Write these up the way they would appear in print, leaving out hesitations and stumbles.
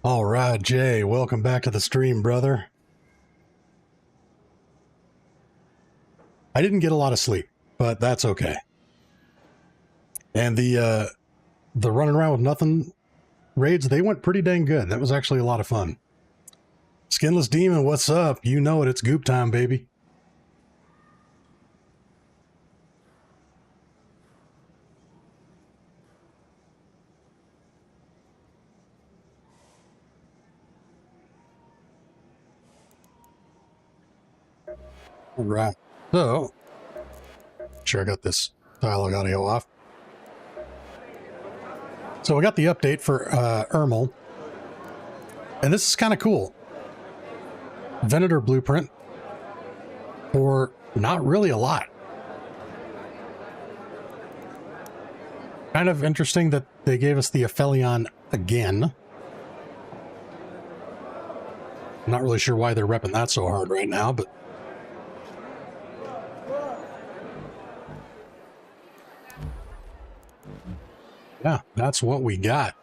All right, Jay, welcome back to the stream, brother. I didn't get a lot of sleep, but that's okay. And the running around with nothing raids, they went pretty dang good. That was actually a lot of fun. Skinless Demon, what's up? You know it, it's goop time, baby. All right, so sure I got this dialogue audio off. So we got the update for Ermel, and this is kind of cool. Venator blueprint for not really a lot. Kind of interesting that they gave us the Aphelion again. I'm not really sure why they're repping that so hard right now, but yeah, that's what we got.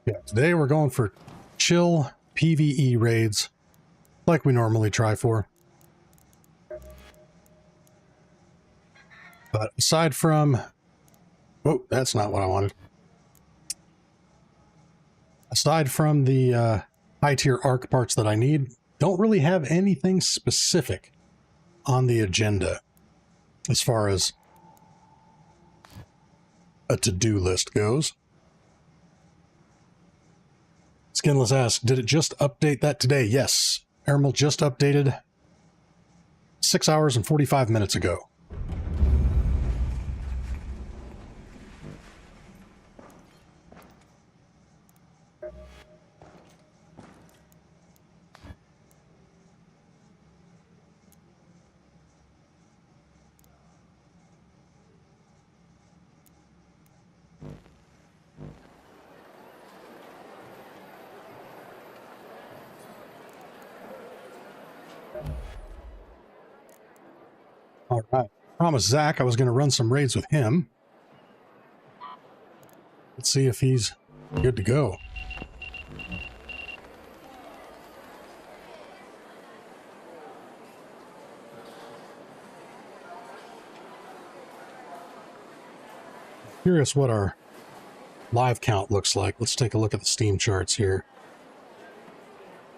Yeah, today we're going for chill PvE raids like we normally try for. But aside from... oh, that's not what I wanted. Aside from the high-tier arc parts that I need, don't really have anything specific on the agenda as far as a to-do list goes. Skinless asks, did it just update that today? Yes. Ermel just updated 6 hours and 45 minutes ago. All right. Promised Zach I was going to run some raids with him. Let's see if he's good to go. Curious what our live count looks like. Let's take a look at the Steam charts here.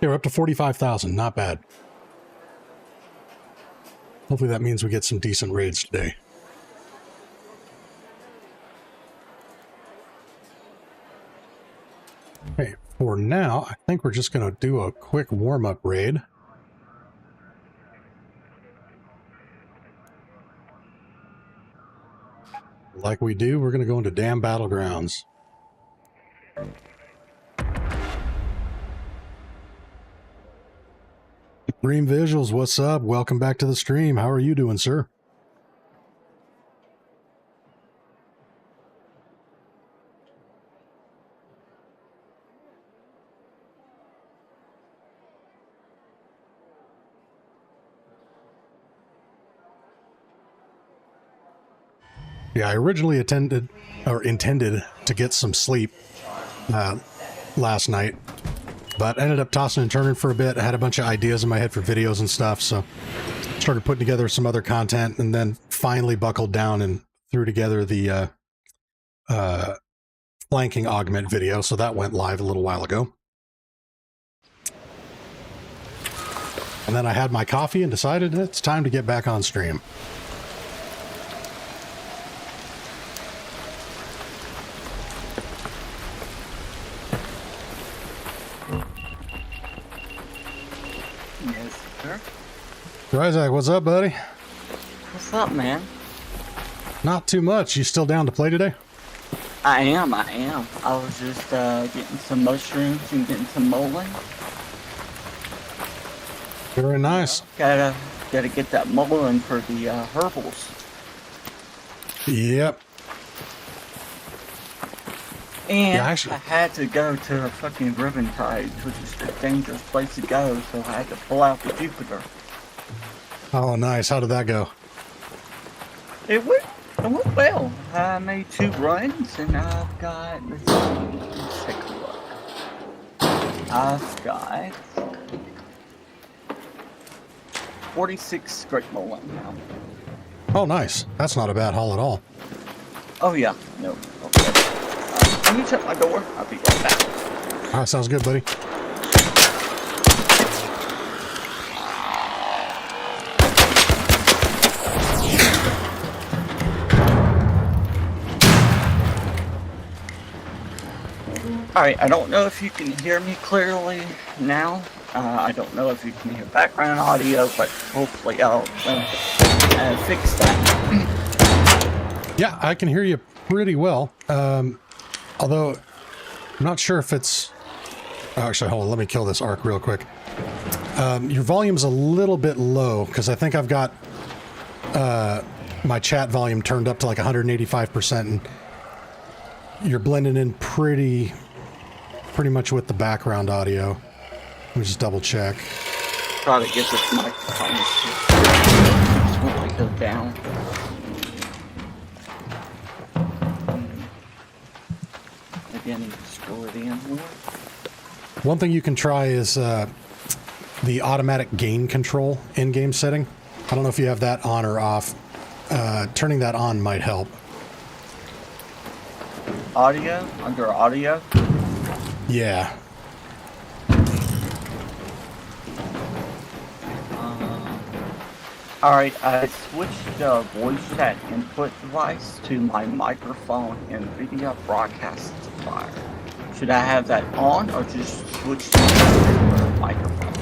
Yeah, we're up to 45,000. Not bad. Hopefully that means we get some decent raids today. Okay, for now, I think we're just going to do a quick warm-up raid. Like we do, we're going to go into Damn Battlegrounds. Dream Visuals, what's up? Welcome back to the stream. How are you doing, sir? Yeah, I originally intended to get some sleep last night, but ended up tossing and turning for a bit. I had a bunch of ideas in my head for videos and stuff, so started putting together some other content, and then finally buckled down and threw together the flanking augment video, so that went live a little while ago. And then I had my coffee and decided it's time to get back on stream. Isaac, what's up, buddy? What's up, man? Not too much. You still down to play today? I am. I was just getting some mushrooms and getting some molding. Very nice. Gotta get that molding for the herbals. Yep. And Yeah, actually- I had to go to a fucking ribbon tide, which is a dangerous place to go, so I had to pull out the Jupiter. Oh, nice. How did that go? It went well. I made 2 runs, and I've got, let's take a look. I've got 46 straight mullen now. Oh, nice. That's not a bad haul at all. Oh yeah, no. Okay. Let me check my door. I'll be right back. All right, sounds good, buddy. Alright, I don't know if you can hear me clearly now. I don't know if you can hear background audio, but hopefully I'll fix that. Yeah, I can hear you pretty well. Although I'm not sure if it's... Oh, actually, hold on. Let me kill this arc real quick. Your volume's a little bit low because I think I've got my chat volume turned up to like 185%, and you're blending in pretty much with the background audio. Let me just double check. Try to get this microphone to go down. Maybe I need to scroll it in more. One thing you can try is the automatic gain control in-game setting. I don't know if you have that on or off. Turning that on might help. Audio? Under audio? Yeah. Alright, I switched the voice chat input device to my microphone and video broadcastifier. Should I have that on or just switch to the microphone?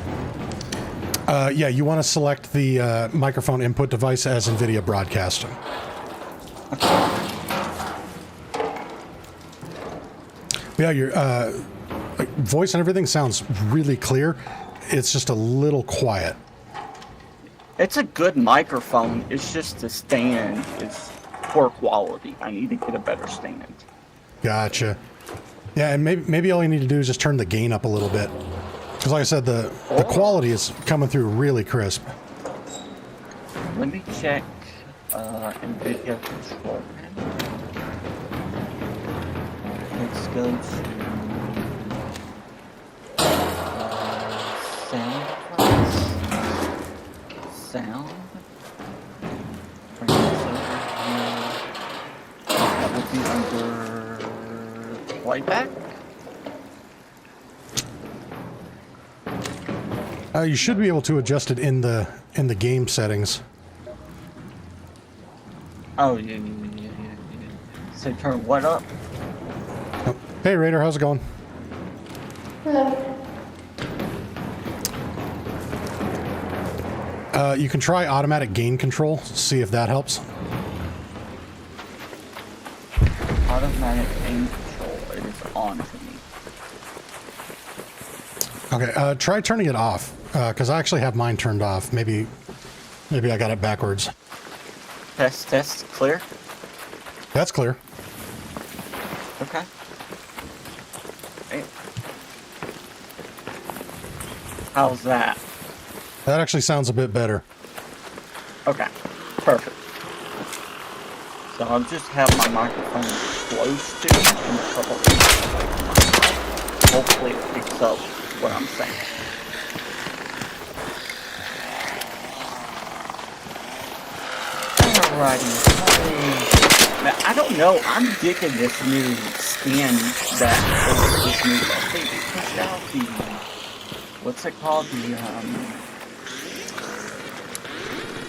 Yeah, you want to select the microphone input device as NVIDIA broadcasting. Yeah, your voice and everything sounds really clear. It's just a little quiet. It's a good microphone. It's just the stand is poor quality. I need to get a better stand. Gotcha. Yeah, and maybe all you need to do is just turn the gain up a little bit. Because like I said, the quality is coming through really crisp. Let me check NVIDIA control panel. Let's go to sound class. Sound. Bring this over here. That would be under playback. You should be able to adjust it in the game settings. Oh yeah. So turn what up? Oh, hey Raider, how's it going? Hello. You can try automatic gain control, see if that helps. Automatic aim control. It is on for me. Okay, try turning it off, because I actually have mine turned off. Maybe I got it backwards. Test, clear? That's clear. Okay. Hey. How's that? That actually sounds a bit better. Okay, perfect. So I'll just have my microphone close to me and a couple of hopefully it picks up what I'm saying. Alrighty. Now, I don't know. I'm digging this new skin that this new update they pushed out. The what's it called?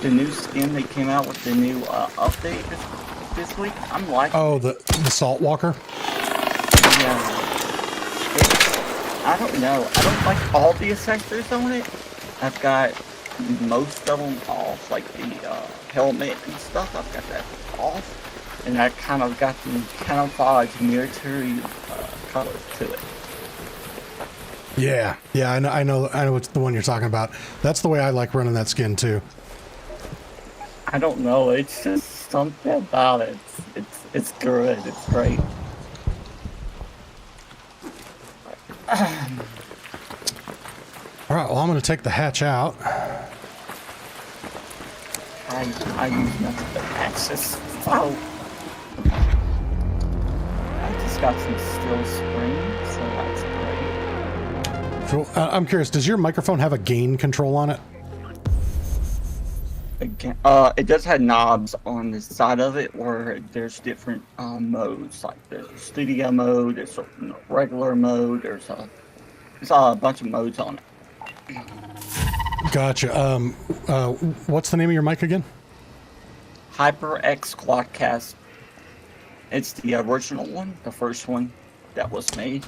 The new skin they came out with the new update this week. I'm liking. Oh, the Salt Walker. Yeah. I don't know. I don't like all the accessories on it. I've got most of them off, like the helmet and stuff. I've got that off, and I kind of got the camouflage military color to it. Yeah, I know what's the one you're talking about. That's the way I like running that skin too. I don't know. It's just something about it. It's good. It's great. All right, well, I'm going to take the hatch out. I use nothing but access. Oh. I just got some steel springs, so that's great. Cool. I'm curious, does your microphone have a gain control on it? Again, it does have knobs on the side of it where there's different modes. Like there's a studio mode, there's a regular mode, there's a bunch of modes on it. Gotcha. What's the name of your mic again? HyperX Quadcast. It's the original one, the first one that was made.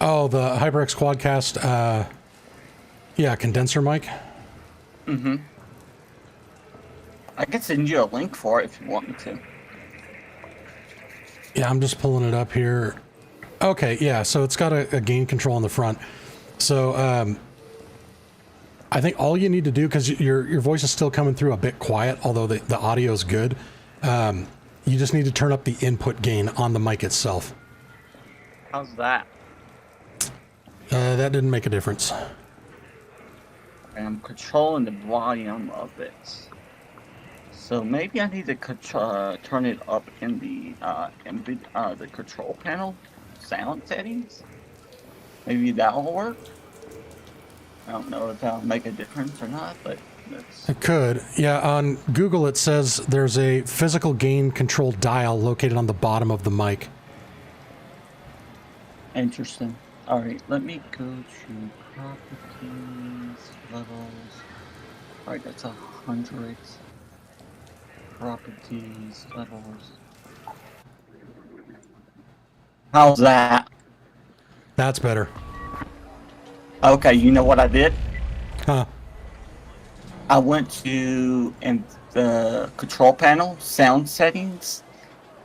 Oh, the HyperX Quadcast, yeah, condenser mic. Mm-hmm. I can send you a link for it if you want me to. Yeah, I'm just pulling it up here. Okay, yeah, so it's got a gain control on the front. So, I think all you need to do, because your voice is still coming through a bit quiet, although the audio is good, you just need to turn up the input gain on the mic itself. How's that? That didn't make a difference. And I'm controlling the volume of it. So maybe I need to turn it up in the control panel sound settings. Maybe that will work. I don't know if that'll make a difference or not, but It could. Yeah, on Google it says there's a physical gain control dial located on the bottom of the mic. Interesting. Alright, let me go to properties, levels. Alright, that's 100. Properties, levels. How's that? That's better. Okay, you know what I did? Huh. I went to the control panel, sound settings,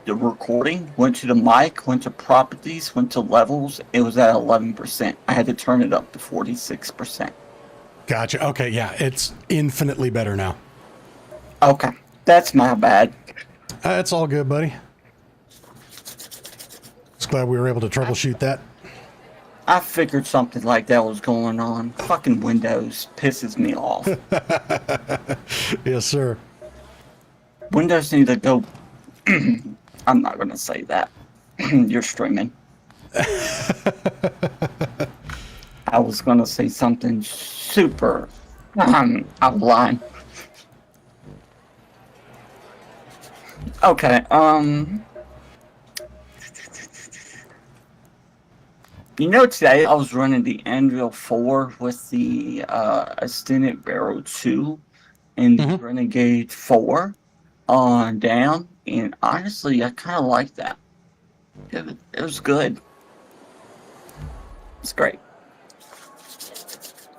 the recording, went to the mic, went to properties, went to levels. It was at 11%. I had to turn it up to 46%. Gotcha. Okay, yeah, it's infinitely better now. Okay, that's my bad. It's all good, buddy. Just glad we were able to troubleshoot that. I figured something like that was going on. Fucking Windows pisses me off. Yes, sir. Windows need to go... I'm not going to say that. You're streaming. I was going to say something super out of line. Okay, you know, today I was running the Anvil 4 with the Extended Barrel 2 and the Renegade 4 on down, and honestly, I kind of like that. It was good. It's great.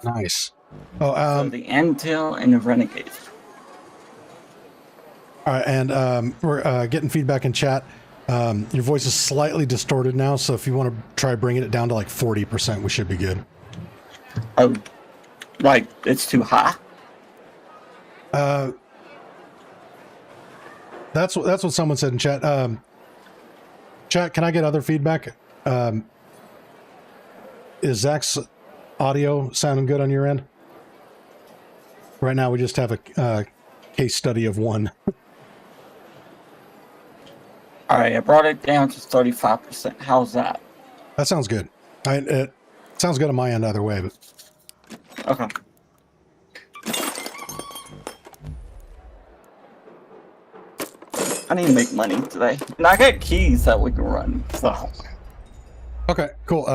Nice. Oh, So the Anvil and the Renegade. all right, and we're getting feedback in chat. Your voice is slightly distorted now, so if you want to try bringing it down to like 40%, we should be good. Oh, like it's too high? That's what someone said in chat. Chat, can I get other feedback? Is Zach's audio sounding good on your end? Right now, we just have a case study of one. All right, I brought it down to 35%. How's that? That sounds good. It sounds good on my end either way. But Okay. I need to make money today. And I got keys that we can run, so. okay, cool.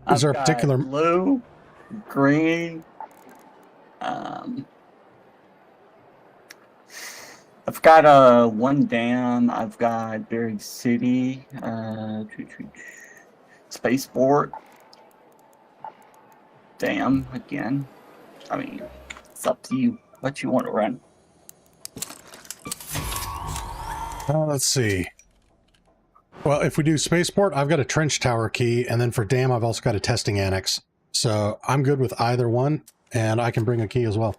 Is there a I've got particular? blue, green, I've got one down. I've got Berry City, Spaceport, Dam again. I mean, it's up to you what you want to run. Let's see. Well, if we do Spaceport, I've got a Trench Tower key, and then for Dam, I've also got a Testing Annex. So I'm good with either one, and I can bring a key as well.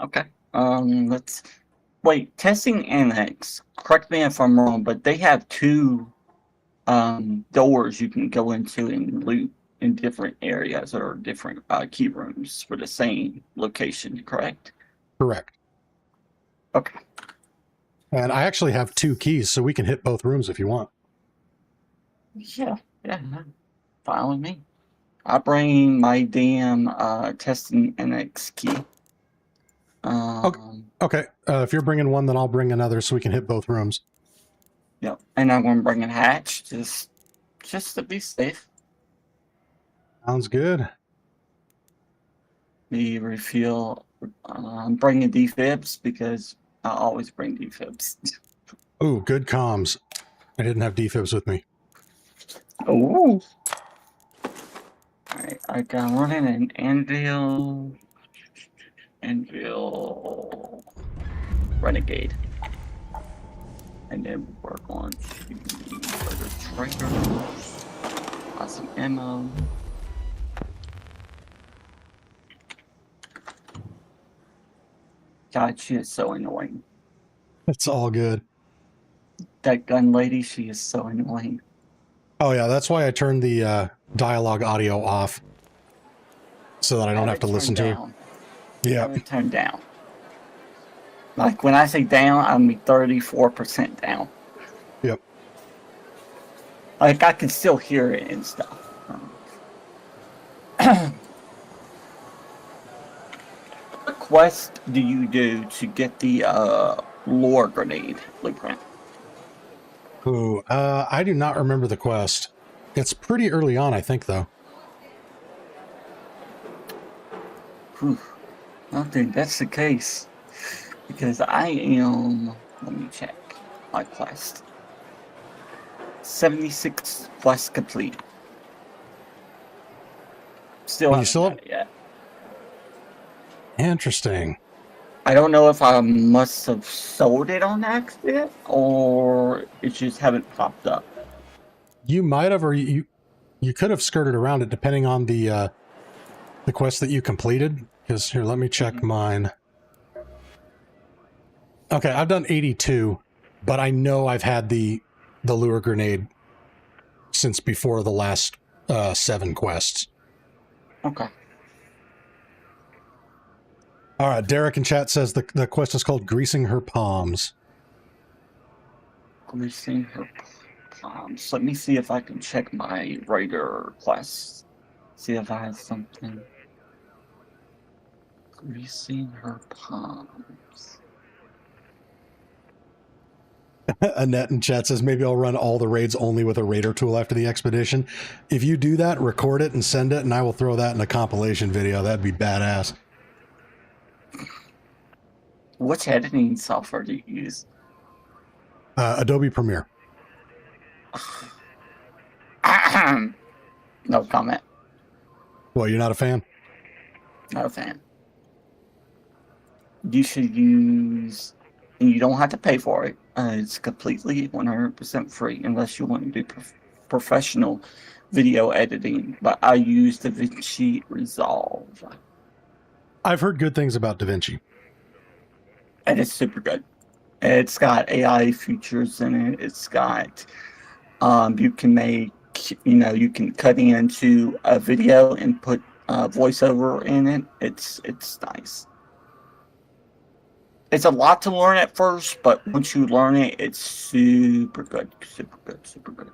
Okay. Let's wait. Testing Annex. Correct me if I'm wrong, but they have two doors you can go into and loot in different areas or different key rooms for the same location, correct? Correct. Okay. And I actually have 2 keys, so we can hit both rooms if you want. Yeah, no, fine with me. I bring my damn testing NX key. Okay. If you're bringing one, then I'll bring another so we can hit both rooms. Yep. And I'm gonna bring a hatch just to be safe. Sounds good. The refuel. I'm bringing defibs because I always bring defibs. Ooh, good comms. I didn't have defibs with me. Oh. Alright, I got running an anvil. Renegade. And then we work on further traitors. Awesome ammo. God, she is so annoying. It's all good. That gun lady, she is so annoying. Oh yeah, that's why I turned the dialogue audio off. So that I don't have to listen to her. Yeah. Turn down. Like when I say down, I mean 34% down. Yep. Like I can still hear it and stuff. What quest do you do to get the lore grenade blueprint? Ooh, I do not remember the quest. It's pretty early on, I think, though. Whew. I don't think that's the case. Because I am... Let me check my quest. 76 quest complete. Still haven't got it yet. Interesting. I don't know if I must have sold it on accident or it just haven't popped up. You might have, or you could have skirted around it depending on the quest that you completed. Because here, let me check mine. Okay, I've done 82, but I know I've had the lure grenade since before the last 7 quests. Okay. All right, Derek in chat says the quest is called Greasing Her Palms. Greasing her palms. Let me see if I can check my Raider quest. See if I have something. Greasing her palms. Annette in chat says maybe I'll run all the raids only with a Raider tool after the expedition. If you do that, record it and send it, and I will throw that in a compilation video. That'd be badass. Which editing software do you use? Adobe Premiere. No comment. Well, you're not a fan? Not a fan. You should use, and you don't have to pay for it. It's completely 100% free unless you want to do professional video editing. But I use DaVinci Resolve. I've heard good things about DaVinci. And it's super good. It's got AI features in it. It's got, you can make, you can cut into a video and put voiceover in it. It's nice. It's a lot to learn at first, but once you learn it, it's super good, super good, super good.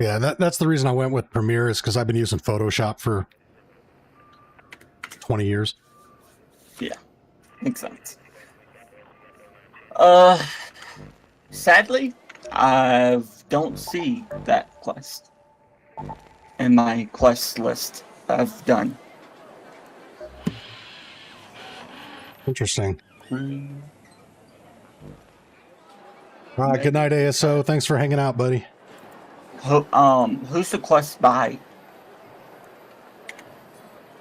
Yeah, that's the reason I went with Premiere, is because I've been using Photoshop for 20 years. Yeah, makes sense. Sadly, I don't see that quest in my quest list I've done. Interesting. All right, good night, ASO. Thanks for hanging out, buddy. Who's the quest by?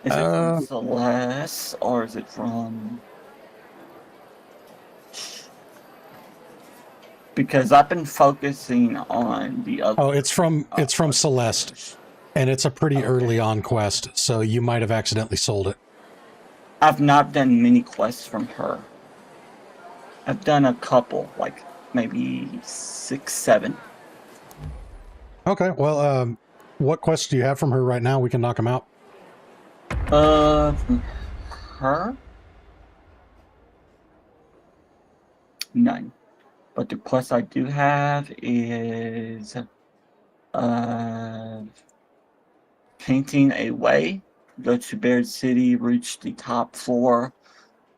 Is it from Celeste or is it from? Because I've been focusing on the other. Oh, it's from Celeste, and it's a pretty early on quest, so you might have accidentally sold it. I've not done many quests from her. I've done a couple, like maybe 6, 7. Okay, well, what quests do you have from her right now? We can knock them out. From her? None. But the quest I do have is painting a way. Go to Baird City, reach the top floor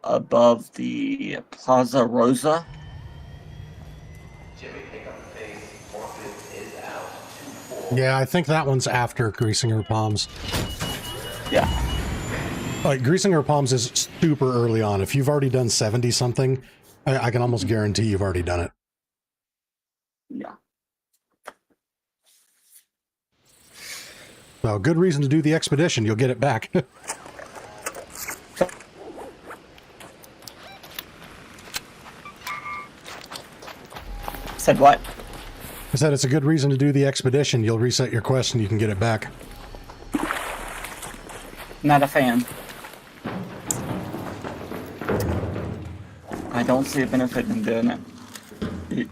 above the Plaza Rosa. Yeah, I think that one's after Greasing Her Palms. Yeah. Like, Greasing Her Palms is super early on. If you've already done 70 something, I can almost guarantee you've already done it. Yeah. So, good reason to do the expedition. You'll get it back. Said what? I said it's a good reason to do the expedition. You'll reset your quest and you can get it back. Not a fan. I don't see a benefit in doing it.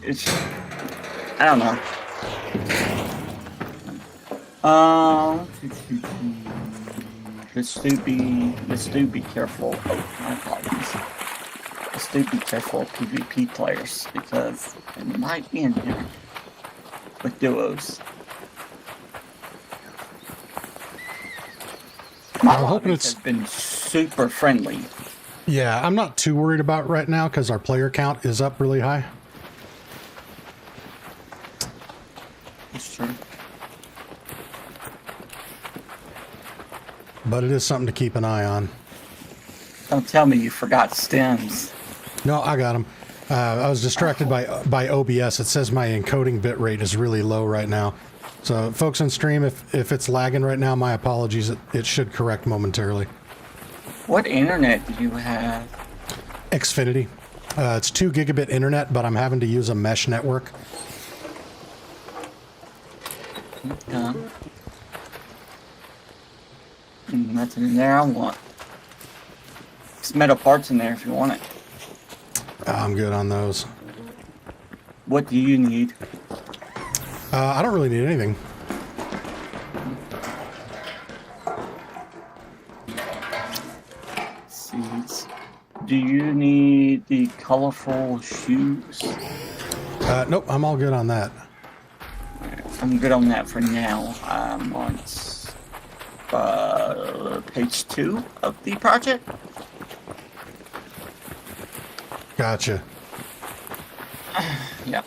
It's, I don't know. Let's do be careful. Oh, my apologies. Let's do be careful of PvP players because it might be in here with duos. My lobby has been super friendly. Yeah, I'm not too worried about right now because our player count is up really high. That's true. But it is something to keep an eye on. Don't tell me you forgot stems. No, I got them. I was distracted by OBS. It says my encoding bit rate is really low right now. So, folks on stream, if it's lagging right now, my apologies. It should correct momentarily. What internet do you have? Xfinity. It's 2 gigabit internet, but I'm having to use a mesh network. Okay. Nothing in there I want. There's metal parts in there if you want it. I'm good on those. What do you need? I don't really need anything. Seeds. Do you need the colorful shoes? Nope, I'm all good on that. I'm good on that for now. I'm on page 2 of the project. Gotcha. Yeah.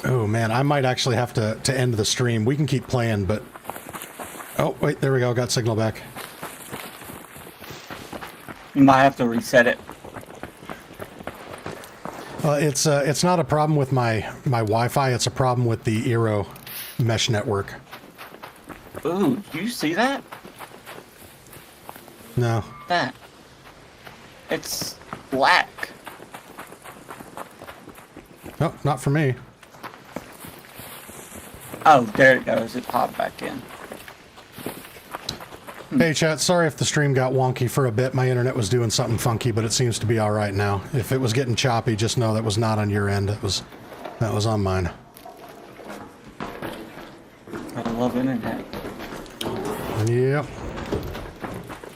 Oh man, I might actually have to end the stream. We can keep playing, but... Oh, wait, there we go. Got signal back. You might have to reset it. It's not a problem with my Wi-Fi. It's a problem with the Eero mesh network. Ooh, do you see that? No. That. It's black. No, not for me. Oh, there it goes. It popped back in. Hey chat, sorry if the stream got wonky for a bit. My internet was doing something funky, but it seems to be all right now. If it was getting choppy, just know that was not on your end. That was on mine. I love internet. Yep.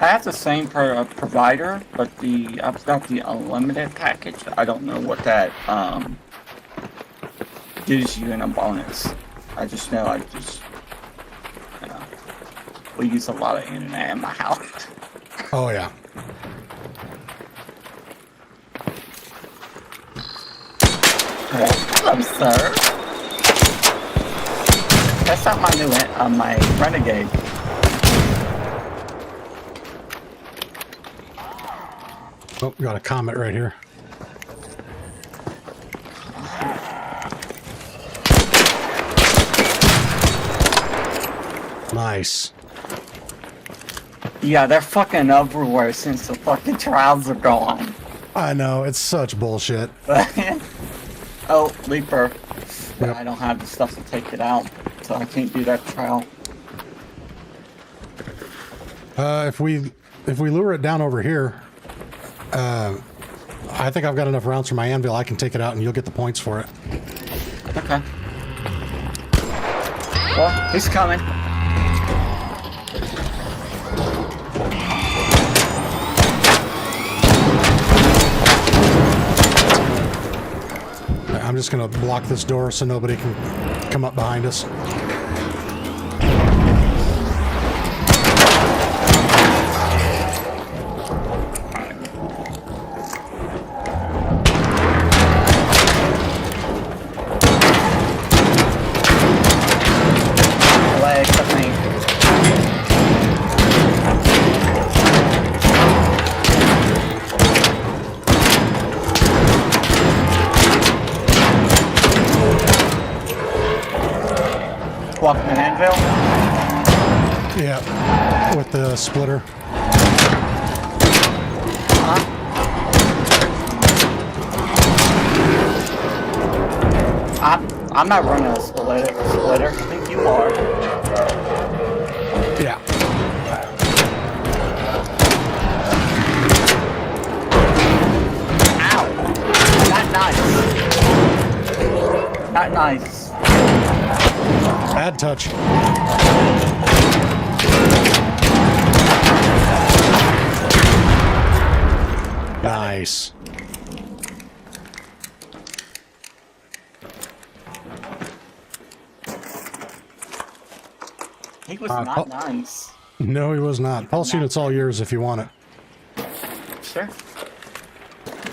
I have the same provider, but I've got the unlimited package. I don't know what that gives you in a bonus. I just know we use a lot of internet in my house. Oh yeah. Hello, sir. That's not my new my Renegade. Oh, got a comment right here. Nice. Yeah, they're fucking everywhere since the fucking trials are gone. I know, it's such bullshit. Oh, Leaper. Yep. I don't have the stuff to take it out, so I can't do that trial. If we lure it down over here, I think I've got enough rounds for my anvil. I can take it out and you'll get the points for it. Okay. Well, he's coming. I'm just gonna block this door so nobody can come up behind us. Legs, I think. Walking an anvil. Yeah, with the splitter. I'm not running a splitter. I think you are. Yeah. Ow! Not nice. Not nice. Bad touch. Nice. He was not nice. No, he was not. Pulse unit's all yours if you want it. Sure.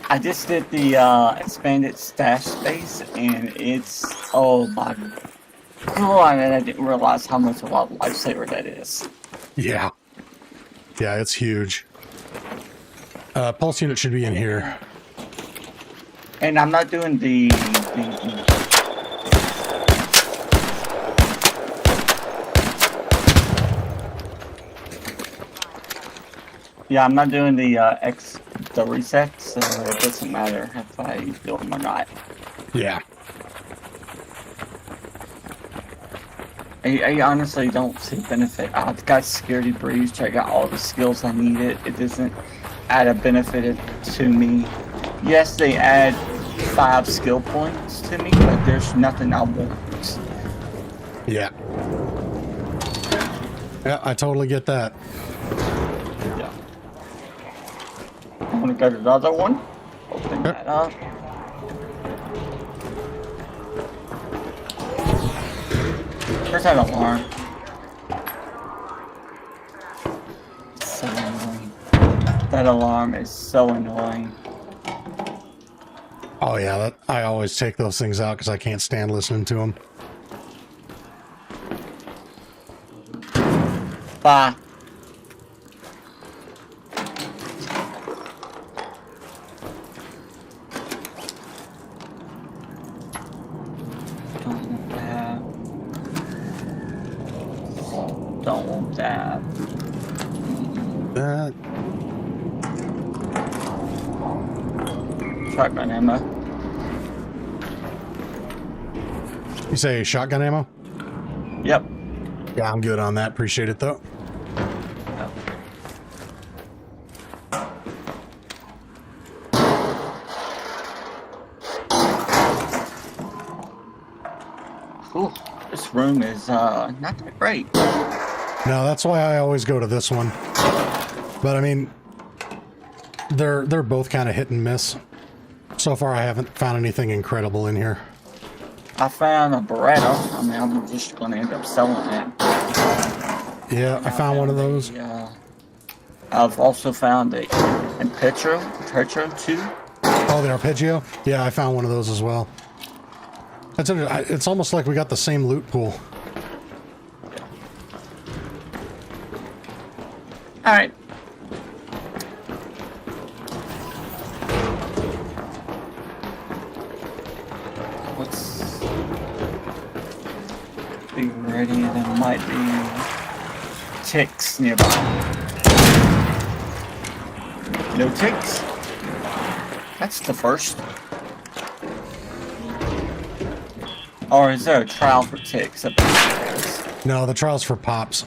I just did the expanded stash space, and it's oh my god! And I didn't realize how much of a lifesaver that is. Yeah. Yeah, it's huge. Pulse unit should be in here. And I'm not doing the yeah, I'm not doing the the resets, so it doesn't matter if I do them or not. Yeah. I honestly don't see benefit. I've got security breach. I got all the skills I needed. It doesn't add a benefit to me. Yes, they add 5 skill points to me, but there's nothing I want. Yeah. Yeah, I totally get that. Yeah. I'm gonna go to the other one. Open Yep. that up. Where's that alarm? So annoying. That alarm is so annoying. Oh yeah, that, I always take those things out because I can't stand listening to them. Bye. Don't want that. Don't want that. That Shotgun ammo. you say shotgun ammo? Yep. Yeah, I'm good on that. Appreciate it though. Ooh, this room is not that great. No, that's why I always go to this one. But I mean, they're both kind of hit and miss. So far, I haven't found anything incredible in here. I found a Beretta. I mean, I'm just gonna end up selling it. Yeah, I found one of those. I've also found a Petro 2. Oh, the Arpeggio? Yeah, I found one of those as well. It's almost like we got the same loot pool. All right. Let's be ready. There might be ticks nearby. No ticks. That's the first. Or is there a trial for ticks up there? No, the trial's for pops.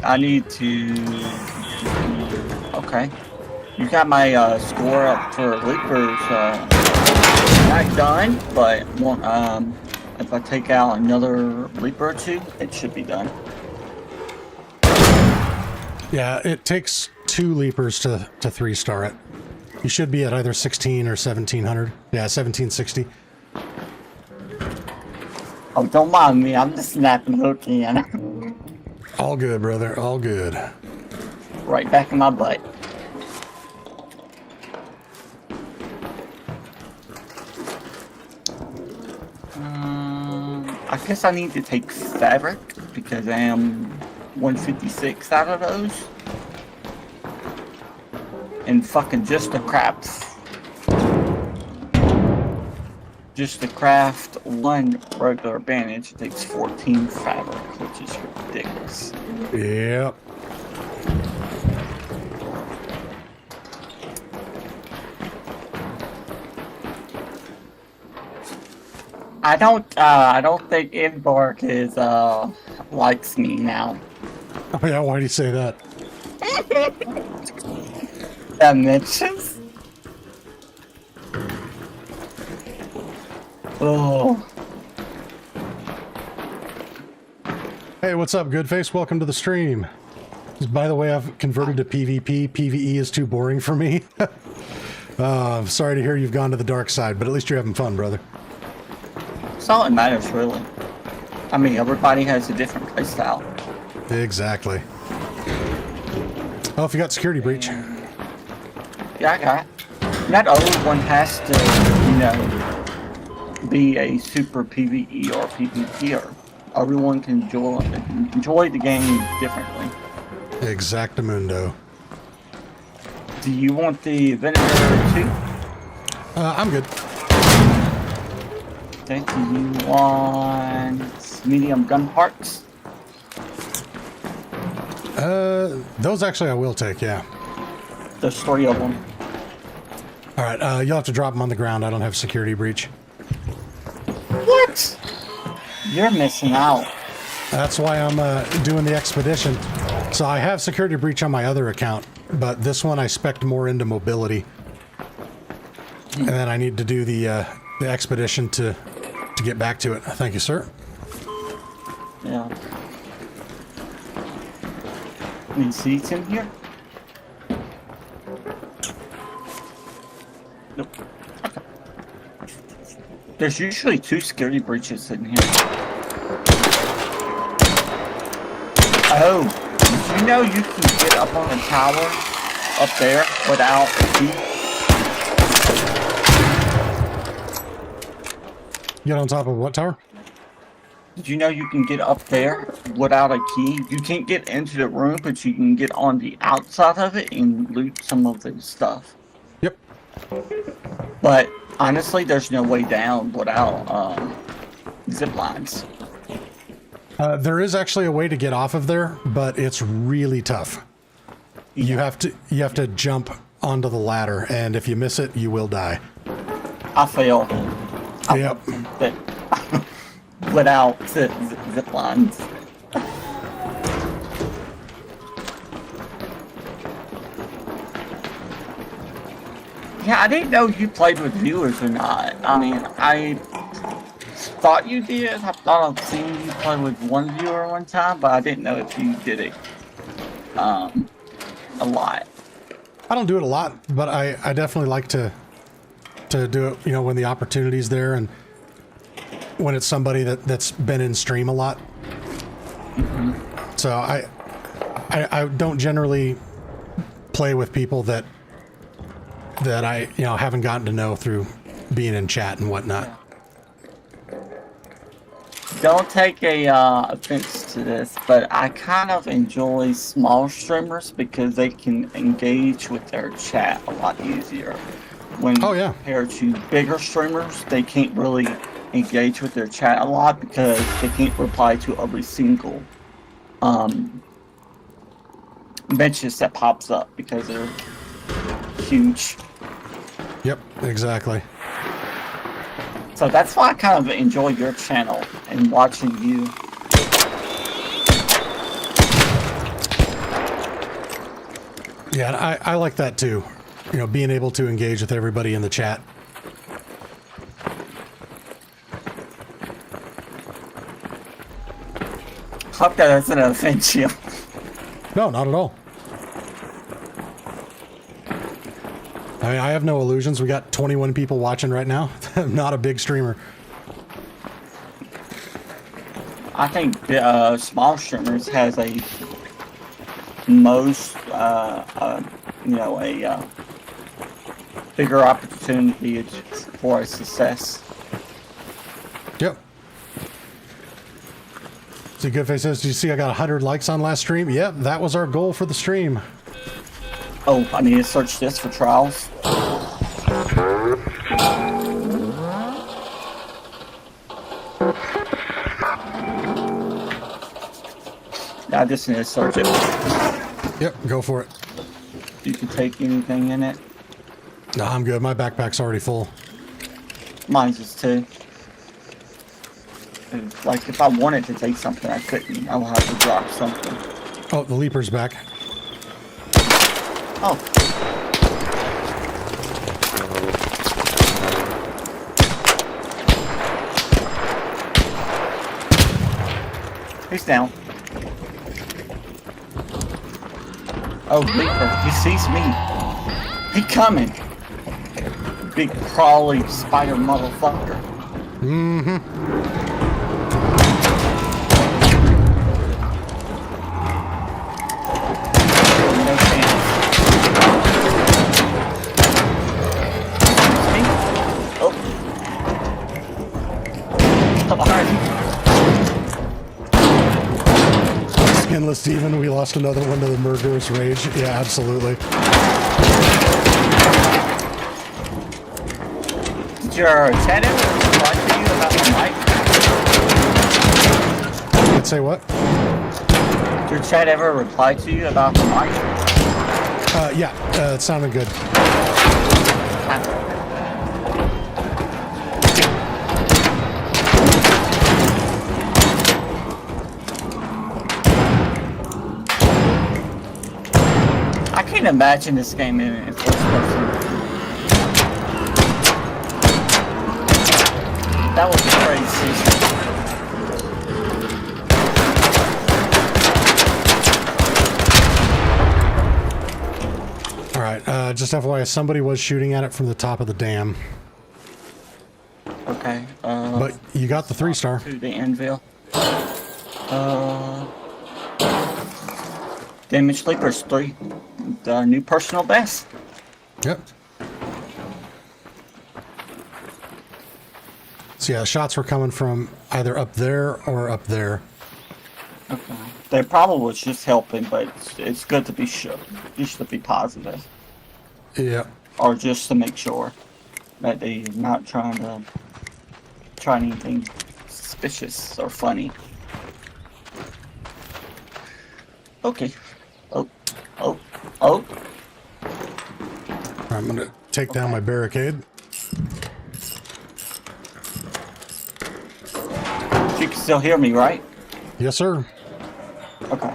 I need to. Okay. You got my score up for Leapers. not done, but if I take out another leaper or two, it should be done. Yeah, it takes 2 leapers to 3-star it. You should be at either 16 or 1700. Yeah, 1760. Oh, don't mind me. I'm just snapping hook in. All good, brother. All good. Right back in my butt. I guess I need to take fabric because I am 156 out of those. And fucking just to craft one regular bandage, it takes 14 fabric, which is ridiculous. Yep. I don't think Embark is likes me now. Oh yeah, why do you say that? Mentions. Oh. Hey, what's up, Goodface? Welcome to the stream. By the way, I've converted to PvP. PvE is too boring for me. I'm sorry to hear you've gone to the dark side, but at least you're having fun, brother. That's all that matters, really. I mean, everybody has a different playstyle. Exactly. Oh, if you got security breach. Yeah, I got it. Not everyone has to, you know, be a super PvE or PvPer. Everyone can enjoy the game differently. Exactamundo. Do you want the vinegar too? I'm good. Okay, do you want medium gun parts? Those actually I will take, yeah. There's 3 of them. Alright, you'll have to drop them on the ground. I don't have security breach. What? You're missing out. That's why I'm doing the expedition. So I have security breach on my other account, but this one I spec'd more into mobility. And then I need to do the expedition to get back to it. Thank you, sir. Yeah. Any seats in here? Nope. Okay. There's usually 2 security breaches in here. Oh, did you know you can get up on the tower up there without a key? Get on top of what tower? Did you know you can get up there without a key? You can't get into the room, but you can get on the outside of it and loot some of the stuff. Yep. But honestly, there's no way down without zip lines. There is actually a way to get off of there, but it's really tough. You have to jump onto the ladder, and if you miss it, you will die. I failed. Yep. Without zip lines. Yeah, I didn't know you played with viewers or not. I mean, I thought you did. I thought I'd seen you play with one viewer one time, but I didn't know if you did it a lot. I don't do it a lot, but I definitely like to do it, you know, when the opportunity's there and when it's somebody that's been in stream a lot. Mm-hmm. So I don't generally play with people that I, you know, haven't gotten to know through being in chat and whatnot. Don't take a offense to this, but I kind of enjoy small streamers because they can engage with their chat a lot easier. When compared to bigger streamers, they can't really engage with their chat a lot because they can't reply to every single message that pops up because they're huge. Yep, exactly. So that's why I kind of enjoy your channel and watching you. Yeah, I like that too. You know, being able to engage with everybody in the chat. Hope that doesn't offend you. No, not at all. I mean, I have no illusions. We got 21 people watching right now. I'm not a big streamer. I think small streamers has a most, you know, a bigger opportunity for a success. Yep. See, Goodface says, "Do you see I got 100 likes on last stream?" Yep, that was our goal for the stream. Oh, I need to search this for trials. Yeah, I just need to search it. Yep, go for it. You can take anything in it. No, I'm good. My backpack's already full. Mine's just too. Like, if I wanted to take something, I couldn't. I will have to drop something. Oh, the leaper's back. Oh. He's down. Oh, leaper. He sees me. He coming. Big crawly spider motherfucker. Mm-hmm. No chance. See? Oh. Alright. Skinless Steven, we lost another one to the murderous rage. Yeah, absolutely. Did your chat ever reply to you about the mic? I'd say what? Did your chat ever reply to you about the mic? Yeah, it sounded good. I can't imagine this game in first person. That would be crazy. Alright, just FYI, somebody was shooting at it from the top of the dam. Okay. But you got the 3-star. To the anvil. Damage Sleepers 3. The new personal best. Yep. So yeah, shots were coming from either up there or up there. Okay. They probably was just helping, but it's good to be sure. Just to be positive. Yeah. Or just to make sure that they're not trying anything suspicious or funny. Okay. Oh. I'm gonna take down my barricade. You can still hear me, right? Yes, sir. Okay.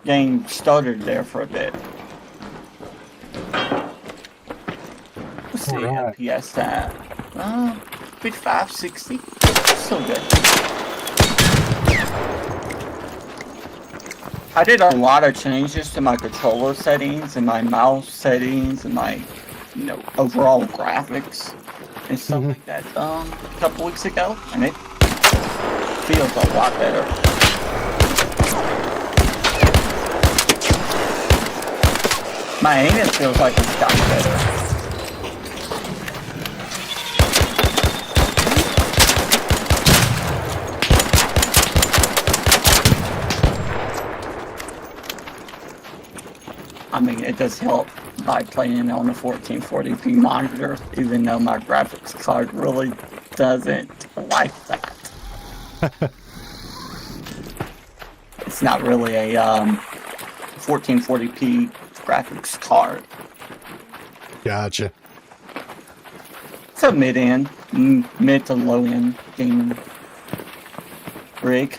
Game stuttered there for a bit. What's the Alright. FPS at? 55, 60. Still good. I did a lot of changes to my controller settings and my mouse settings and my, overall graphics and stuff like that a couple weeks ago, and it feels a lot better. My aiming feels like it's gotten better. I mean, it does help by playing on a 1440p monitor, even though my graphics card really doesn't like that. It's not really a 1440p graphics card. Gotcha. It's a mid to low-end gaming rig.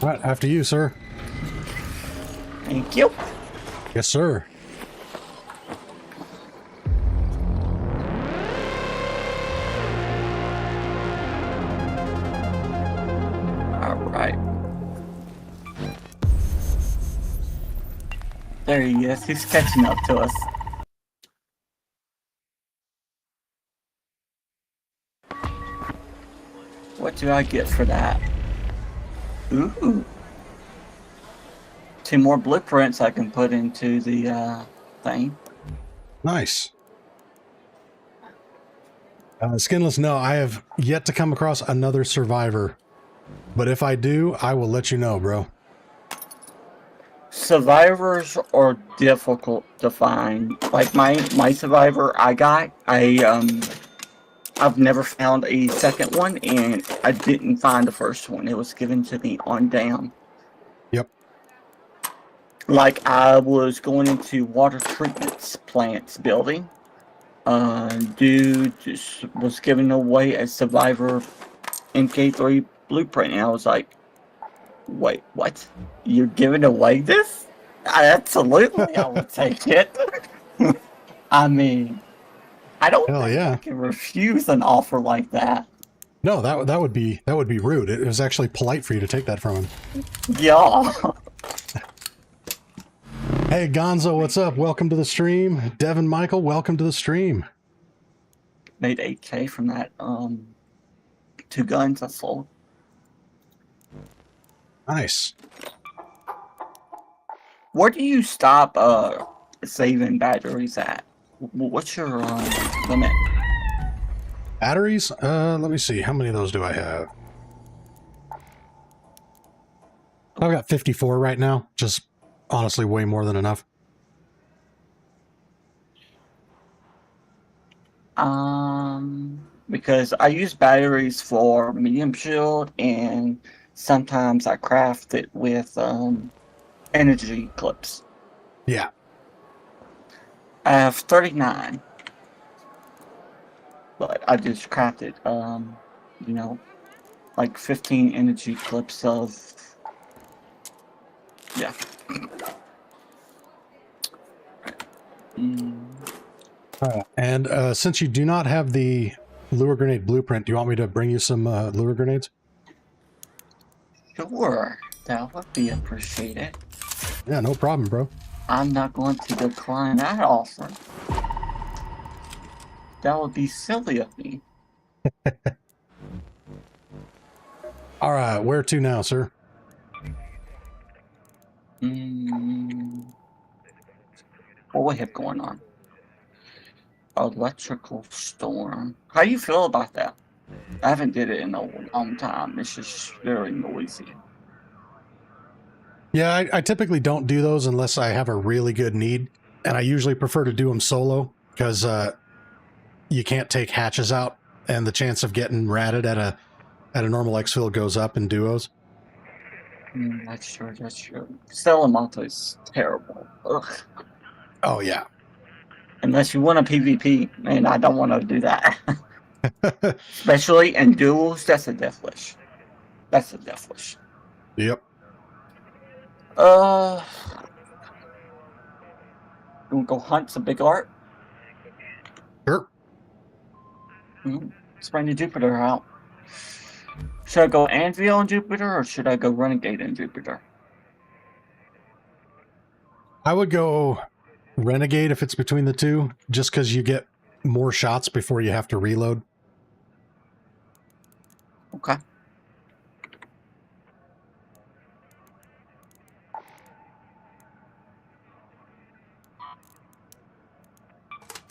Right, after you, sir. Thank you. Yes, sir. There he is. He's catching up to us. What do I get for that? Ooh. 2 more blueprints I can put into the thing. Nice. Skinless, no, I have yet to come across another survivor. But if I do, I will let you know, bro. Survivors are difficult to find. Like my survivor I've never found a second one, and I didn't find the first one. It was given to me on down. Yep. Like I was going into water treatment plants building. Dude just was giving away a survivor MK3 blueprint, and I was like, wait, what? You're giving away this? Absolutely, I would take it. I mean, I don't Hell think yeah. I can refuse an offer like that. No, that would be rude. It was actually polite for you to take that from him. Yeah. Hey Gonzo, what's up? Welcome to the stream. Devin Michael, welcome to the stream. Made 8K from that 2 guns I sold. Nice. Where do you stop saving batteries at? What's your limit? Batteries? Let me see. How many of those do I have? I've got 54 right now. Just honestly way more than enough. Because I use batteries for medium shield, and sometimes I craft it with energy clips. Yeah. I have 39, but I just crafted, you know, like 15 energy clips of, yeah. And since you do not have the lure grenade blueprint, do you want me to bring you some lure grenades? Sure, that would be appreciated. Yeah, no problem, bro. I'm not going to decline that offer. That would be silly of me. All right, where to now, sir? What we have going on? Electrical storm. How do you feel about that? I haven't did it in a long time. It's just very noisy. Yeah, I typically don't do those unless I have a really good need, and I usually prefer to do them solo because you can't take hatches out, and the chance of getting ratted at a normal exfil goes up in duos. That's true. That's true. Salamanca is terrible. Ugh. Oh yeah. Unless you want a PvP, and I don't want to do that. Especially in duels, that's a death wish. That's a death wish. Yep. We'll go hunt some big art. Sure. Let's bring the Jupiter out. Should I go Anvil in Jupiter, or should I go Renegade in Jupiter? I would go Renegade if it's between the two, just because you get more shots before you have to reload. Okay.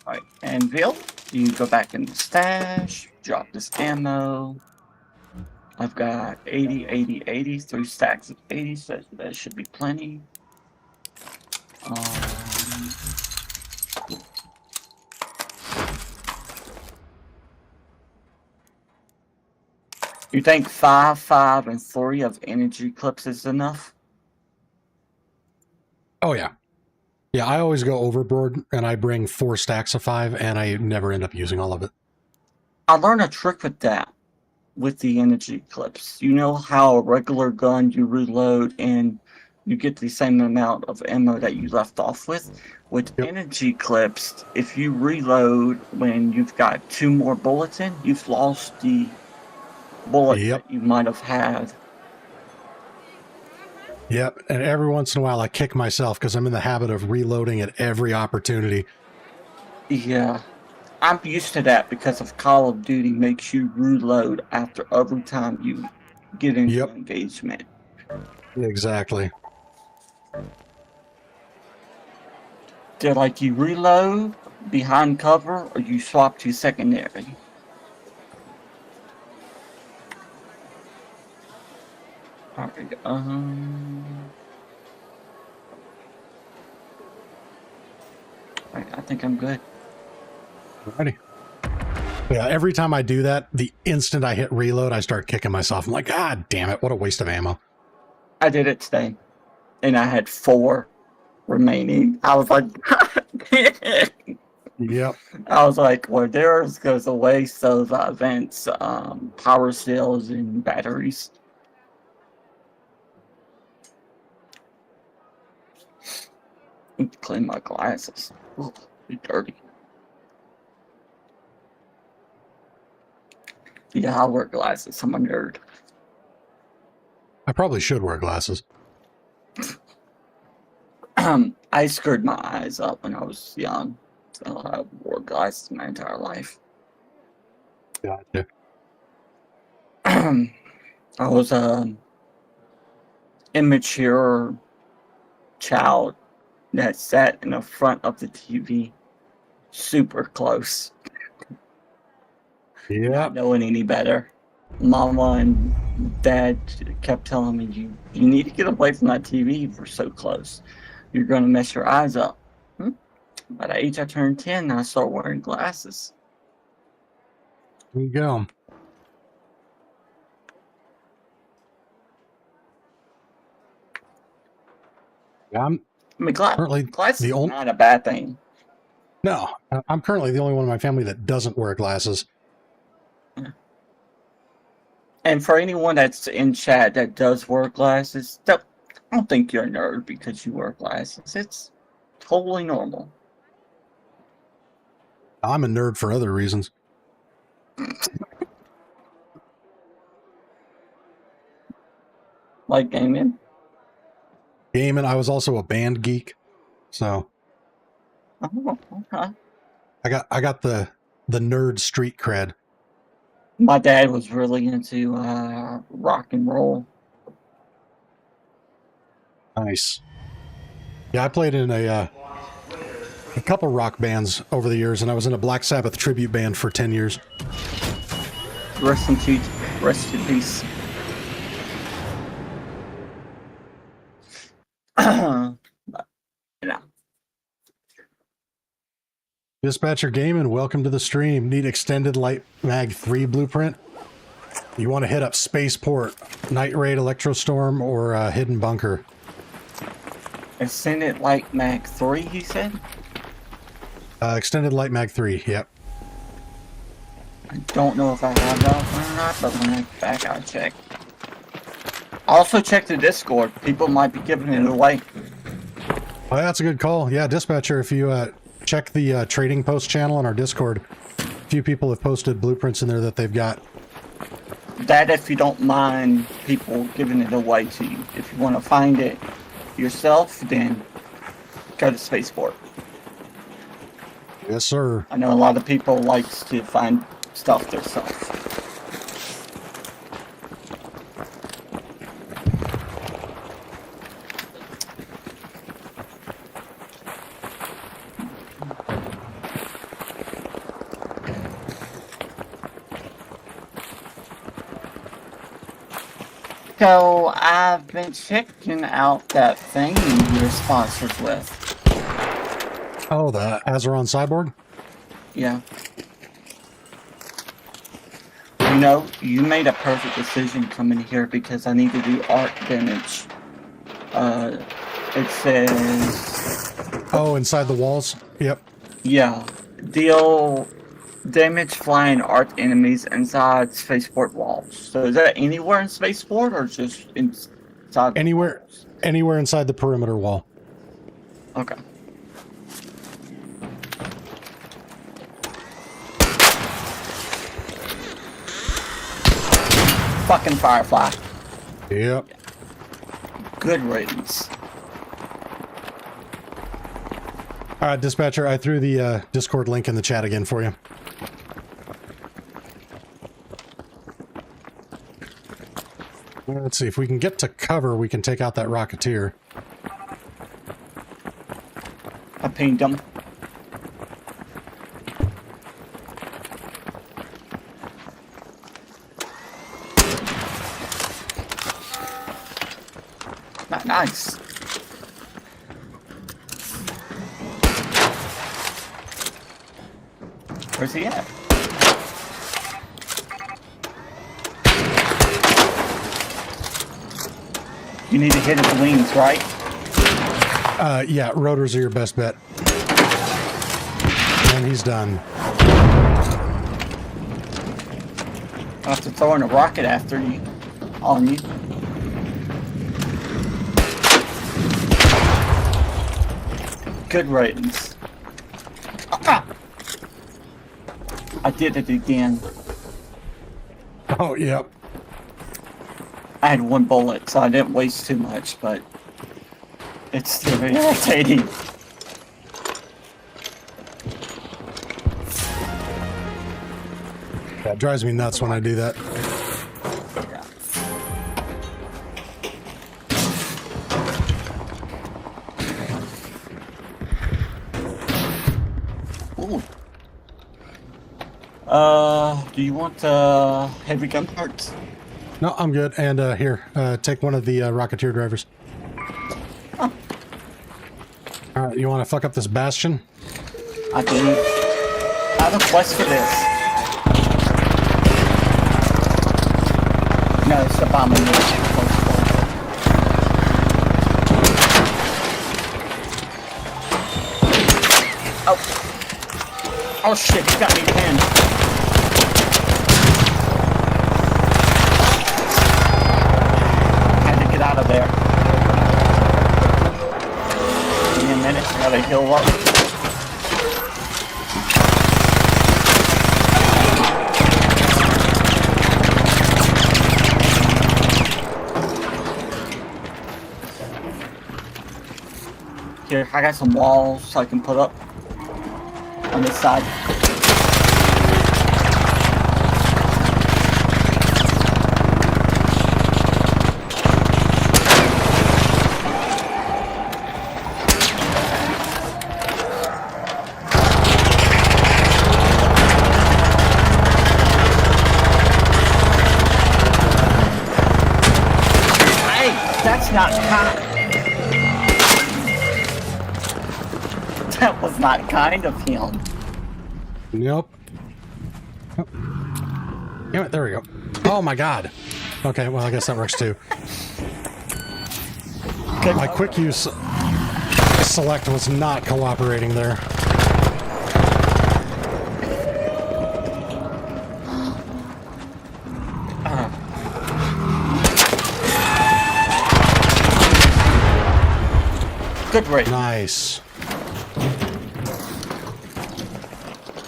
Alright, Anvil, you go back in the stash, drop this ammo. I've got 80, 80, 80, 3 stacks of 80, so that should be plenty. You think 5, 5, and 3 of energy clips is enough? Oh yeah. Yeah, I always go overboard, and I bring 4 stacks of 5, and I never end up using all of it. I learned a trick with that, with the energy clips. You know how a regular gun you reload and you get the same amount of ammo that you left off with? With energy clips, if you reload when you've got 2 more bullets in, you've lost the bullet that you might have had. Yep, and every once in a while I kick myself because I'm in the habit of reloading at every opportunity. Yeah. I'm used to that because of Call of Duty makes you reload after every time you get into Yep, engagement. exactly. They're like you reload behind cover or you swap to secondary. Alright, I think I'm good. Alrighty. Yeah, every time I do that, the instant I hit reload, I start kicking myself. I'm like, God damn it, what a waste of ammo. I did it today, and I had 4 remaining. I was like, Yep. I was like, well, there's goes a waste of vents, power cells, and batteries. Need to clean my glasses. Ooh, they're dirty. Yeah, I wear glasses. I'm a nerd. I probably should wear glasses. I screwed my eyes up when I was young, so I wore glasses my entire life. Gotcha. I was a immature child that sat in the front of the TV, super close, not Yep. knowing any better. Mama and Dad kept telling me, you need to get away from that TV. We're so close. You're going to mess your eyes up. By the age I turned 10, I started wearing glasses. There you go. Yeah, I'm I mean, currently glasses the is only... not a bad thing. No, I'm currently the only one in my family that doesn't wear glasses. And for anyone that's in chat that does wear glasses, I don't think you're a nerd because you wear glasses. It's totally normal. I'm a nerd for other reasons. Like gaming. Gaming, I was also a band geek, so Oh, okay. I got the nerd street cred. My dad was really into rock and roll. Nice. Yeah, I played in a couple rock bands over the years, and I was in a Black Sabbath tribute band for 10 years. Rest in peace. You know. Dispatcher Gaming, welcome to the stream. Need extended light mag 3 blueprint? You want to hit up Spaceport, Night Raid, Electrostorm, or Hidden Bunker? Extended Light Mag 3, he said? Extended light mag 3, yep. I don't know if I have that one or not, but when I get back, I'll check. Also check the Discord. People might be giving it away. Oh, that's a good call. Yeah, Dispatcher, if you check the trading post channel on our Discord, a few people have posted blueprints in there that they've got. That if you don't mind people giving it away to you. If you want to find it yourself, then go to Spaceport. Yes, sir. I know a lot of people likes to find stuff themselves. So I've been checking out that thing you're sponsored with. Oh, the Azeron Cyborg? Yeah. You know, you made a perfect decision coming here because I need to do art damage. It says... Oh, inside the walls? Yep. Yeah. Deal damage flying art enemies inside spaceport walls. So is that anywhere in spaceport or just inside Anywhere, the walls? anywhere inside the perimeter wall. Okay. Fucking Firefly. Yep. Good riddance. All right, dispatcher, I threw the Discord link in the chat again for you. Let's see, if we can get to cover, we can take out that Rocketeer. I pinged him. Nice. Where's he at? You need to hit his wings, right? Yeah, rotors are your best bet. And he's done. I'll have to throw in a rocket after you. On you. Good riddance. Ah! I did it again. Oh, yep. I had one bullet, so I didn't waste too much, but it's still irritating. Yeah, it drives me nuts when I do that. Ooh. Do you want heavy gun parts? No, I'm good. And here, take one of the Rocketeer drivers. Oh. All right, you want to fuck up this Bastion? I do. I have a quest for this. No, it's the bomb in there. Oh. Oh shit, he got me pinned. Had to get out of there. Give me a minute, I gotta heal up. Here, I got some walls I can put up on this side. Hey, that's not kind. That was not kind of him. Nope. Oh. Damn it, there we go. Oh my god. Okay, well, I guess that works too. Good. My quick use select was not cooperating there. Good rate. Nice.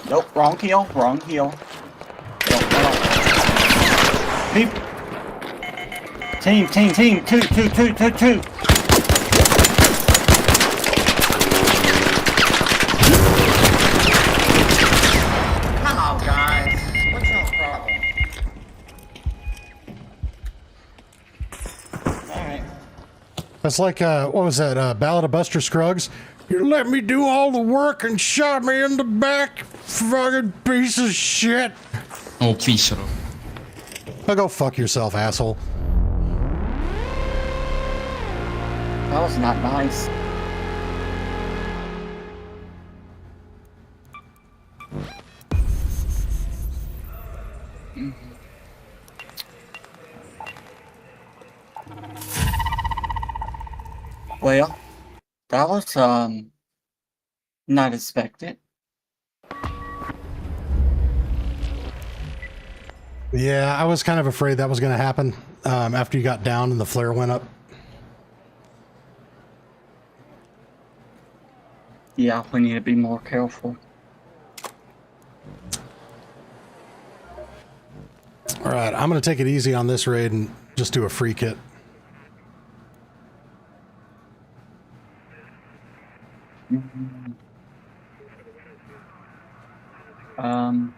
Nope, wrong heel, wrong heel. Nope, no. Beep. Team, two. Come on, guys. What's your problem? Alright. That's like, what was that, Ballad of Buster Scruggs? You let me do all the work and shot me in the back, fucking piece of shit. Oh, písalo. Now go fuck yourself, asshole. That was not nice. Well, that was, not expected. Yeah, I was kind of afraid that was going to happen after you got down and the flare went up. Yeah, we need to be more careful. All right, I'm going to take it easy on this raid and just do a free kit. Mhm. Um,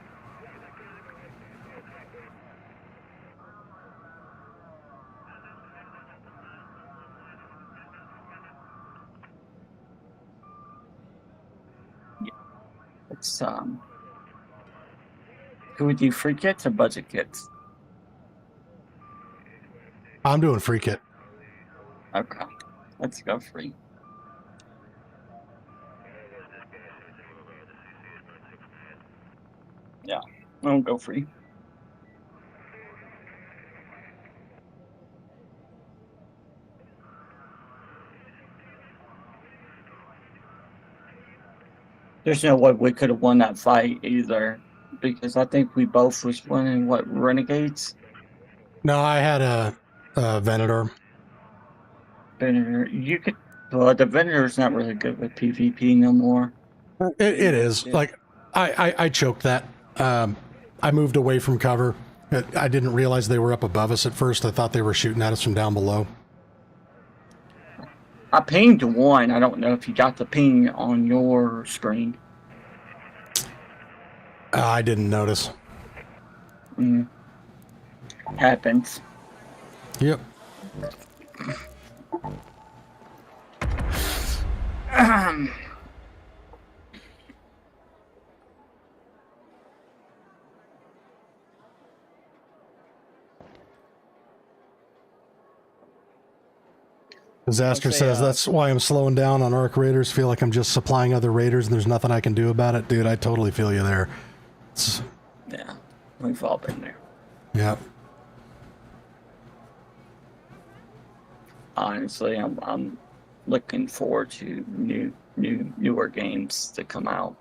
yeah, it's Can we do free kits or budget kits? I'm doing free kit. Okay, let's go free. Yeah, I'll go free. There's no way we could have won that fight either, because I think we both was running what renegades. No, I had a Venator. Venator, you could. Well, the Venator's not really good with PvP no more. It is like I choked that. I moved away from cover. I didn't realize they were up above us at first. I thought they were shooting at us from down below. I pinged one. I don't know if you got the ping on your screen. I didn't notice. Happens. Yep. Disaster says, that's why I'm slowing down on Arc Raiders. Feel like I'm just supplying other raiders and there's nothing I can do about it. Dude, I totally feel you there. Yeah, we've all been there. Yep. Honestly, I'm looking forward to newer games to come out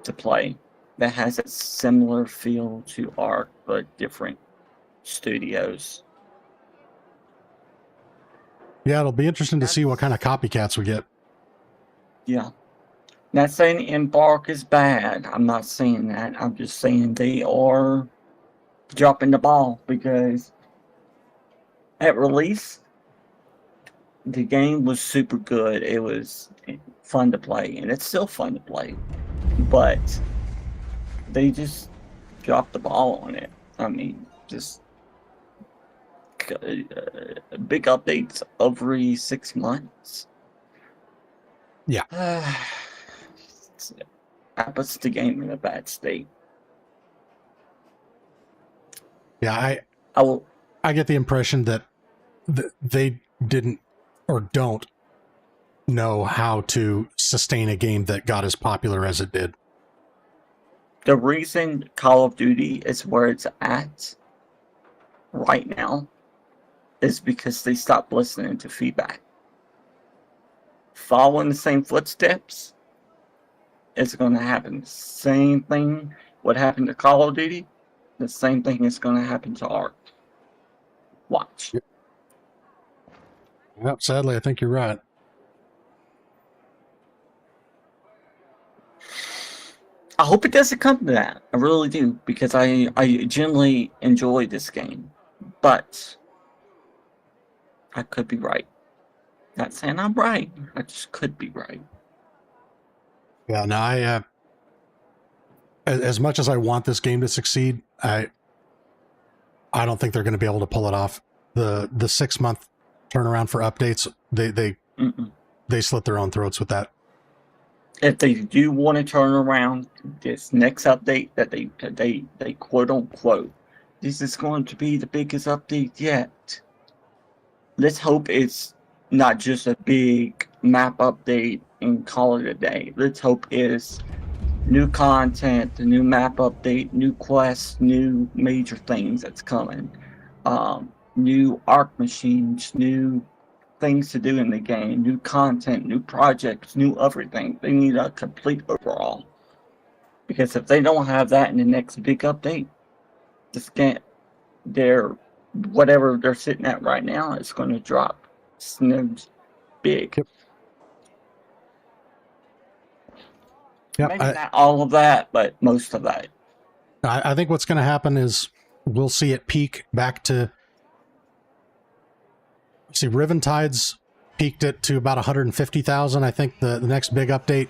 to play that has a similar feel to Arc but different studios. Yeah, it'll be interesting to see what kind of copycats we get. Yeah. Not saying Embark is bad. I'm not saying that. I'm just saying they are dropping the ball because at release, the game was super good. It was fun to play, and it's still fun to play. But they just dropped the ball on it. I mean, just big updates every 6 months. Yeah. That puts the game in a bad state. Yeah, I get the impression that they didn't or don't know how to sustain a game that got as popular as it did. The reason Call of Duty is where it's at right now is because they stopped listening to feedback. Following the same footsteps, it's going to happen. The same thing what happened to Call of Duty, the same thing is going to happen to Ark. Watch. Yep, sadly, I think you're right. I hope it doesn't come to that. I really do, because I genuinely enjoy this game. But I could be right. Not saying I'm right. I just could be right. Yeah, no, as much as I want this game to succeed, I don't think they're going to be able to pull it off. The 6 month turnaround for updates, they slit their own throats with that. If they do want to turn around this next update that they quote unquote, this is going to be the biggest update yet. Let's hope it's not just a big map update and call it a day. Let's hope it's new content, the new map update, new quests, new major things that's coming, new Arc machines, new things to do in the game, new content, new projects, new everything. They need a complete overhaul. Because if they don't have that in the next big update, this game, whatever they're sitting at right now is going to drop. Snooze big. Yep. Maybe not all of that, but most of that. I think what's going to happen is we'll see it peak back to... See, Riventide's peaked it to about 150,000. I think the next big update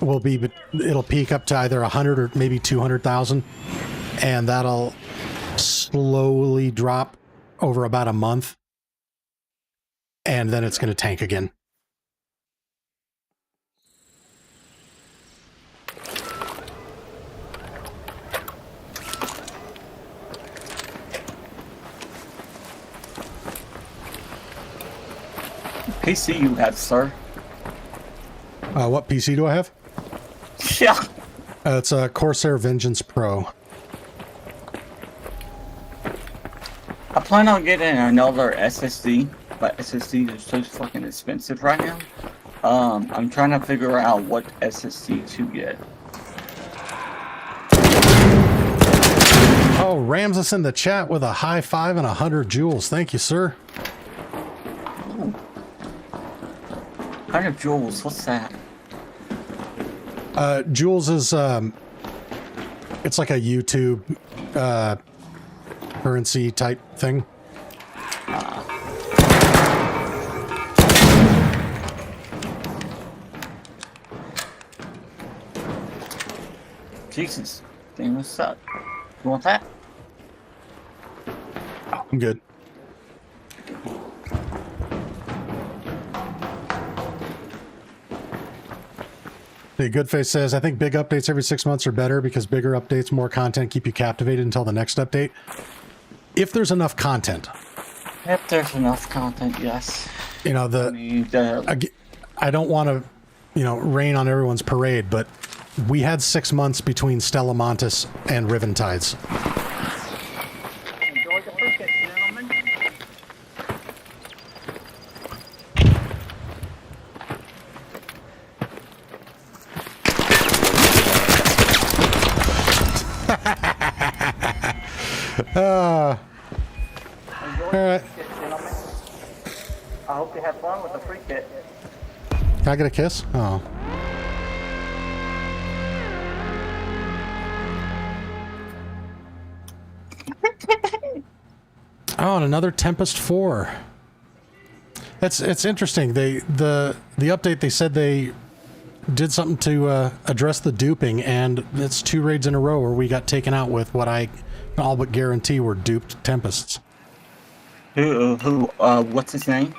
will be, it'll peak up to either 100 or maybe 200,000, and that'll slowly drop over about a month, and then it's going to tank again. PC you have, sir? What PC do I have? Yeah. It's a Corsair Vengeance Pro. I plan on getting another SSD, but SSDs are so fucking expensive right now. I'm trying to figure out what SSD to get. Oh, Ramses in the chat with a high five and 100 joules. Thank you, sir. 100 joules, what's that? Joules is, it's like a YouTube, currency type thing. Jesus, damn, what's up? You want that? I'm good. The Goodface says, I think big updates every 6 months are better because bigger updates, more content keep you captivated until the next update. If there's enough content. If there's enough content, yes. You know, I don't want to, you know, rain on everyone's parade, but we had 6 months between Stella Montis and Riventides. Enjoy the cricket, gentlemen. All right. I hope you have fun with the free kit. Can I get a kiss? Oh. Oh, and another Tempest 4. It's interesting. The update, they said they did something to address the duping, and it's 2 raids in a row where we got taken out with what I can all but guarantee were duped Tempests. What's his name?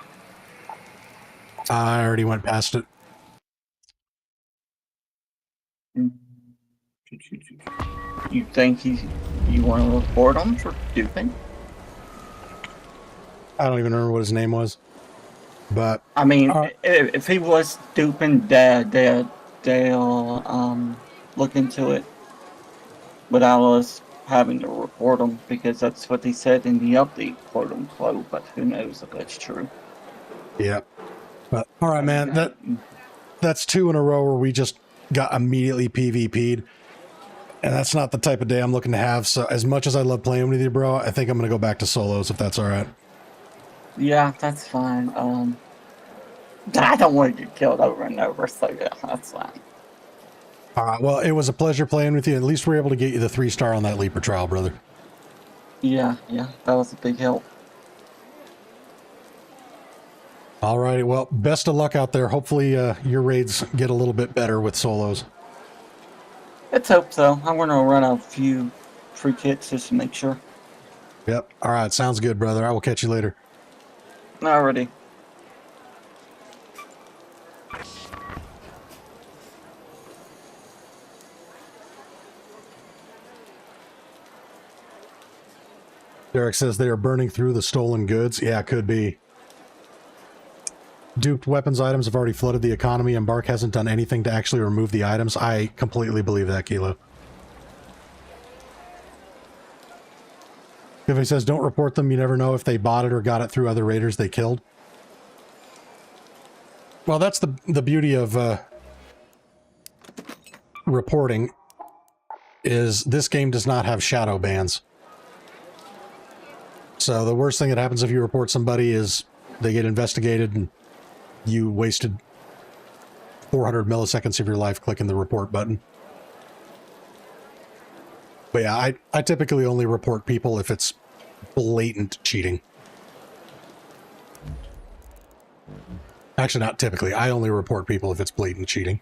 I already went past it. You think you want to report him for duping? I don't even remember what his name was. But I mean, if he was duping, they'll look into it without us having to report him, because that's what they said in the update, quote unquote. But who knows if that's true? Yeah. But all right, man. That's 2 in a row where we just got immediately PvP'd, and that's not the type of day I'm looking to have. So as much as I love playing with you, bro, I think I'm gonna go back to solos if that's all right. Yeah, that's fine. I don't want to get killed over and over, so yeah, that's fine. All right. Well, it was a pleasure playing with you. At least we were able to get you the 3-star on that Leaper trial, brother. Yeah, that was a big help. All righty. Well, best of luck out there. Hopefully your raids get a little bit better with solos. Let's hope so. I'm going to run a few free kits just to make sure. Yep. All right. Sounds good, brother. I will catch you later. Alrighty. Derek says they are burning through the stolen goods. Yeah, could be. Duped weapons items have already flooded the economy, and Bark hasn't done anything to actually remove the items. I completely believe that, Kilo. If he says don't report them, you never know if they bought it or got it through other raiders they killed. Well, that's the beauty of reporting, is this game does not have shadow bans. So the worst thing that happens if you report somebody is they get investigated and you wasted 400 milliseconds of your life clicking the report button. But yeah, I typically only report people if it's blatant cheating. Actually, not typically. I only report people if it's blatant cheating.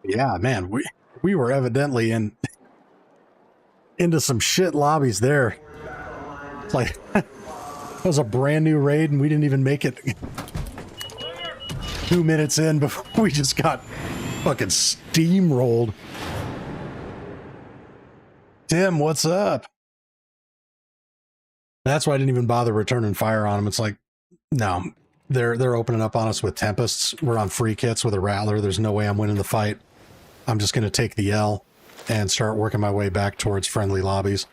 Yeah, man, we were evidently into some shit lobbies there. It's like that was a brand new raid and we didn't even make it 2 minutes in before we just got fucking steamrolled. Tim, what's up? That's why I didn't even bother returning fire on them. It's like, no, they're opening up on us with Tempests. We're on free kits with a Rattler. There's no way I'm winning the fight. I'm just going to take the L and start working my way back towards friendly lobbies.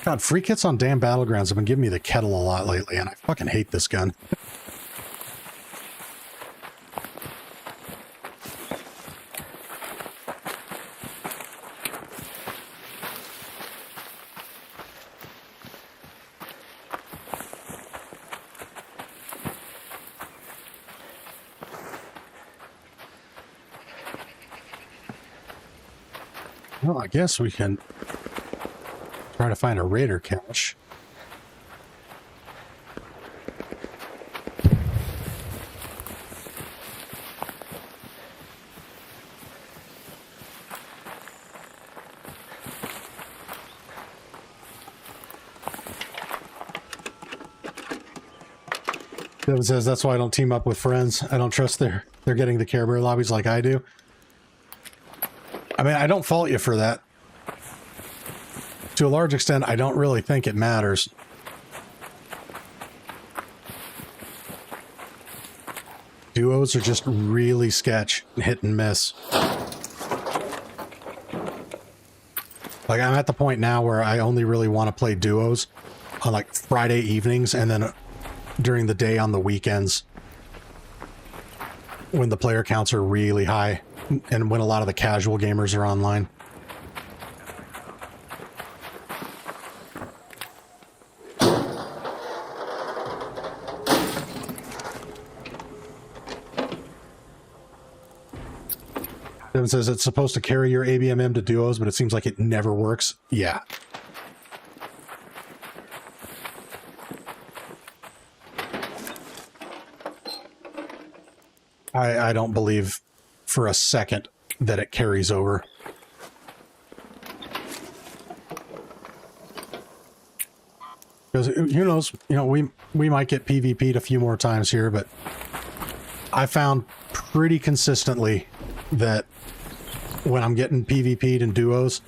God, free kits on damn Battlegrounds have been giving me the kettle a lot lately, and I fucking hate this gun. Well, I guess we can try to find a raider cache. Devin says that's why I don't team up with friends. I don't trust they're getting the Care Bear lobbies like I do. I mean, I don't fault you for that. To a large extent, I don't really think it matters. Duos are just really sketch, hit and miss. Like, I'm at the point now where I only really want to play duos on like Friday evenings and then during the day on the weekends when the player counts are really high and when a lot of the casual gamers are online. Devin says it's supposed to carry your ABMM to duos, but it seems like it never works. Yeah. I don't believe for a second that it carries over. Because who knows, you know, we might get PvP'd a few more times here, but I found pretty consistently that when I'm getting PvP'd in duos,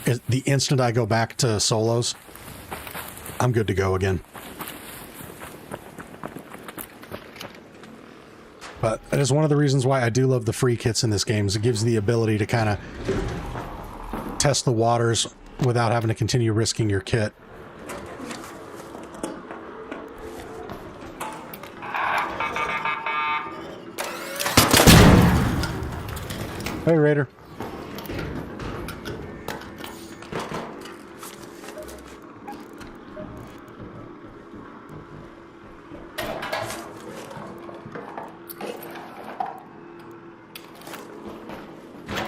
the instant I go back to solos, I'm good to go again. But that is one of the reasons why I do love the free kits in this game, is it gives the ability to kind of test the waters without having to continue risking your kit. Hey, Raider.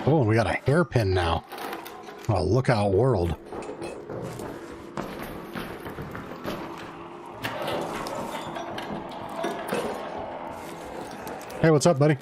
Oh, and we got a hairpin now. Oh, lookout world. Hey, what's up, buddy?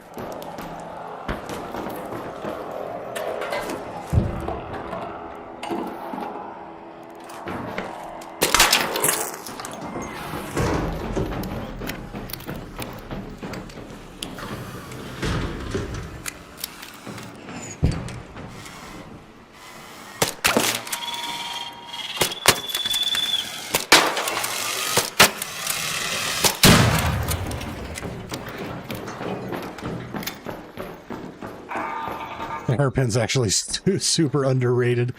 Hairpin's actually super underrated.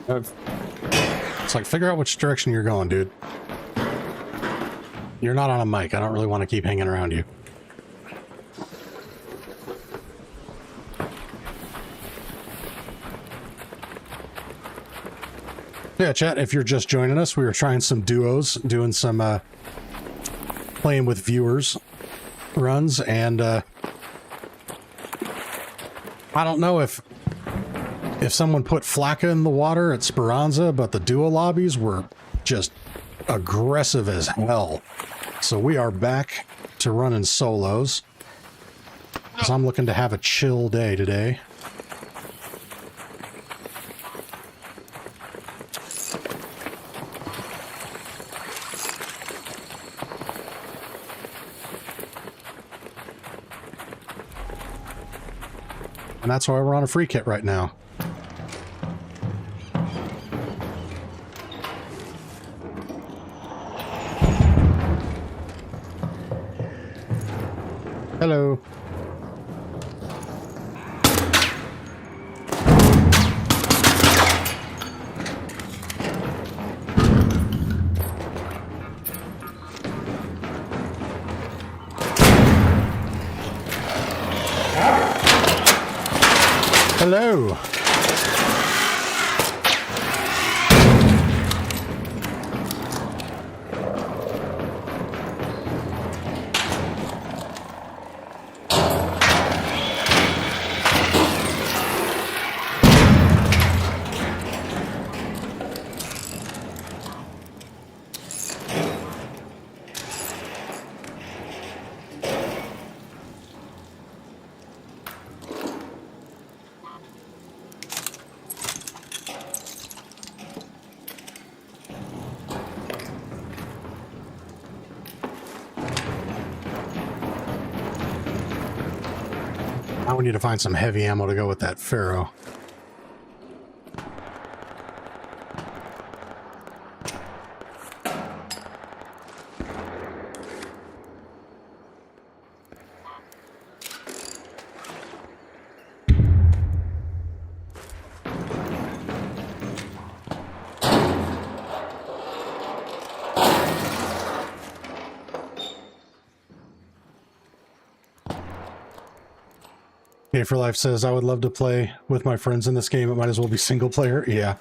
It's like, figure out which direction you're going, dude. You're not on a mic. I don't really want to keep hanging around you. Yeah, chat, if you're just joining us, we were trying some duos, doing some playing with viewers runs, and I don't know if someone put Flacca in the water at Speranza, but the duo lobbies were just aggressive as hell. So we are back to running solos, because I'm looking to have a chill day today. And that's why we're on a free kit right now. Hello. Hello. Now we need to find some heavy ammo to go with that Pharaoh. Game for Life says, I would love to play with my friends in this game. It might as well be single player. Yeah.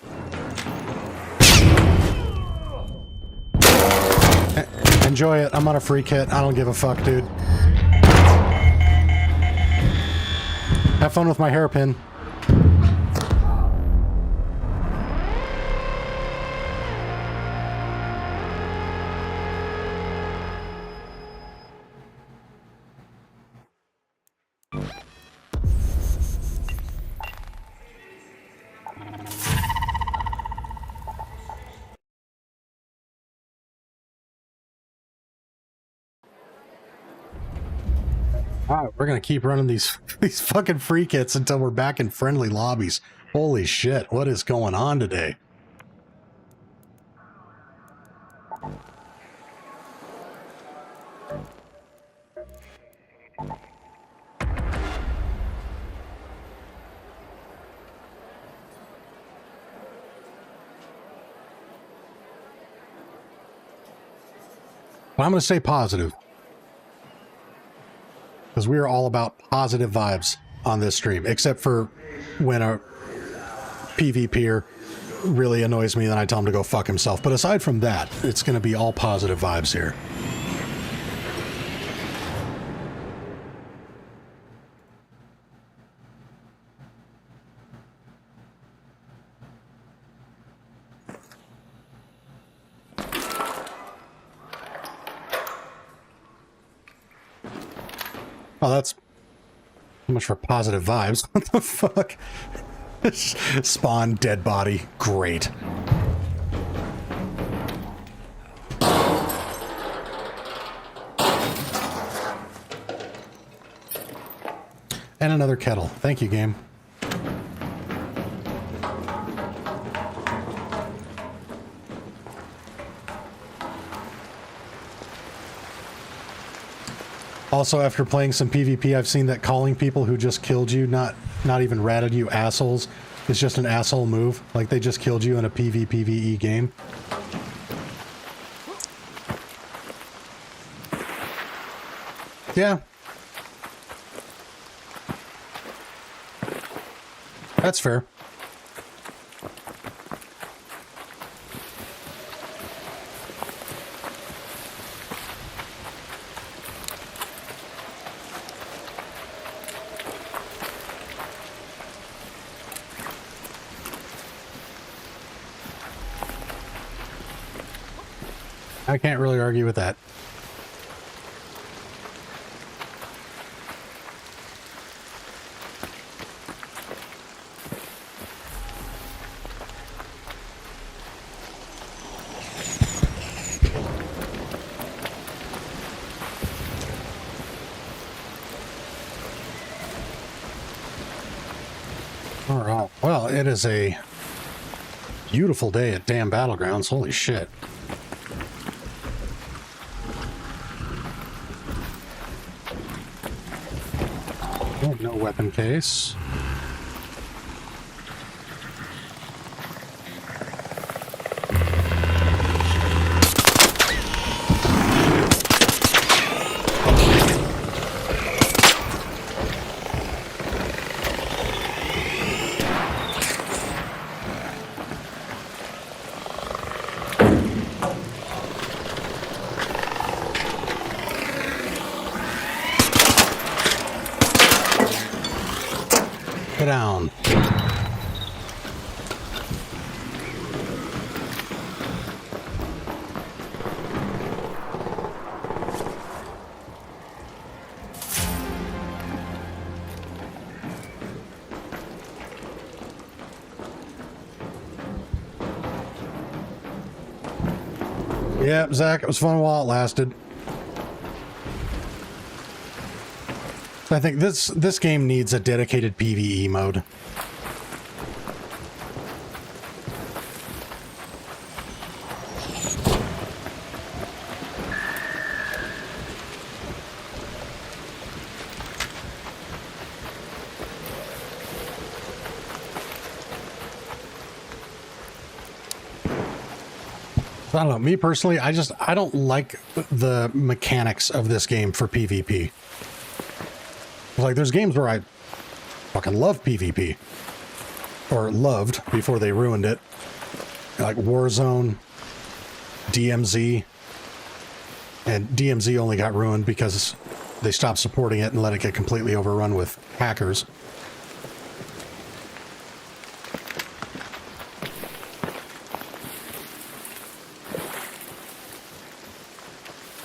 Enjoy it. I'm on a free kit. I don't give a fuck, dude. Have fun with my hairpin. All right, we're gonna keep running these fucking free kits until we're back in friendly lobbies. Holy shit, what is going on today? But I'm gonna stay positive, because we are all about positive vibes on this stream, except for when a PvPer really annoys me, then I tell him to go fuck himself. But aside from that, it's going to be all positive vibes here. Oh, that's so much for positive vibes. What the fuck? Spawn, dead body. Great. And another kettle. Thank you, game. Also, after playing some PvP, I've seen that calling people who just killed you, not even ratted you assholes, is just an asshole move. Like they just killed you in a PvE game. Yeah. That's fair. I can't really argue with that. All right. Well, it is a beautiful day at Damn Battlegrounds. Holy shit. Oh, no weapon case. Get down. Yep, Zach, it was fun while it lasted. I think this game needs a dedicated PvE mode. I don't know. Me personally, I don't like the mechanics of this game for PvP. Like, there's games where I fucking love PvP. Or loved before they ruined it. Like Warzone, DMZ. And DMZ only got ruined because they stopped supporting it and let it get completely overrun with hackers.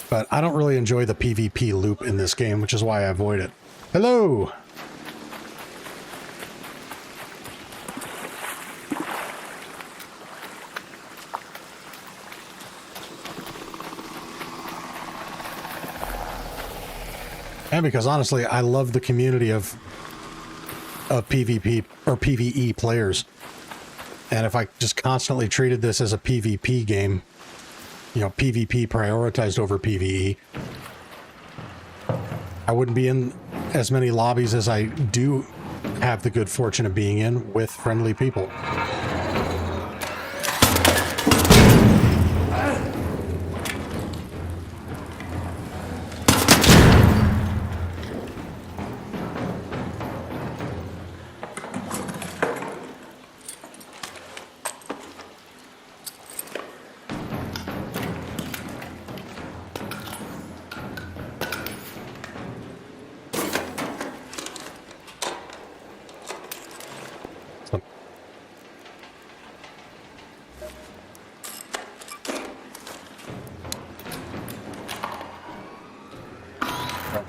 But I don't really enjoy the PvP loop in this game, which is why I avoid it. Hello! And because honestly, I love the community of PvP or PvE players. And if I just constantly treated this as a PvP game, you know, PvP prioritized over PvE, I wouldn't be in as many lobbies as I do have the good fortune of being in with friendly people.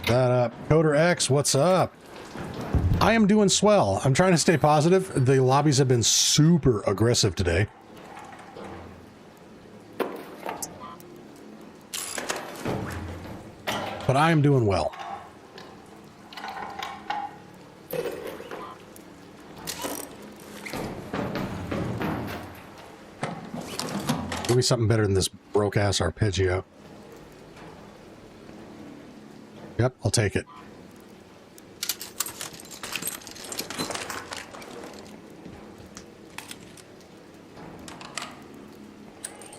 That up. Coder X, what's up? I am doing swell. I'm trying to stay positive. The lobbies have been super aggressive today. But I am doing well. Give me something better than this broke-ass arpeggio. Yep, I'll take it.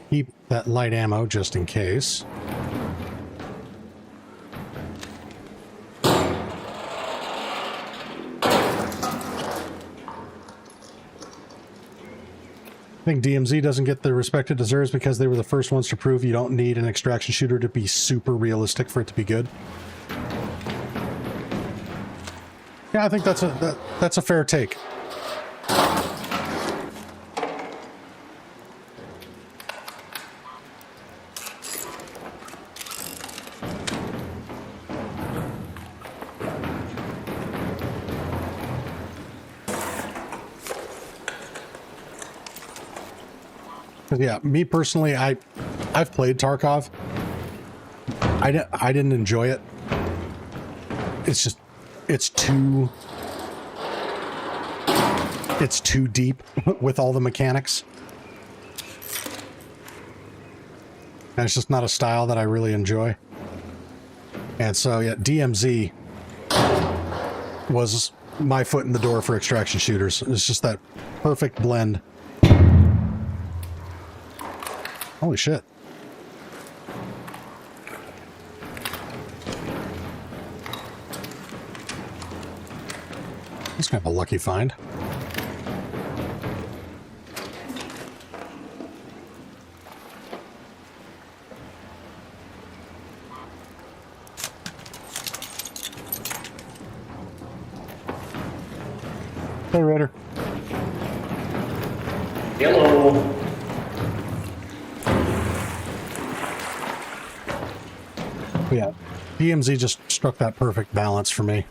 keep that light ammo just in case. I think DMZ doesn't get the respect it deserves because they were the first ones to prove you don't need an extraction shooter to be super realistic for it to be good. Yeah, I think that's a fair take. Yeah, me personally, I've played Tarkov. I didn't enjoy it. It's just it's too deep with all the mechanics. And it's just not a style that I really enjoy. And so yeah, DMZ was my foot in the door for extraction shooters. It's just that perfect blend. Holy shit. That's kind of a lucky find. Hey, Raider. Hello. Yeah, DMZ just struck that perfect balance for me.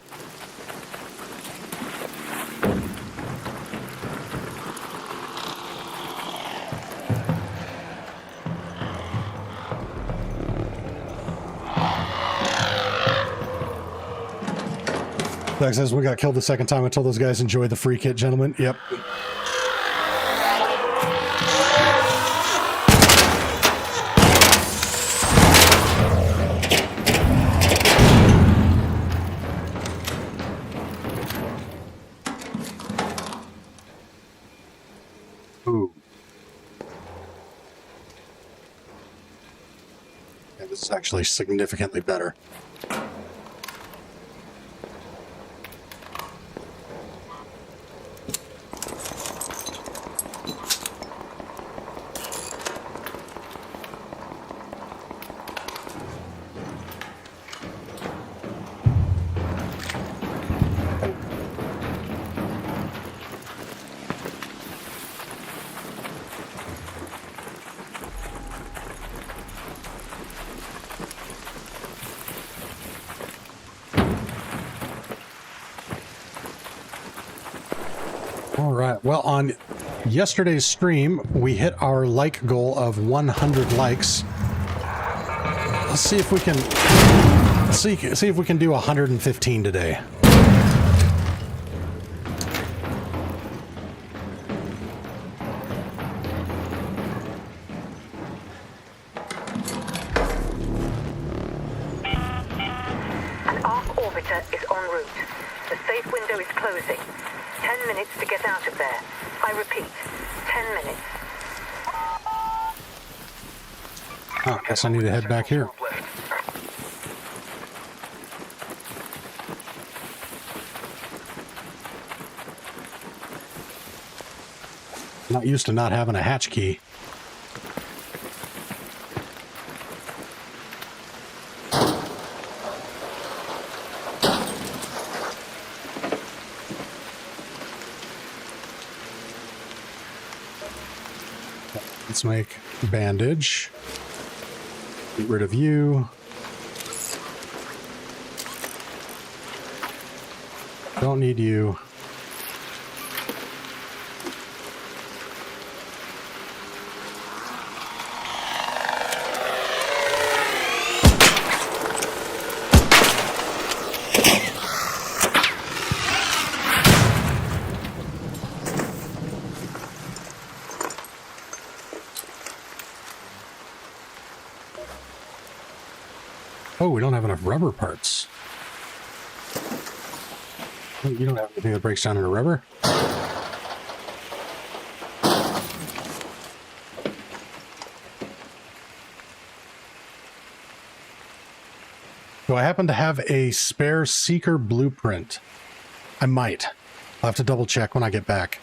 Zach says, we got killed the second time. I told those guys enjoy the free kit, gentlemen. Yep. Ooh. Yeah, this is actually significantly better. All right. Well, on yesterday's stream, we hit our like goal of 100 likes. Let's see if we can see if we can do 115 today. An ARC orbiter is en route. The safe window is closing. 10 minutes to get out of there. I repeat, 10 minutes. Oh, I guess I need to head back here. Not used to not having a hatch key. Let's make bandage. Get rid of you. Don't need you. Oh, we don't have enough rubber parts. Oh, you don't have anything that breaks down into rubber? Do I happen to have a spare Seeker blueprint? I might. I'll have to double check when I get back.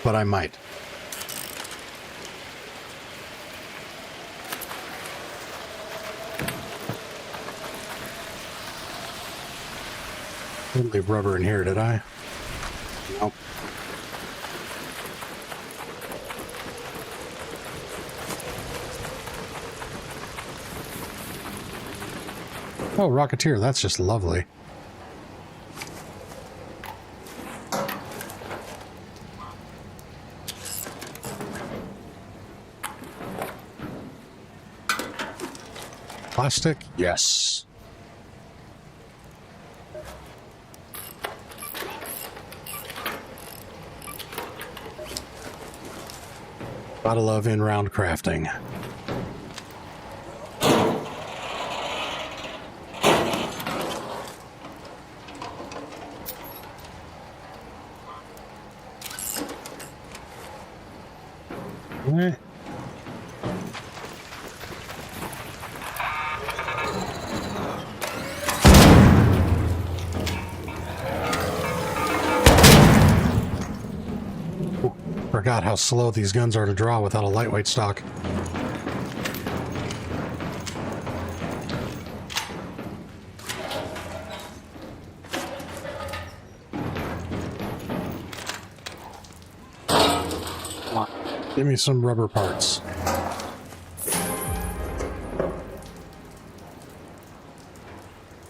But I might. Didn't leave rubber in here, did I? Nope. Oh, Rocketeer, that's just lovely. Plastic? Yes. Gotta love in-round crafting. Eh. Forgot how slow these guns are to draw without a lightweight stock. Come on, give me some rubber parts.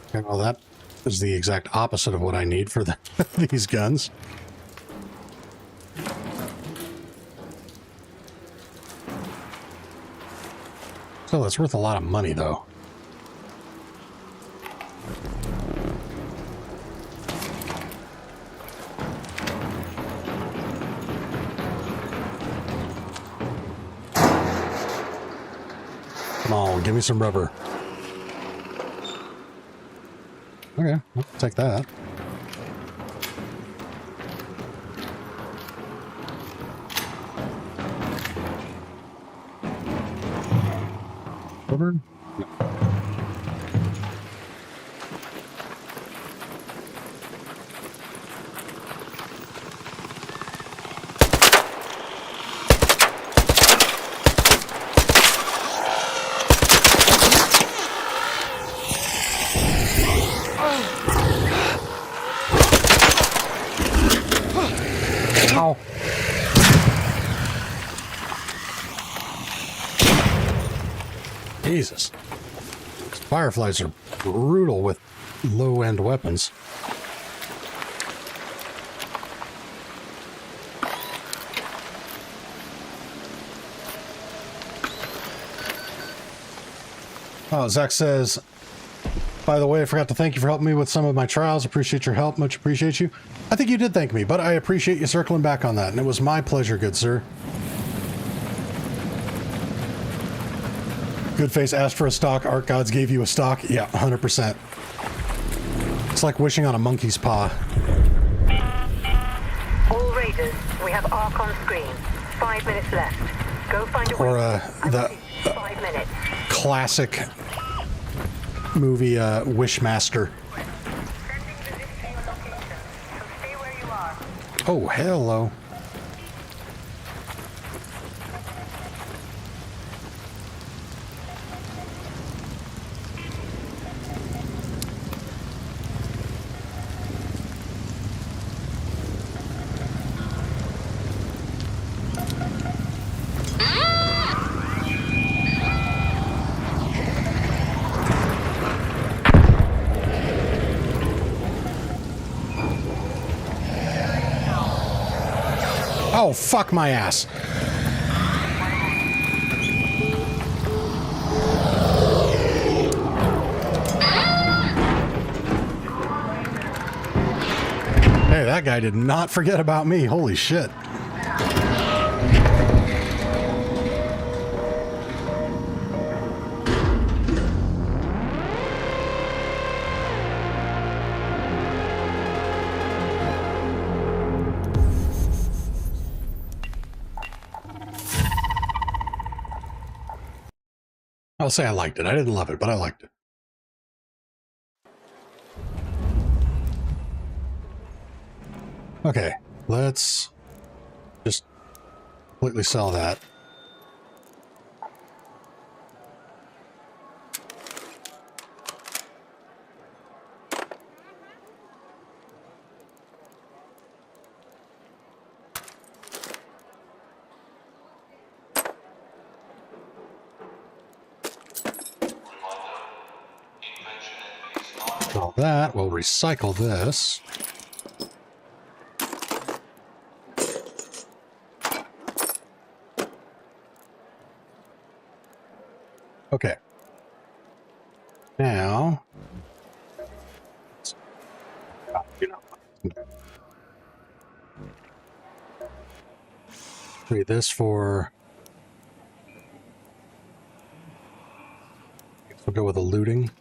Okay, well, that is the exact opposite of what I need for these guns. Still, it's worth a lot of money, though. Come on, give me some rubber. Okay, I'll take that. Rubber? No. Ow. Jesus. Fireflies are brutal with low-end weapons. Oh, Zach says, by the way, I forgot to thank you for helping me with some of my trials. Appreciate your help. Much appreciate you. I think you did thank me, but I appreciate you circling back on that, and it was my pleasure, good sir. Goodface asked for a stock. Art Gods gave you a stock. Yeah, 100%. It's like wishing on a monkey's paw. All raiders, we have ARC on screen. 5 minutes left. Go find a Or the 5 minutes. Classic movie Wishmaster. Oh, hello. Oh, fuck my ass. Hey, that guy did not forget about me. Holy shit. I'll say I liked it. I didn't love it, but I liked it. Okay, let's just completely sell that. All that, we'll recycle this. Okay. Now, trade this for. I guess we'll go with a looting.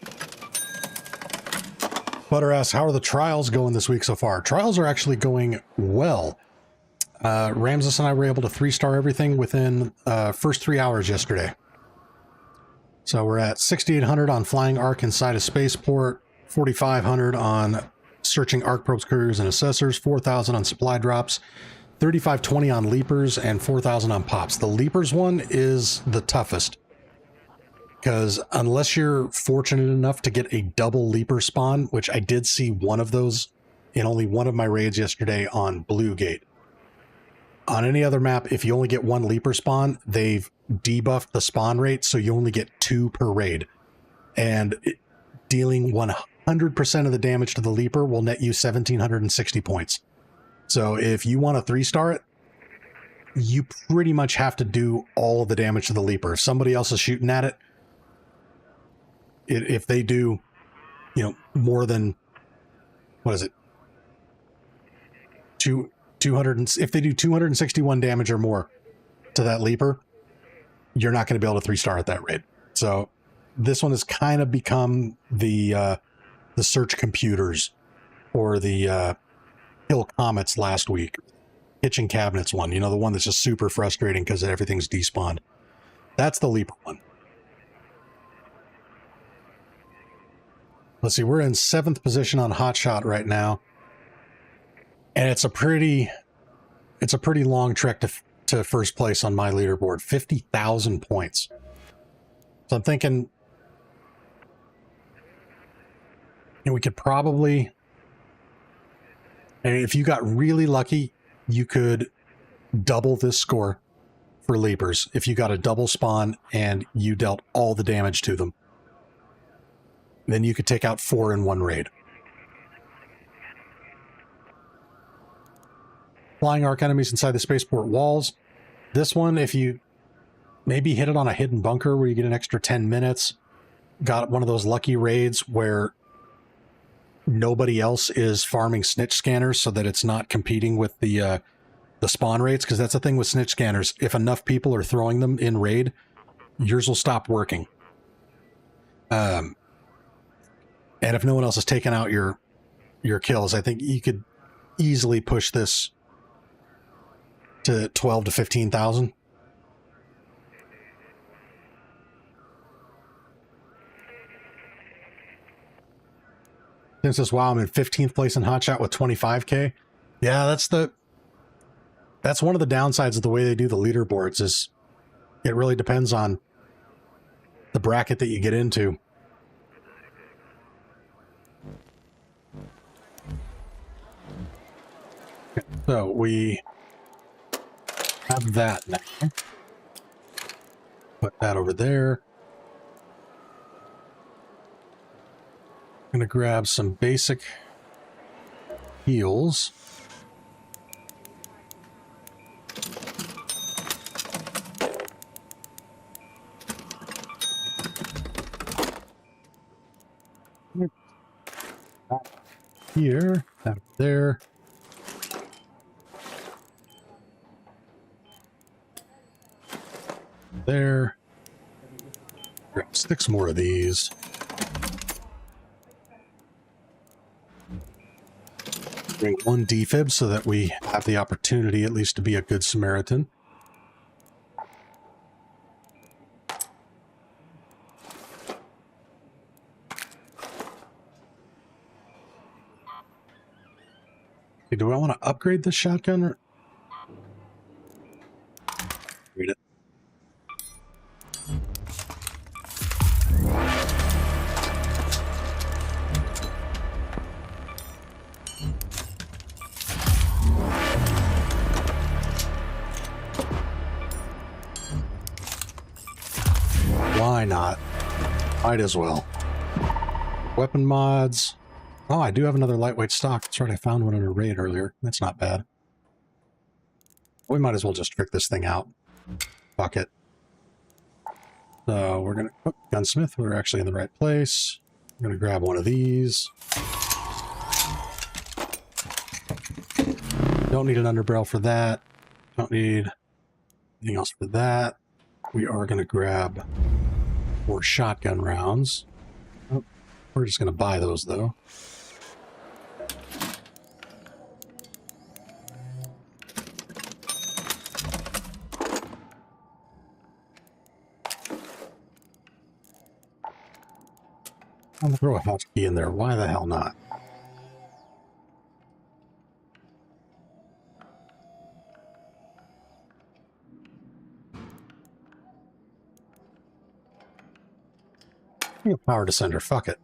Butter asks, how are the trials going this week so far? Trials are actually going well. Ramses and I were able to 3-star everything within first 3 hours yesterday. So we're at 6,800 on flying arc inside a spaceport, 4,500 on searching arc probes, couriers, and assessors, 4,000 on supply drops, 3,520 on leapers, and 4,000 on pops. The leapers one is the toughest, because unless you're fortunate enough to get a double leaper spawn, which I did see one of those in only one of my raids yesterday on Blue Gate. On any other map, if you only get one leaper spawn, they've debuffed the spawn rate, so you only get 2 per raid. And dealing 100% of the damage to the leaper will net you 1,760 points. So if you want to 3-star it, you pretty much have to do all of the damage to the leaper. If somebody else is shooting at it, if they do, you know, more than, what is it? 200, if they do 261 damage or more to that leaper, you're not going to be able to 3-star at that rate. So this one has kind of become the search computers or the kill comets last week. Kitchen cabinets one, you know, the one that's just super frustrating because everything's despawned. That's the leaper one. Let's see, we're in 7th position on Hotshot right now. And it's a pretty long trek to first place on my leaderboard, 50,000 points. So I'm thinking, you know, we could probably, and if you got really lucky, you could double this score for leapers if you got a double spawn and you dealt all the damage to them. Then you could take out 4 in one raid. Flying arc enemies inside the spaceport walls. This one, if you maybe hit it on a hidden bunker where you get an extra 10 minutes, got one of those lucky raids where nobody else is farming snitch scanners so that it's not competing with the spawn rates, because that's the thing with snitch scanners. If enough people are throwing them in raid, yours will stop working. And if no one else is taking out your kills, I think you could easily push this to 12 to 15,000. Since this, wow, I'm in 15th place in Hotshot with 25k. Yeah, that's one of the downsides of the way they do the leaderboards, is it really depends on the bracket that you get into. So we have that now. Put that over there. I'm going to grab some basic heals. Here, that there. There. Grab 6 more of these. Bring 1 defib so that we have the opportunity at least to be a good Samaritan. Hey, do I want to upgrade this shotgun? Or... Read it. Why not? Might as well. Weapon mods. Oh, I do have another lightweight stock. That's right, I found one in a raid earlier. That's not bad. We might as well just trick this thing out. Fuck it. So we're gonna... Oh, gunsmith, we're actually in the right place. I'm gonna grab one of these. Don't need an underbarrel for that. Don't need anything else for that. We are gonna grab more shotgun rounds. Oh, we're just gonna buy those though. I'm gonna throw a hotkey in there. Why the hell not? A power descender. Fuck it.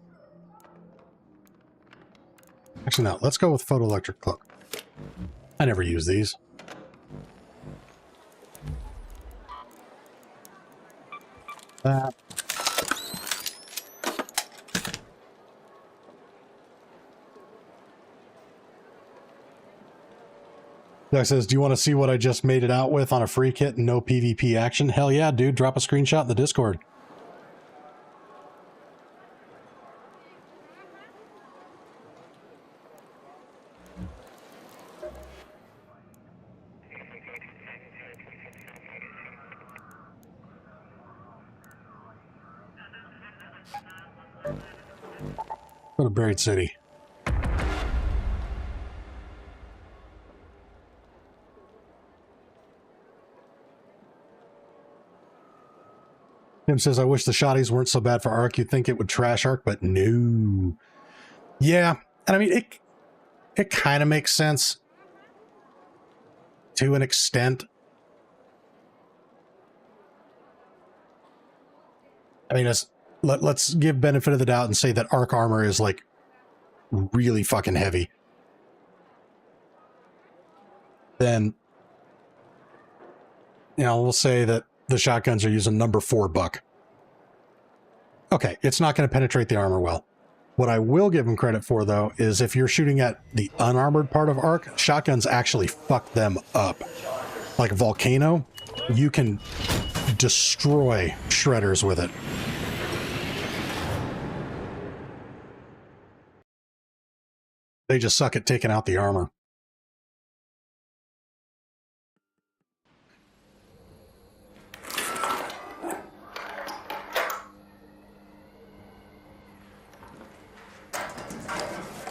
Actually, no. Let's go with photoelectric cloak. I never use these. That. Doug says, do you want to see what I just made it out with on a free kit and no PvP action? Hell yeah, dude. Drop a screenshot in the Discord. Go to Buried City. Tim says, I wish the shotties weren't so bad for Arc. You'd think it would trash Arc, but no. Yeah, and I mean, it kind of makes sense to an extent. I mean, let's give benefit of the doubt and say that Arc armor is like really fucking heavy. Then, you know, we'll say that the shotguns are using number 4 buck. Okay, it's not going to penetrate the armor well. What I will give them credit for, though, is if you're shooting at the unarmored part of Arc, shotguns actually fuck them up. Like Volcano, you can destroy shredders with it. They just suck at taking out the armor.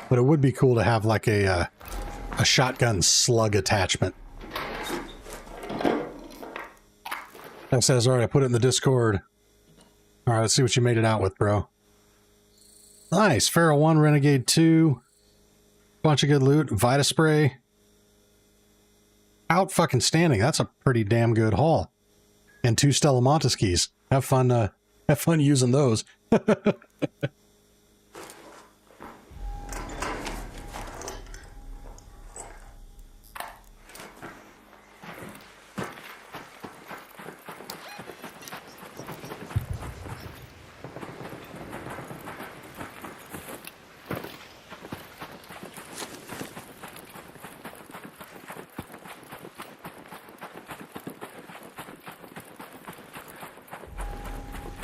But it would be cool to have like a shotgun slug attachment. That says, all right, I put it in the Discord. All right, let's see what you made it out with, bro. Nice. Pharaoh 1, Renegade 2. Bunch of good loot. Vita Spray. Out fucking standing. That's a pretty damn good haul. And 2 Stella Montes keys. Have fun using those.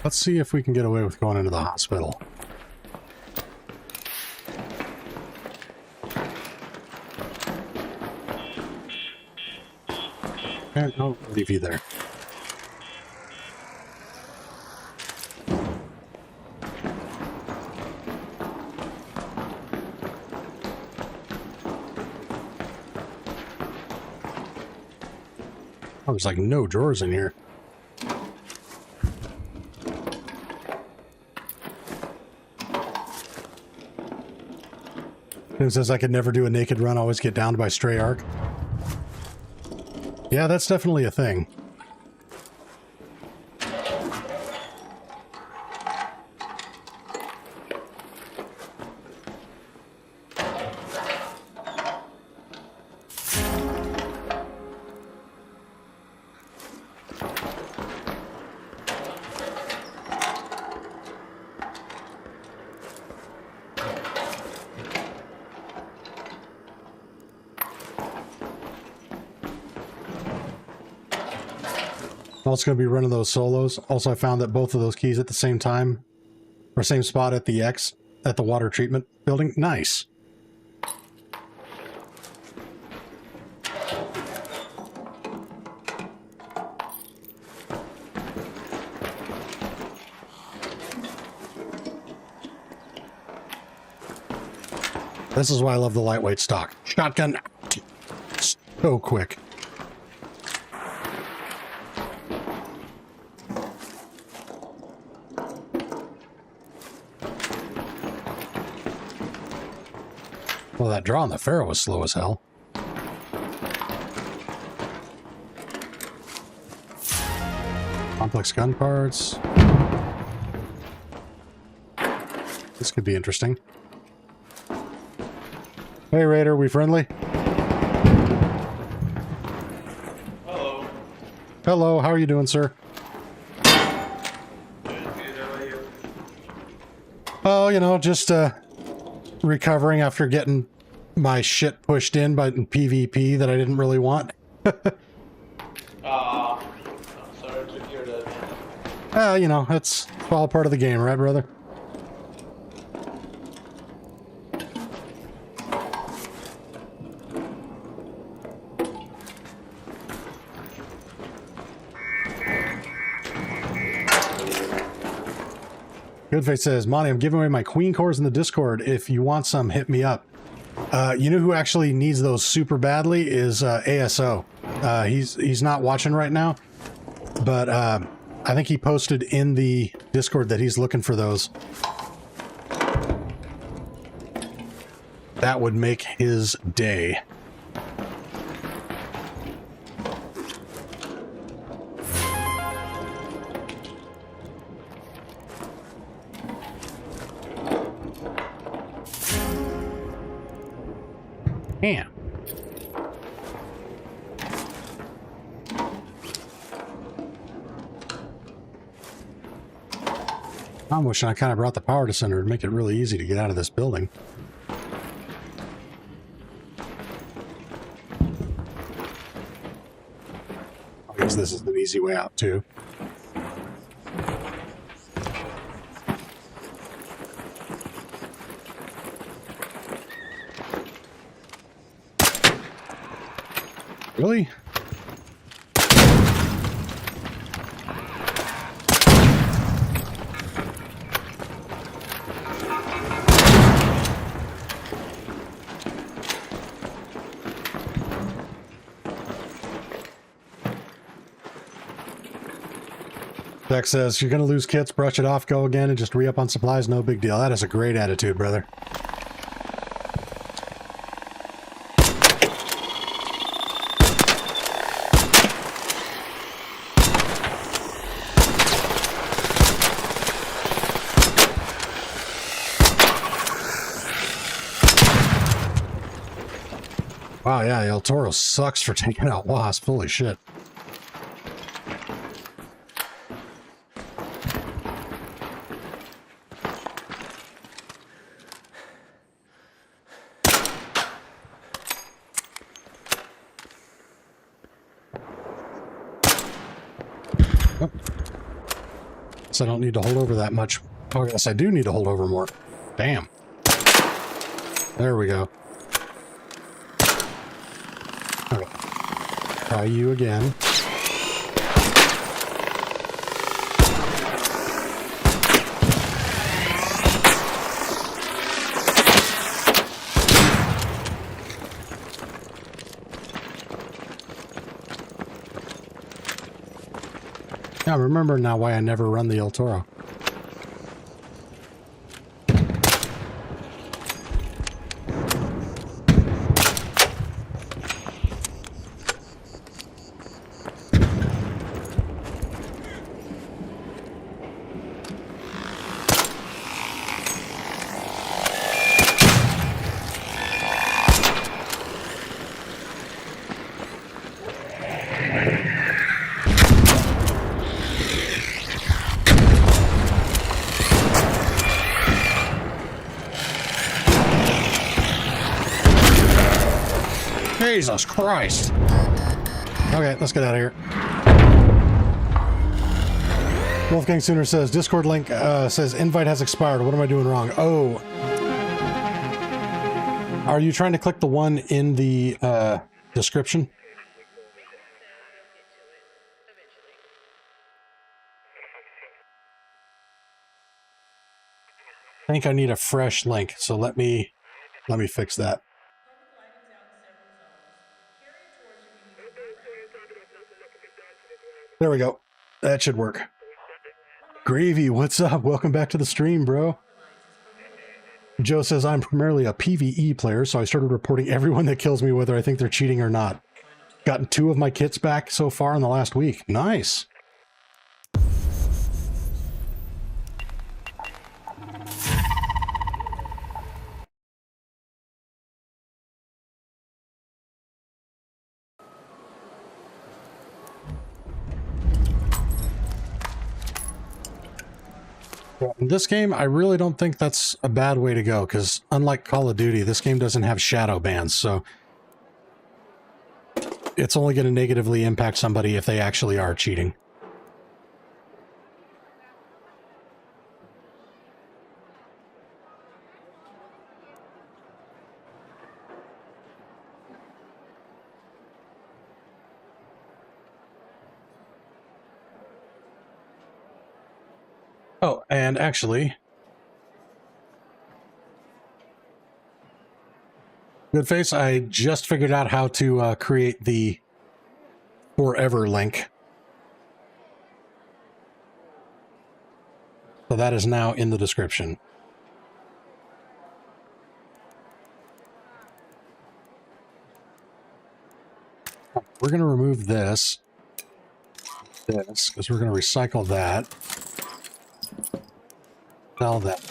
Let's see if we can get away with going into the hospital. Okay, I'll leave you there. Oh, there's like no drawers in here. It says I could never do a naked run, always get downed by stray arc. Yeah, that's definitely a thing. Also going to be running those solos. Also, I found that both of those keys at the same time, or same spot at the X, at the water treatment building. Nice. This is why I love the lightweight stock. Shotgun. So quick. Well, that draw on the Pharaoh was slow as hell. Complex gun parts. This could be interesting. Hey, Raider, we friendly? Hello. Hello, how are you doing, sir? Good, how about you? Oh, you know, just recovering after getting my shit pushed in by PvP that I didn't really want. I'm sorry to hear that. You know, it's all part of the game, right, brother? Goodface says, Monty, I'm giving away my queen cores in the Discord. If you want some, hit me up. You know who actually needs those super badly is ASO. He's not watching right now, but I think he posted in the Discord that he's looking for those. That would make his day. Yeah. I'm wishing I kind of brought the power descender to make it really easy to get out of this building. I guess this is an easy way out too. Really? Jack says, you're going to lose kits, brush it off, go again, and just re-up on supplies. No big deal. That is a great attitude, brother. Wow, yeah, El Toro sucks for taking out Wasp. Holy shit. Oh. So I don't need to hold over that much. Oh, yes, I do need to hold over more. Damn. There we go. Okay. Try you again. I remember now why I never run the El Toro. Jesus Christ. Okay, let's get out of here. Wolfgang Sooner says, Discord link says invite has expired. What am I doing wrong? Oh. Are you trying to click the one in the description? I think I need a fresh link, so let me fix that. There we go. That should work. Gravy, what's up? Welcome back to the stream, bro. Joe says, I'm primarily a PvE player, so I started reporting everyone that kills me, whether I think they're cheating or not. Gotten 2 of my kits back so far in the last week. Nice. In this game, I really don't think that's a bad way to go, because unlike Call of Duty, this game doesn't have shadow bans, so it's only going to negatively impact somebody if they actually are cheating. Oh, and actually, Goodface, I just figured out how to create the forever link. So that is now in the description. We're going to remove this, because we're going to recycle that. Sell that.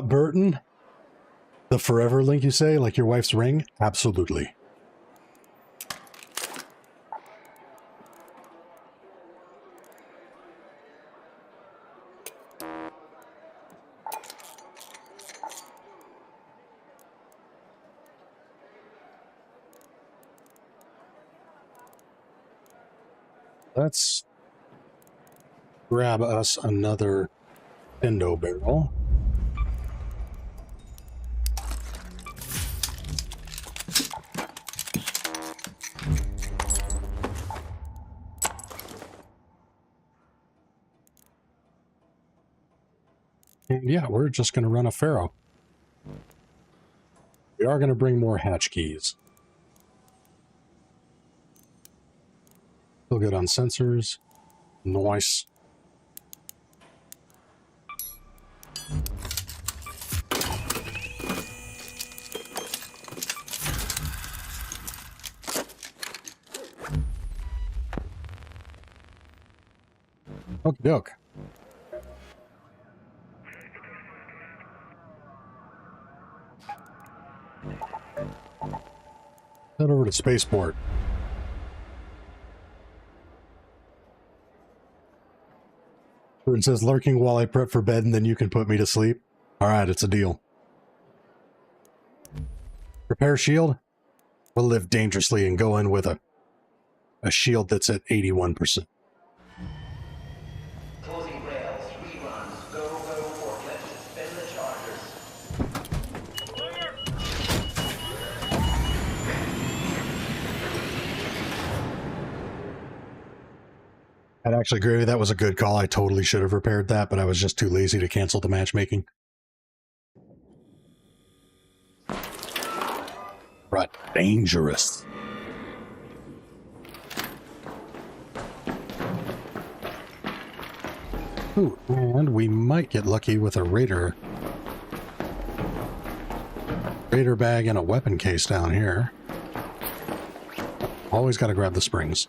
Burton, the forever link you say, like your wife's ring? Absolutely. Let's grab us another Endo barrel. And yeah, we're just going to run a Pharaoh. We are going to bring more hatch keys. Still good on sensors. Nice. Okie doke. Head over to Spaceport. It says lurking while I prep for bed and then you can put me to sleep. Alright, it's a deal. Repair shield. We'll live dangerously and go in with a shield that's at 81%. Closing rails, reruns, go, forklifts, spin the chargers. I'd actually agree with that was a good call. I totally should have repaired that, but I was just too lazy to cancel the matchmaking. Right, dangerous. Ooh, and we might get lucky with a raider bag and a weapon case down here. Always got to grab the springs.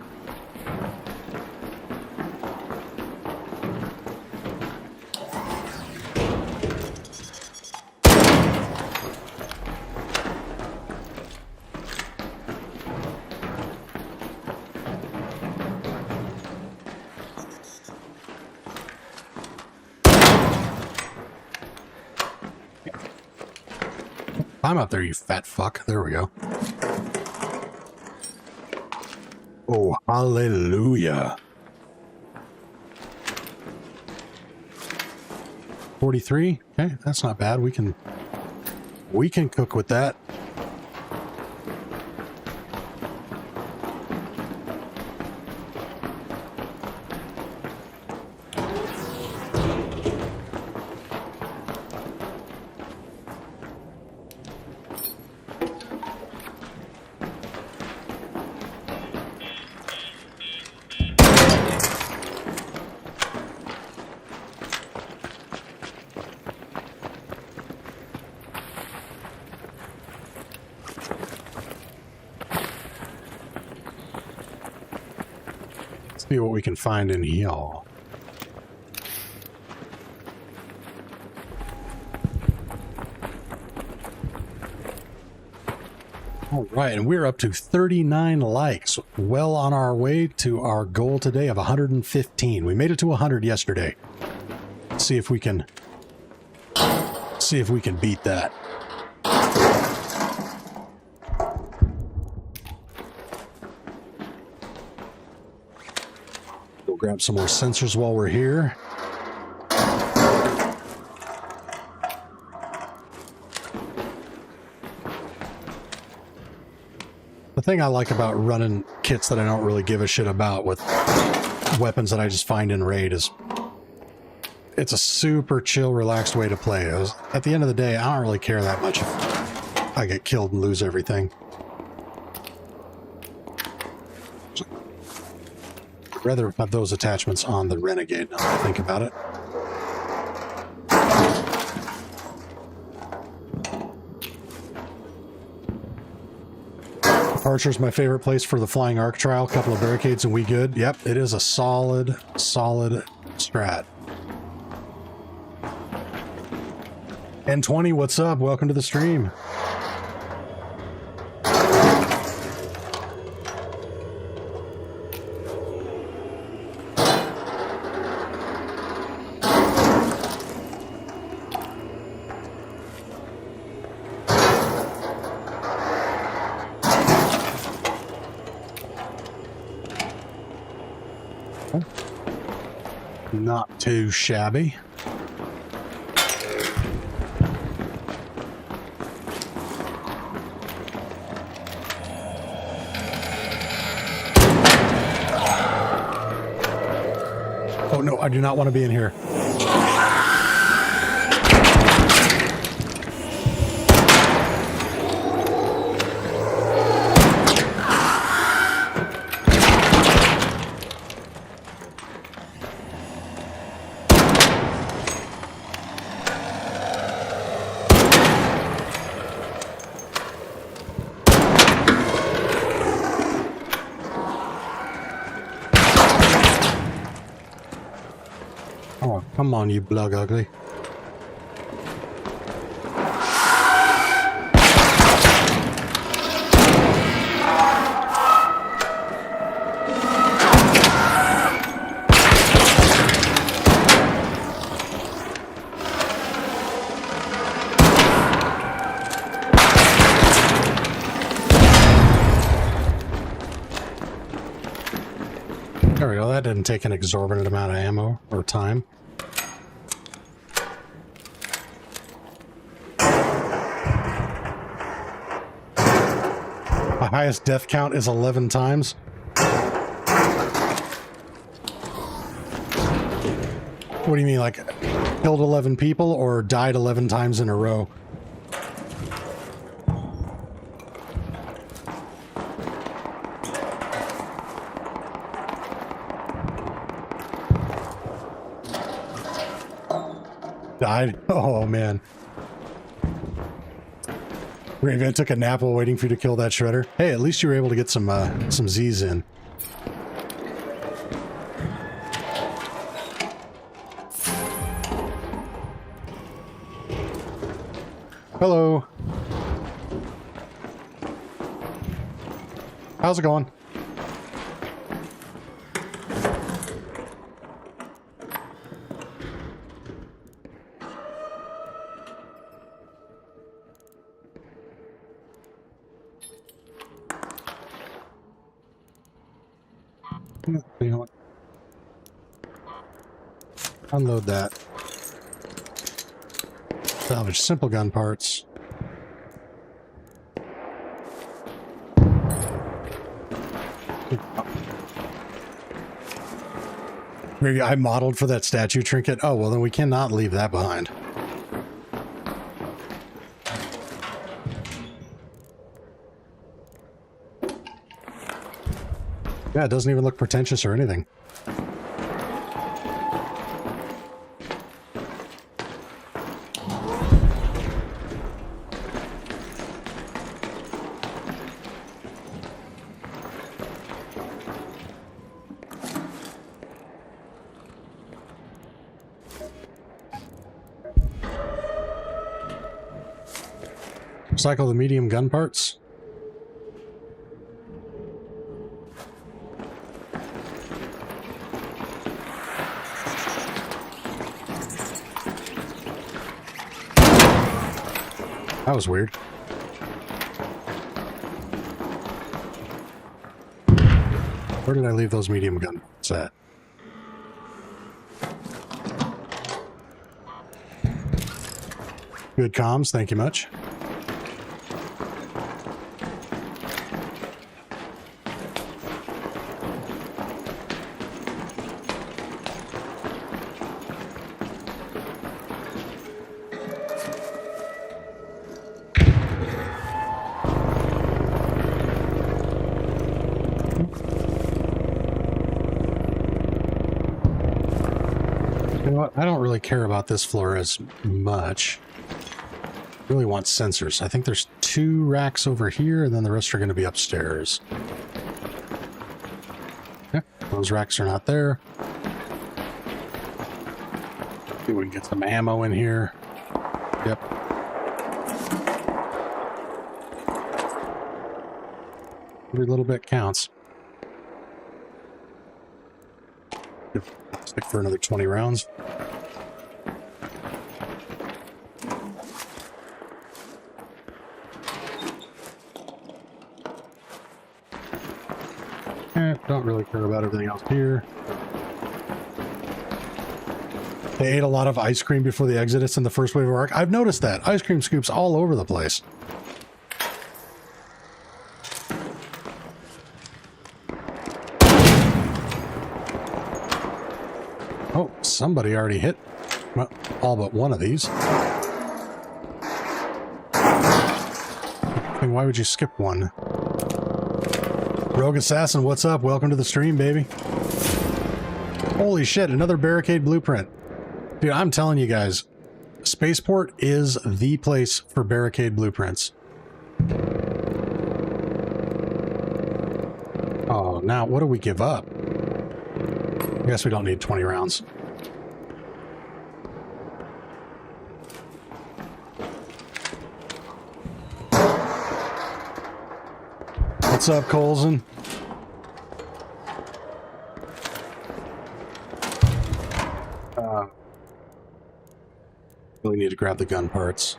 I'm up there, you fat fuck. There we go. Oh, hallelujah. 43? Okay, that's not bad. We can cook with that. See what we can find in here. All right, and we're up to 39 likes. Well on our way to our goal today of 115. We made it to 100 yesterday. See if we can beat that. We'll grab some more sensors while we're here. The thing I like about running kits that I don't really give a shit about with weapons that I just find in raid is it's a super chill, relaxed way to play. At the end of the day, I don't really care that much if I get killed and lose everything. I'd rather have those attachments on the Renegade now that I think about it. Archer's my favorite place for the flying arc trial. Couple of barricades and we good. Yep, it is a solid strat. N20, what's up? Welcome to the stream. Not too shabby. Oh no, I do not want to be in here. Come on, you blug ugly. There we go. That didn't take an exorbitant amount of ammo or time. My highest death count is 11 times. What do you mean, like killed 11 people or died 11 times in a row? Died? Oh man. Raven took a nap while waiting for you to kill that shredder. Hey, at least you were able to get some Z's in. Hello. How's it going? You know what? Unload that. Salvage simple gun parts. Maybe I modeled for that statue trinket. Oh, well then we cannot leave that behind. Yeah, it doesn't even look pretentious or anything. Recycle the medium gun parts. That was weird. Where did I leave those medium gun parts at? Good comms, thank you much. I don't really care about this floor as much. Really want sensors. I think there's 2 racks over here, and then the rest are going to be upstairs. Yeah, those racks are not there. See if we can get some ammo in here. Yep. Every little bit counts. Stick for another 20 rounds. Don't really care about everything else here. They ate a lot of ice cream before the exodus in the first wave of arc. I've noticed that. Ice cream scoops all over the place. Oh, somebody already hit all but one of these. And why would you skip one? Rogue Assassin, what's up? Welcome to the stream, baby. Holy shit, another barricade blueprint. Dude, I'm telling you guys, Spaceport is the place for barricade blueprints. Oh, now what do we give up? I guess we don't need 20 rounds. What's up, Colson? Really need to grab the gun parts.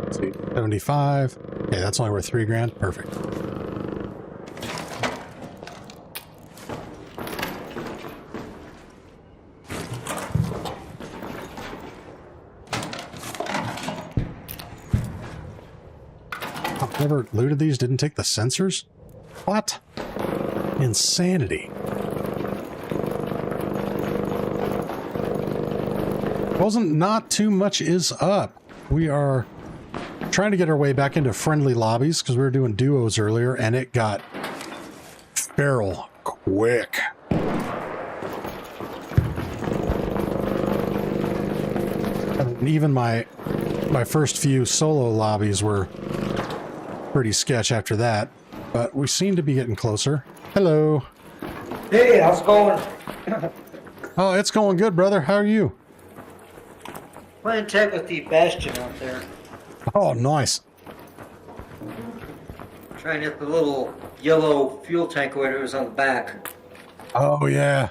Let's see, 75. Okay, that's only worth 3 grand. Perfect. Never looted these, didn't take the sensors? What? Insanity. Not too much is up. We are trying to get our way back into friendly lobbies because we were doing duos earlier and it got feral quick. And even my first few solo lobbies were pretty sketch after that, but we seem to be getting closer. Hello. Hey, how's it going? Oh, it's going good, brother. How are you? Playing tag with the Bastion out there. Oh, nice. Trying to get the little yellow fuel tank where it was on the back. Oh, yeah.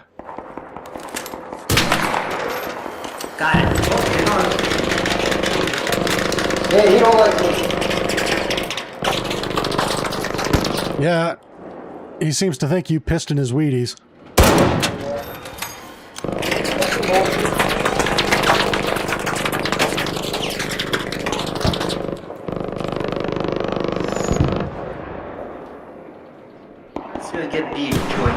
Got it. Okay, on. Hey, he don't like me. Yeah. He seems to think you pissed in his Wheaties. It's gonna get deep, Joey.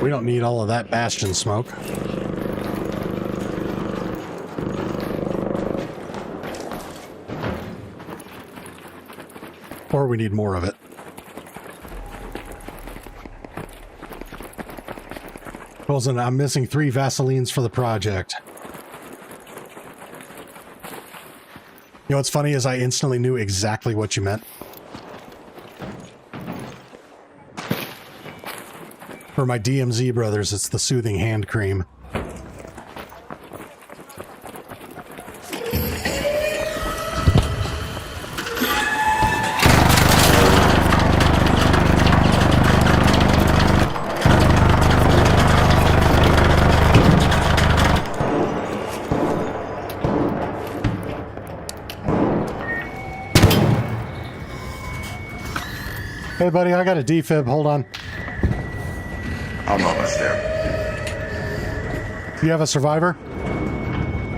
We don't need all of that Bastion smoke. Or we need more of it. Wilson, I'm missing 3 Vaselines for the project. You know what's funny is I instantly knew exactly what you meant. For my DMZ brothers, it's the soothing hand cream. Hey buddy, I got a defib, hold on. I'm almost there. You have a survivor?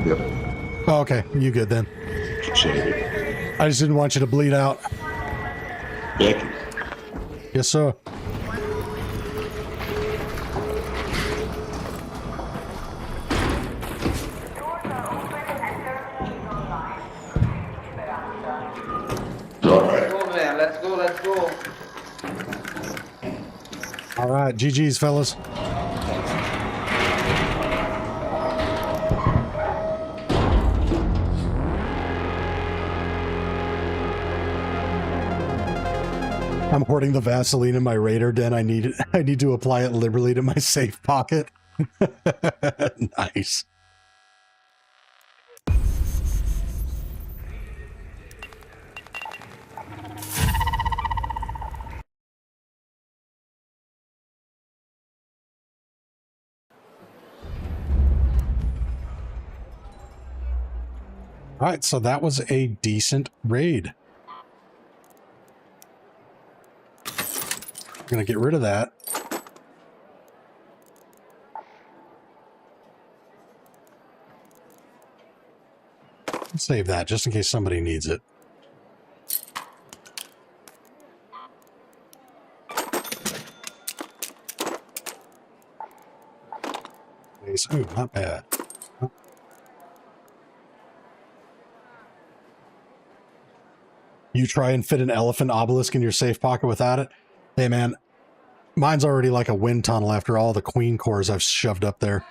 Yep. Oh, okay, you good then. Appreciate it. I just didn't want you to bleed out. Thank you. Yes, sir. All right. Let's go, man. Let's go, let's go. All right, GG's, fellas. I'm hoarding the Vaseline in my Raider den. I need to apply it liberally to my safe pocket. Nice. All right, so that was a decent raid. I'm gonna get rid of that. Save that just in case somebody needs it. Ooh, not bad. You try and fit an elephant obelisk in your safe pocket without it? Hey man, mine's already like a wind tunnel after all the queen cores I've shoved up there.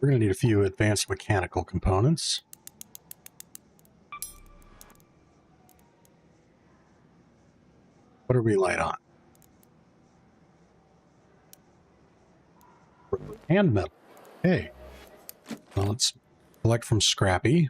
We're going to need a few advanced mechanical components. What are we light on? And metal. Okay. Well, let's collect from Scrappy.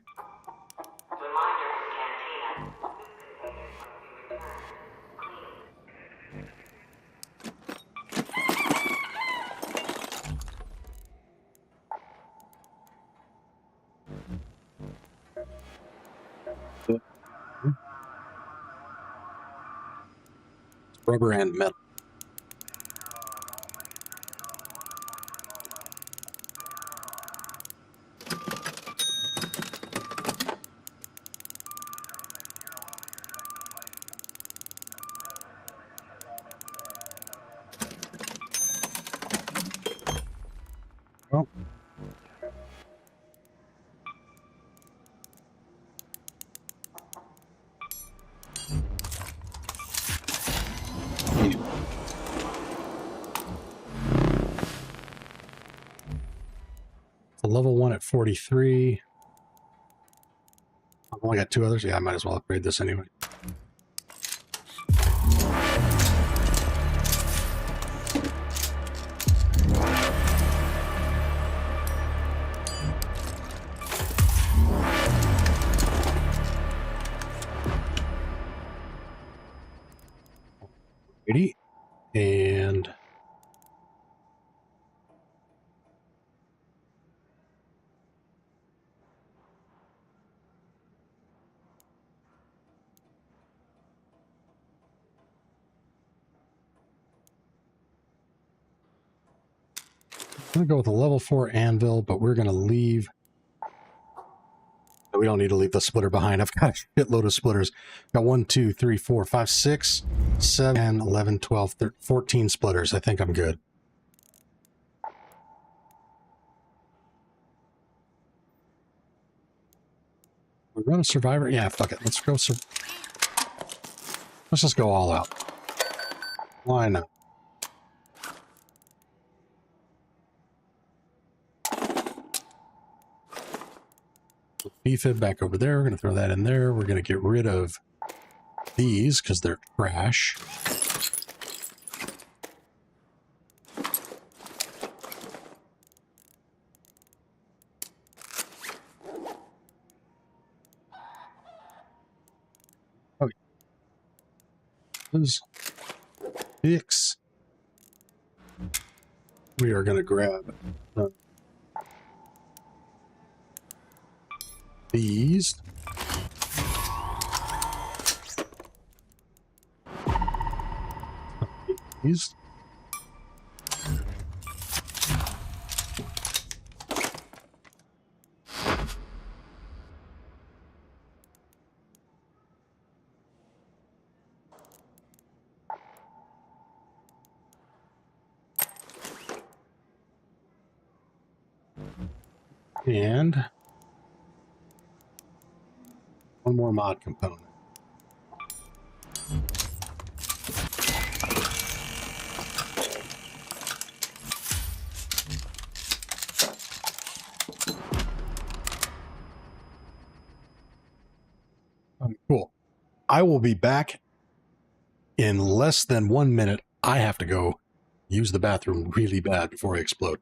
Rubber and metal. Oh. The level 1 at 43. I've only got 2 others. Yeah, I might as well upgrade this anyway. And I'm going to go with a level 4 anvil, but we're going to leave. We don't need to leave the splitter behind. I've got a shitload of splitters. Got 1, 2, 3, 4, 5, 6, 7, 10, 11, 12, 13, 14 splitters. I think I'm good. We run a survivor? Yeah, fuck it. Let's go. Let's just go all out. Why not? BFib back over there. We're going to throw that in there. We're going to get rid of these because they're trash. Oh, those fix. We are going to grab these. These. And one more mod component. Cool. I will be back in less than 1 minute. I have to go use the bathroom really bad before I explode.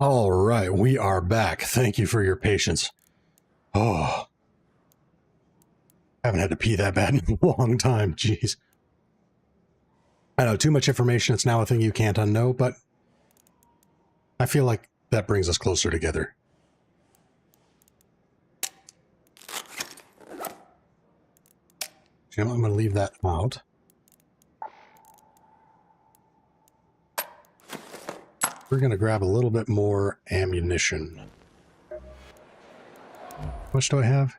All right, we are back. Thank you for your patience. Oh, haven't had to pee that bad in a long time. Jeez. I know, too much information. It's now a thing you can't unknow, but I feel like that brings us closer together. You know, I'm going to leave that out. We're going to grab a little bit more ammunition. How much do I have?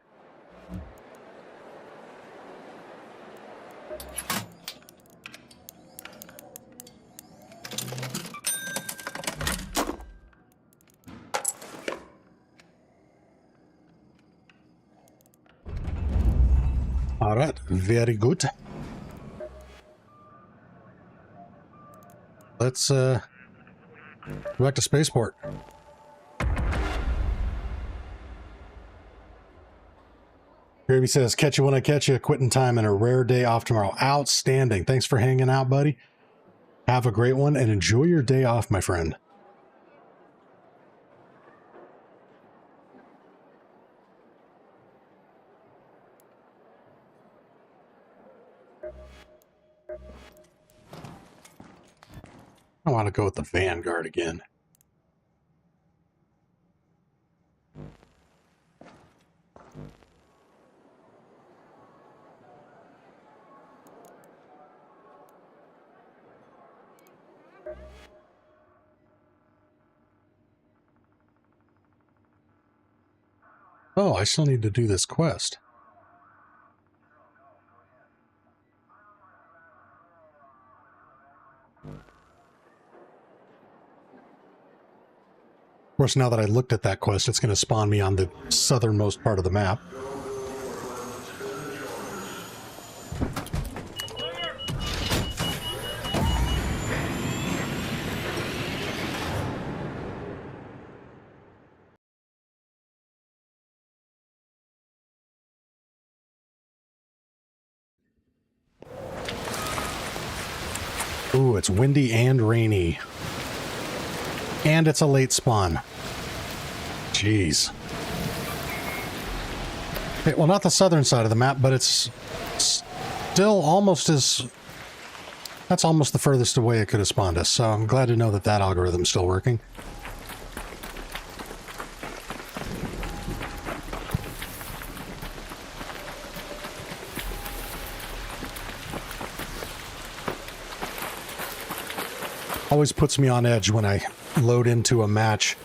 All right, very good. Let's go back to spaceport. Kirby says, catch you when I catch you, quitting time and a rare day off tomorrow. Outstanding. Thanks for hanging out, buddy. Have a great one and enjoy your day off, my friend. I want to go with the Vanguard again. Oh, I still need to do this quest. Of course, now that I looked at that quest, it's going to spawn me on the southernmost part of the map. Ooh, it's windy and rainy. And it's a late spawn. Jeez. Okay, well, not the southern side of the map, but it's still almost as... That's almost the furthest away it could have spawned us, so I'm glad to know that that algorithm's still working. Always puts me on edge when I load into a match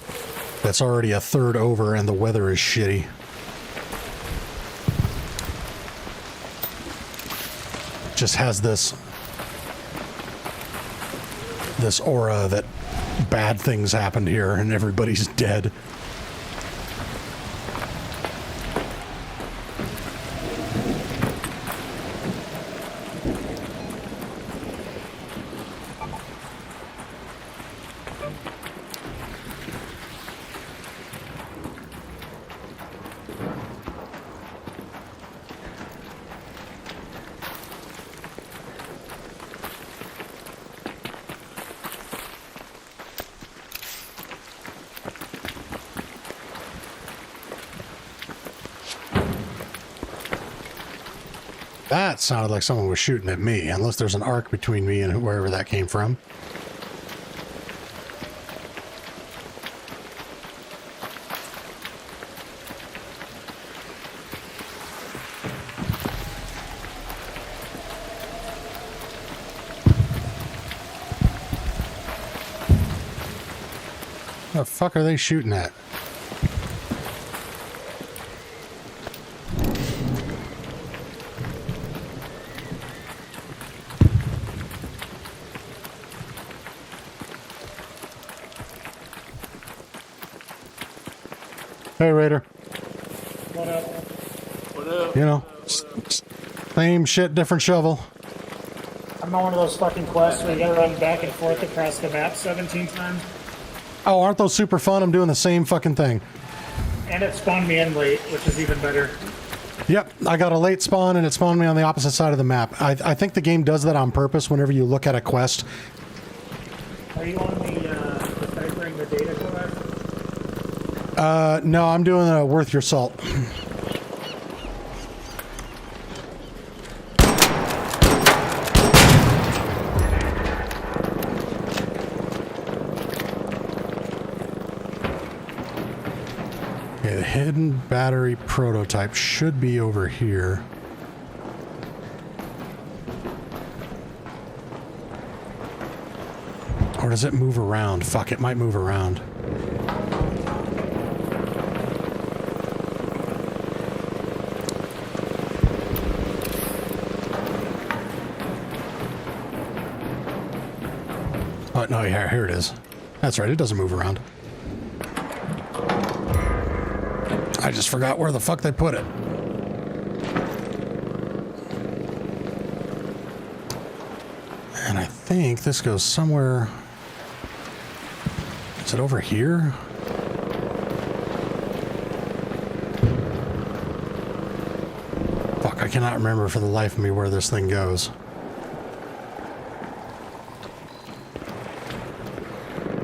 that's already a third over and the weather is shitty. Just has this aura that bad things happened here and everybody's dead. That sounded like someone was shooting at me, unless there's an arc between me and wherever that came from. What the fuck are they shooting at? Hey, Raider. What up? What up? You know, same shit, different shovel. I'm on one of those fucking quests where you gotta run back and forth across the map 17 times. Oh, aren't those super fun? I'm doing the same fucking thing. And it spawned me in late, which is even better. Yep, I got a late spawn and it spawned me on the opposite side of the map. I think the game does that on purpose whenever you look at a quest. Are you on the deciphering the data collect? No, I'm doing a worth your salt. the hidden battery prototype should be over here. Or does it move around? Fuck, it might move around. Oh, no, yeah, here it is. That's right, it doesn't move around. I just forgot where the fuck they put it. And I think this goes somewhere... Is it over here? Fuck, I cannot remember for the life of me where this thing goes.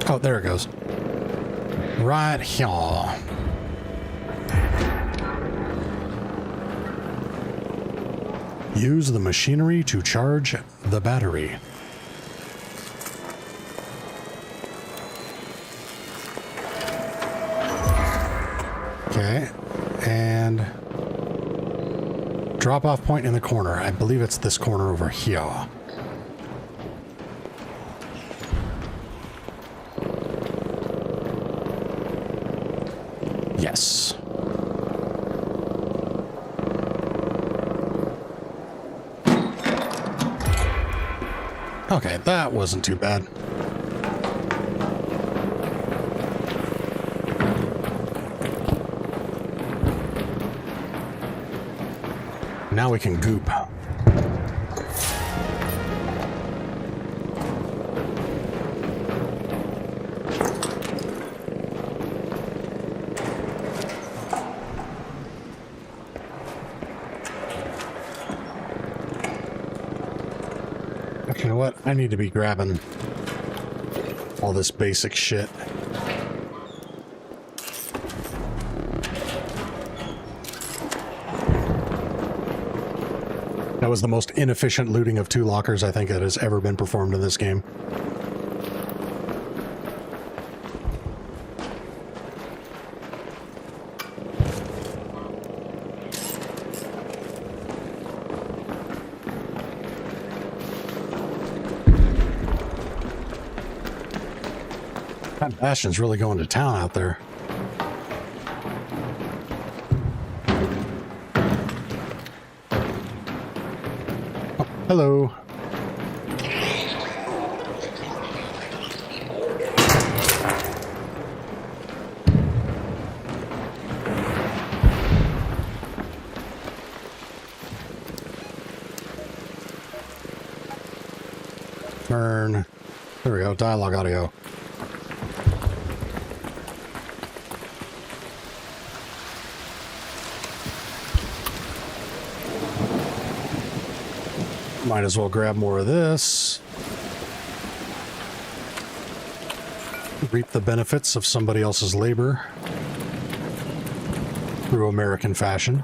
Oh, there it goes. Right here. Use the machinery to charge the battery. Okay, and drop-off point in the corner. I believe it's this corner over here. Yes. Okay, that wasn't too bad. Now we can goop. You know what? I need to be grabbing all this basic shit. That was the most inefficient looting of 2 lockers I think that has ever been performed in this game. That Bastion's really going to town out there. Oh, hello. Turn. There we go. Dialogue audio. Might as well grab more of this. Reap the benefits of somebody else's labor. Through American fashion.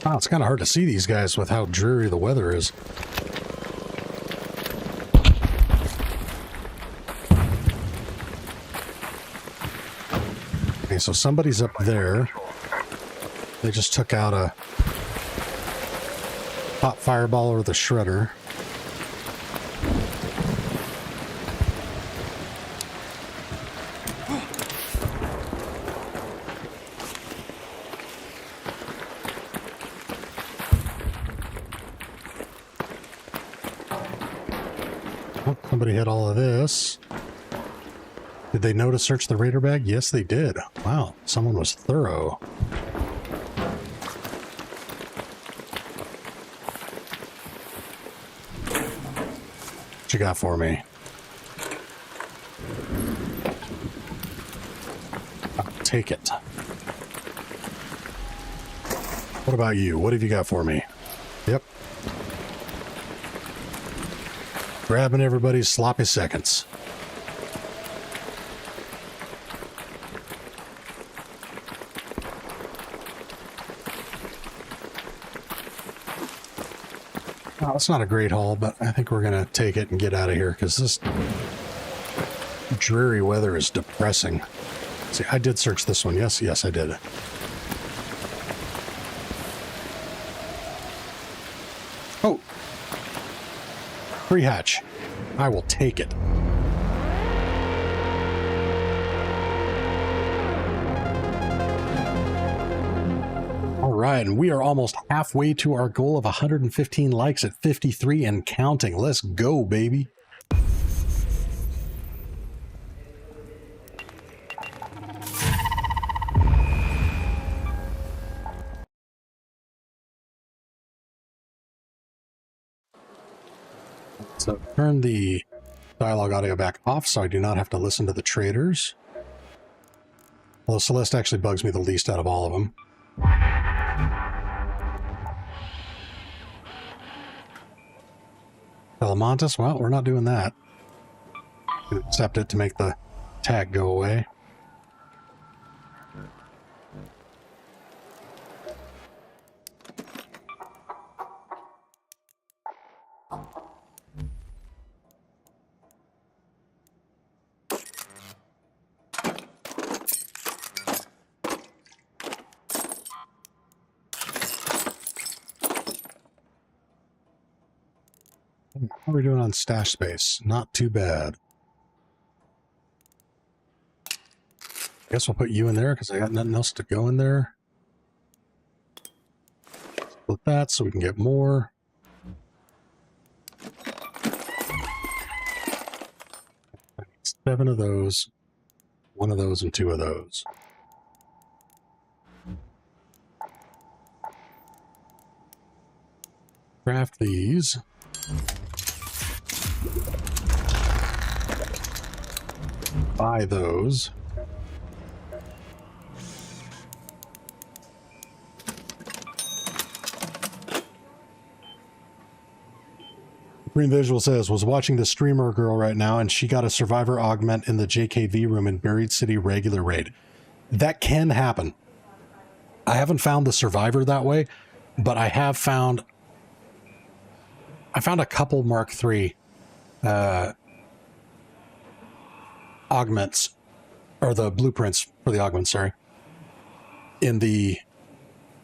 Wow, it's kind of hard to see these guys with how dreary the weather is. Okay, so somebody's up there. They just took out a hot fireball or the shredder. Somebody had all of this. Did they know to search the raider bag? Yes, they did. Wow, someone was thorough. What you got for me? I'll take it. What about you? What have you got for me? Yep. Grabbing everybody's sloppy seconds. Well, it's not a great haul, but I think we're going to take it and get out of here because this dreary weather is depressing. See, I did search this one. Yes, I did. Oh! Free hatch. I will take it. All right, and we are almost halfway to our goal of 115 likes at 53 and counting. Let's go, baby. So turn the dialogue audio back off so I do not have to listen to the traders. Although Celeste actually bugs me the least out of all of them. Telemontis, well, we're not doing that. Accept it to make the tag go away. How are we doing on stash space? Not too bad. Guess we'll put you in there because I got nothing else to go in there. Split that so we can get more. I need 7 of those, 1 of those, and 2 of those. Craft these. Buy those. Green Visual says, was watching the streamer girl right now and she got a survivor augment in the JKV room in Buried City regular raid. That can happen. I haven't found the survivor that way, but I have found a couple Mark III augments, or the blueprints for the augments, sorry, in the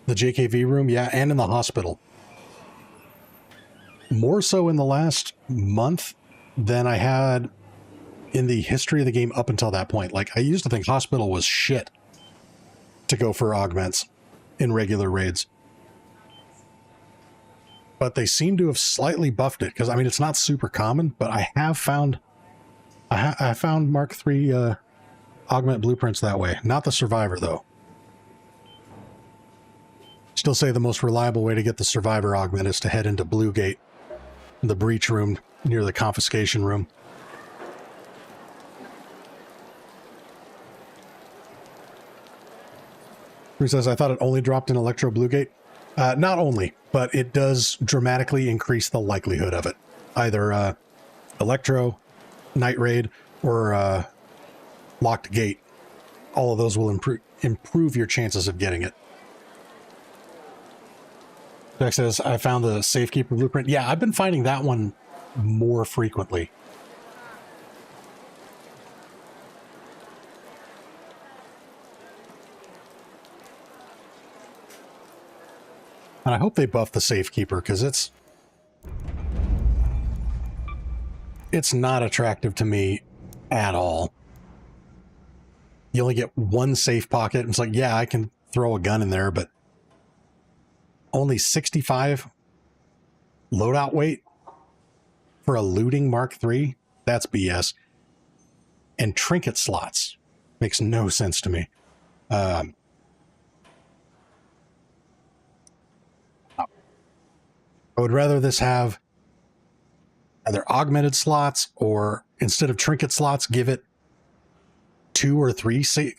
JKV room, yeah, and in the hospital. More so in the last month than I had in the history of the game up until that point. Like, I used to think hospital was shit to go for augments in regular raids. But they seem to have slightly buffed it, because, I mean, it's not super common, but I have found... I found Mark III augment blueprints that way. Not the survivor, though. Still say the most reliable way to get the survivor augment is to head into Blue Gate, the breach room near the confiscation room. Who says, I thought it only dropped in Electro Blue Gate? Not only, but it does dramatically increase the likelihood of it. Either Electro, Night Raid, or Locked Gate. All of those will improve your chances of getting it. Jack says, I found the Safekeeper blueprint. Yeah, I've been finding that one more frequently. And I hope they buff the Safekeeper, because it's not attractive to me at all. You only get one safe pocket. It's like, yeah, I can throw a gun in there, but only 65 loadout weight for a looting Mark III? That's BS. And trinket slots. Makes no sense to me. I would rather this have either augmented slots, or instead of trinket slots, give it 2 or 3 safe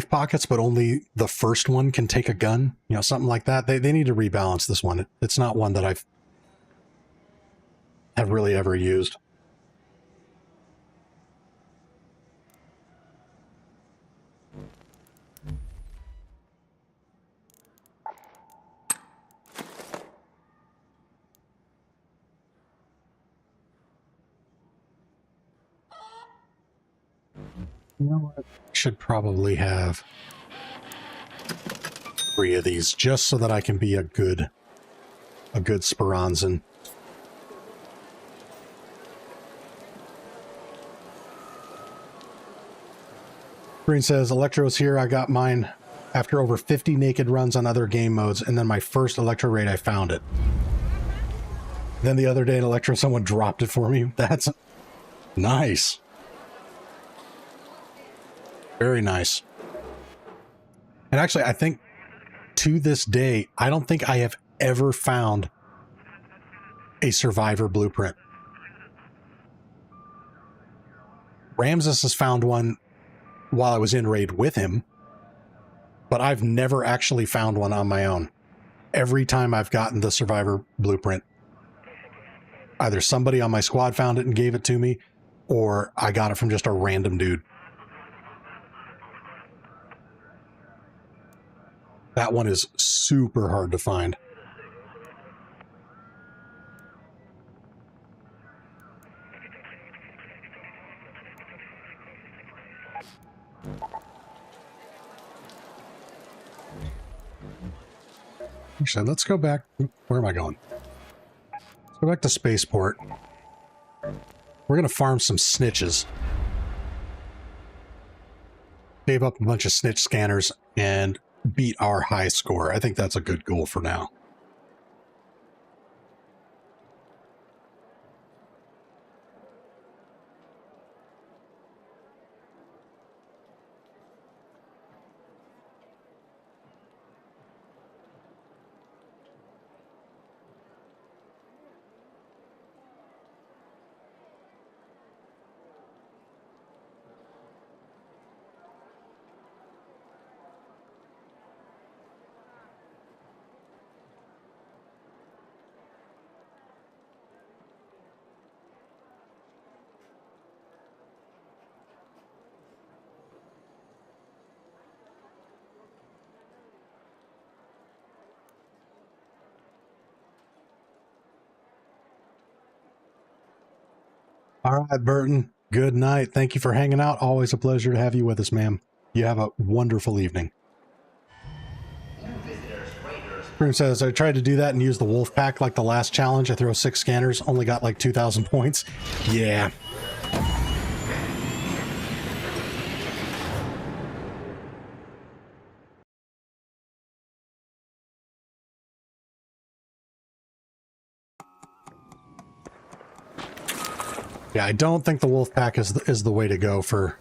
pockets, but only the first one can take a gun. You know, something like that. They need to rebalance this one. It's not one that have really ever used. You know what? Should probably have 3 of these just so that I can be a good Speranzan. Green says, Electro's here. I got mine after over 50 naked runs on other game modes, and then my first Electro raid, I found it. Then the other day in Electro, someone dropped it for me. That's nice. Very nice. And actually, I think to this day, I don't think I have ever found a survivor blueprint. Ramses has found one while I was in raid with him, but I've never actually found one on my own. Every time I've gotten the survivor blueprint, either somebody on my squad found it and gave it to me, or I got it from just a random dude. That one is super hard to find. Actually, let's go back. Where am I going? Let's go back to Spaceport. We're going to farm some snitches. Save up a bunch of snitch scanners and beat our high score. I think that's a good goal for now. All right, Burton. Good night. Thank you for hanging out. Always a pleasure to have you with us, ma'am. You have a wonderful evening. Broom says, I tried to do that and use the wolf pack like the last challenge. I throw 6 scanners, only got like 2,000 points. Yeah. Yeah, I don't think the wolf pack is the way to go for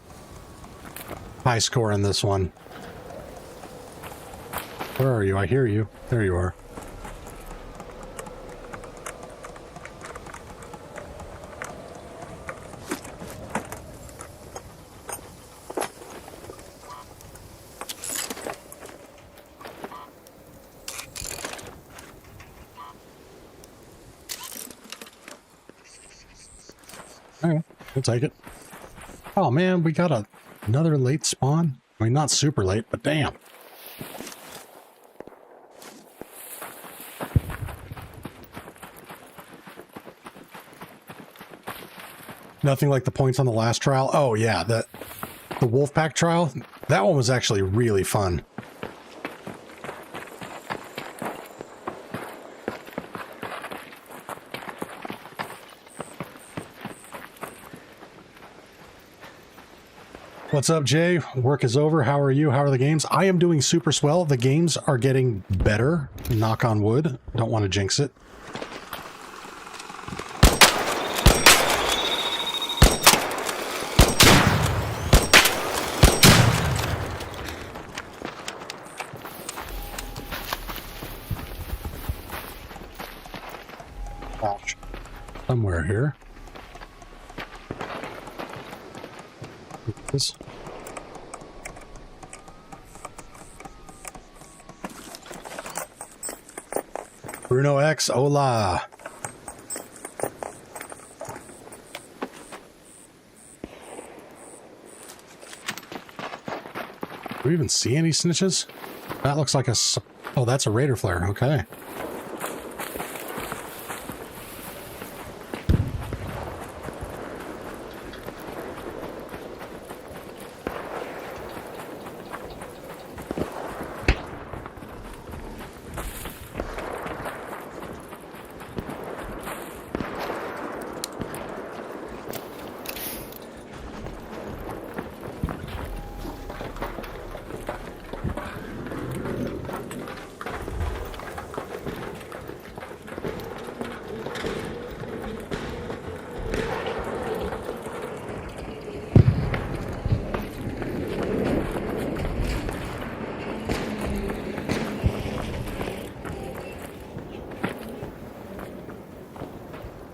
high score in this one. Where are you? I hear you. There you are. Alright, we'll take it. Oh man, we got another late spawn. I mean, not super late, but damn. Nothing like the points on the last trial. Oh yeah, the Wolfpack trial, that one was actually really fun. What's up, Jay? Work is over. How are you? How are the games? I am doing super swell. The games are getting better. Knock on wood. Don't want to jinx it. Ouch. Somewhere here. This. Bruno X, hola. Do we even see any snitches? That looks like a... Oh, that's a Raider flare. Okay.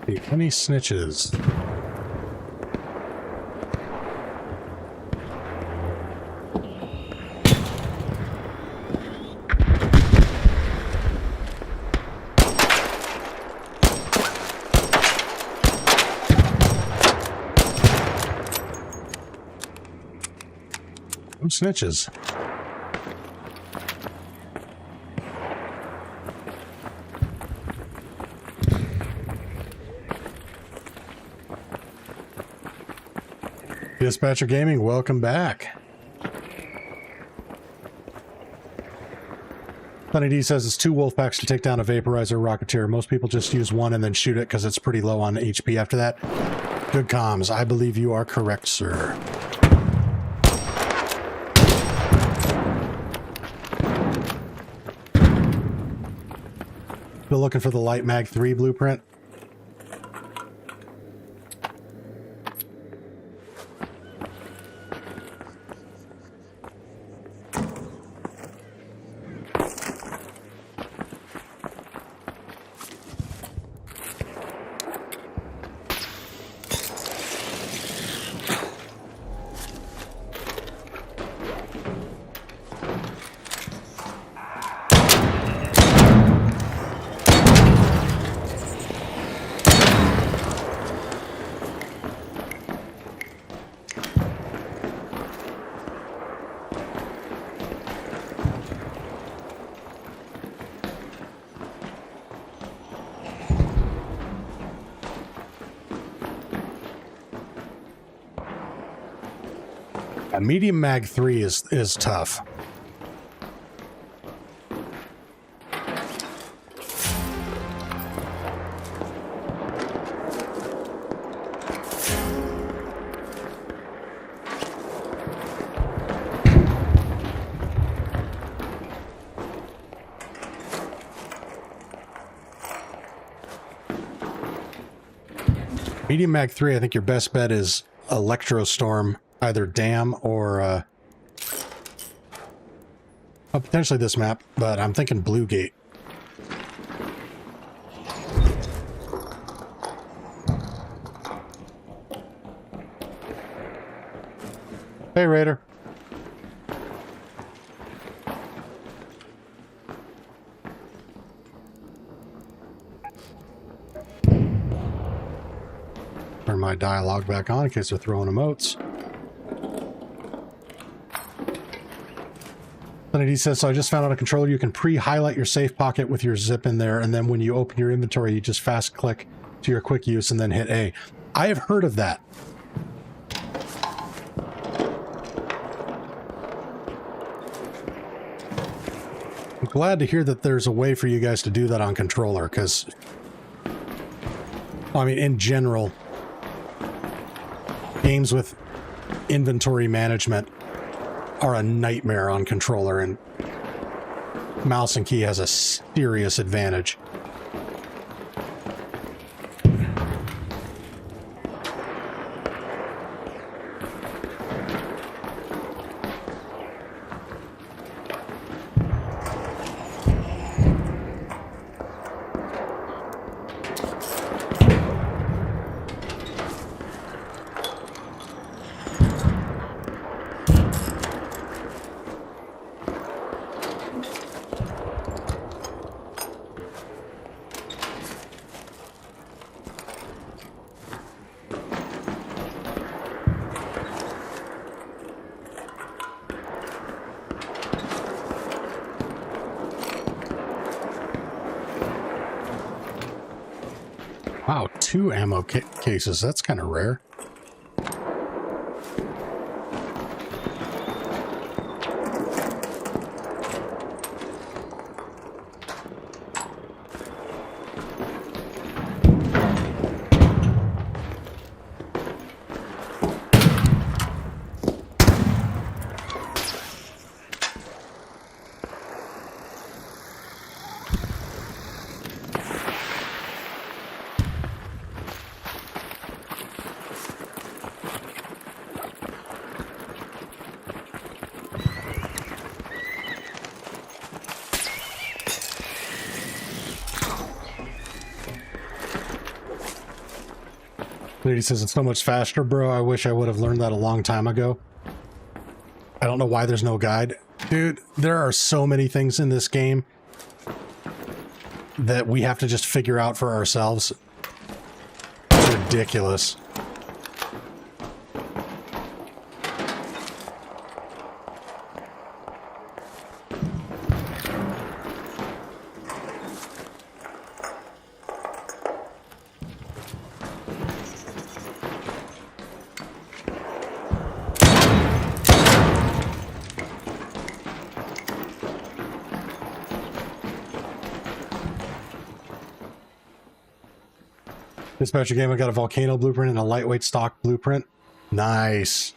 Any snitches? No snitches. Dispatcher Gaming, welcome back. Sunny D says it's 2 wolf packs to take down a vaporizer rocketeer. Most people just use one and then shoot it because it's pretty low on HP after that. Good comms. I believe you are correct, sir. Still looking for the Light Mag 3 blueprint? A medium mag 3 is tough. Medium mag 3, I think your best bet is Electrostorm, either Dam or potentially this map, but I'm thinking Blue Gate. Hey, Raider. Turn my dialogue back on in case they're throwing emotes. He says, so I just found out a controller you can pre-highlight your safe pocket with your zip in there, and then when you open your inventory, you just fast click to your quick use and then hit A. I have heard of that. I'm glad to hear that there's a way for you guys to do that on controller, because, I mean, in general, games with inventory management are a nightmare on controller, and mouse and key has a serious advantage. Wow, 2 ammo cases. That's kind of rare. He says it's so much faster, bro. I wish I would have learned that a long time ago. I don't know why there's no guide. Dude, there are so many things in this game that we have to just figure out for ourselves. It's ridiculous. Dispatcher game, I got a volcano blueprint and a lightweight stock blueprint. Nice.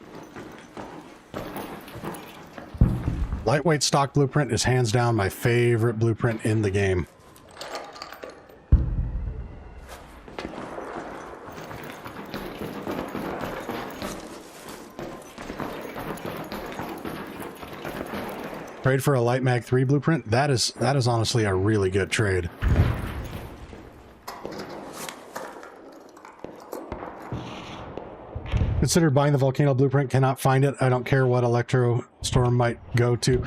Lightweight stock blueprint is hands down my favorite blueprint in the game. Trade for a light mag 3 blueprint. That is honestly a really good trade. Consider buying the volcano blueprint. Cannot find it. I don't care what Electro Storm might go to.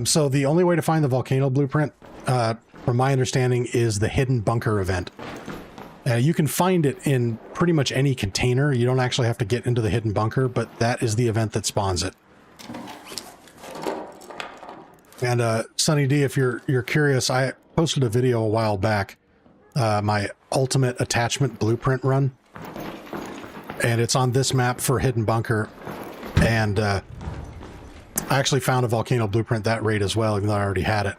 So the only way to find the volcano blueprint, from my understanding, is the hidden bunker event. You can find it in pretty much any container. You don't actually have to get into the hidden bunker, but that is the event that spawns it. And Sunny D, if you're curious, I posted a video a while back, my ultimate attachment blueprint run. And it's on this map for Hidden Bunker. And I actually found a volcano blueprint that raid as well, even though I already had it.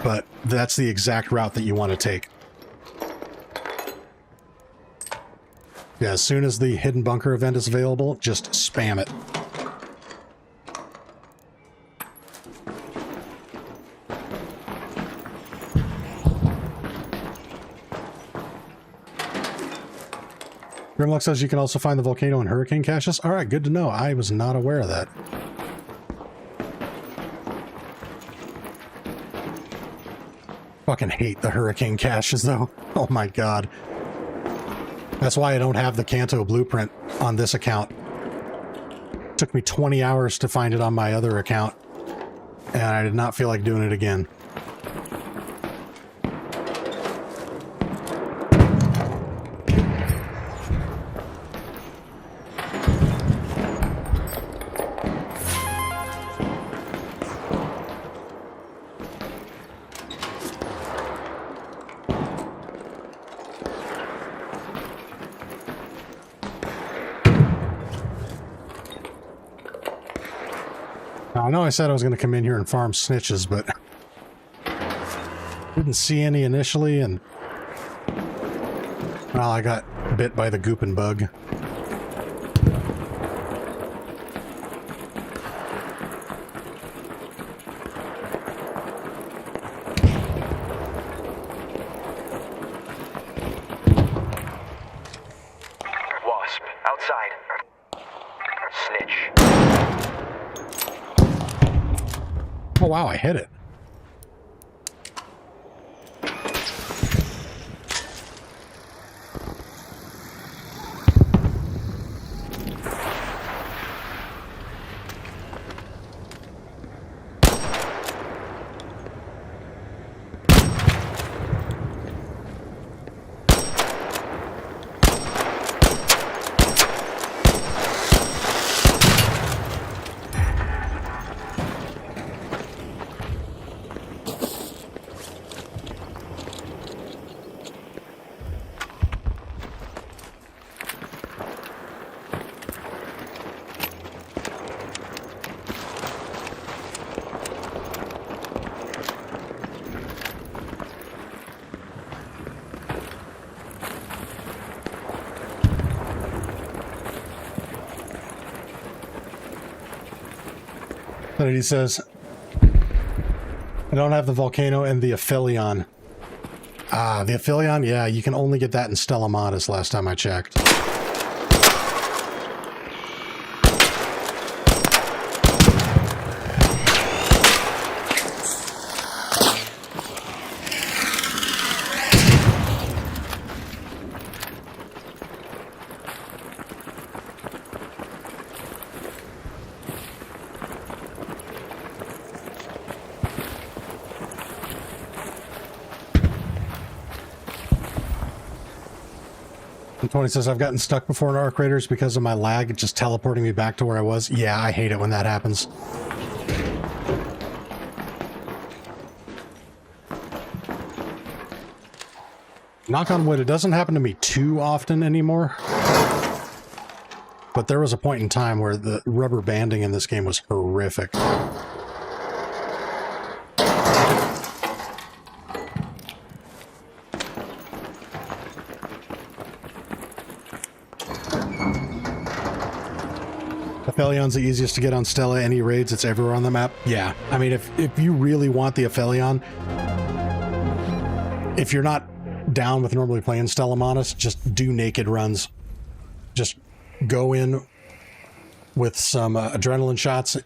But that's the exact route that you want to take. Yeah, as soon as the Hidden Bunker event is available, just spam it. Grimlock says you can also find the volcano and hurricane caches. All right, good to know. I was not aware of that. Fucking hate the hurricane caches, though. Oh my god. That's why I don't have the Kanto blueprint on this account. It took me 20 hours to find it on my other account, and I did not feel like doing it again. I know I said I was going to come in here and farm snitches, but didn't see any initially, and well, I got bit by the goopin bug. Wasp, outside. Snitch. Oh wow, I hit it. But he says, I don't have the volcano and the Aphelion. Ah, the Aphelion? Yeah, you can only get that in Stella Modis last time I checked. Tony says, I've gotten stuck before in Arc Raiders because of my lag, just teleporting me back to where I was. Yeah, I hate it when that happens. Knock on wood, it doesn't happen to me too often anymore. But there was a point in time where the rubber banding in this game was horrific. Aphelion's the easiest to get on Stella. Any raids, it's everywhere on the map. Yeah, I mean, if you really want the Aphelion, if you're not down with normally playing Stella Monas, just do naked runs. Just go in with some adrenaline shots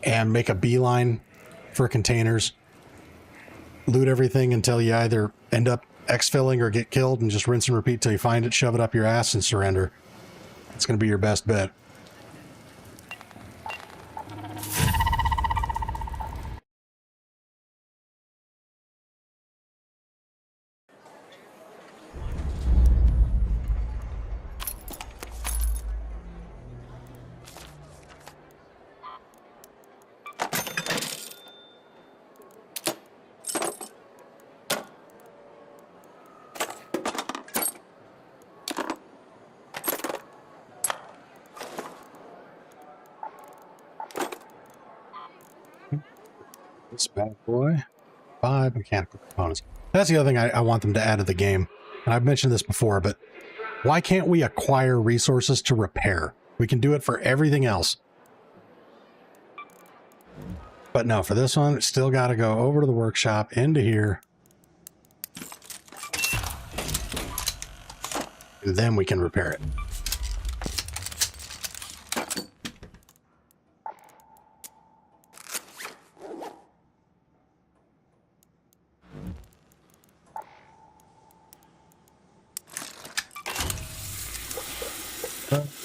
and make a beeline for containers. Loot everything until you either end up exfilling or get killed, and just rinse and repeat till you find it, shove it up your ass, and surrender. It's going to be your best bet. This bad boy. 5 mechanical components. That's the other thing I want them to add to the game. And I've mentioned this before, but why can't we acquire resources to repair? We can do it for everything else. But no, for this one, it's still got to go over to the workshop, into here. And then we can repair it.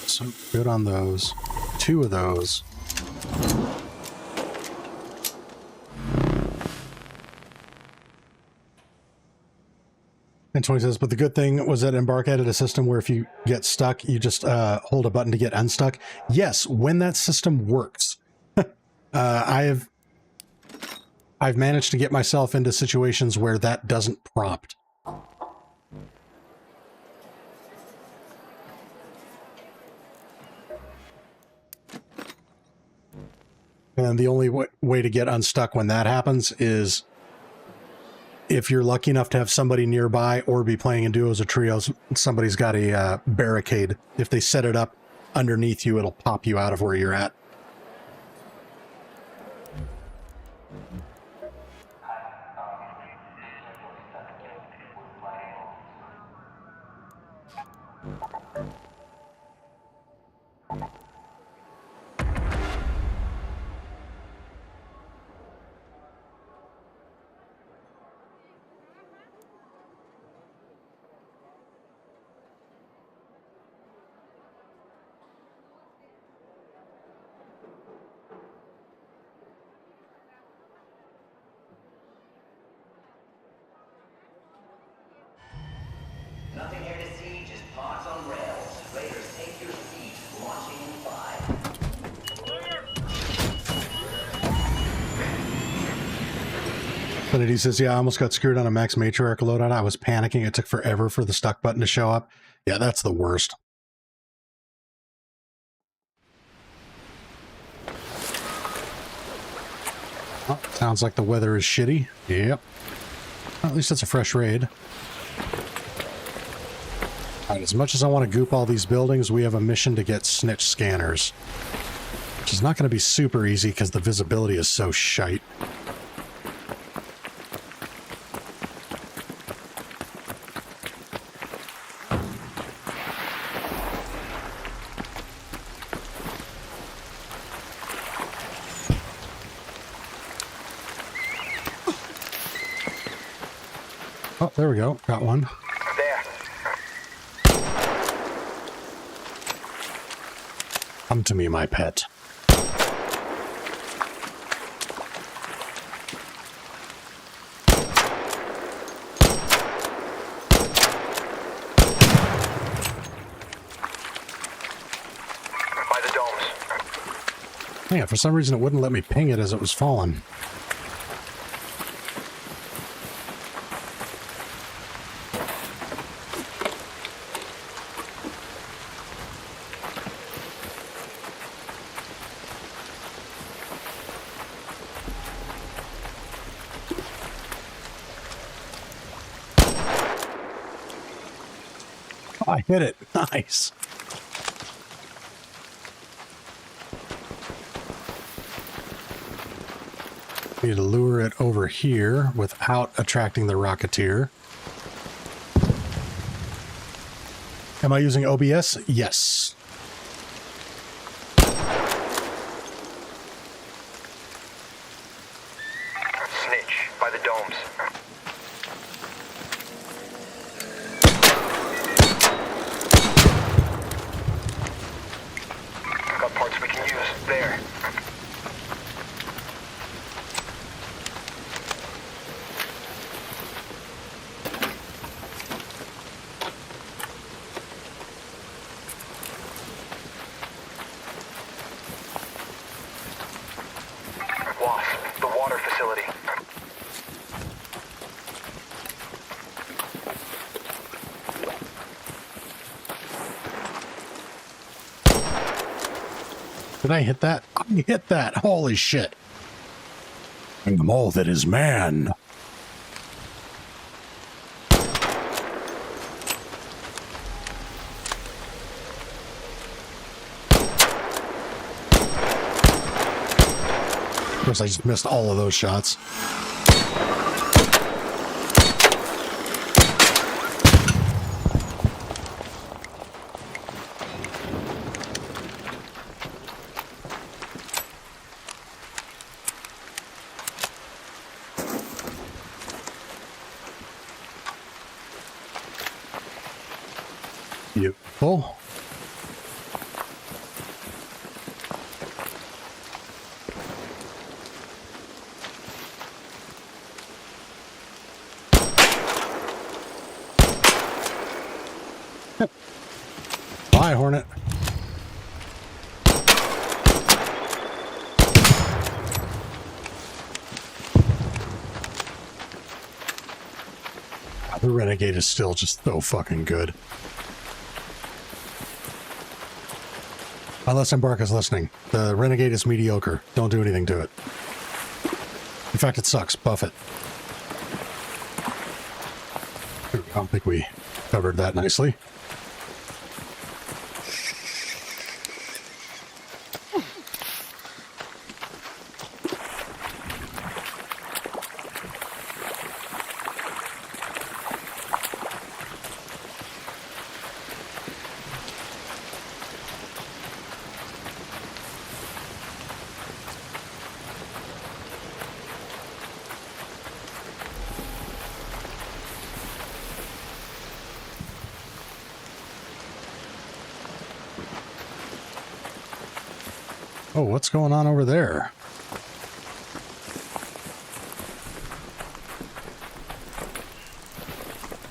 So good on those. 2 of those. And 20 says, but the good thing was that Embark added a system where if you get stuck, you just hold a button to get unstuck. Yes, when that system works. I've managed to get myself into situations where that doesn't prompt. And the only way to get unstuck when that happens is if you're lucky enough to have somebody nearby or be playing in duos or trios, somebody's got a barricade. If they set it up underneath you, it'll pop you out of where you're at. Nothing here to see, just pods on rails. Raiders, take your seats. Launching in 5. But he says, yeah, I almost got screwed on a Max Matriarch loadout. I was panicking. It took forever for the stuck button to show up. Yeah, that's the worst. Oh, sounds like the weather is shitty. Yep. Well, at least it's a fresh raid. Alright, as much as I want to goop all these buildings, we have a mission to get snitch scanners. Which is not going to be super easy because the visibility is so shite. Oh, there we go. Got one. There. Come to me, my pet. Yeah, for some reason it wouldn't let me ping it as it was falling. I hit it. Nice. Need to lure it over here without attracting the Rocketeer. Am I using OBS? Yes. Snitch by the domes. Got parts we can use. There. Wasp, the water facility. Did I hit that? I hit that. Holy shit. I am all that is man. Of course, I just missed all of those shots. Beautiful. Bye, Hornet. The Renegade is still just so fucking good. Unless Embarca's listening. The Renegade is mediocre. Don't do anything to it. In fact, it sucks. Buff it. I don't think we covered that nicely. Oh, what's going on over there?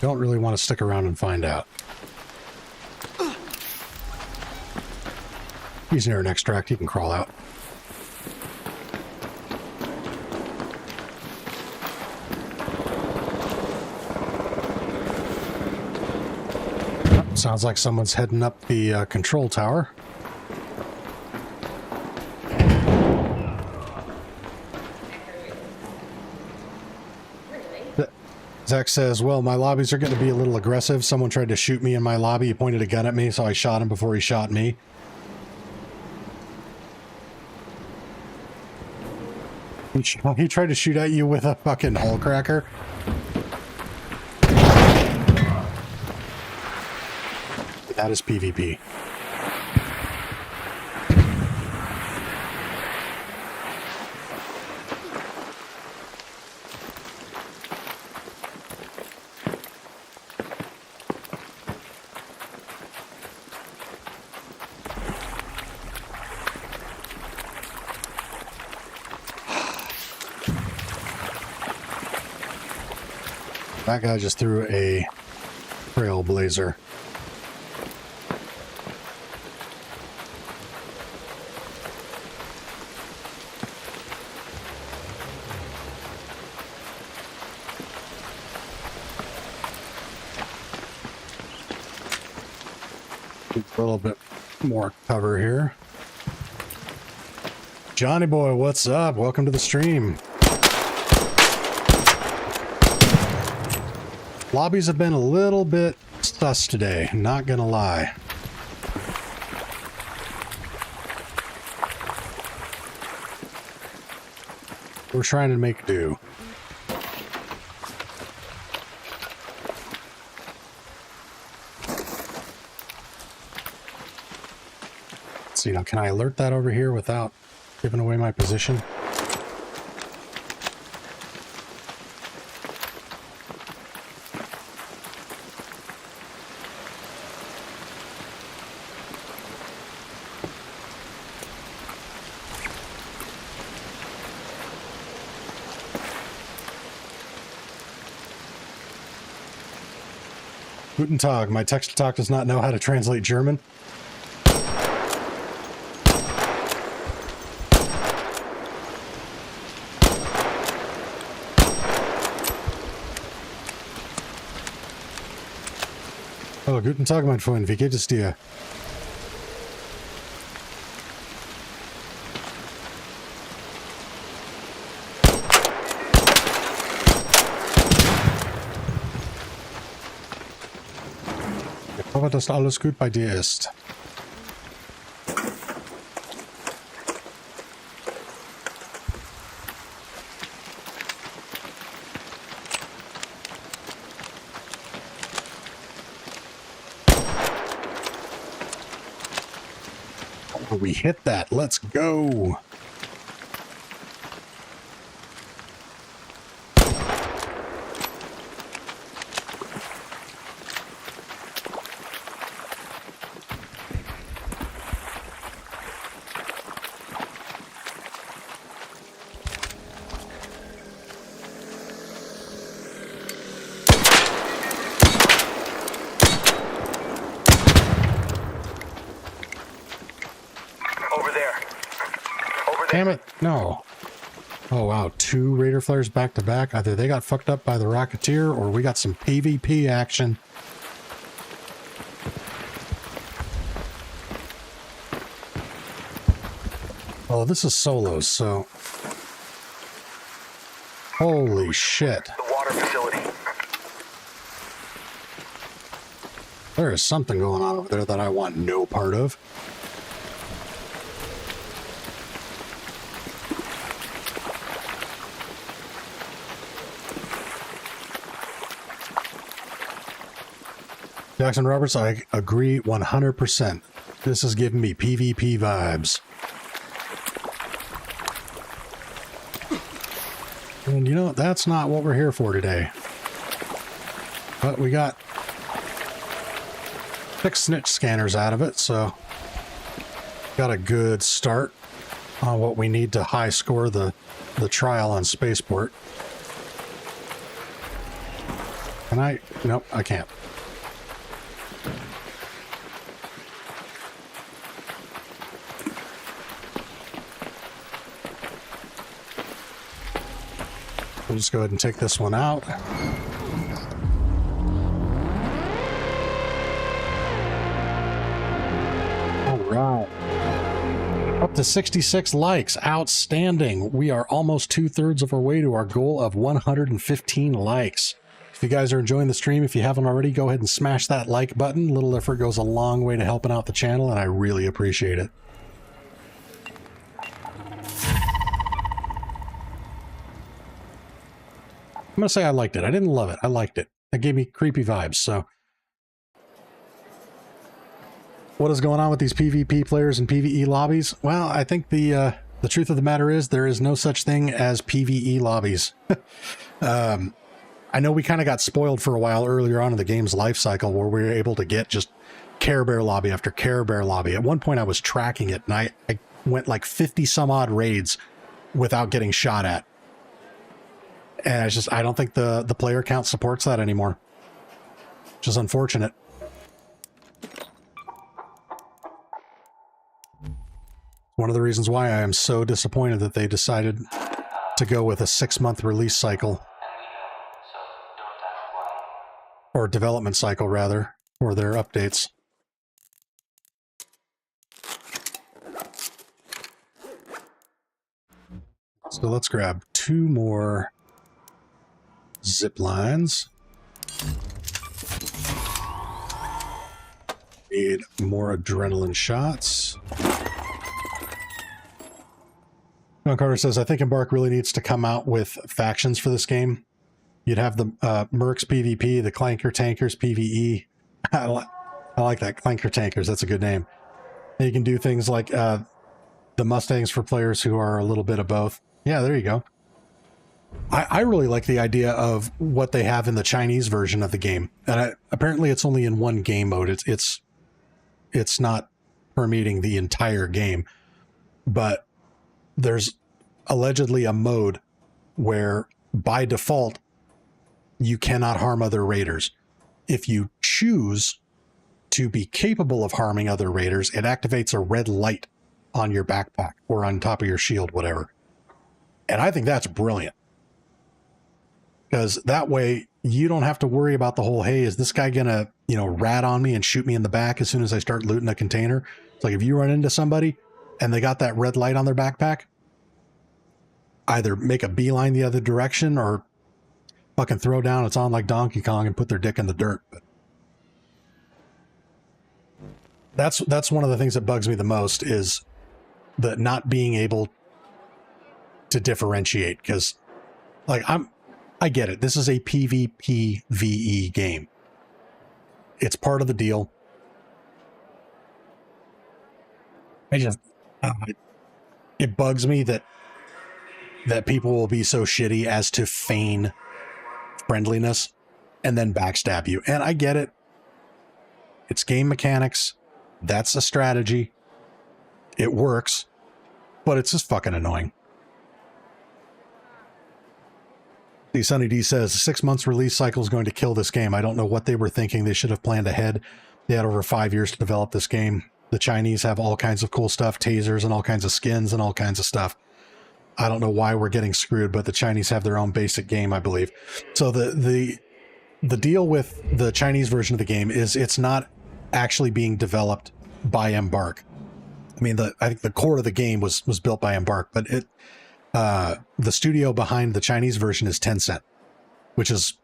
Don't really want to stick around and find out. He's near an extract. He can crawl out. Sounds like someone's heading up the control tower. Zach says, well, my lobbies are going to be a little aggressive. Someone tried to shoot me in my lobby. He pointed a gun at me, so I shot him before he shot me. He tried to shoot at you with a fucking hull cracker. That is PvP. That guy just threw a trailblazer. A little bit more cover here. Johnny boy, what's up? Welcome to the stream. Lobbies have been a little bit sus today, not gonna lie. We're trying to make do. Let's see, now can I alert that over here without giving away my position? Guten Tag, my text-to-talk does not know how to translate German. Oh, guten Tag, mein Freund, wie geht es dir? Ich hoffe, dass alles gut bei dir ist. Oh, we hit that. Let's go. Damn it, no. Oh wow, 2 Raider flares back to back. Either they got fucked up by the Rocketeer or we got some PvP action. Oh, this is solos, so... Holy shit. The water facility. There is something going on over there that I want no part of. Jackson Roberts, I agree 100%. This is giving me PvP vibes. And you know, that's not what we're here for today. But we got 6 snitch scanners out of it, so got a good start on what we need to high score the trial on Spaceport. Can I? Nope, I can't. We'll just go ahead and take this one out. All right. Up to 66 likes. Outstanding. We are almost 2/3 of our way to our goal of 115 likes. If you guys are enjoying the stream, if you haven't already, go ahead and smash that like button. Little effort goes a long way to helping out the channel, and I really appreciate it. I'm going to say I liked it. I didn't love it. I liked it. It gave me creepy vibes, so. What is going on with these PvP players and PvE lobbies? Well, I think the truth of the matter is there is no such thing as PvE lobbies. I know we kind of got spoiled for a while earlier on in the game's life cycle where we were able to get just Care Bear lobby after Care Bear lobby. At one point I was tracking it and I went like 50 some odd raids without getting shot at. And I don't think the player count supports that anymore. Which is unfortunate. One of the reasons why I am so disappointed that they decided to go with a 6-month release cycle. Or development cycle, rather, for their updates. So let's grab 2 more zip lines. Need more adrenaline shots. John Carter says, I think Embark really needs to come out with factions for this game. You'd have the Mercs PvP, the Clanker Tankers PvE. I like that, Clanker Tankers. That's a good name. And you can do things like the Mustangs for players who are a little bit of both. Yeah, there you go. I really like the idea of what they have in the Chinese version of the game. And apparently it's only in one game mode. It's not permeating the entire game. But there's allegedly a mode where by default you cannot harm other raiders. If you choose to be capable of harming other raiders, it activates a red light on your backpack or on top of your shield, whatever. And I think that's brilliant. Because that way you don't have to worry about the whole, hey, is this guy gonna, rat on me and shoot me in the back as soon as I start looting a container? It's like if you run into somebody and they got that red light on their backpack, either make a beeline the other direction or fucking throw down it's on like Donkey Kong and put their dick in the dirt. But that's one of the things that bugs me the most is the not being able to differentiate. Because like I get it. This is a PvP-VE game. It's part of the deal. It bugs me that people will be so shitty as to feign friendliness and then backstab you. And I get it. It's game mechanics. That's a strategy. It works, but it's just fucking annoying. The Sunny D says 6 months release cycle is going to kill this game. I don't know what they were thinking. They should have planned ahead. They had over 5 years to develop this game. The Chinese have all kinds of cool stuff, tasers and all kinds of skins and all kinds of stuff. I don't know why we're getting screwed, but the Chinese have their own basic game, I believe. So the deal with the Chinese version of the game is it's not actually being developed by Embark. I mean, I think the core of the game was built by Embark, but the studio behind the Chinese version is Tencent, which is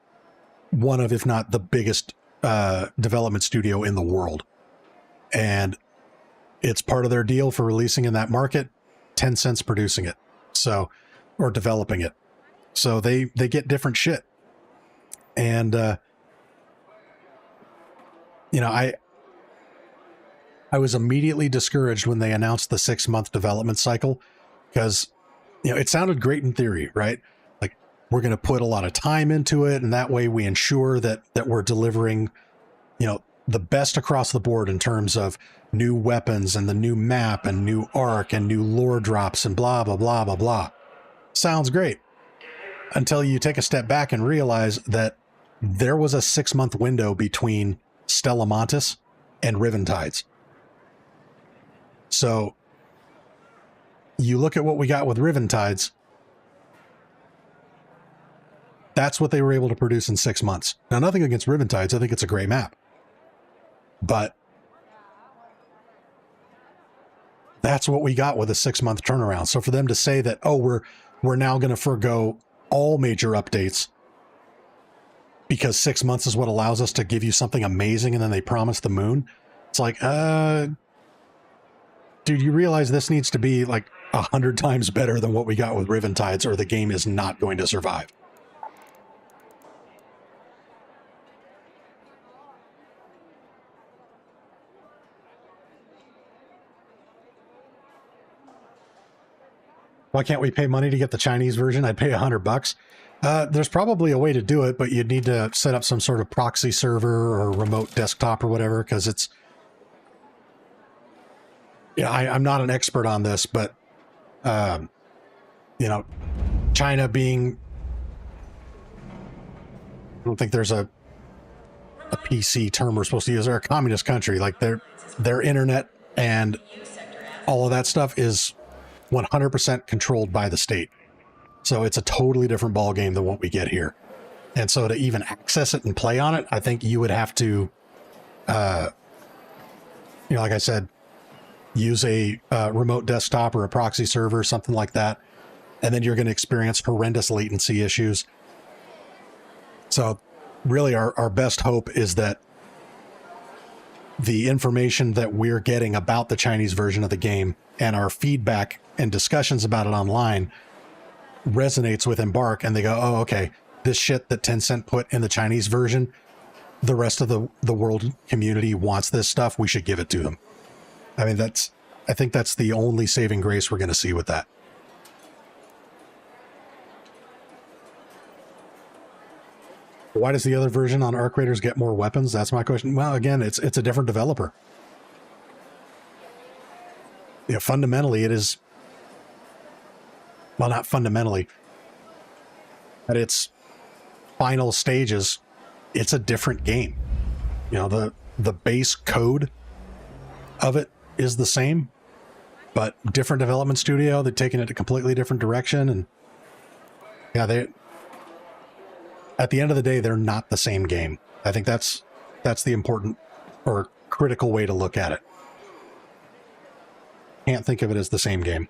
one of, if not the biggest development studio in the world. And it's part of their deal for releasing in that market. Tencent's producing it. So, or developing it. So they get different shit. And, I was immediately discouraged when they announced the 6-month development cycle because, it sounded great in theory, right? Like we're going to put a lot of time into it. And that way we ensure that we're delivering, the best across the board in terms of new weapons and the new map and new arc and new lore drops and blah, blah, blah, blah, blah. Sounds great. Until you take a step back and realize that there was a 6-month window between Stella Montis and Riventides. So you look at what we got with Riventides. That's what they were able to produce in 6 months. Now, nothing against Riventides. I think it's a great map. But that's what we got with a 6-month turnaround. So for them to say that, oh, we're now going to forgo all major updates because 6 months is what allows us to give you something amazing, and then they promise the moon. It's like, dude, you realize this needs to be like 100 times better than what we got with Riventides, or the game is not going to survive. Why can't we pay money to get the Chinese version? I'd pay $100. There's probably a way to do it, but you'd need to set up some sort of proxy server or remote desktop or whatever, because it's... I'm not an expert on this, but, China being... I don't think there's a PC term we're supposed to use. They're a communist country. Like, their internet and all of that stuff is 100% controlled by the state. So it's a totally different ball game than what we get here. And so to even access it and play on it, I think you would have to, like I said, use a remote desktop or a proxy server, something like that. and then you're going to experience horrendous latency issues. So really our best hope is that the information that we're getting about the Chinese version of the game and our feedback and discussions about it online resonates with Embark, and they go, oh, okay, this shit that Tencent put in the Chinese version, the rest of the world community wants this stuff, we should give it to them. I mean, I think that's the only saving grace we're going to see with that. Why does the other version on Arc Raiders get more weapons? That's my question. Well, again, it's a different developer. You know, fundamentally, it is... Well, not fundamentally. At its final stages, it's a different game. You know, the base code of it is the same, but different development studio. They've taken it a completely different direction, and yeah, at the end of the day, they're not the same game. I think that's the important or critical way to look at it. Can't think of it as the same game.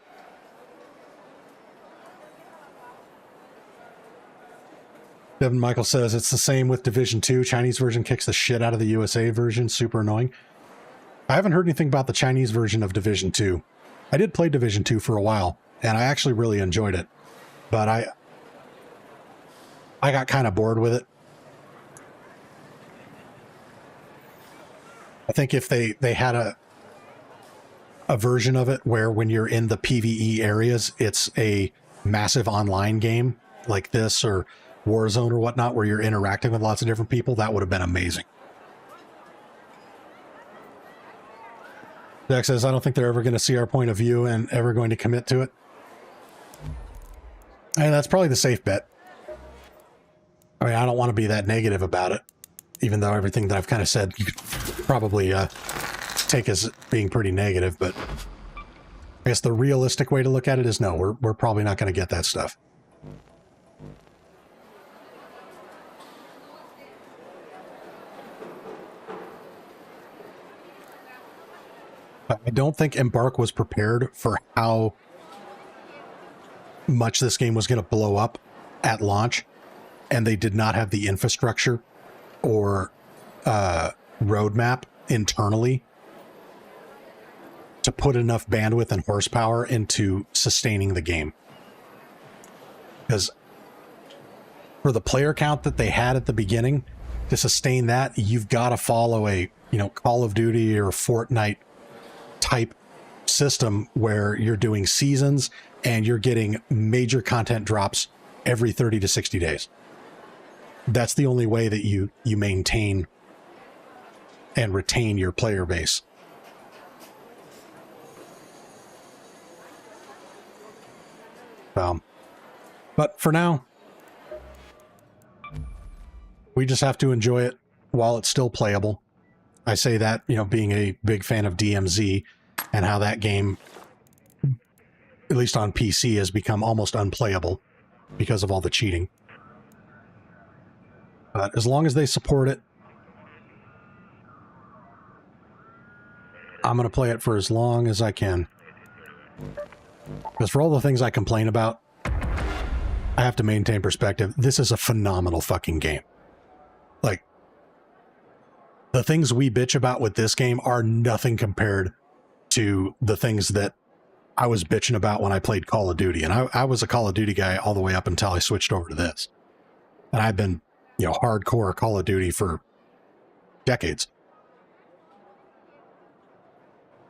Devin Michael says it's the same with Division 2. Chinese version kicks the shit out of the USA version. Super annoying. I haven't heard anything about the Chinese version of Division 2. I did play Division 2 for a while, and I actually really enjoyed it. But I got kind of bored with it. I think if they had a version of it where when you're in the PvE areas, it's a massive online game like this or Warzone or whatnot, where you're interacting with lots of different people, that would have been amazing. Jack says, I don't think they're ever going to see our point of view and ever going to commit to it. And that's probably the safe bet. I mean, I don't want to be that negative about it, even though everything that I've kind of said you could probably take as being pretty negative, but I guess the realistic way to look at it is no, we're probably not going to get that stuff. I don't think Embark was prepared for how much this game was going to blow up at launch, and they did not have the infrastructure or roadmap internally to put enough bandwidth and horsepower into sustaining the game. Because for the player count that they had at the beginning, to sustain that, you've got to follow a, Call of Duty or Fortnite type system where you're doing seasons and you're getting major content drops every 30 to 60 days. That's the only way that you maintain and retain your player base. But for now, we just have to enjoy it while it's still playable. I say that, being a big fan of DMZ and how that game, at least on PC, has become almost unplayable because of all the cheating. But as long as they support it, I'm going to play it for as long as I can. Because for all the things I complain about, I have to maintain perspective. This is a phenomenal fucking game. Like, the things we bitch about with this game are nothing compared to the things that I was bitching about when I played Call of Duty. And I was a Call of Duty guy all the way up until I switched over to this. And I've been, hardcore Call of Duty for decades.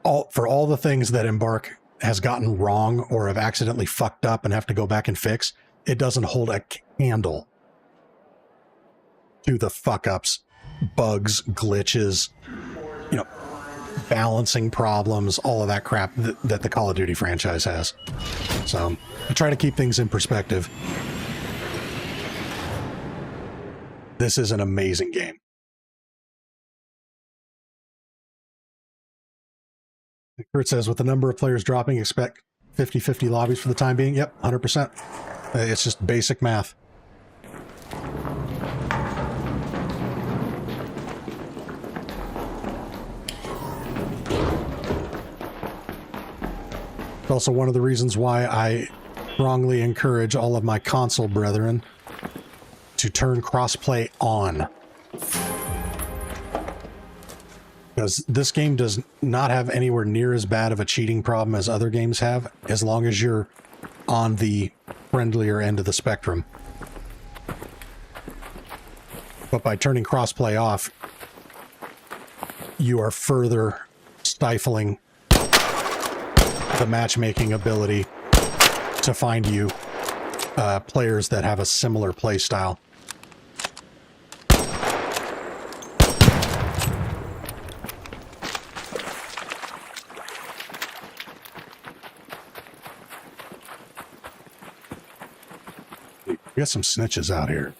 For all the things that Embark has gotten wrong or have accidentally fucked up and have to go back and fix, it doesn't hold a candle to the fuck-ups, bugs, glitches, balancing problems, all of that crap that the Call of Duty franchise has. So I try to keep things in perspective. This is an amazing game. Kurt says, with the number of players dropping, expect 50-50 lobbies for the time being. Yep, 100%. It's just basic math. It's also one of the reasons why I strongly encourage all of my console brethren to turn crossplay on. Because this game does not have anywhere near as bad of a cheating problem as other games have, as long as you're on the friendlier end of the spectrum. But by turning crossplay off, you are further stifling the matchmaking ability to find you players that have a similar play style. We got some snitches out here.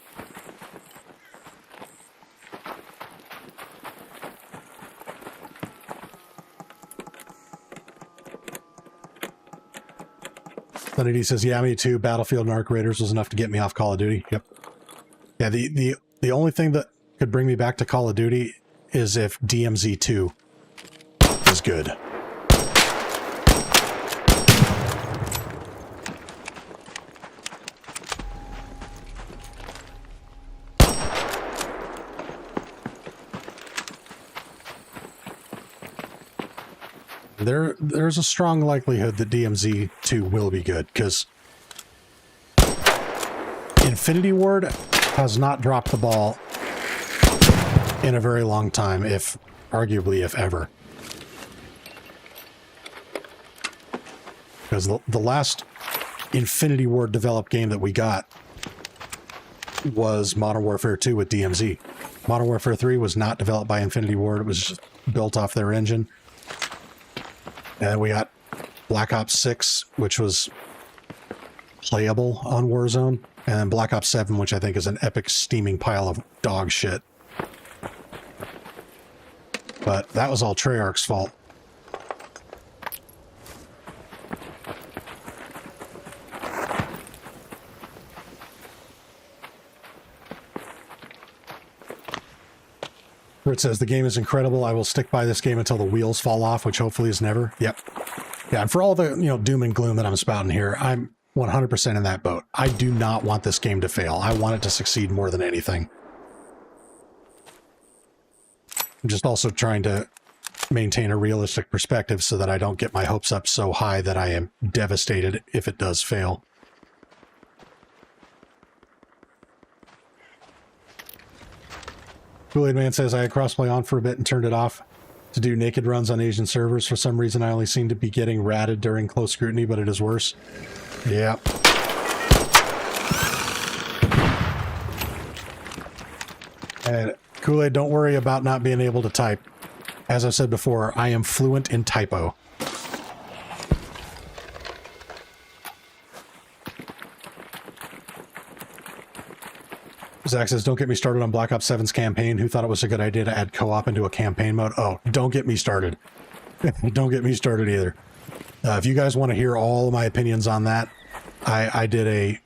He says, yeah, me too. Battlefield and Arc Raiders was enough to get me off Call of Duty. Yep. Yeah, the only thing that could bring me back to Call of Duty is if DMZ 2 is good. There's a strong likelihood that DMZ 2 will be good, because Infinity Ward has not dropped the ball in a very long time, if arguably if ever. Because the last Infinity Ward developed game that we got was Modern Warfare 2 with DMZ. Modern Warfare 3 was not developed by Infinity Ward, it was just built off their engine. And we got Black Ops 6, which was playable on Warzone, and then Black Ops 7, which I think is an epic steaming pile of dog shit. But that was all Treyarch's fault. Where it says, the game is incredible. I will stick by this game until the wheels fall off, which hopefully is never. Yep. Yeah, and for all the, doom and gloom that I'm spouting here, I'm 100% in that boat. I do not want this game to fail. I want it to succeed more than anything. I'm just also trying to maintain a realistic perspective so that I don't get my hopes up so high that I am devastated if it does fail. Kool-Aid Man says, I had crossplay on for a bit and turned it off to do naked runs on Asian servers. For some reason, I only seem to be getting ratted during close scrutiny, but it is worse. Yeah. And Kool-Aid, don't worry about not being able to type. As I've said before, I am fluent in typo. Zach says, don't get me started on Black Ops 7's campaign. Who thought it was a good idea to add co-op into a campaign mode? Oh, don't get me started. Don't get me started either. If you guys want to hear all of my opinions on that, I did a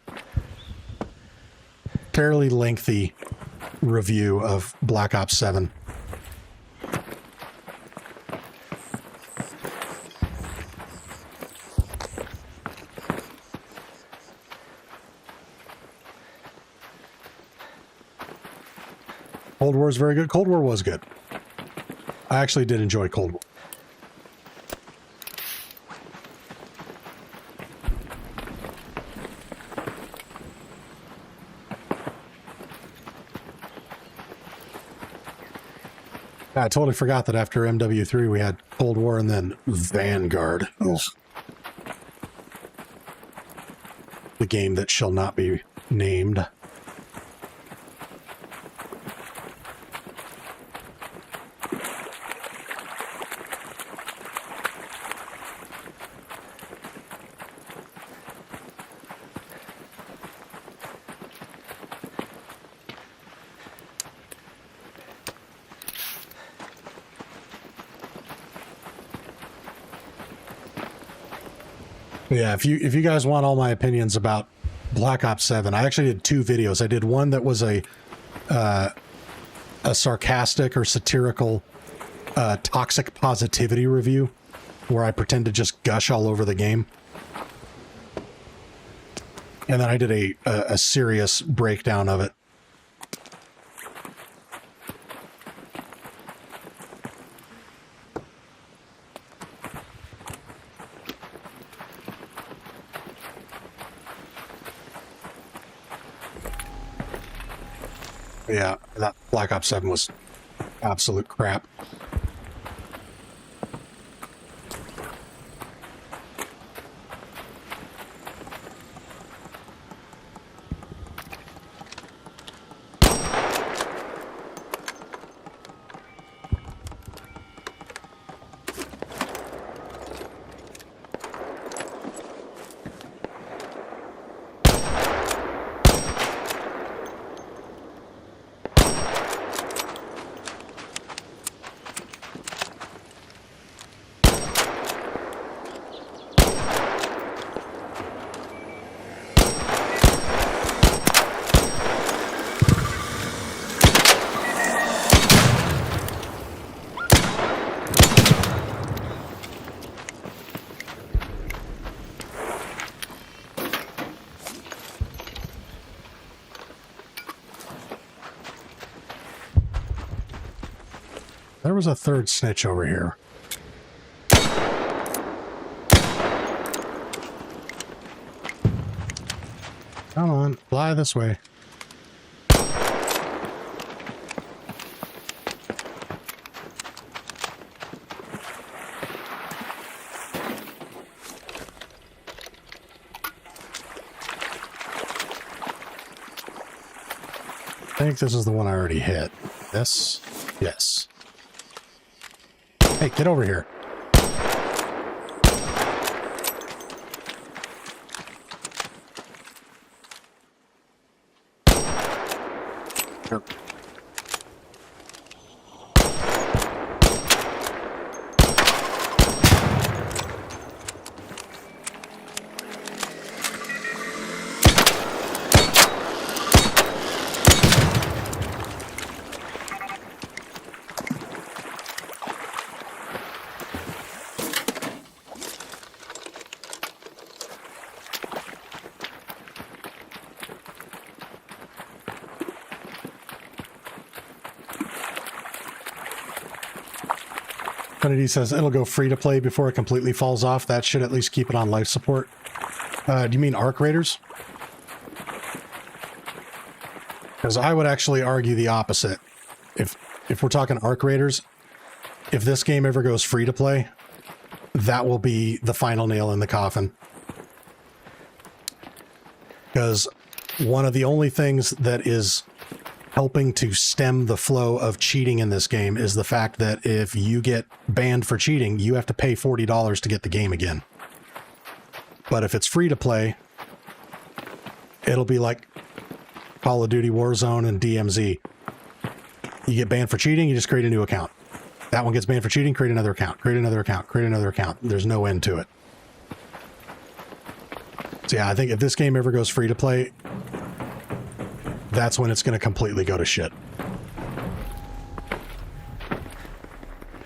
fairly lengthy review of Black Ops 7. Cold War is very good. Cold War was good. I actually did enjoy Cold War. I totally forgot that after MW3 we had Cold War and then Vanguard. Oh. The game that shall not be named. Yeah, if you guys want all my opinions about Black Ops 7, I actually did 2 videos. I did one that was a sarcastic or satirical toxic positivity review, where I pretend to just gush all over the game. And then I did a serious breakdown of it. Yeah, that Black Ops 7 was absolute crap. There was a third snitch over here. Come on, fly this way. I think this is the one I already hit. This? Yes. Hey, get over here. Here. Kennedy says it'll go free to play before it completely falls off. That should at least keep it on life support. Do you mean Arc Raiders? Because I would actually argue the opposite. If we're talking Arc Raiders, if this game ever goes free to play, that will be the final nail in the coffin. Because one of the only things that is helping to stem the flow of cheating in this game is the fact that if you get banned for cheating, you have to pay $40 to get the game again. But if it's free to play, it'll be like Call of Duty Warzone and DMZ. You get banned for cheating, you just create a new account. That one gets banned for cheating, create another account, create another account, create another account. There's no end to it. So yeah, I think if this game ever goes free to play, that's when it's going to completely go to shit.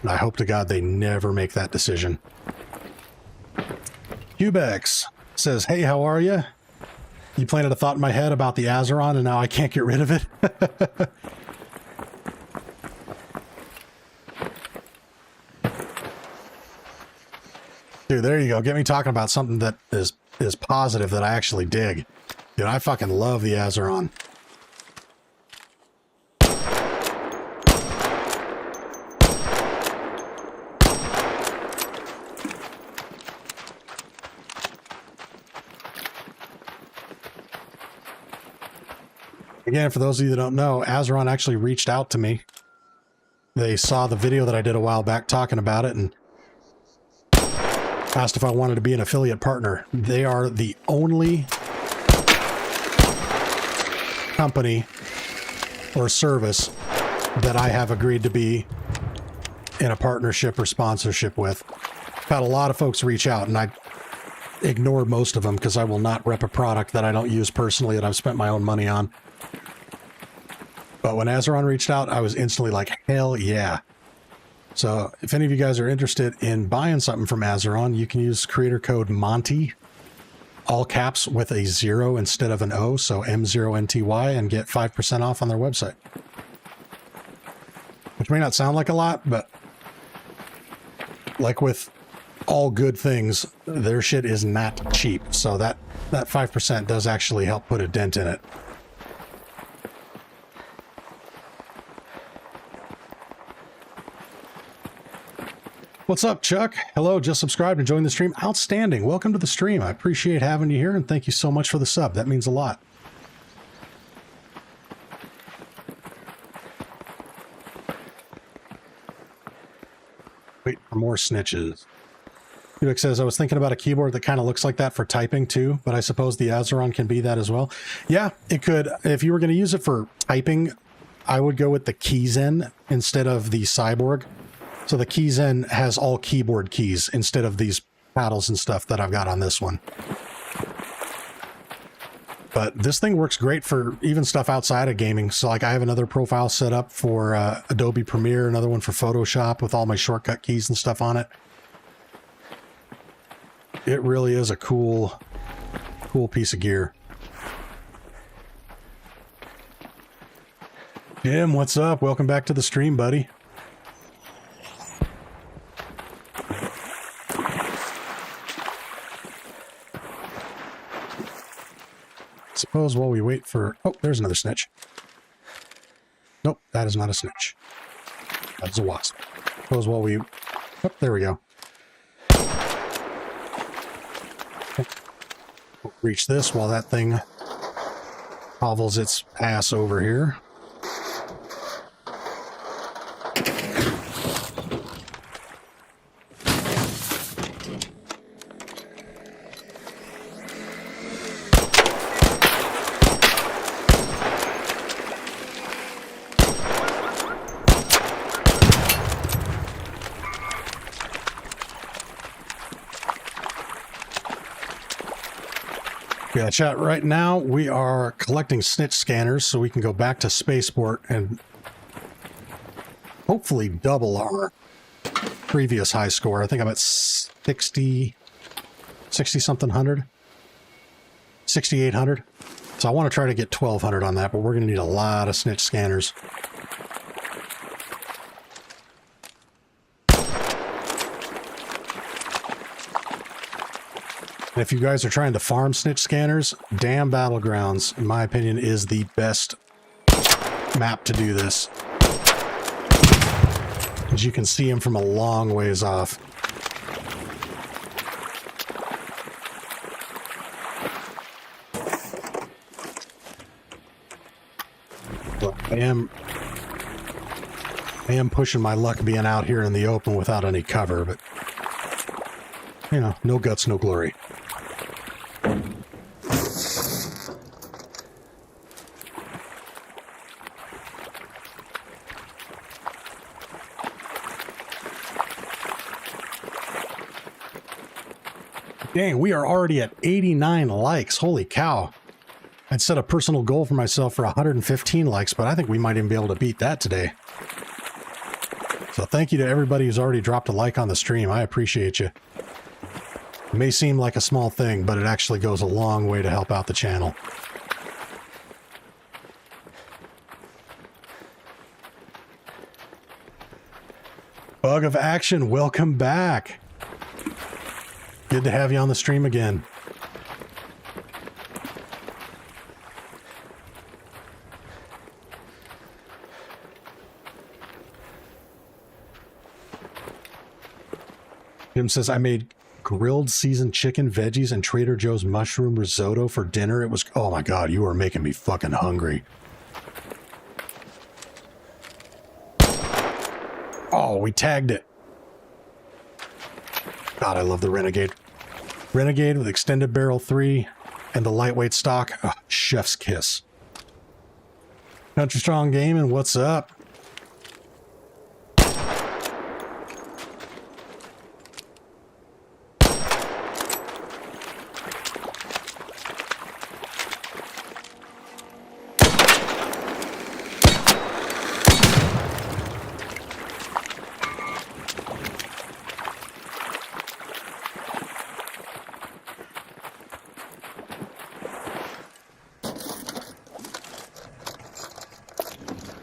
And I hope to God they never make that decision. Cubex says, hey, how are you? You planted a thought in my head about the Azeron and now I can't get rid of it. Dude, there you go. Get me talking about something that is positive that I actually dig. Dude, I fucking love the Azeron. Again, for those of you that don't know, Azeron actually reached out to me. They saw the video that I did a while back talking about it and asked if I wanted to be an affiliate partner. They are the only company or service that I have agreed to be in a partnership or sponsorship with. I've had a lot of folks reach out and I ignore most of them because I will not rep a product that I don't use personally that I've spent my own money on. But when Azeron reached out, I was instantly like, hell yeah. So if any of you guys are interested in buying something from Azeron, you can use creator code Monty, all caps with a 0 instead of an O, so M0NTY, and get 5% off on their website. Which may not sound like a lot, but like with all good things, their shit is not cheap. So that 5% does actually help put a dent in it. What's up, Chuck? Hello, just subscribed and joined the stream. Outstanding. Welcome to the stream. I appreciate having you here, and thank you so much for the sub. That means a lot. Wait for more snitches. Kubik says, I was thinking about a keyboard that kind of looks like that for typing too, but I suppose the Azeron can be that as well. Yeah, it could. If you were going to use it for typing, I would go with the Keyzen instead of the Cyborg. So the Keyzen has all keyboard keys instead of these paddles and stuff that I've got on this one. But this thing works great for even stuff outside of gaming. So like I have another profile set up for Adobe Premiere, another one for Photoshop with all my shortcut keys and stuff on it. It really is a cool piece of gear. Jim, what's up? Welcome back to the stream, buddy. Suppose while we wait for... Oh, there's another snitch. Nope, that is not a snitch. That's a wasp. Suppose while we... Oh, there we go. We'll reach this while that thing hovels its ass over here. Yeah, chat, right now we are collecting snitch scanners so we can go back to Spaceport and hopefully double our previous high score. I think I'm at 60 something hundred, 6,800. So I want to try to get 1,200 on that, but we're going to need a lot of snitch scanners. If you guys are trying to farm snitch scanners, Damn Battlegrounds, in my opinion, is the best map to do this. As you can see him from a long ways off. Look, I am pushing my luck being out here in the open without any cover, but, you know, no guts, no glory. Dang, we are already at 89 likes. Holy cow. I'd set a personal goal for myself for 115 likes, but I think we might even be able to beat that today. So thank you to everybody who's already dropped a like on the stream. I appreciate you. It may seem like a small thing, but it actually goes a long way to help out the channel. Bug of Action, welcome back. Good to have you on the stream again. Jim says, I made grilled seasoned chicken, veggies, and Trader Joe's mushroom risotto for dinner. It was, oh my God, you are making me fucking hungry. Oh, we tagged it. God, I love the Renegade. Renegade with extended barrel 3 and the lightweight stock. Oh, chef's kiss. Country Strong Gaming, what's up?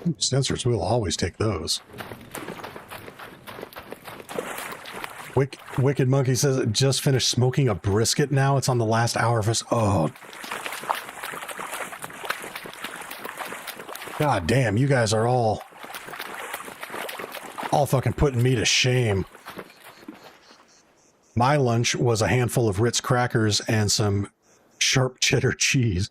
Sensors, we'll always take those. Wicked Monkey says, just finished smoking a brisket now. It's on the last hour of us. Oh. God damn, you guys are all fucking putting me to shame. My lunch was a handful of Ritz crackers and some sharp cheddar cheese.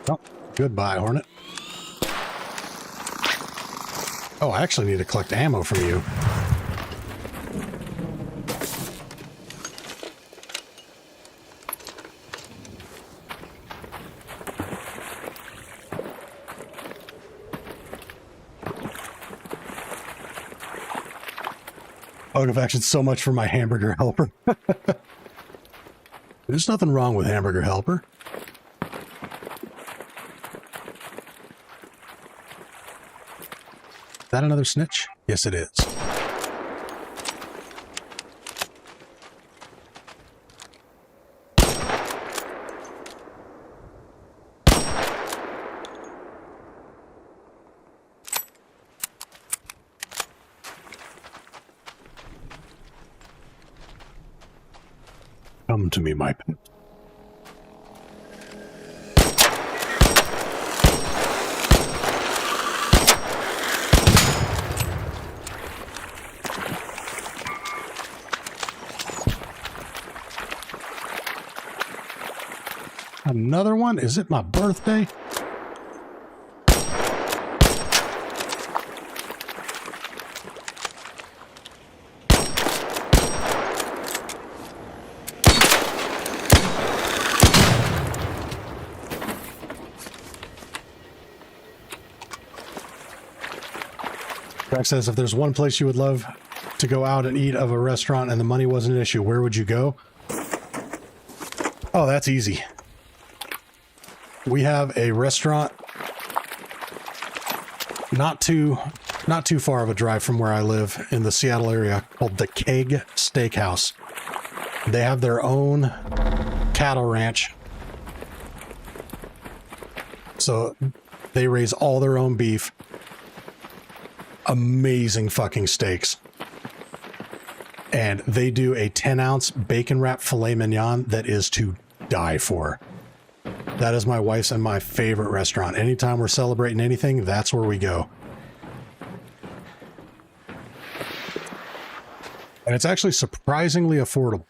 Oh, goodbye, Hornet. Oh, I actually need to collect ammo from you. Action so much for my hamburger helper. There's nothing wrong with hamburger helper. Is that another snitch? Yes, it is. Come to me, my pet. Another one? Is it my birthday? Jack says, if there's one place you would love to go out and eat of a restaurant and the money wasn't an issue, where would you go? Oh, that's easy. We have a restaurant not too far of a drive from where I live in the Seattle area called the Keg Steakhouse. They have their own cattle ranch. So they raise all their own beef. Amazing fucking steaks. And they do a 10-ounce bacon wrap filet mignon that is to die for. That is my wife's and my favorite restaurant. Anytime we're celebrating anything, that's where we go. And it's actually surprisingly affordable.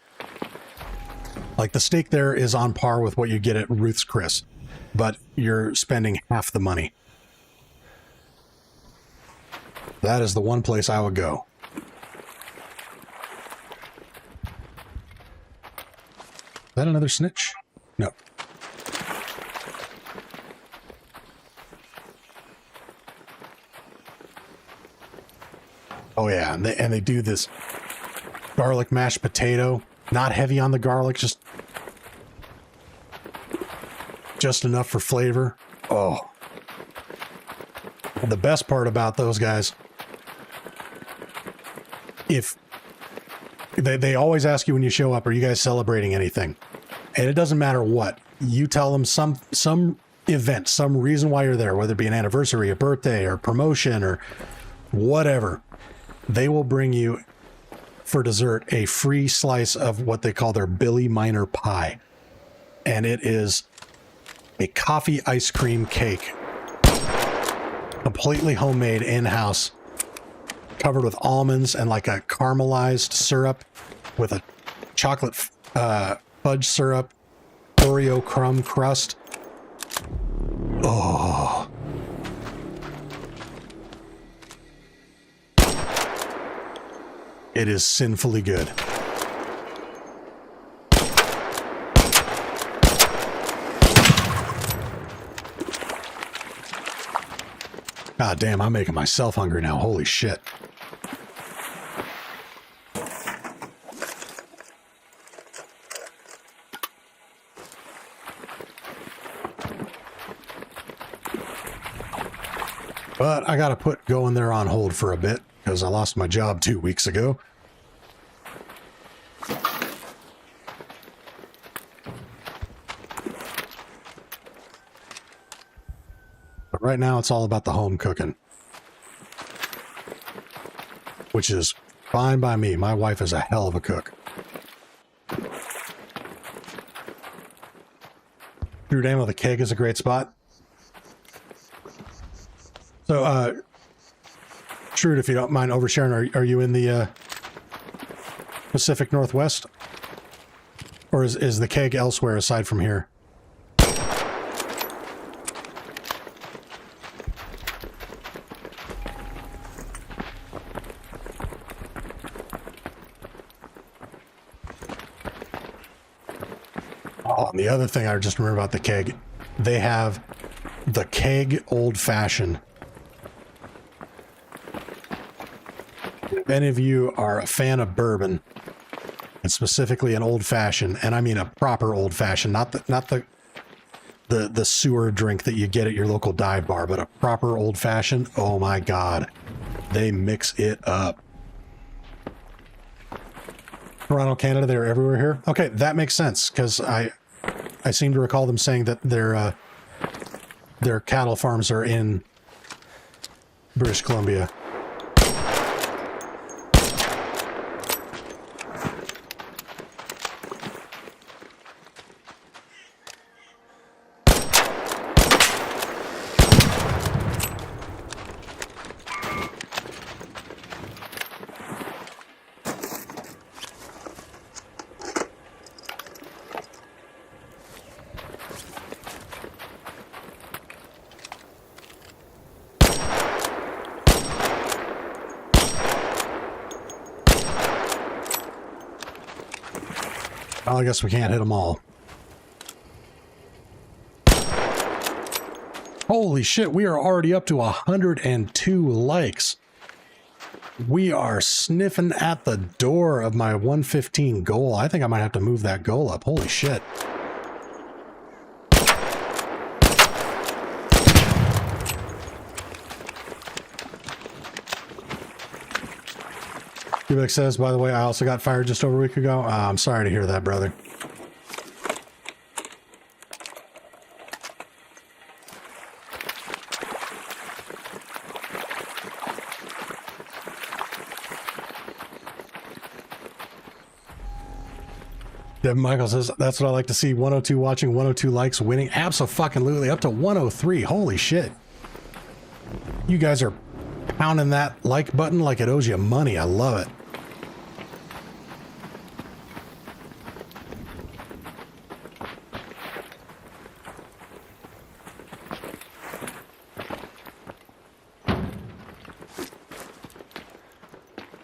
Like the steak there is on par with what you get at Ruth's Chris, but you're spending half the money. That is the one place I would go. Is that another snitch? No. Oh yeah, and they do this garlic mashed potato. Not heavy on the garlic, just enough for flavor. Oh. The best part about those guys, if they always ask you when you show up, are you guys celebrating anything? And it doesn't matter what. You tell them some event, some reason why you're there, whether it be an anniversary, a birthday, or promotion, or whatever. They will bring you, for dessert, a free slice of what they call their Billy Miner pie. And it is a coffee ice cream cake. Completely homemade in-house, covered with almonds and like a caramelized syrup with a chocolate fudge syrup, Oreo crumb crust. Oh. It is sinfully good. God damn, I'm making myself hungry now. Holy shit. But I got to put going there on hold for a bit because I lost my job 2 weeks ago. But right now it's all about the home cooking, which is fine by me. My wife is a hell of a cook. Drew Damo, the keg is a great spot. So, Shrewd, if you don't mind oversharing, are you in the Pacific Northwest? Or is the keg elsewhere aside from here? Oh, and the other thing I just remember about the keg, they have the keg old fashioned. If any of you are a fan of bourbon, and specifically an old fashioned, and I mean a proper old fashioned, not the sewer drink that you get at your local dive bar, but a proper old fashioned, oh my god, they mix it up. Toronto, Canada, they're everywhere here. Okay, that makes sense, because I seem to recall them saying that their cattle farms are in British Columbia. Well, I guess we can't hit them all. Holy shit, we are already up to 102 likes. We are sniffing at the door of my 115 goal. I think I might have to move that goal up. Holy shit. Kubek says, by the way, I also got fired just over a week ago. I'm sorry to hear that, brother. Devin Michael says, that's what I like to see. 102 watching, 102 likes, winning. Abso-fucking-lutely, up to 103. Holy shit. You guys are pounding that like button like it owes you money. I love it.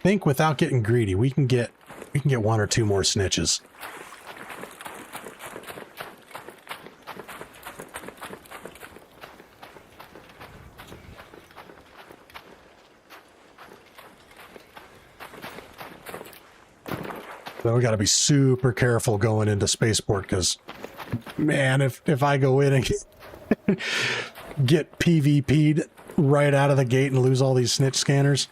Think without getting greedy. We can get one or two more snitches. So we got to be super careful going into spaceport because, man, if I go in and get PvP'd right out of the gate and lose all these snitch scanners,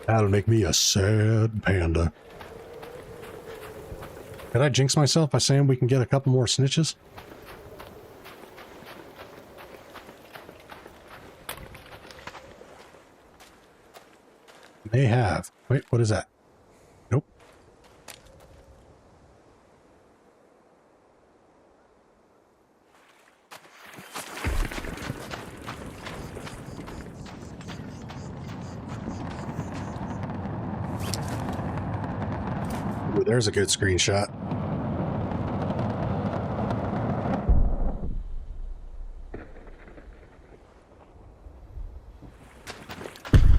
that'll make me a sad panda. Did I jinx myself by saying we can get a couple more snitches? They have. Wait, what is that? Nope. Ooh, there's a good screenshot.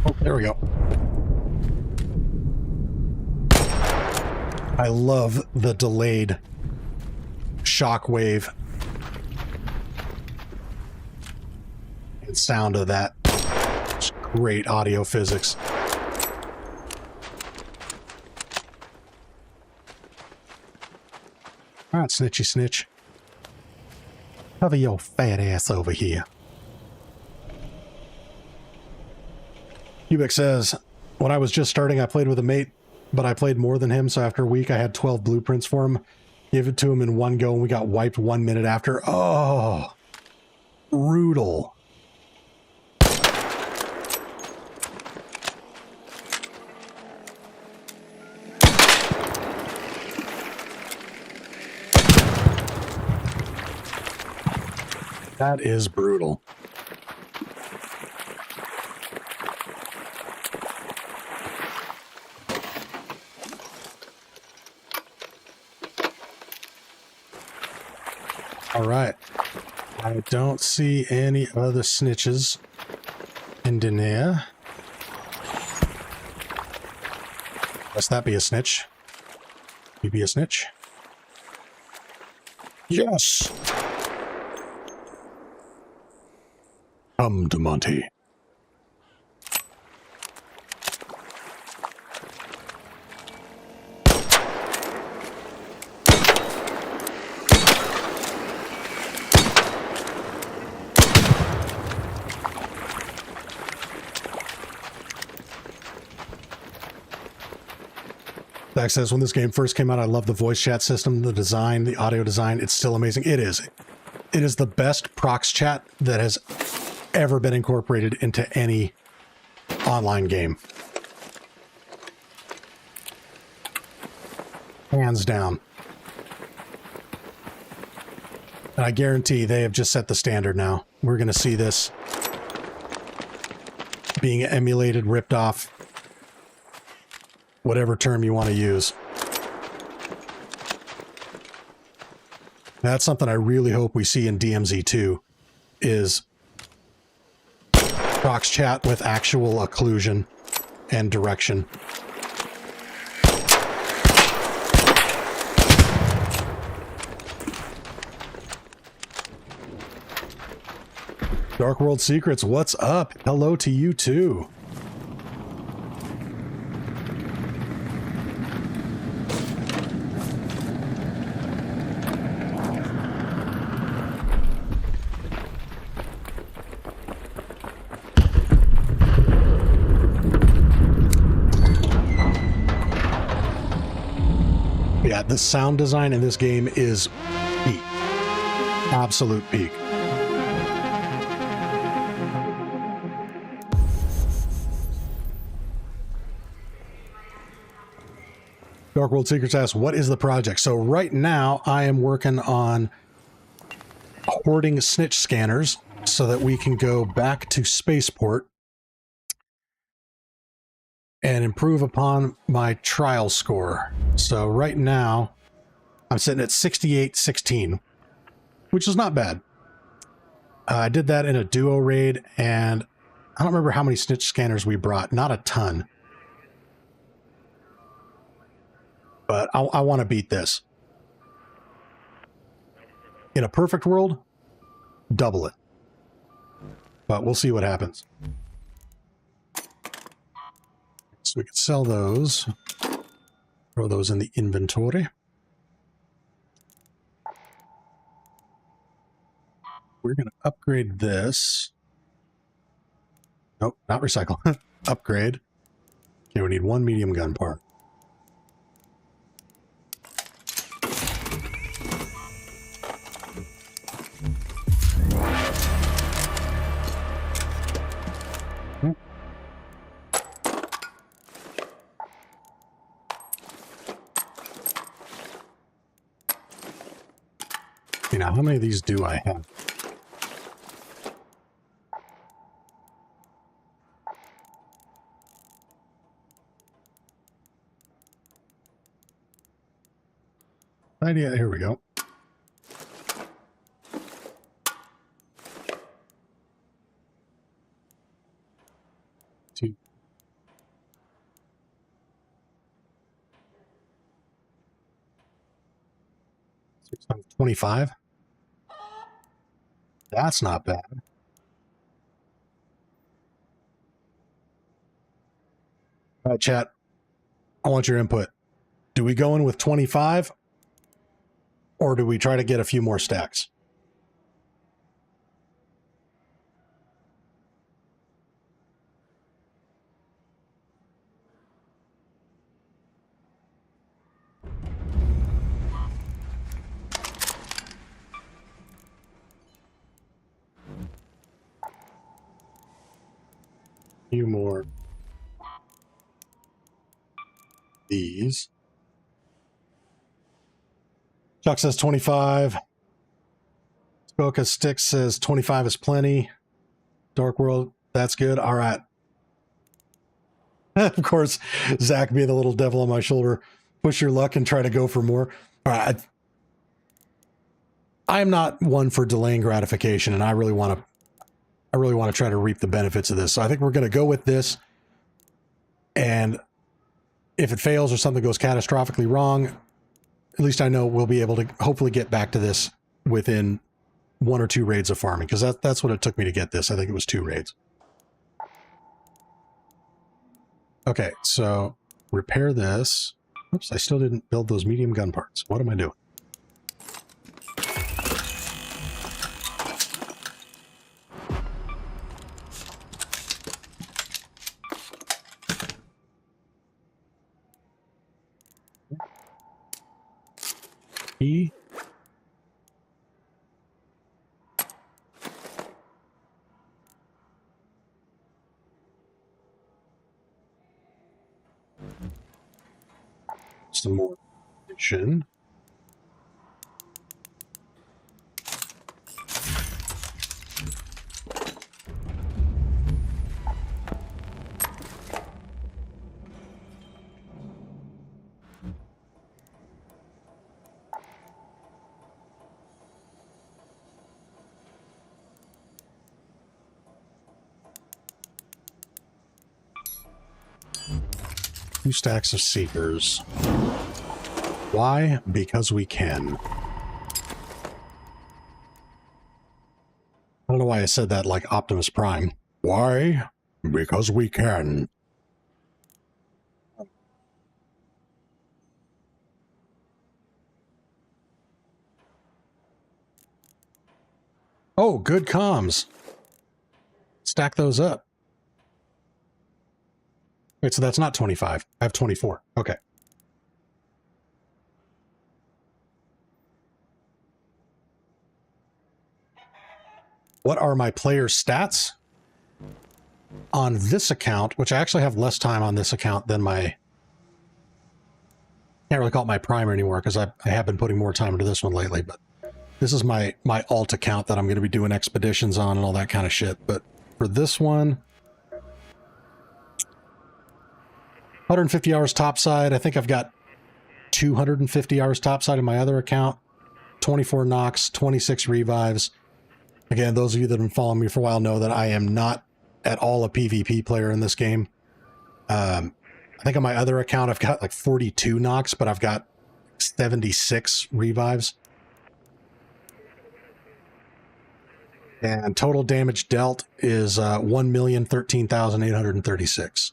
Oh, there we go. I love the delayed shockwave and sound of that. It's great audio physics. All right, snitchy snitch. Cover your fat ass over here. Cubic says, when I was just starting, I played with a mate, but I played more than him, so after a week, I had 12 blueprints for him. Gave it to him in one go, and we got wiped 1 minute after. Oh, brutal. That is brutal. All right. I don't see any other snitches in Denia. Must that be a snitch? You be a snitch? Yes! Come to Monty. Zach says, when this game first came out, I loved the voice chat system, the design, the audio design. It's still amazing. It is. It is the best prox chat that has ever been incorporated into any online game. Hands down. And I guarantee they have just set the standard now. We're going to see this being emulated, ripped off, whatever term you want to use. That's something I really hope we see in DMZ2 is prox chat with actual occlusion and direction. Dark World Secrets, what's up? Hello to you too. Yeah, the sound design in this game is peak. Absolute peak. Dark World Secrets asks, what is the project? So right now I am working on hoarding snitch scanners so that we can go back to Spaceport and improve upon my trial score. So right now I'm sitting at 68-16, which is not bad. I did that in a duo raid, and I don't remember how many snitch scanners we brought. Not a ton. But I want to beat this. In a perfect world, double it. But we'll see what happens. So we can sell those. Throw those in the inventory. We're going to upgrade this. Nope, not recycle. Upgrade. Okay, we need one medium gun part. You know, how many of these do I have? Idea, here we go. Two. $625. That's not bad. All right, chat. I want your input. Do we go in with 25? Or do we try to get a few more stacks? few more. These. Chuck says 25. Spoka Sticks says 25 is plenty. Dark World, that's good. All right. Of course, Zach being the little devil on my shoulder. Push your luck and try to go for more. All right. I'm not one for delaying gratification, and I really want to try to reap the benefits of this. So I think we're going to go with this. And if it fails or something goes catastrophically wrong, at least I know we'll be able to hopefully get back to this within 1 or 2 raids of farming, because that's what it took me to get this. I think it was 2 raids. Okay, so repair this. Oops, I still didn't build those medium gun parts. What am I doing? E. Some more addition. Two stacks of seekers. Why? Because we can. I don't know why I said that like Optimus Prime. Why? Because we can. Oh, good comms. Stack those up. Wait, so that's not 25. I have 24. Okay. What are my player stats? On this account, which I actually have less time on this account than my... Can't really call it my primer anymore, because I have been putting more time into this one lately, but this is my alt account that I'm going to be doing expeditions on and all that kind of shit. But for this one... 150 hours topside. I think I've got 250 hours topside in my other account. 24 knocks, 26 revives. Again, those of you that have been following me for a while know that I am not at all a PvP player in this game. I think on my other account I've got like 42 knocks, but I've got 76 revives. And total damage dealt is 1,013,836.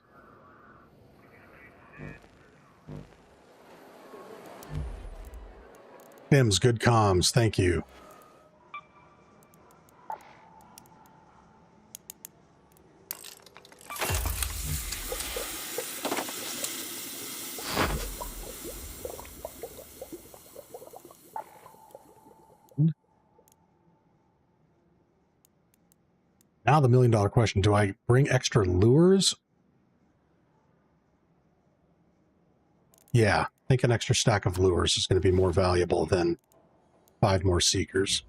Tim's good comms, thank you. Now the $1 million question, do I bring extra lures? Yeah, I think an extra stack of lures is going to be more valuable than 5 more seekers.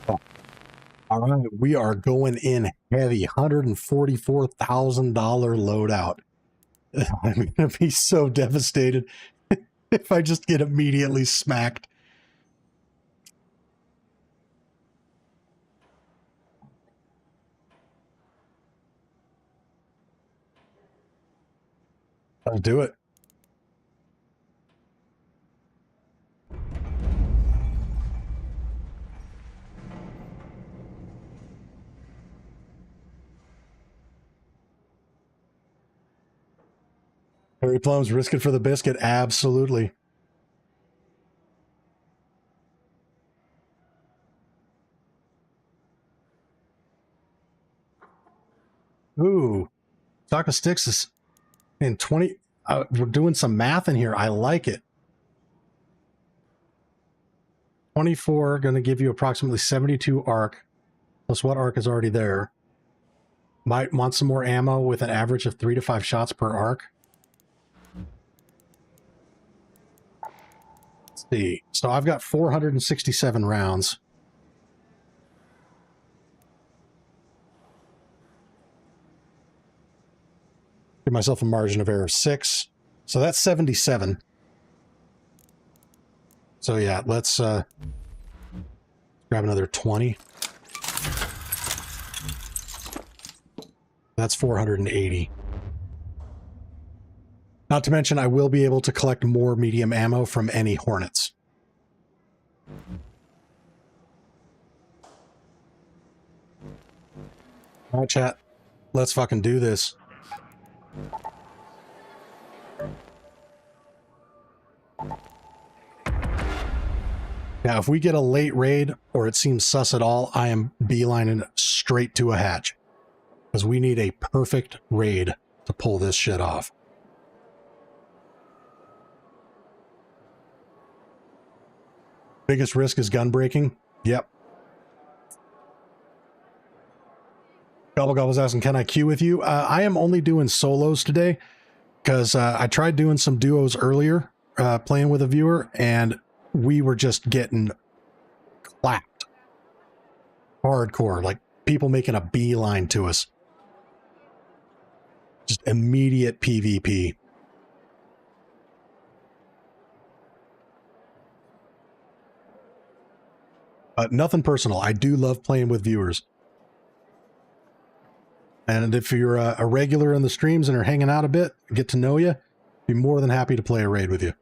Oh. All right, we are going in heavy, $144,000 loadout. I'm going to be so devastated if I just get immediately smacked. I'll do it. Harry Plums, risk it for the biscuit. Absolutely. Ooh. Taco Sticks is in 20. we're doing some math in here. I like it. 24 going to give you approximately 72 arc, plus what arc is already there. Might want some more ammo with an average of 3 to 5 shots per arc. Let's see. So I've got 467 rounds. Give myself a margin of error of 6. So that's 77. So yeah, let's grab another 20. That's 480. Not to mention, I will be able to collect more medium ammo from any Hornets. All right, chat. Let's fucking do this. Now, if we get a late raid or it seems sus at all, I am beelining straight to a hatch. Because we need a perfect raid to pull this shit off. Biggest risk is gun breaking? Yep. Gobble Gobble's asking, can I queue with you? I am only doing solos today because I tried doing some duos earlier, playing with a viewer, and we were just getting clapped. Hardcore, like people making a beeline to us. Just immediate PvP. Nothing personal. I do love playing with viewers. And if you're a regular in the streams and are hanging out a bit, get to know you, be more than happy to play a raid with you.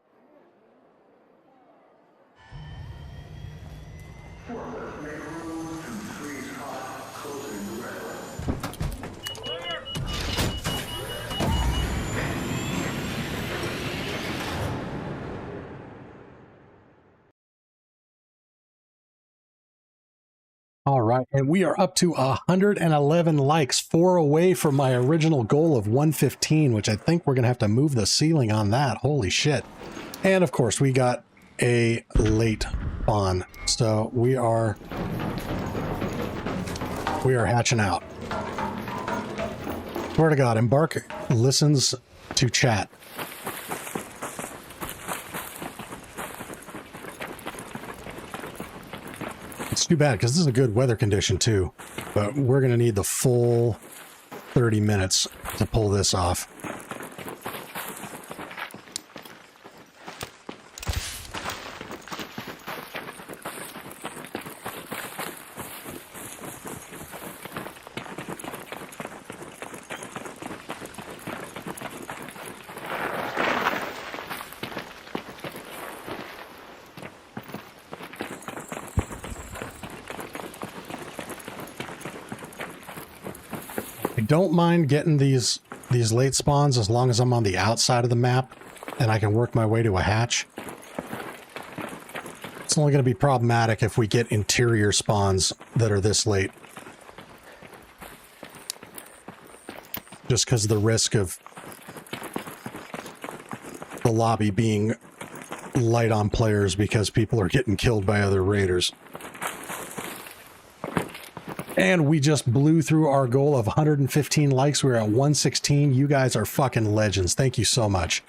All right, and we are up to 111 likes, 4 away from my original goal of 115, which I think we're going to have to move the ceiling on that. Holy shit. And of course, we got a late spawn. So we are hatching out. Swear to God, Embark listens to chat. It's too bad because this is a good weather condition too, but we're going to need the full 30 minutes to pull this off. Don't mind getting these late spawns as long as I'm on the outside of the map and I can work my way to a hatch. It's only going to be problematic if we get interior spawns that are this late. Just because of the risk of the lobby being light on players because people are getting killed by other raiders. And we just blew through our goal of 115 likes. We're at 116. You guys are fucking legends. Thank you so much.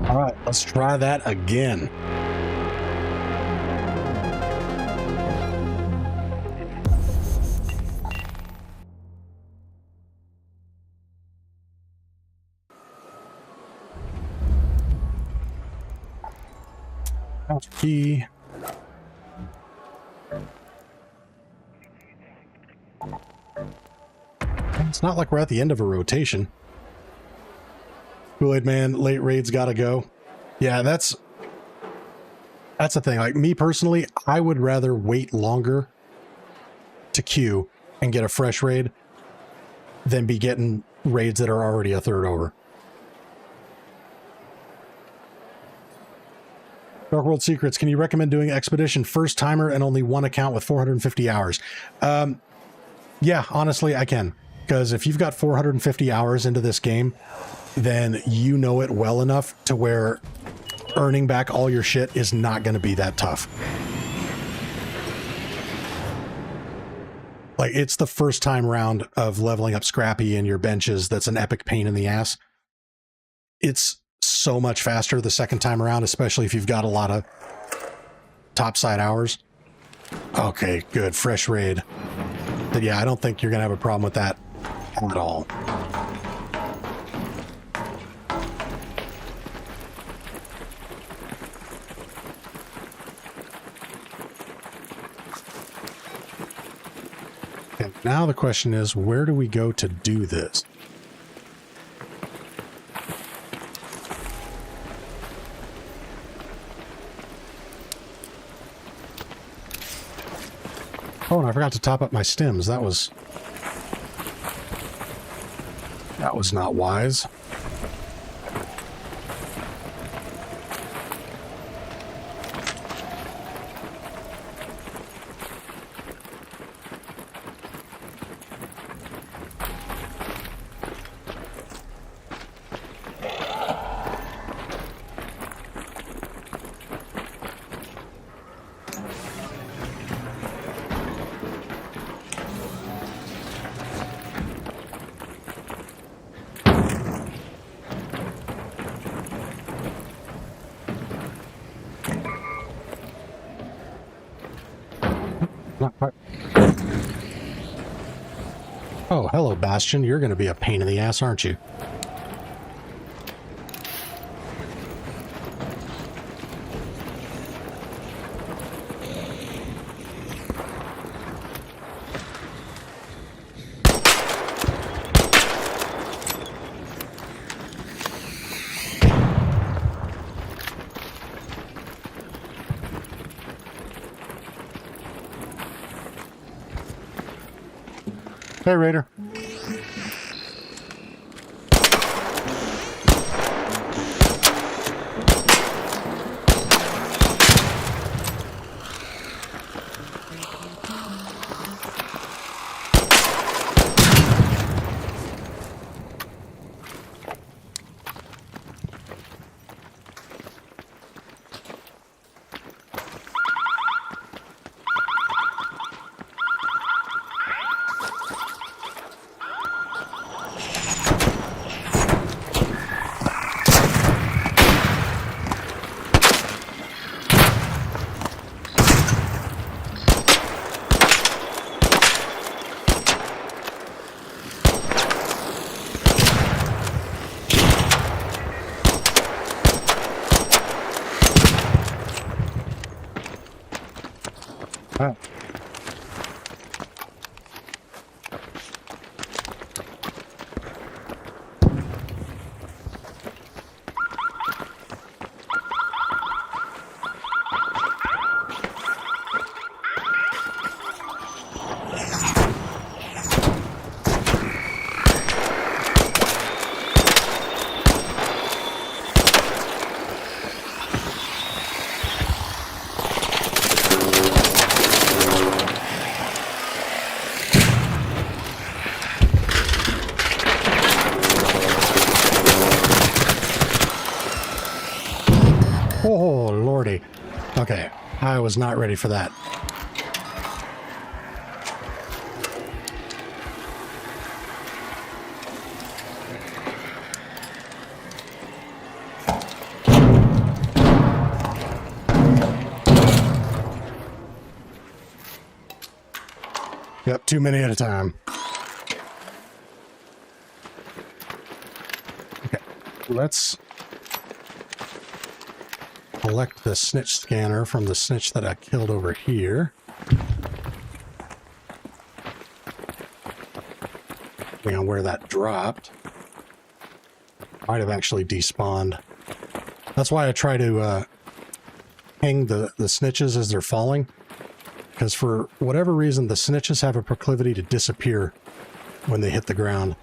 All right, let's try that again. Key. It's not like we're at the end of a rotation. Kool-Aid Man, late raids gotta go. Yeah, that's the thing. Like, me personally, I would rather wait longer to queue and get a fresh raid than be getting raids that are already a third over. Dark World Secrets, can you recommend doing Expedition first timer and only one account with 450 hours? Yeah, honestly, I can. Because if you've got 450 hours into this game, then you know it well enough to where earning back all your shit is not going to be that tough. Like, it's the first time round of leveling up Scrappy and your benches that's an epic pain in the ass. It's so much faster the second time around, especially if you've got a lot of topside hours. Okay, good. Fresh raid. But yeah, I don't think you're going to have a problem with that at all. And now the question is, where do we go to do this? Oh, and I forgot to top up my stems. That was not wise. Not quite. Oh, hello, Bastion. You're going to be a pain in the ass, aren't you? Hey, Raider. Wow. Oh, lordy. Okay, I was not ready for that. Yep, too many at a time. Okay, let's collect the snitch scanner from the snitch that I killed over here. Depending on where that dropped. Might have actually despawned. That's why I try to hang the snitches as they're falling. Because for whatever reason, the snitches have a proclivity to disappear when they hit the ground.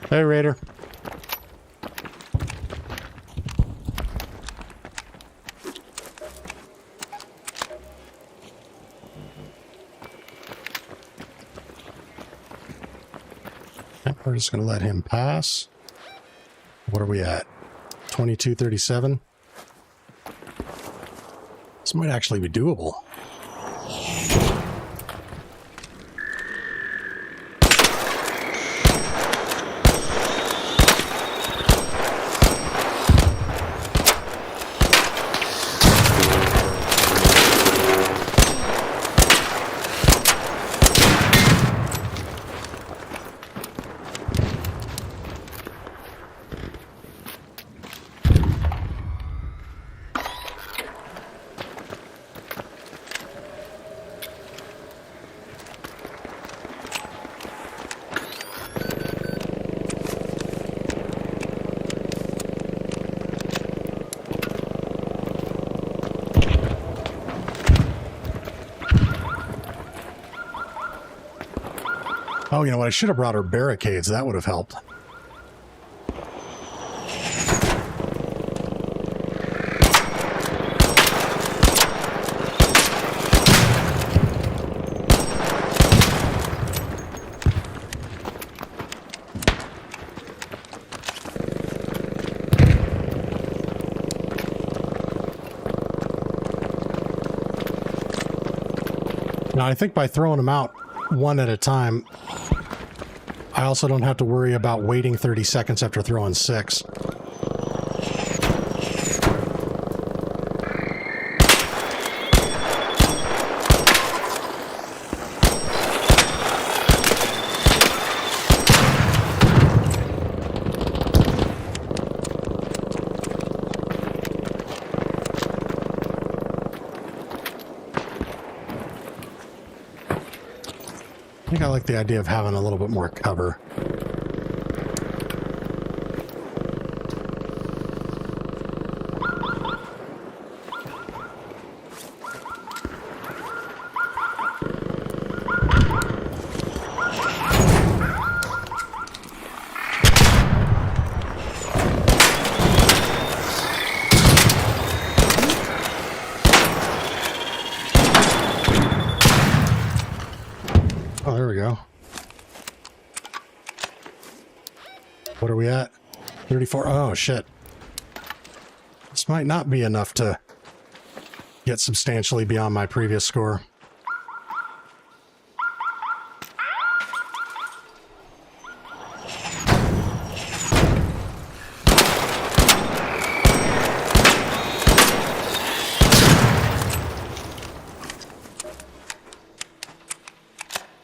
Hey, Raider. We're just going to let him pass. What are we at? 2237. This might actually be doable. Oh, you know what? I should have brought her barricades. That would have helped. Now, I think by throwing them out one at a time, I also don't have to worry about waiting 30 seconds after throwing 6. I think I like the idea of having a little bit more cover. Oh, there we go. What are we at? 34. Oh, shit. This might not be enough to get substantially beyond my previous score.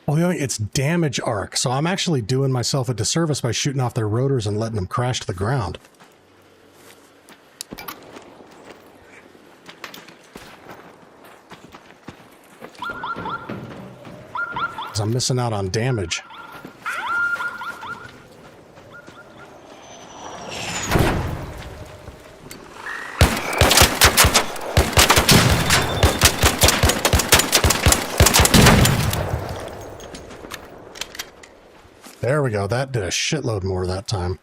Well, it's damage arc, so I'm actually doing myself a disservice by shooting off their rotors and letting them crash to the ground. Because I'm missing out on damage. There we go. That did a shitload more that time.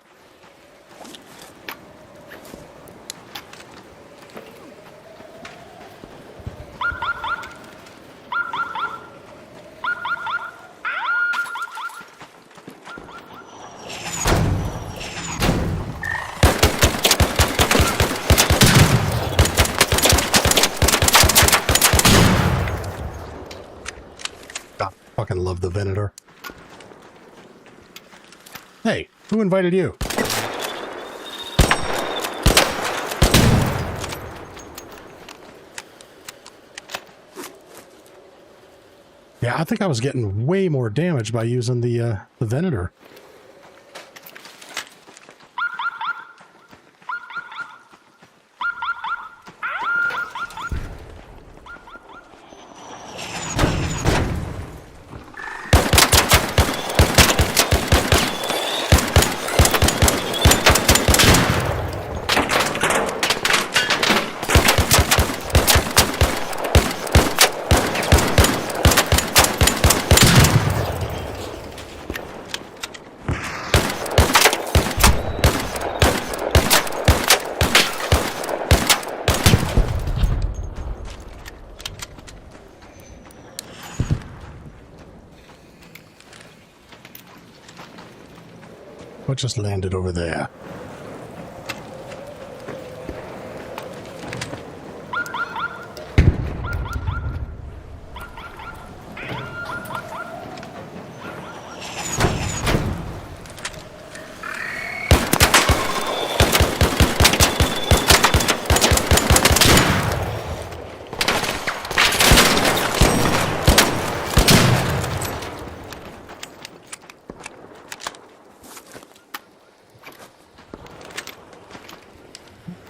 Fucking love the Venator. Hey, who invited you? Yeah, I think I was getting way more damage by using the Venator. What just landed over there?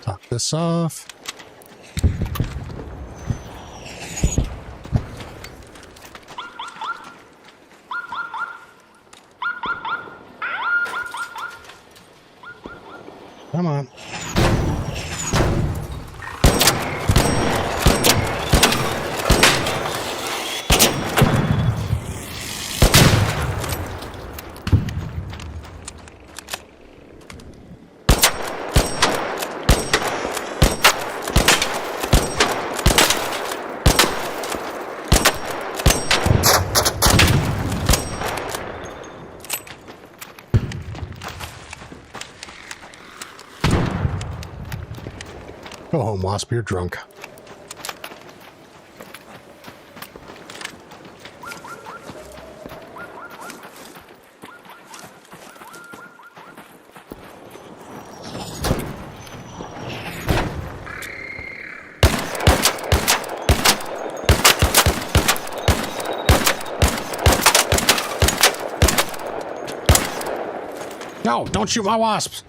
Top this off. Come on. Go home, Wasp, you're drunk. No, don't shoot my wasps!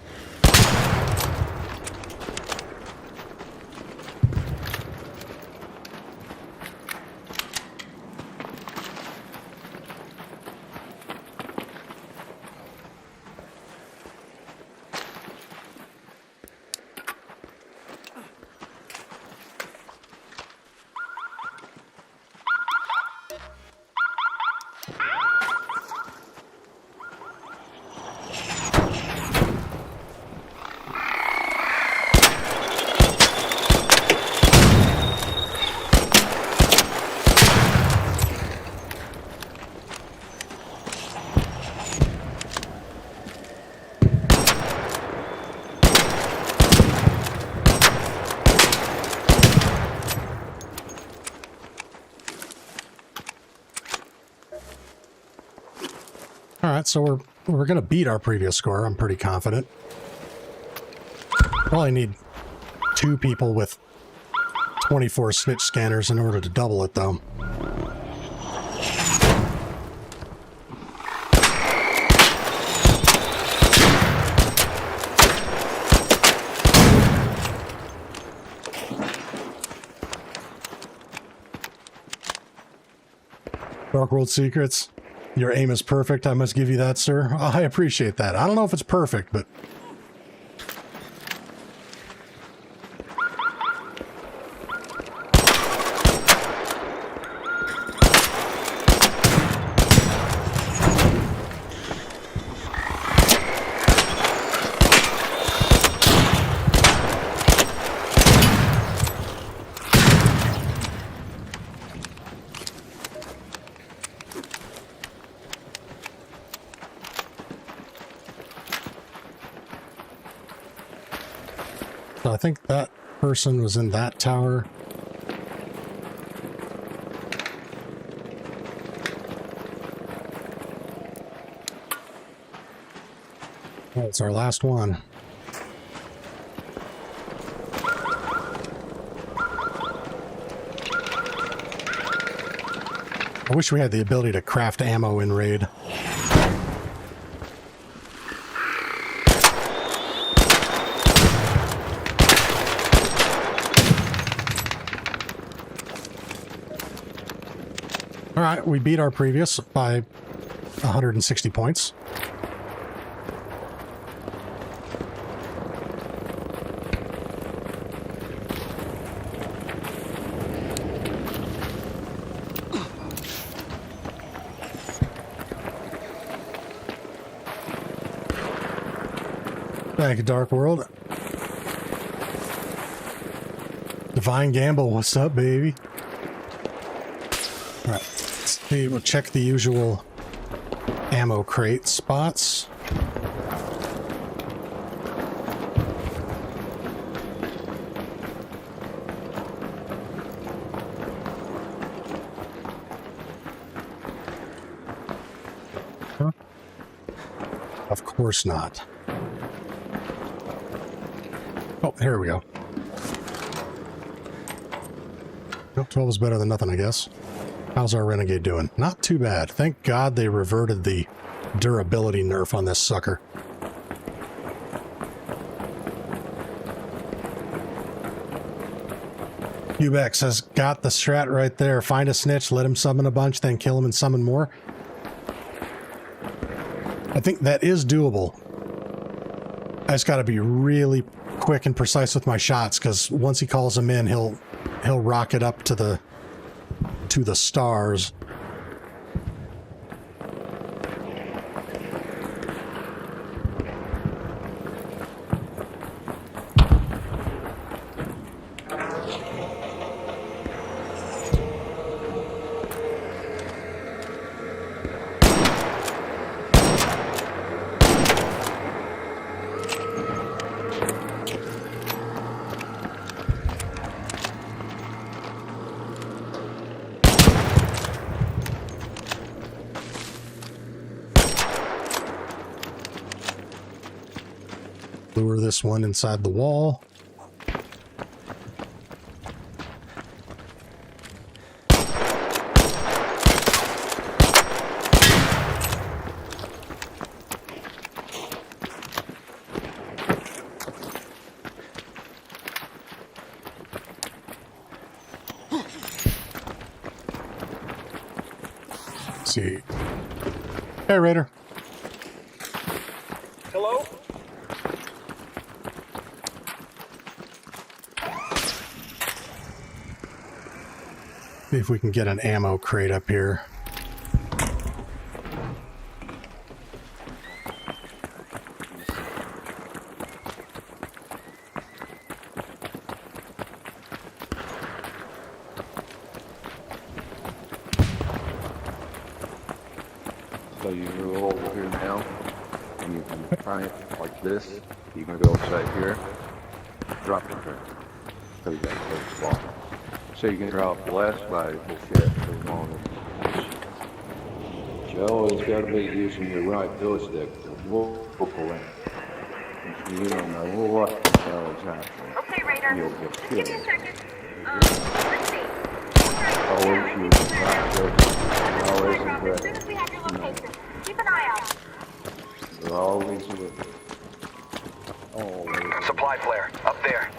Alright, so we're gonna beat our previous score, I'm pretty confident. Probably need 2 people with 24 snitch scanners in order to double it, though. Dark World Secrets. Your aim is perfect, I must give you that, sir. I appreciate that. I don't know if it's perfect, but... So I think that person was in that tower. That's our last one. I wish we had the ability to craft ammo in Raid. Alright, we beat our previous by 160 points. Thank you, Dark World. Divine Gamble, what's up, baby? Alright, let's see, we'll check the usual ammo crate spots. Huh? Of course not. Oh, here we go. Nope, 12 is better than nothing, I guess. How's our Renegade doing? Not too bad. Thank God they reverted the durability nerf on this sucker. Ubeck says, got the strat right there. Find a snitch, let him summon a bunch, then kill him and summon more. I think that is doable. I just got to be really quick and precise with my shots, because once he calls him in, he'll rocket up to the stars. Lure this one inside the wall. Let's see. Hey, Raider. Hello? See if we can get an ammo crate up here. So you go over here now, and you can try it like this. You can go right here, drop it there. So you got a good spot. So you can drop less valuable shit as long as you always got to be using your right joystick to pull in. If you don't know what the hell is happening, Okay, Raider. you'll get Just give me a killed. second. Let's see. Always use the right joystick. Always As impress. soon as we have your location, keep an eye out. They're always with always. Supply flare, up there.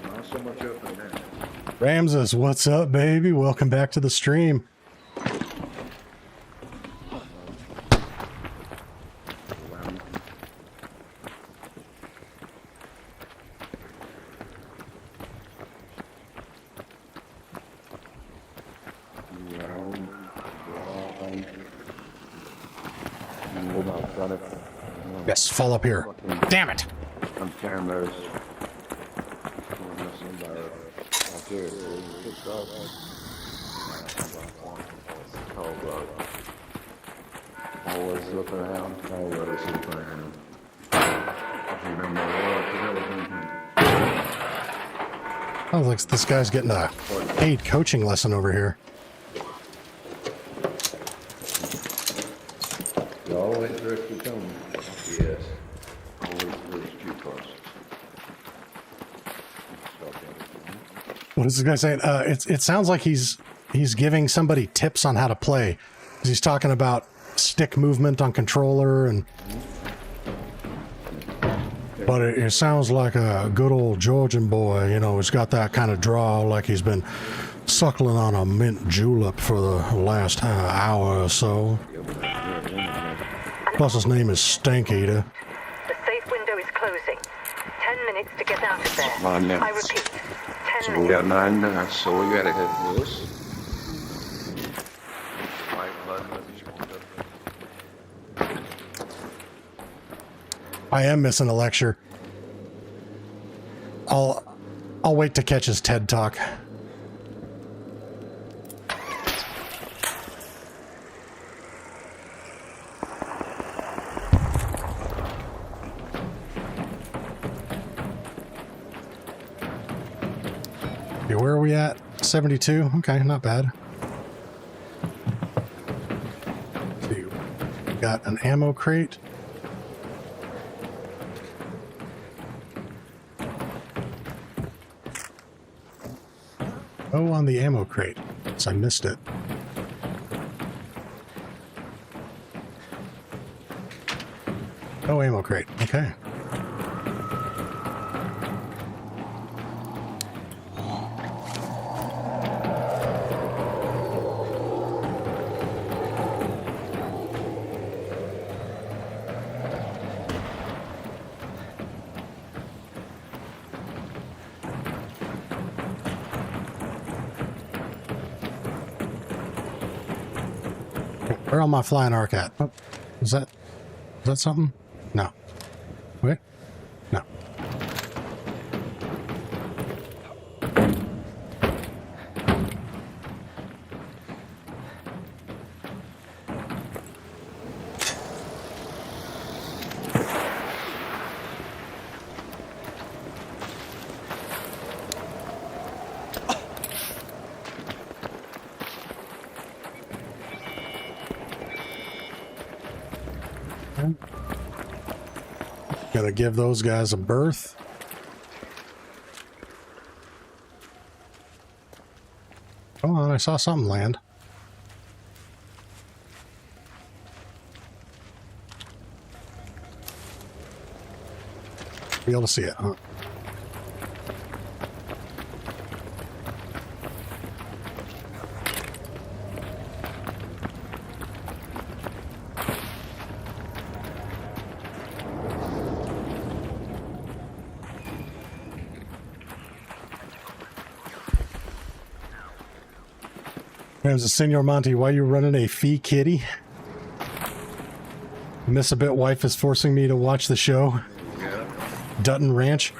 Not so much up in there. Ramses, what's up, baby? Welcome back to the stream. Yes, fall up here. Damn it! I'm tearing those. Always look around. Always look around. Oh, looks this guy's getting a paid coaching lesson over here. You all went directly to me. Yes. Always those two cars. What is this guy saying? It sounds like he's giving somebody tips on how to play. He's talking about stick movement on controller and. But it sounds like a good old Georgian boy, you know, he's got that kind of draw like he's been suckling on a mint julep for the last hour or so. Plus his name is Stank Eater. The safe window is closing. 10 minutes to get out of there. 9 minutes. I repeat, 10 So minutes. we got 9 minutes, so we gotta hit this. Right button, let me scroll up. I am missing a lecture. I'll wait to catch his TED Talk. Okay, where are we at? 72? Okay, not bad. Let's see. Got an ammo crate. Oh, on the ammo crate. So I missed it. Oh, ammo crate. Okay. Where on my flying arc at? Oh, is that something? No. Wait. No. Gotta give those guys a berth. Come on, I saw something land. Be able to see it, huh? There's a Senor Monty, why you running a fee kitty? Miss a bit wife is forcing me to watch the show. Dutton Ranch.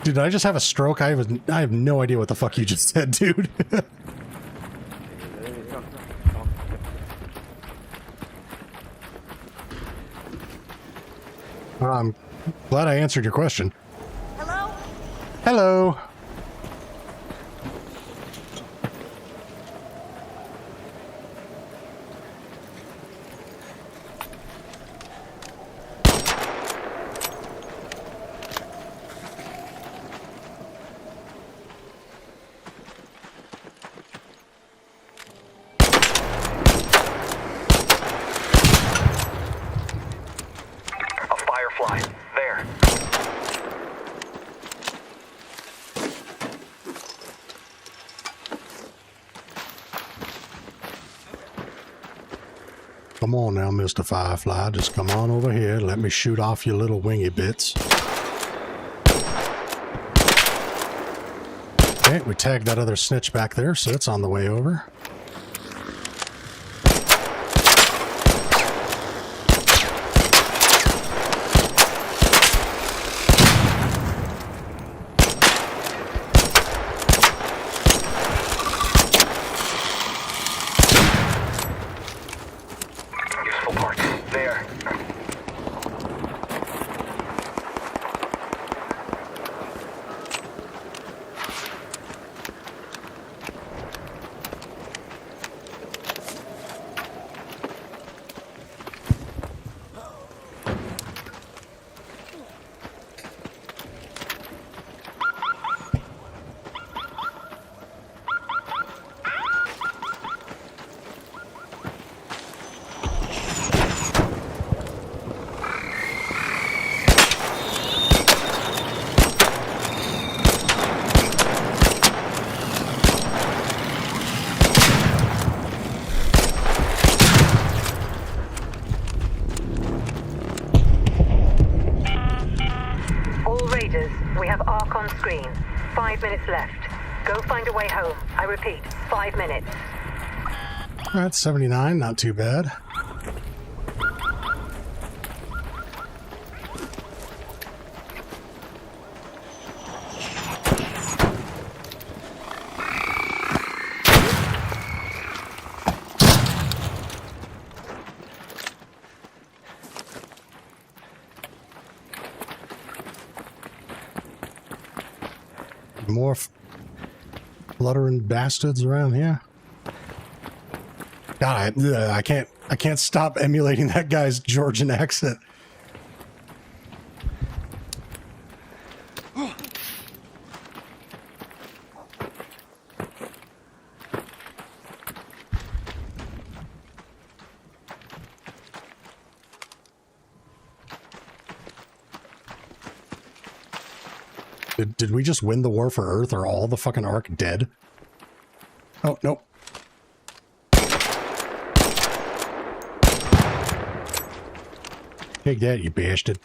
Dude, did I just have a stroke? I have no idea what the fuck you just said, dude. I'm glad I answered your question. Hello? Hello. Come on now, Mr. Firefly. Just come on over here. Let me shoot off your little wingy bits. Okay, we tagged that other snitch back there, so it's on the way over. minutes left. Go find a way home. I repeat, 5 minutes. That's 79, not too bad. More fluttering bastards around here. God, I can't stop emulating that guy's Georgian accent. Did we just win the war for Earth? Are all the fucking Ark dead? Oh, nope. Take that, you bastard.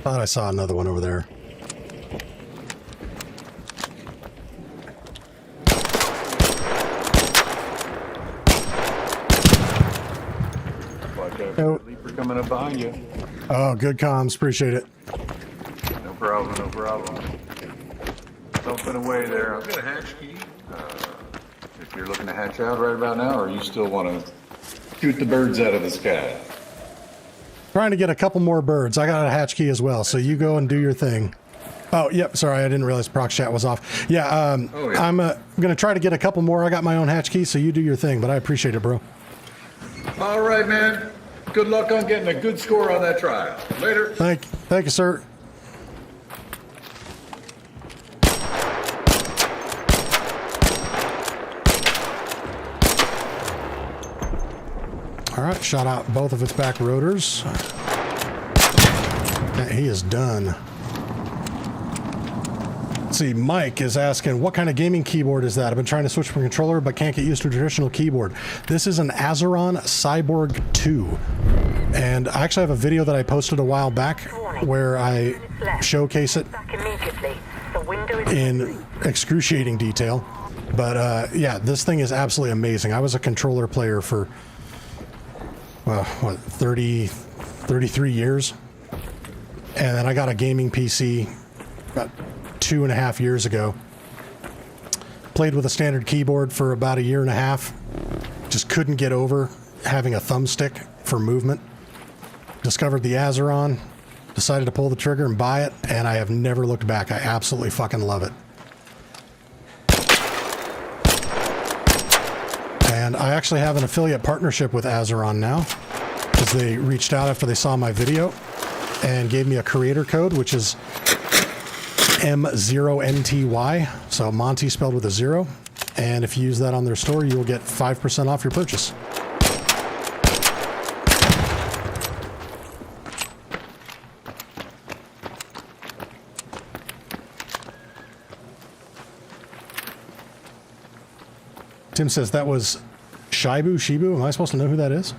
Thought I saw another one over there. Watch out for the leaper coming up behind you. Oh, good comms. Appreciate it. No problem, no problem. Open away there. I've got a hatch key. If you're looking to hatch out right about now, or you still want to shoot the birds out of the sky? Trying to get a couple more birds. I got a hatch key as well, so you go and do your thing. Oh, yep. Sorry, I didn't realize proc chat was off. Yeah, I'm going to try to get a couple more. I got my own hatch key, so you do your thing, but I appreciate it, bro. All right, man. Good luck on getting a good score on that trial. Later. Thank you, sir. All right, shot out both of its back rotors. He is done. Let's see, Mike is asking, what kind of gaming keyboard is that? I've been trying to switch from controller, but can't get used to a traditional keyboard. This is an Azeron Cyborg 2. And I actually have a video that I posted a while back where I showcase it in excruciating detail. But yeah, this thing is absolutely amazing. I was a controller player for, well, what, 33 years? And then I got a gaming PC about 2.5 years ago. Played with a standard keyboard for about 1.5 years. Just couldn't get over having a thumbstick for movement. Discovered the Azeron, decided to pull the trigger and buy it, and I have never looked back. I absolutely fucking love it. And I actually have an affiliate partnership with Azeron now, because they reached out after they saw my video and gave me a creator code, which is M0NTY, so Monty spelled with a 0. And if you use that on their store, you will get 5% off your purchase. Tim says that was Shibu. Am I supposed to know who that is?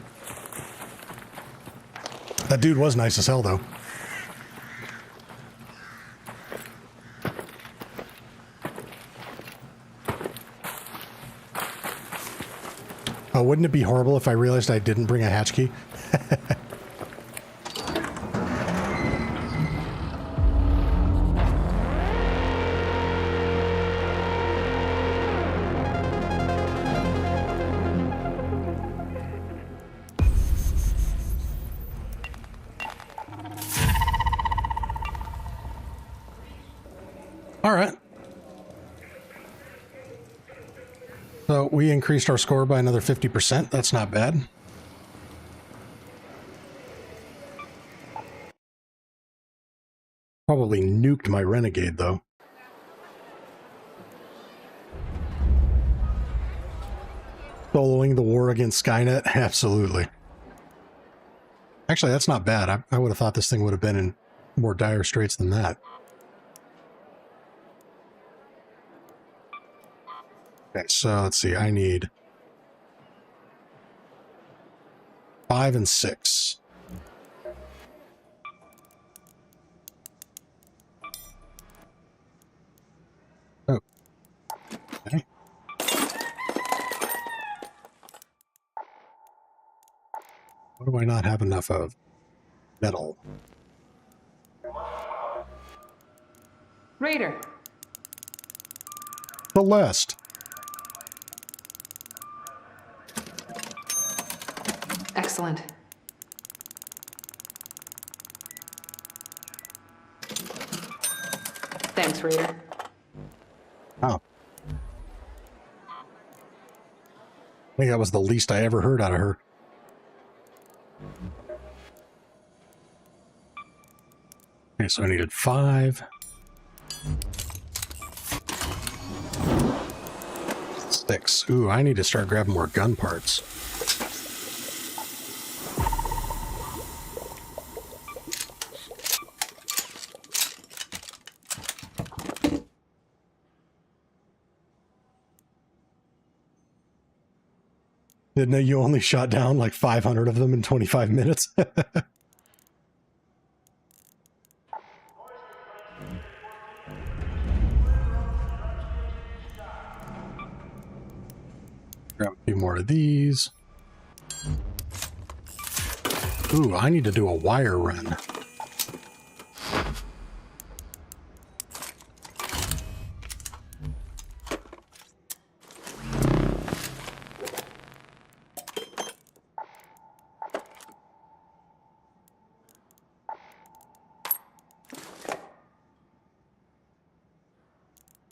That dude was nice as hell, though. Oh, wouldn't it be horrible if I realized I didn't bring a hatch key? All right. So we increased our score by another 50%. That's not bad. Probably nuked my Renegade, though. Soloing the war against Skynet? Absolutely. Actually, that's not bad. I would have thought this thing would have been in more dire straits than that. Okay, so let's see. I need 5 and 6. Oh. Okay. What do I not have enough of? Metal. Raider. Celeste. Excellent. Thanks, Raider. Oh. I think that was the least I ever heard out of her. Okay, so I needed 5. 6. Ooh, I need to start grabbing more gun parts. Didn't know you only shot down like 500 of them in 25 minutes? Grab a few more of these. Ooh, I need to do a wire run.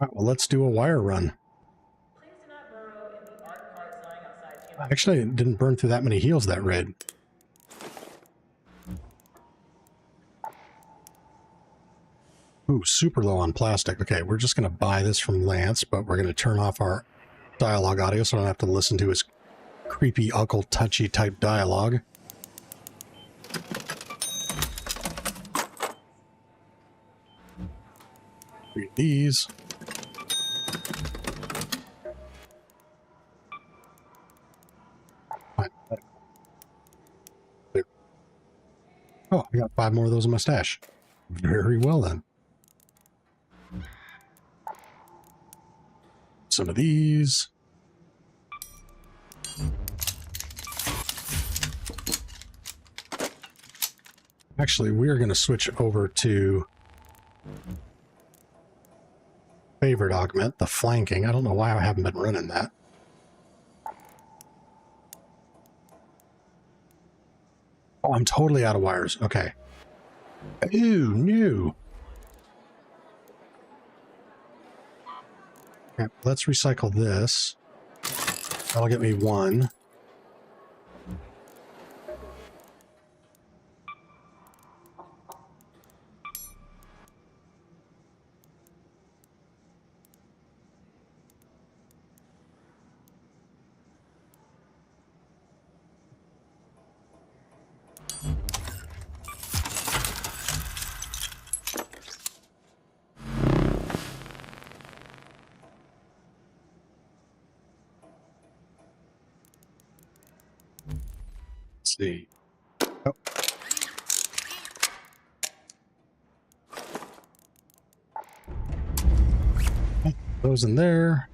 All right, well, let's do a wire run. Actually, it didn't burn through that many heals, that raid. Ooh, super low on plastic. Okay, we're just going to buy this from Lance, but we're going to turn off our dialogue audio so I don't have to listen to his creepy, uncle touchy type dialogue. Read these. Oh, I got 5 more of those in my stash. Very well then. Some of these. Actually, we're going to switch over to favorite augment, the flanking. I don't know why I haven't been running that. Oh, I'm totally out of wires. Okay. Ooh, new. Okay, let's recycle this. That'll get me 1. See. Oh. Those in there.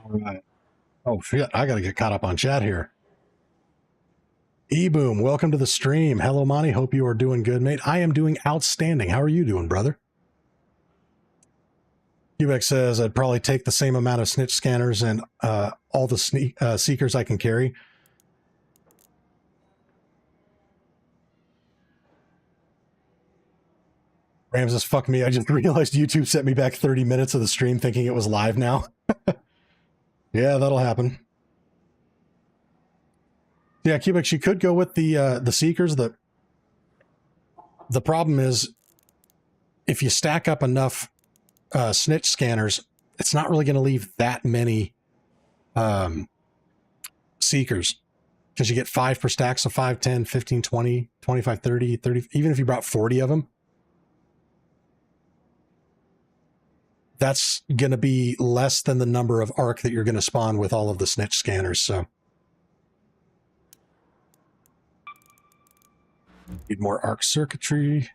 All right. Oh shit, I gotta get caught up on chat here. E-Boom, welcome to the stream. Hello, Monty. Hope you are doing good, mate. I am doing outstanding. How are you doing, brother? Quebec says I'd probably take the same amount of snitch scanners and all the seekers I can carry. Ramses, fuck me. I just realized YouTube sent me back 30 minutes of the stream thinking it was live now. Yeah, that'll happen. Yeah, Cubic, she could go with the Seekers. The problem is, if you stack up enough snitch scanners, it's not really going to leave that many Seekers, because you get 5 per stack, so 5, 10, 15, 20, 25, 30, 30, even if you brought 40 of them, that's going to be less than the number of arc that you're going to spawn with all of the snitch scanners, so. Need more arc circuitry.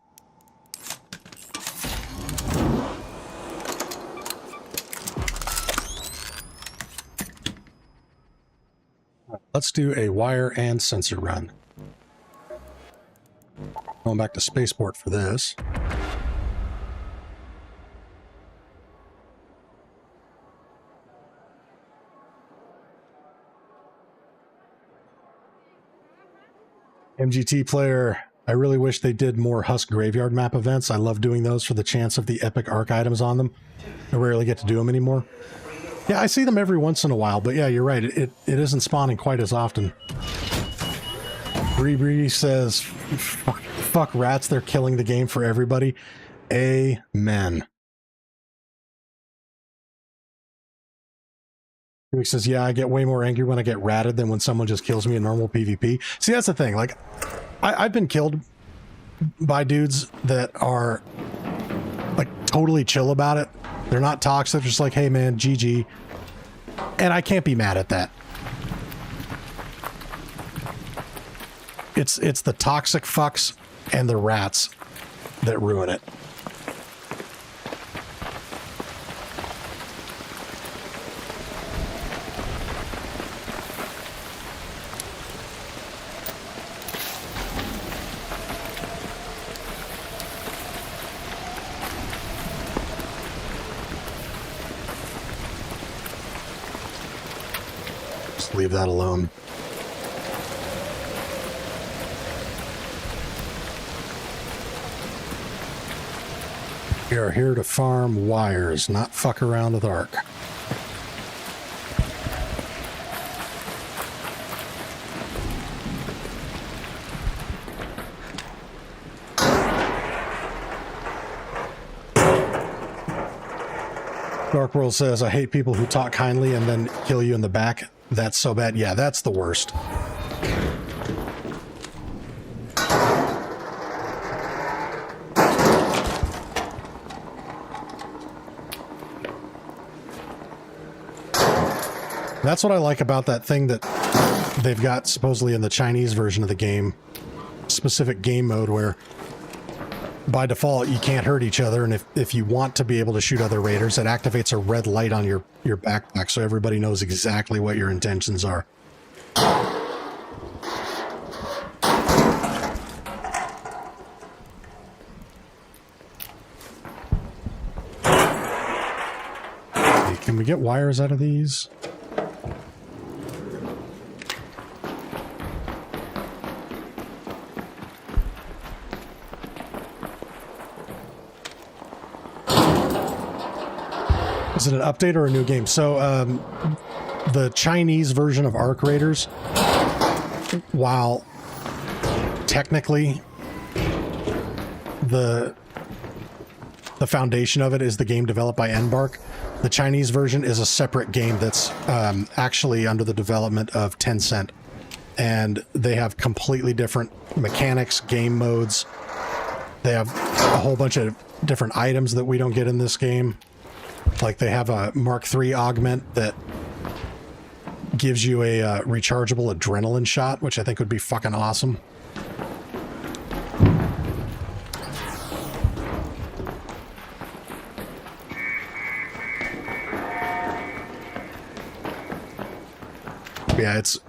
Let's do a wire and sensor run. Going back to spaceport for this. MGT player, I really wish they did more Husk Graveyard map events. I love doing those for the chance of the epic arc items on them. I rarely get to do them anymore. Yeah, I see them every once in a while, but yeah, you're right. It isn't spawning quite as often. Bree says, fuck rats, they're killing the game for everybody. Amen. He says, yeah, I get way more angry when I get ratted than when someone just kills me in normal PvP. See, that's the thing. Like, I've been killed by dudes that are, like, totally chill about it. They're not toxic. They're just like, hey, man, GG. And I can't be mad at that. It's the toxic fucks and the rats that ruin it. Leave that alone. We are here to farm wires, not fuck around with arc. Dark World says, I hate people who talk kindly and then kill you in the back. That's so bad. Yeah, that's the worst. That's what I like about that thing that they've got supposedly in the Chinese version of the game. Specific game mode where by default you can't hurt each other, and if you want to be able to shoot other raiders, it activates a red light on your backpack so everybody knows exactly what your intentions are. Can we get wires out of these? Is it an update or a new game? So, the Chinese version of Arc Raiders, while technically the foundation of it is the game developed by Embark, the Chinese version is a separate game that's actually under the development of Tencent. And they have completely different mechanics, game modes. They have a whole bunch of different items that we don't get in this game. Like they have a Mark III augment that gives you a rechargeable adrenaline shot, which I think would be fucking awesome. Yeah, it's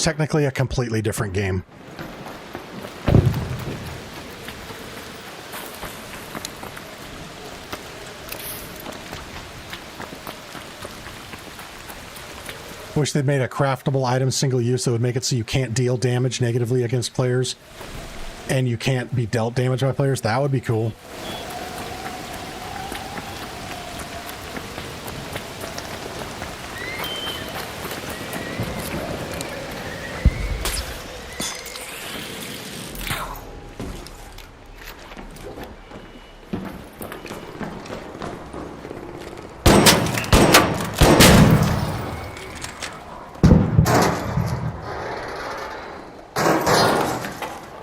technically a completely different game. Wish they'd made a craftable item single use that would make it so you can't deal damage negatively against players and you can't be dealt damage by players. That would be cool.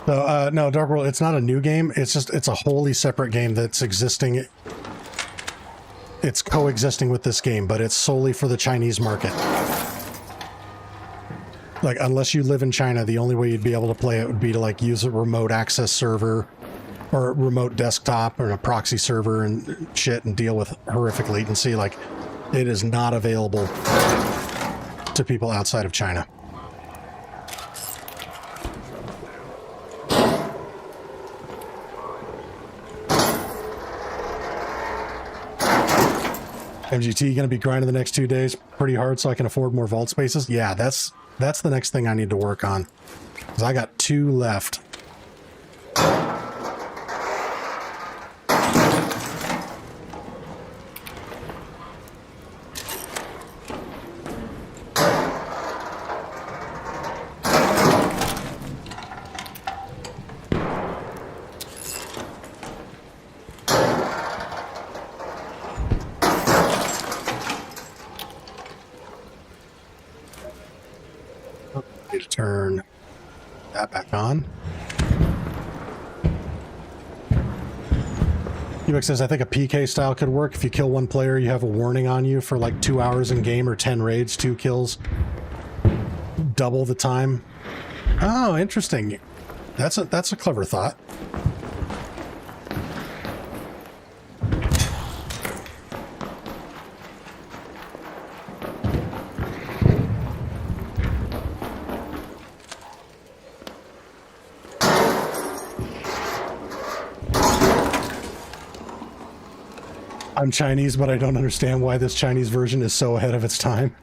So, no, Dark World, it's not a new game. It's just, it's a wholly separate game that's existing. It's coexisting with this game, but it's solely for the Chinese market. Like, unless you live in China, the only way you'd be able to play it would be to, like, use a remote access server or a remote desktop or a proxy server and shit and deal with horrific latency. Like, it is not available to people outside of China. MGT going to be grinding the next 2 days pretty hard so I can afford more vault spaces. Yeah, that's the next thing I need to work on. Because I got 2 left. Need to turn that back on. Ubix says, I think a PK style could work. If you kill one player, you have a warning on you for like 2 hours in game or 10 raids, 2 kills. Double the time. Oh, interesting. That's a clever thought. I'm Chinese, but I don't understand why this Chinese version is so ahead of its time.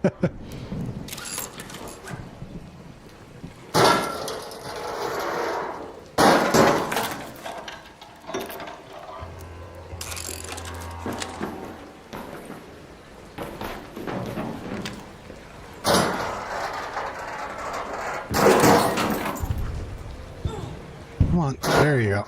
Come on, there you go.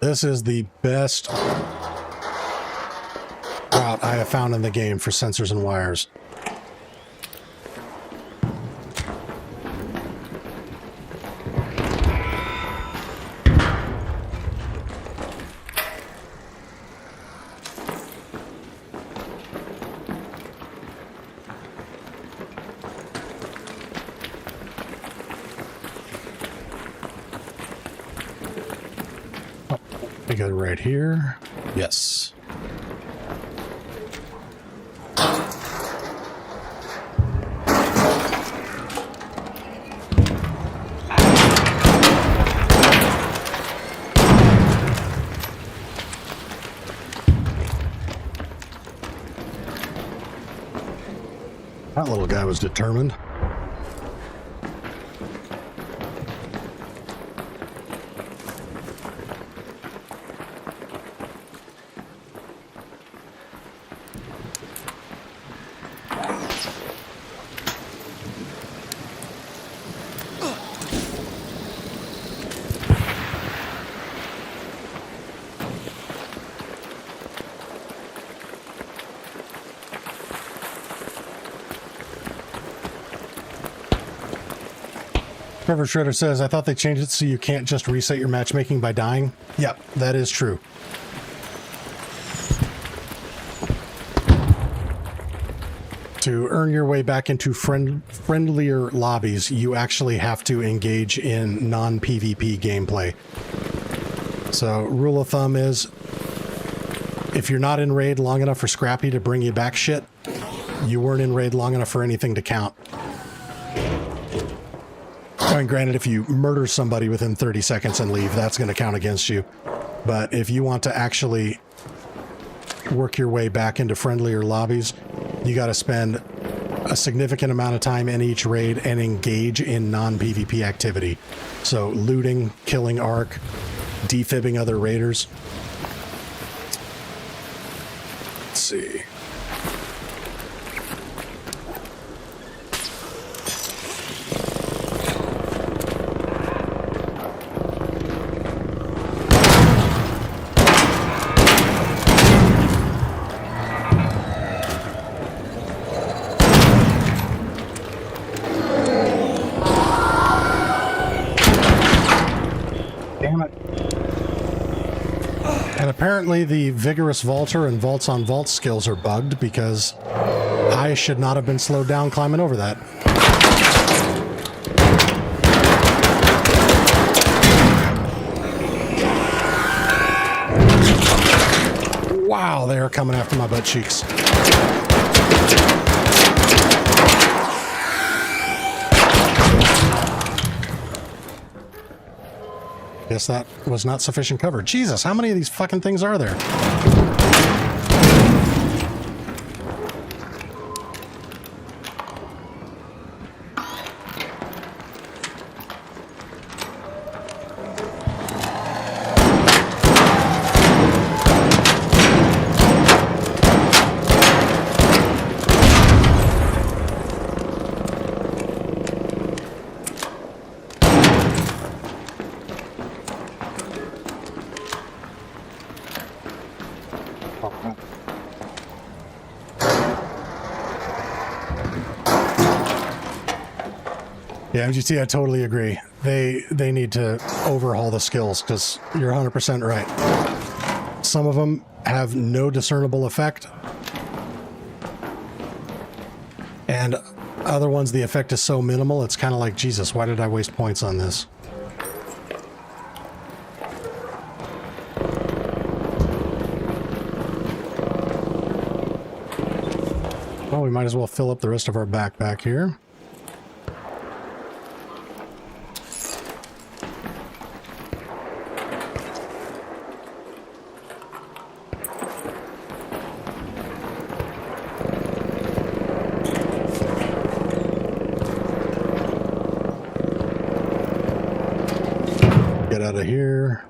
This is the best route I have found in the game for sensors and wires. I go right here. Yes. That little guy was determined. Trevor Shredder says, I thought they changed it so you can't just reset your matchmaking by dying. Yep, that is true. To earn your way back into friendlier lobbies, you actually have to engage in non-PvP gameplay. So, rule of thumb is, if you're not in raid long enough for Scrappy to bring you back shit, you weren't in raid long enough for anything to count. I mean, granted, if you murder somebody within 30 seconds and leave, that's going to count against you. But if you want to actually work your way back into friendlier lobbies, you got to spend a significant amount of time in each raid and engage in non-PvP activity. So looting, killing Ark, defibbing other raiders. Let's see. Damn it. And apparently the vigorous vaulter and vaults on vault skills are bugged because I should not have been slowed down climbing over that. Wow, they are coming after my butt cheeks. Guess that was not sufficient cover. Jesus, how many of these fucking things are there? Yeah, MGT, I totally agree. They need to overhaul the skills because you're 100% right. Some of them have no discernible effect, and other ones the effect is so minimal it's kind of like, Jesus, why did I waste points on this? Well, we might as well fill up the rest of our backpack here. Get out of here.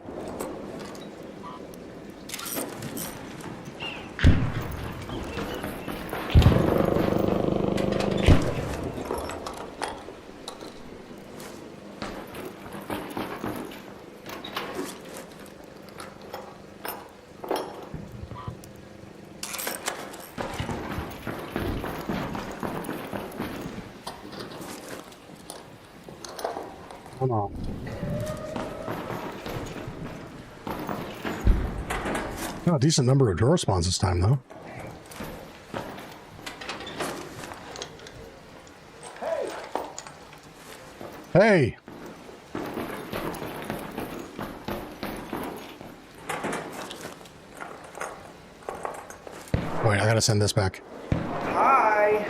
Come on. Oh, a decent number of drawer spawns this time, though. Hey! Wait, I gotta send this back. Hi.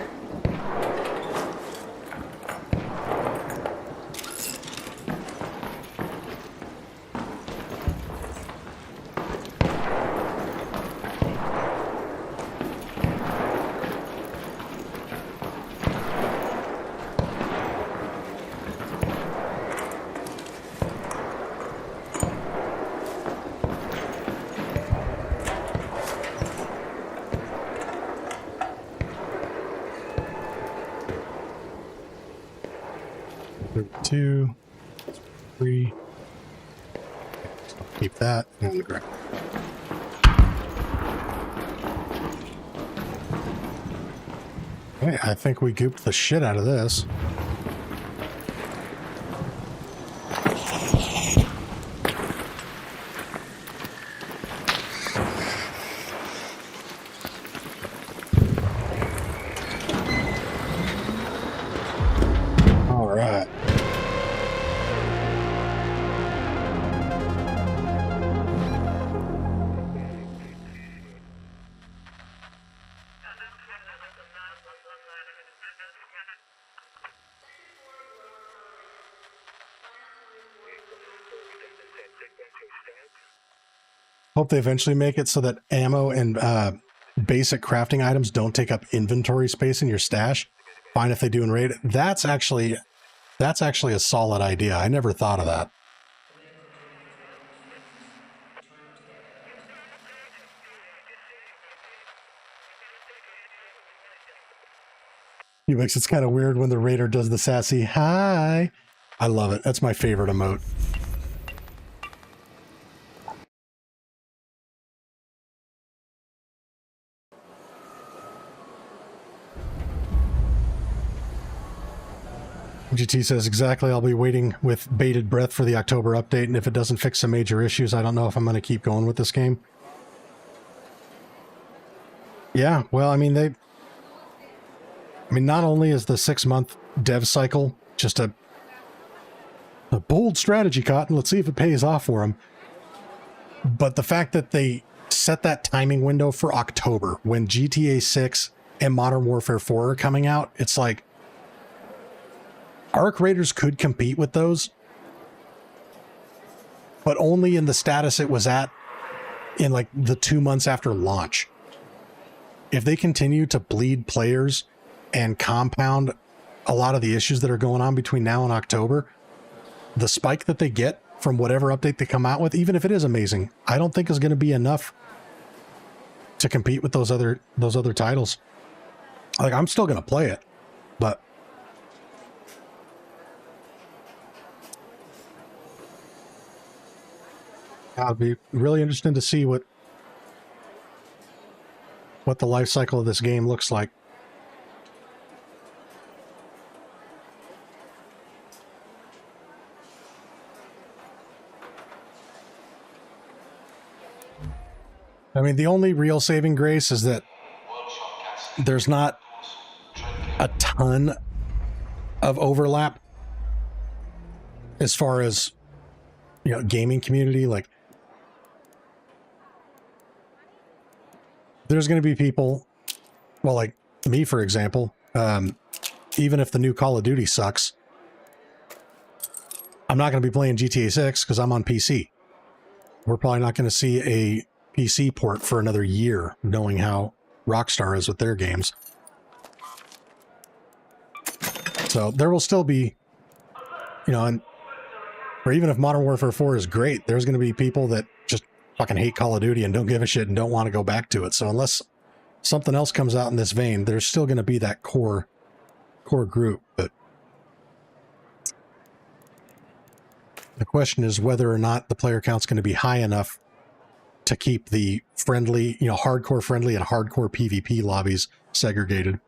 Two, three. Keep that and the ground. Okay, I think we gooped the shit out of this. All right. Hope they eventually make it so that ammo and basic crafting items don't take up inventory space in your stash. Fine if they do in raid. That's actually a solid idea. I never thought of that. He makes it's kind of weird when the raider does the sassy hi. I love it. That's my favorite emote. GT says, exactly, I'll be waiting with bated breath for the October update, and if it doesn't fix some major issues, I don't know if I'm going to keep going with this game. Yeah, well, I mean, not only is the 6-month dev cycle just a bold strategy, Cotton, let's see if it pays off for them, but the fact that they set that timing window for October, when GTA 6 and Modern Warfare 4 are coming out, it's like, Arc Raiders could compete with those, but only in the status it was at in like the 2 months after launch. If they continue to bleed players and compound a lot of the issues that are going on between now and October, the spike that they get from whatever update they come out with, even if it is amazing, I don't think is going to be enough to compete with those other titles. Like, I'm still going to play it, but I'll be really interested to see what the life cycle of this game looks like. I mean, the only real saving grace is that there's not a ton of overlap as far as, you know, gaming community. Like, there's going to be people, well, like me, for example, even if the new Call of Duty sucks, I'm not going to be playing GTA 6 because I'm on PC. We're probably not going to see a PC port for another year, knowing how Rockstar is with their games. So there will still be, you know, or even if Modern Warfare 4 is great, there's going to be people that just fucking hate Call of Duty and don't give a shit and don't want to go back to it. So unless something else comes out in this vein, there's still going to be that core group. But the question is whether or not the player count's going to be high enough to keep the friendly, you know, hardcore friendly and hardcore PvP lobbies segregated.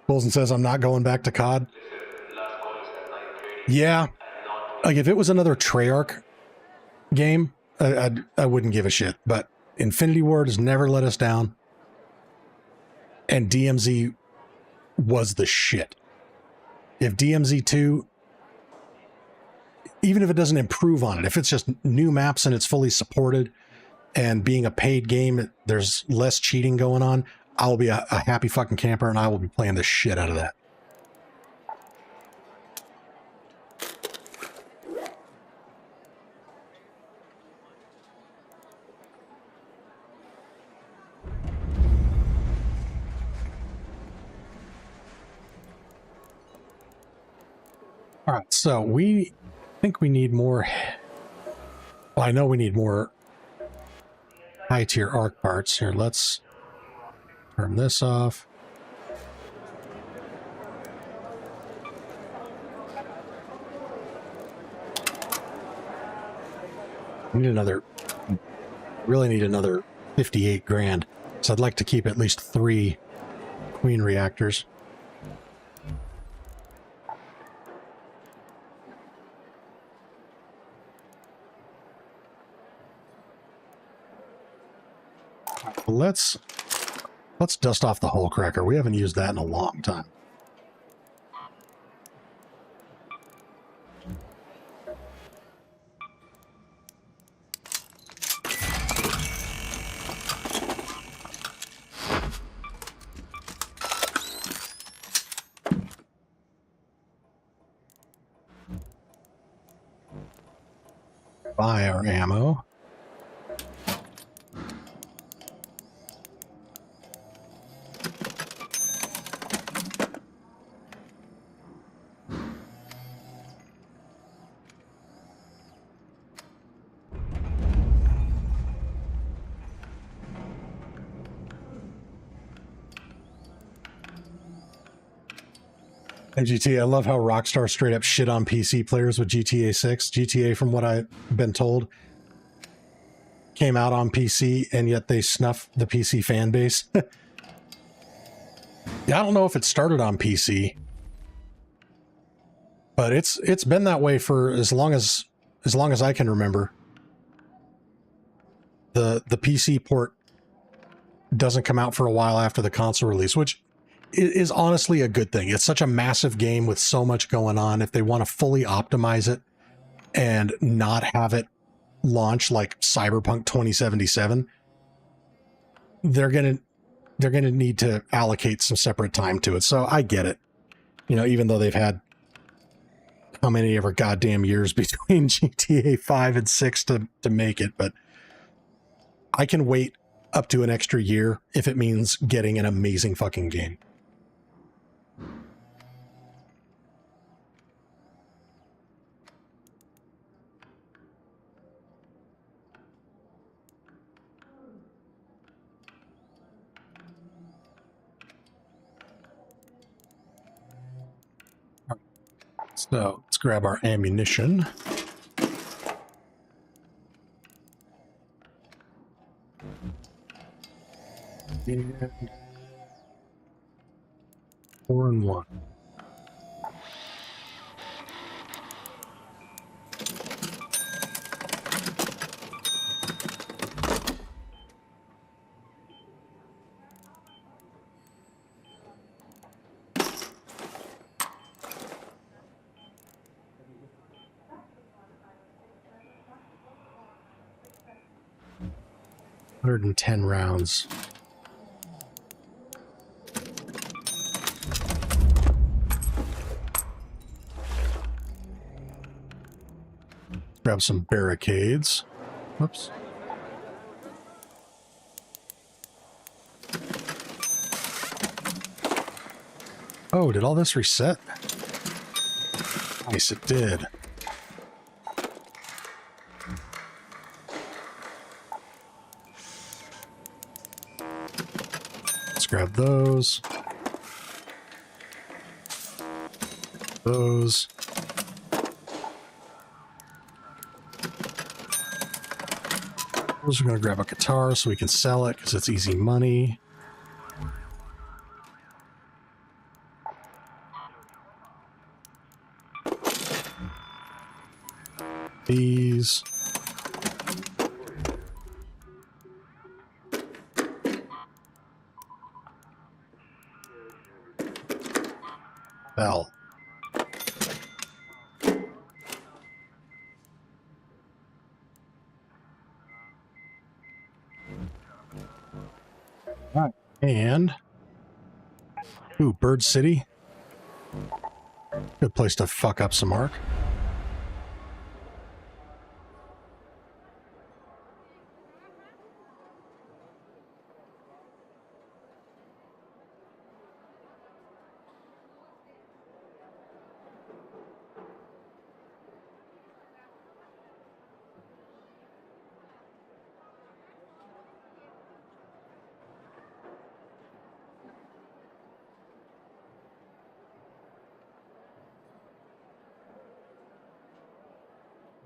Bolson says, I'm not going back to COD. Yeah. Like, if it was another Treyarch game, I wouldn't give a shit. But Infinity Ward has never let us down. And DMZ was the shit. If DMZ 2, even if it doesn't improve on it, if it's just new maps and it's fully supported and being a paid game, there's less cheating going on, I will be a happy fucking camper and I will be playing the shit out of that. All right, so we think we need more. Well, I know we need more high tier arc parts here. Let's turn this off. We need another. Really need another 58 grand. So I'd like to keep at least 3 queen reactors. Let's dust off the hull cracker. We haven't used that in a long time. Buy our ammo. And GTA, I love how Rockstar straight up shit on PC players with GTA 6. GTA, from what I've been told, came out on PC, and yet they snuff the PC fan base. Yeah, I don't know if it started on PC, but it's been that way for as long as I can remember. The PC port doesn't come out for a while after the console release, which is honestly a good thing. It's such a massive game with so much going on. If they want to fully optimize it and not have it launch like Cyberpunk 2077, they're gonna need to allocate some separate time to it. So I get it. You know, even though they've had how many ever goddamn years between GTA 5 and 6 to make it, but I can wait up to an extra year if it means getting an amazing fucking game. So let's grab our ammunition. And 4 and 1. $110 rounds. Grab some barricades. Whoops. Oh, did all this reset? Nice, it did. Let's grab those. Those. We're going to grab a guitar so we can sell it because it's easy money. These. Bell. Right. And ooh, Bird City. Good place to fuck up some arc.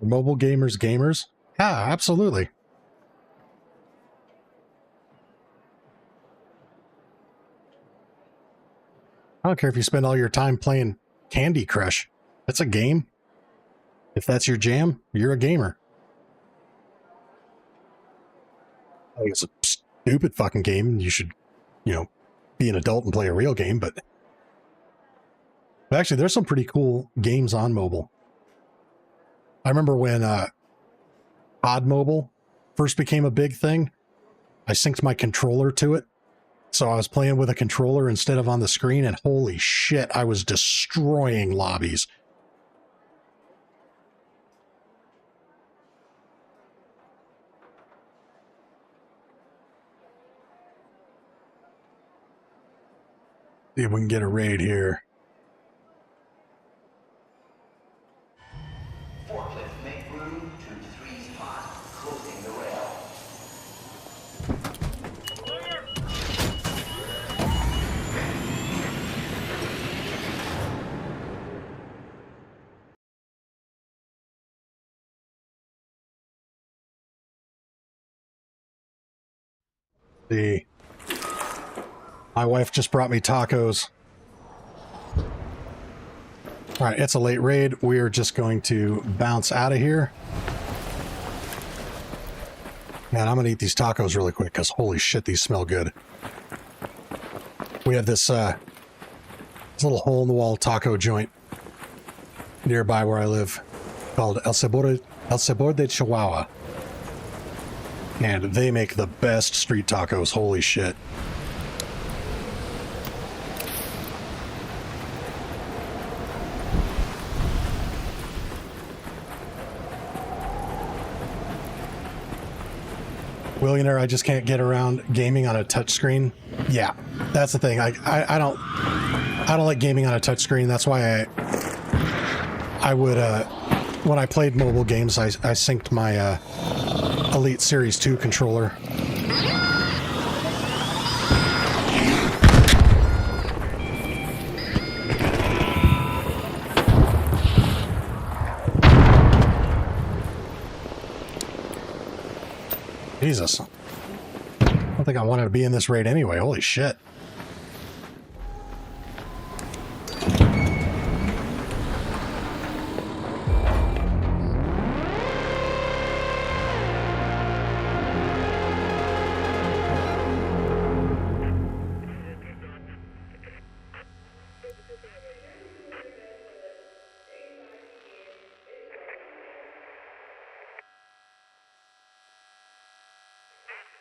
Mobile gamers. Yeah, absolutely. I don't care if you spend all your time playing Candy Crush. That's a game. If that's your jam, you're a gamer. I think it's a stupid fucking game. You should, you know, be an adult and play a real game, but actually there's some pretty cool games on mobile. I remember when COD Mobile first became a big thing, I synced my controller to it. So I was playing with a controller instead of on the screen, and holy shit, I was destroying lobbies. See if we can get a raid here. Forklift, make room to 3 spot, closing the rail. My wife just brought me tacos. All right, it's a late raid. We are just going to bounce out of here. Man, I'm gonna eat these tacos really quick because holy shit, these smell good. We have this little hole-in-the-wall taco joint nearby where I live called El Sabor de Chihuahua. And they make the best street tacos, holy shit. Willionaire, I just can't get around gaming on a touchscreen. Yeah, that's the thing. I don't like gaming on a touchscreen. That's why I would when I played mobile games, I synced my Elite Series 2 controller. Jesus. I don't think I wanted to be in this raid anyway. Holy shit.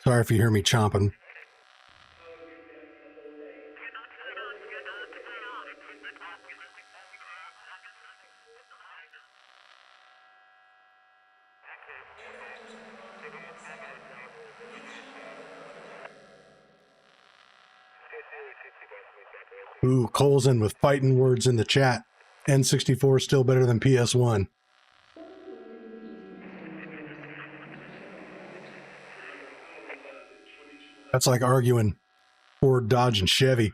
Sorry if you hear me chomping. Ooh, Cole's in with fighting words in the chat. N64 still better than PS1. That's like arguing Ford, Dodge, and Chevy.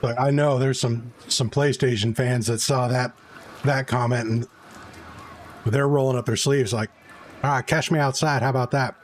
But I know there's some PlayStation fans that saw that comment and they're rolling up their sleeves like, all right, catch me outside. How about that?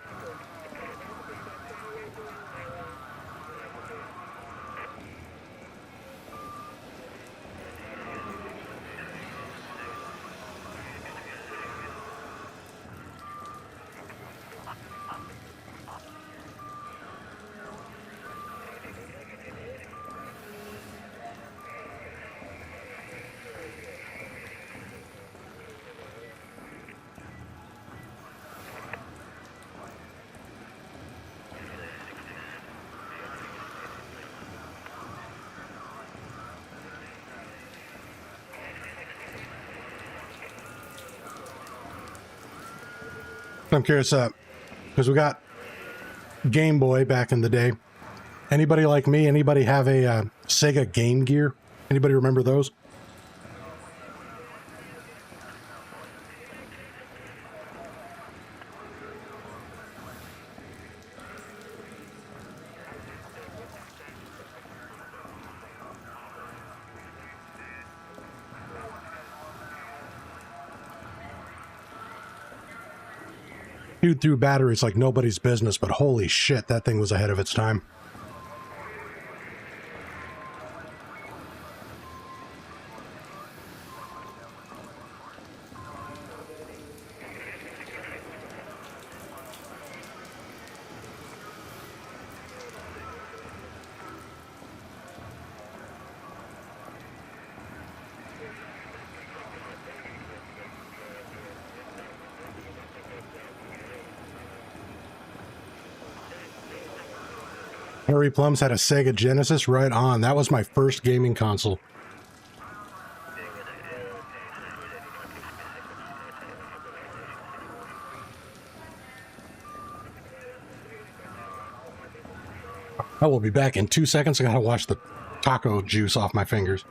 I'm curious, because we got Game Boy back in the day. Anybody like me? Anybody have a Sega Game Gear? Anybody remember those? Dude threw batteries like nobody's business, but holy shit, that thing was ahead of its time. Harry Plums had a Sega Genesis, right on. That was my first gaming console. I will be back in 2 seconds. I gotta wash the taco juice off my fingers.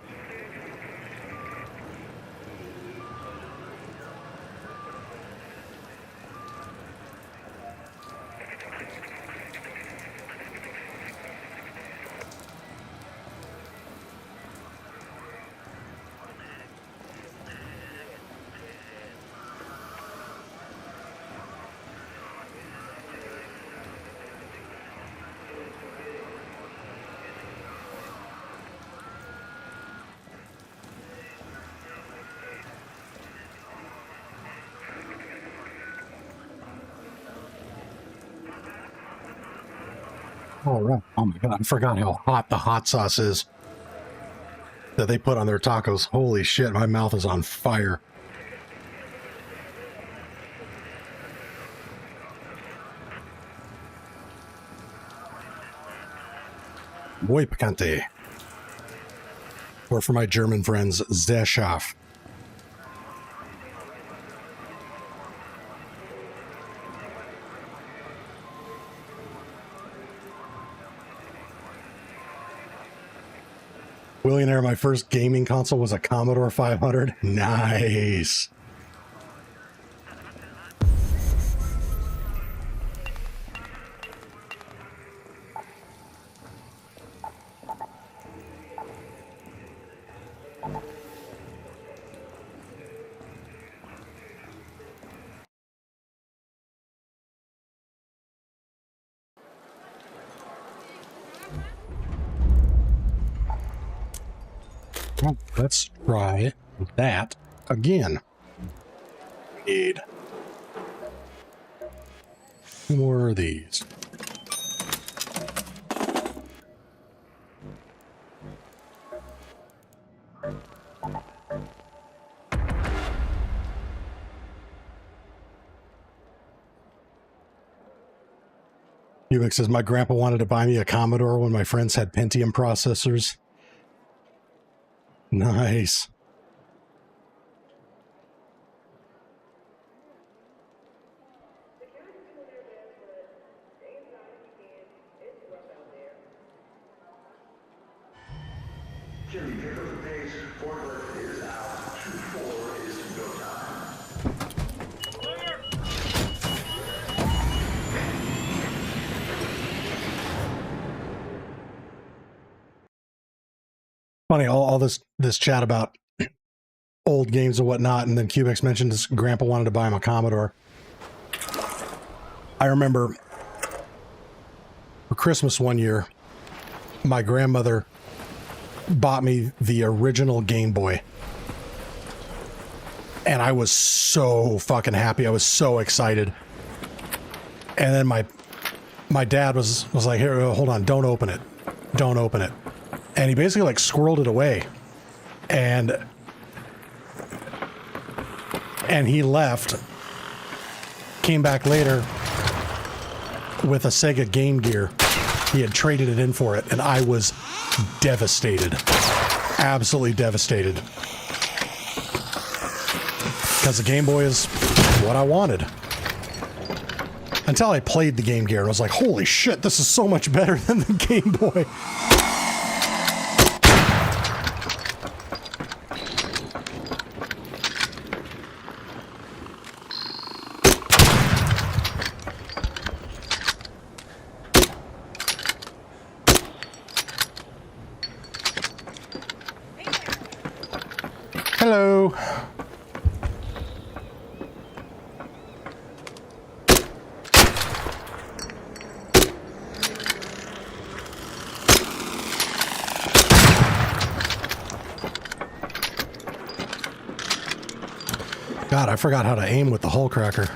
All right. Oh my god, I forgot how hot the hot sauce is that they put on their tacos. Holy shit, my mouth is on fire. Muy picante. Or for my German friends, sehr scharf. Willionaire, my first gaming console was a Commodore 500. Nice. Well, let's try that again. Need two more of these. Ubix says, my grandpa wanted to buy me a Commodore when my friends had Pentium processors. Nice. Funny, all this chat about old games and whatnot, and then Cubex mentioned his grandpa wanted to buy him a Commodore. I remember for Christmas one year, my grandmother bought me the original Game Boy. And I was so fucking happy. I was so excited. And then my dad was like, here, hold on, don't open it. Don't open it. And he basically like squirreled it away. And he left, came back later with a Sega Game Gear. He had traded it in for it, and I was devastated. Absolutely devastated. Because the Game Boy is what I wanted. Until I played the Game Gear, and I was like, holy shit, this is so much better than the Game Boy. Hello. God, I forgot how to aim with the hull cracker.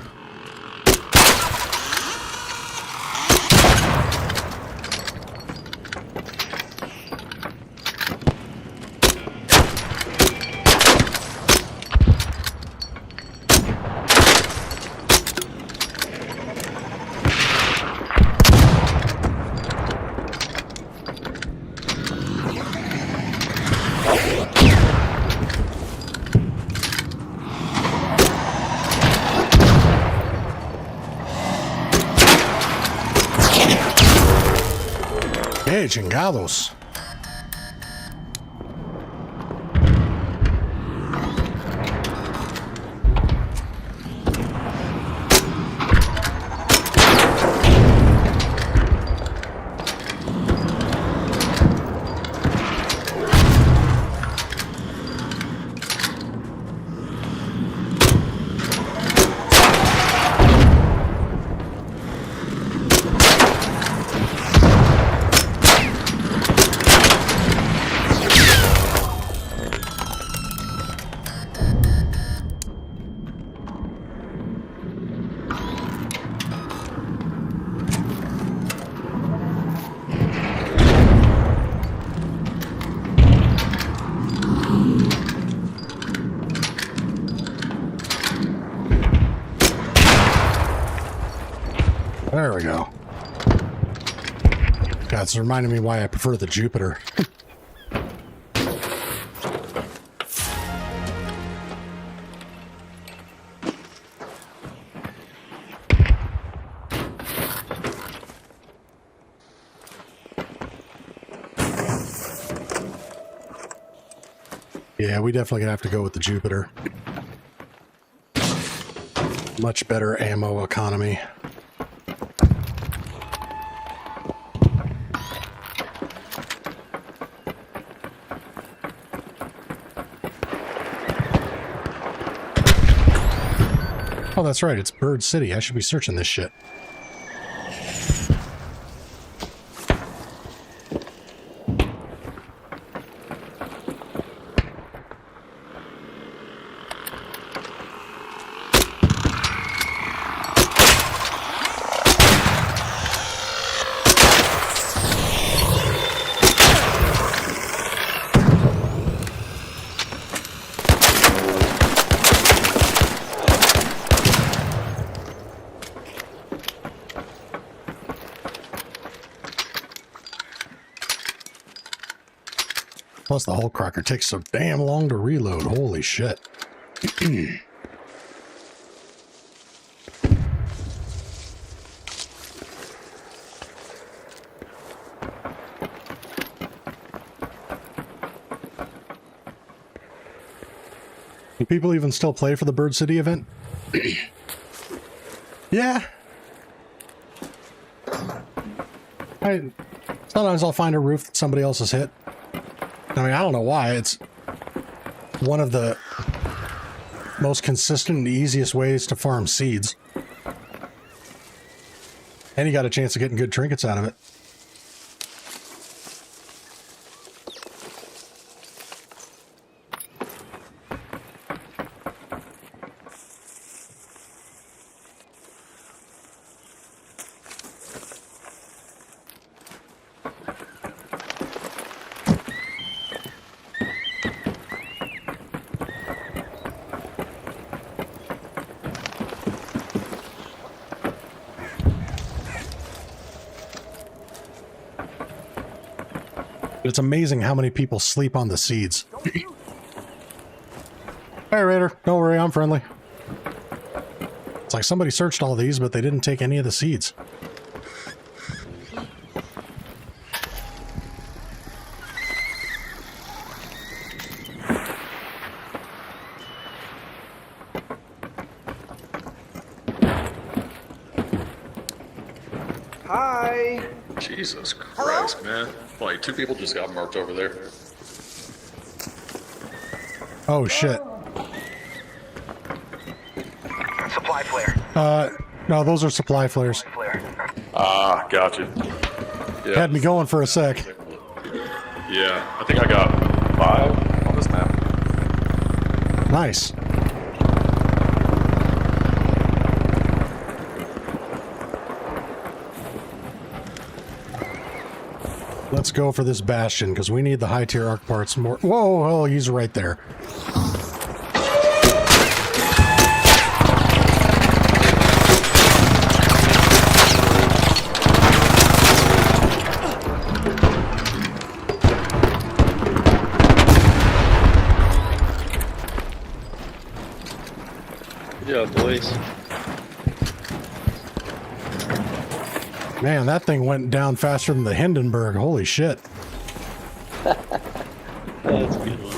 Chingados. There we go. God, it's reminding me why I prefer the Jupiter. Yeah, we definitely gonna have to go with the Jupiter. Much better ammo economy. Oh, that's right, it's Bird City. I should be searching this shit. Plus the whole cracker takes so damn long to reload. Holy shit. Do people even still play for the Bird City event? Yeah. Sometimes I'll find a roof that somebody else has hit. I mean, I don't know why. It's one of the most consistent and easiest ways to farm seeds. And you got a chance of getting good trinkets out of it. It's amazing how many people sleep on the seeds. Hey, Raider. Don't worry, I'm friendly. It's like somebody searched all these, but they didn't take any of the seeds. Hi. Jesus Christ, man. Like, 2 people just got marked over there. Oh, shit. Supply flare. No, those are supply flares. Ah, gotcha. Yeah. Had me going for a sec. Yeah, I think I got 5 on this map. Nice. Let's go for this bastion, because we need the high-tier arc parts more. Whoa, oh, he's right there. Yeah, boys. Man, that thing went down faster than the Hindenburg. Holy shit. That's a good one.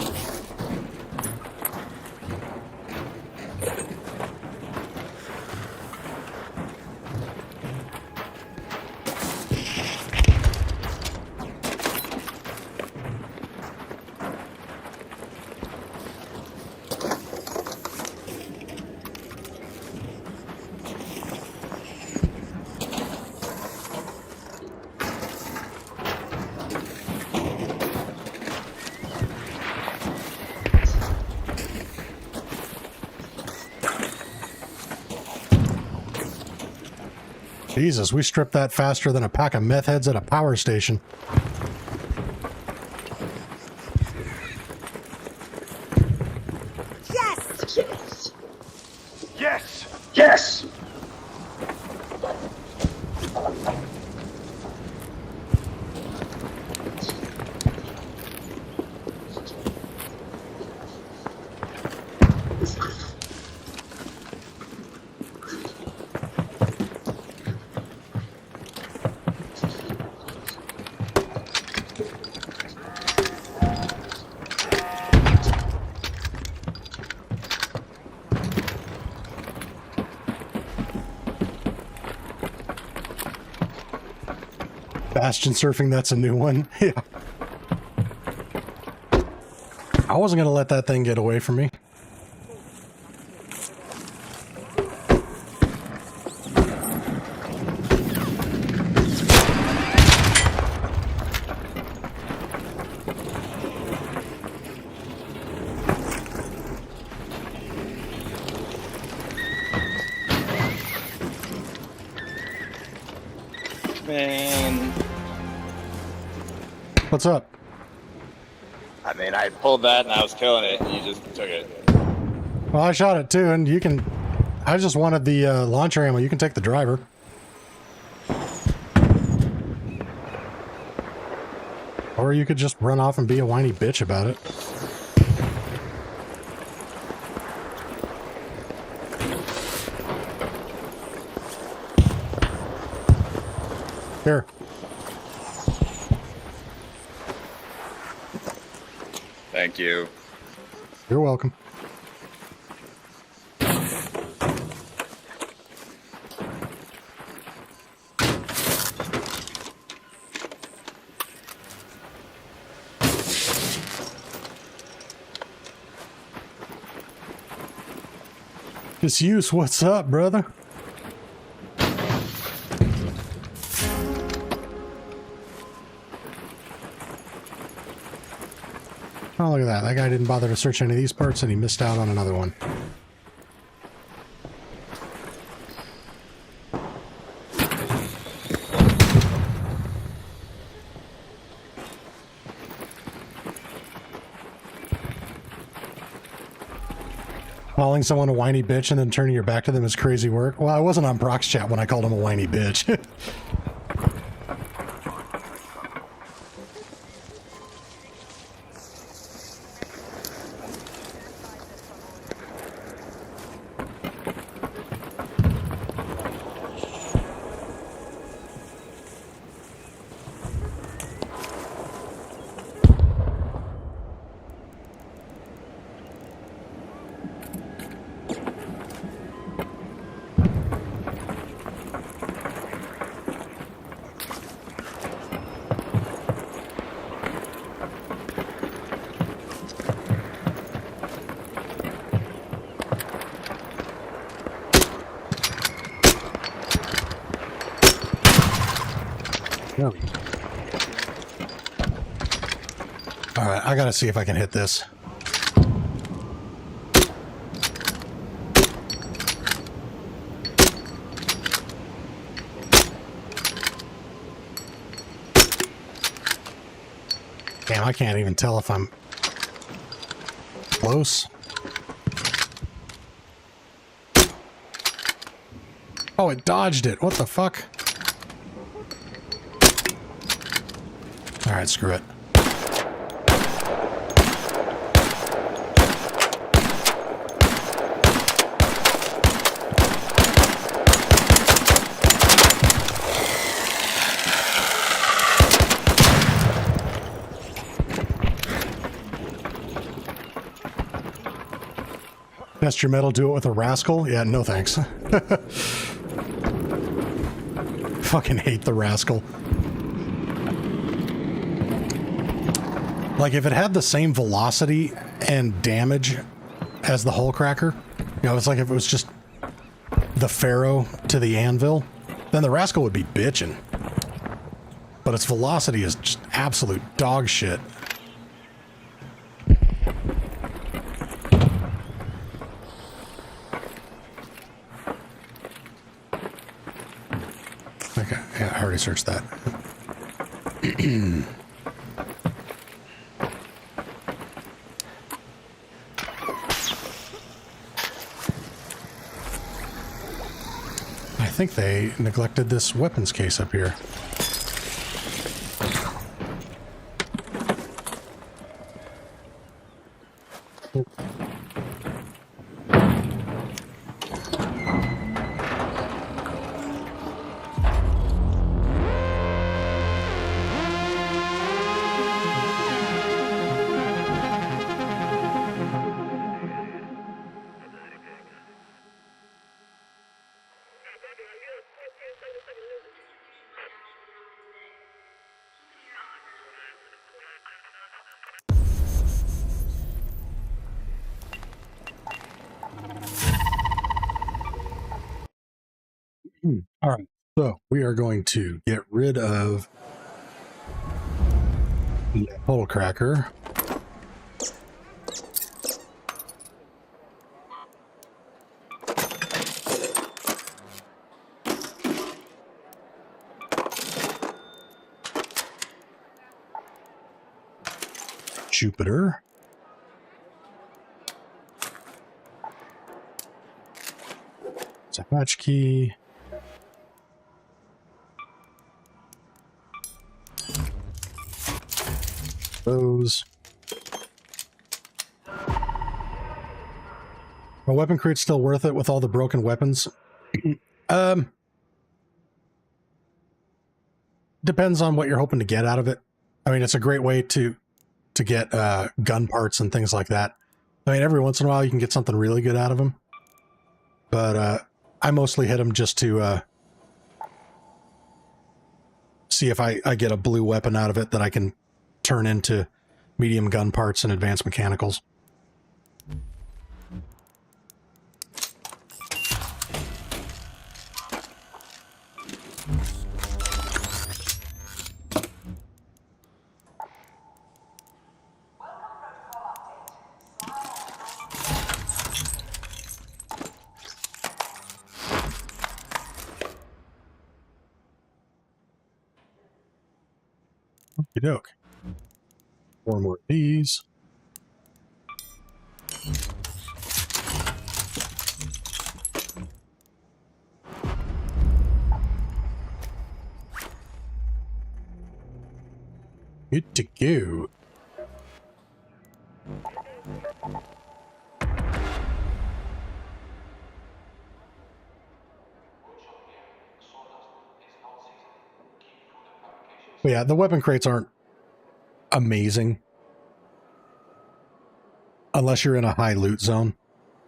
Jesus, we stripped that faster than a pack of meth heads at a power station. Yes! Yes! Bastion surfing, that's a new one. Yeah. I wasn't going to let that thing get away from me. Man. What's up? I mean, I pulled that and I was killing it, and you just took it. Well, I shot it too, and you can... I just wanted the launcher ammo. You can take the driver. Or you could just run off and be a whiny bitch about it. Here. Thank you. You're welcome. Disuse, what's up, brother? Oh, look at that. That guy didn't bother to search any of these parts, and he missed out on another one. Calling someone a whiny bitch and then turning your back to them is crazy work. Well, I wasn't on Prox chat when I called him a whiny bitch. Alright, I gotta see if I can hit this. Damn, I can't even tell if I'm close. Oh, it dodged it. What the fuck? Alright, screw it. Test your metal, do it with a rascal? Yeah, no thanks. Fucking hate the rascal. Like, if it had the same velocity and damage as the hull cracker, you know, it's like if it was just the Pharaoh to the anvil, then the rascal would be bitching. But its velocity is just absolute dog shit. Okay, yeah, I already searched that. I think they neglected this weapons case up here. All right, so we are going to get rid of the puddle cracker. Jupiter. It's a hatch key. Those. A weapon crate's still worth it with all the broken weapons. Depends on what you're hoping to get out of it. I mean, it's a great way to get gun parts and things like that. I mean, every once in a while you can get something really good out of them. But I mostly hit them just to see if I get a blue weapon out of it that I can turn into medium gun parts and advanced mechanicals. Okey doke. 4 more of these. Good to go. But yeah, the weapon crates aren't amazing. Unless you're in a high loot zone,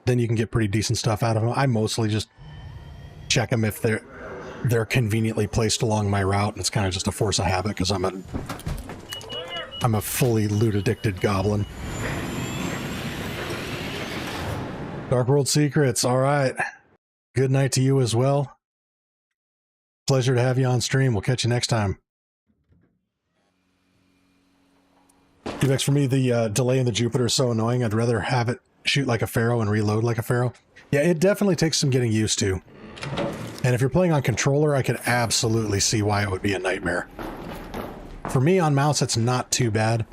then you can get pretty decent stuff out of them. I mostly just check them if they're conveniently placed along my route, and it's kind of just a force of habit because I'm a fully loot addicted goblin. Dark World Secrets, all right. Good night to you as well. Pleasure to have you on stream. We'll catch you next time. Next for me, the delay in the Jupiter is so annoying. I'd rather have it shoot like a Pharaoh and reload like a Pharaoh. Yeah, it definitely takes some getting used to. And if you're playing on controller, I could absolutely see why it would be a nightmare. For me on mouse, it's not too bad.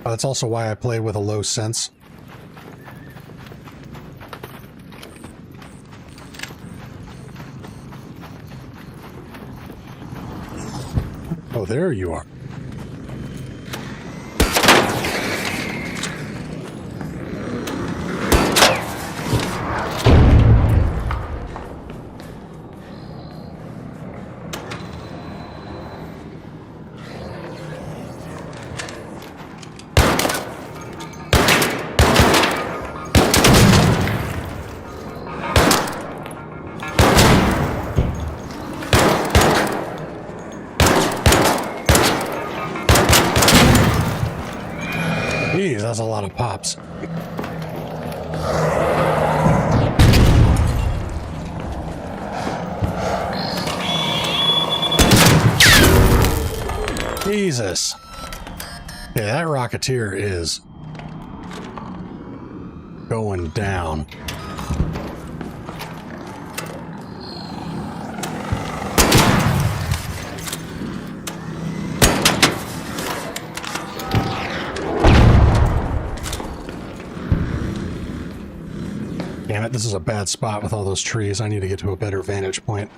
That's also why I play with a low sense. Oh, there you are. That's a lot of pops. Jesus. Yeah, that Rocketeer is going down. Damn it, this is a bad spot with all those trees. I need to get to a better vantage point.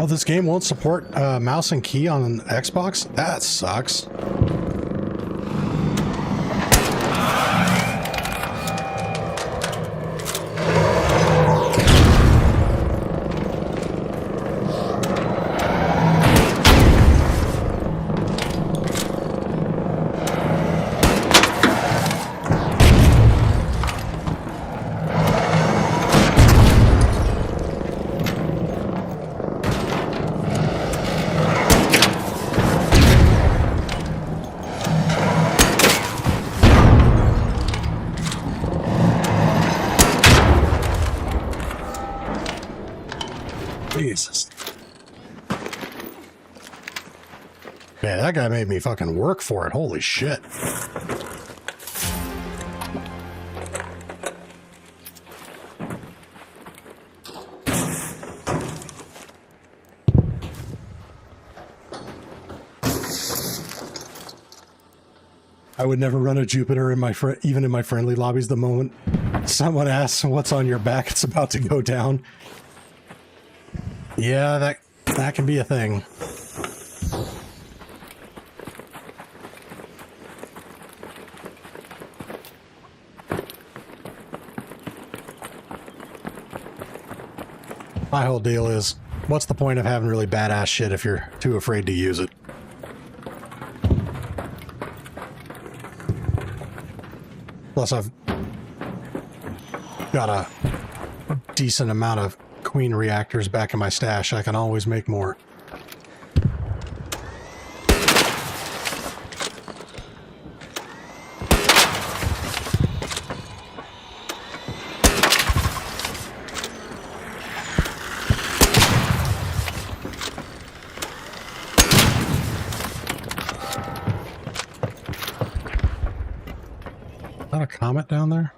Oh, this game won't support mouse and key on an Xbox? That sucks. Jesus. Man, that guy made me fucking work for it. Holy shit. I would never run a Jupiter in my even in my friendly lobbies. The moment someone asks what's on your back, it's about to go down. Yeah, that can be a thing. My whole deal is, what's the point of having really badass shit if you're too afraid to use it? Plus, I've got a decent amount of Queen reactors back in my stash. I can always make more. Is that a comet down there?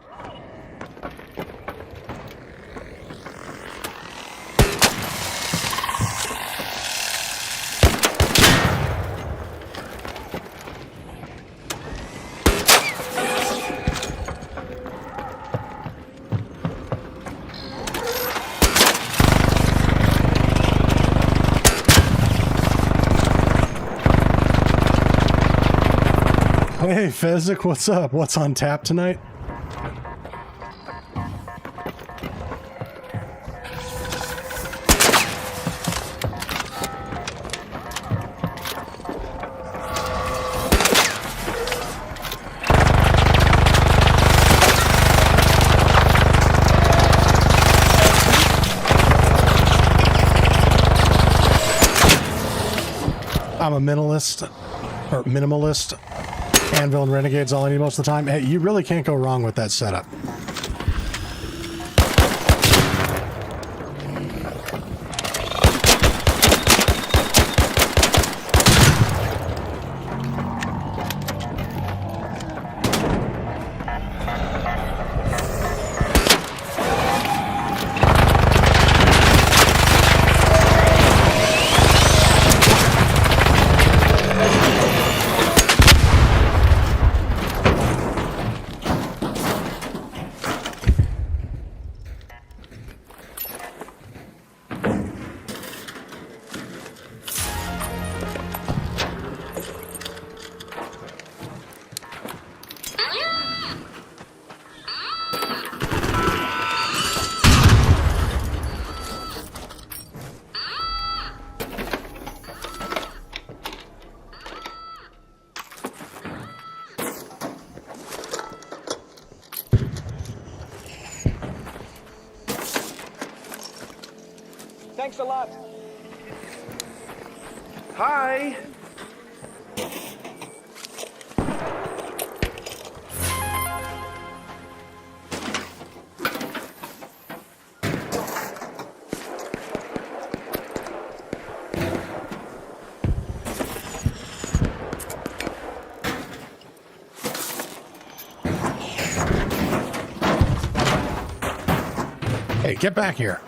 Hey, Fezzik, what's up? What's on tap tonight? I'm a minimalist, or minimalist. Anvil and Renegade's all I need most of the time. Hey, you really can't go wrong with that setup. Thanks a lot. Hi. Hey, get back here.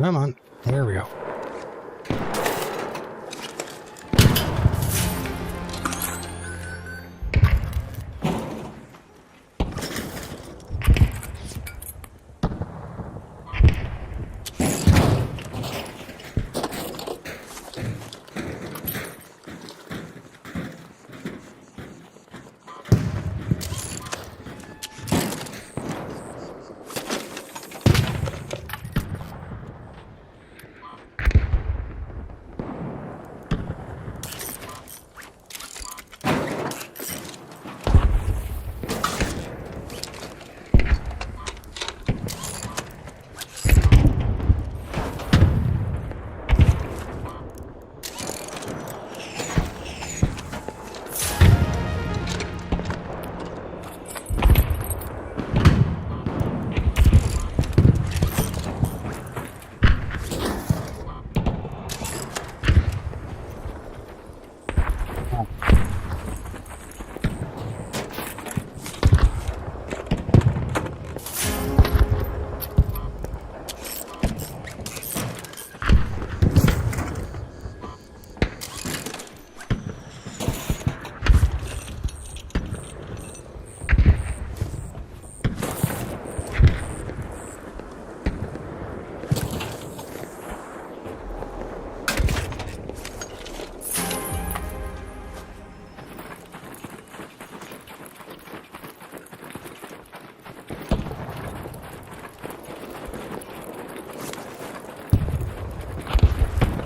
Come on. There we go.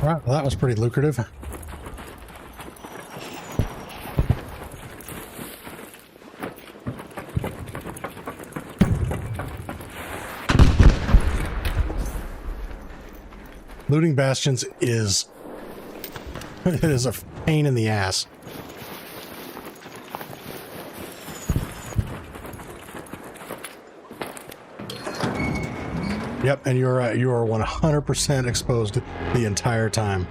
Right, well, that was pretty lucrative. Looting bastions is it is a pain in the ass. Yep, and you are 100% exposed the entire time.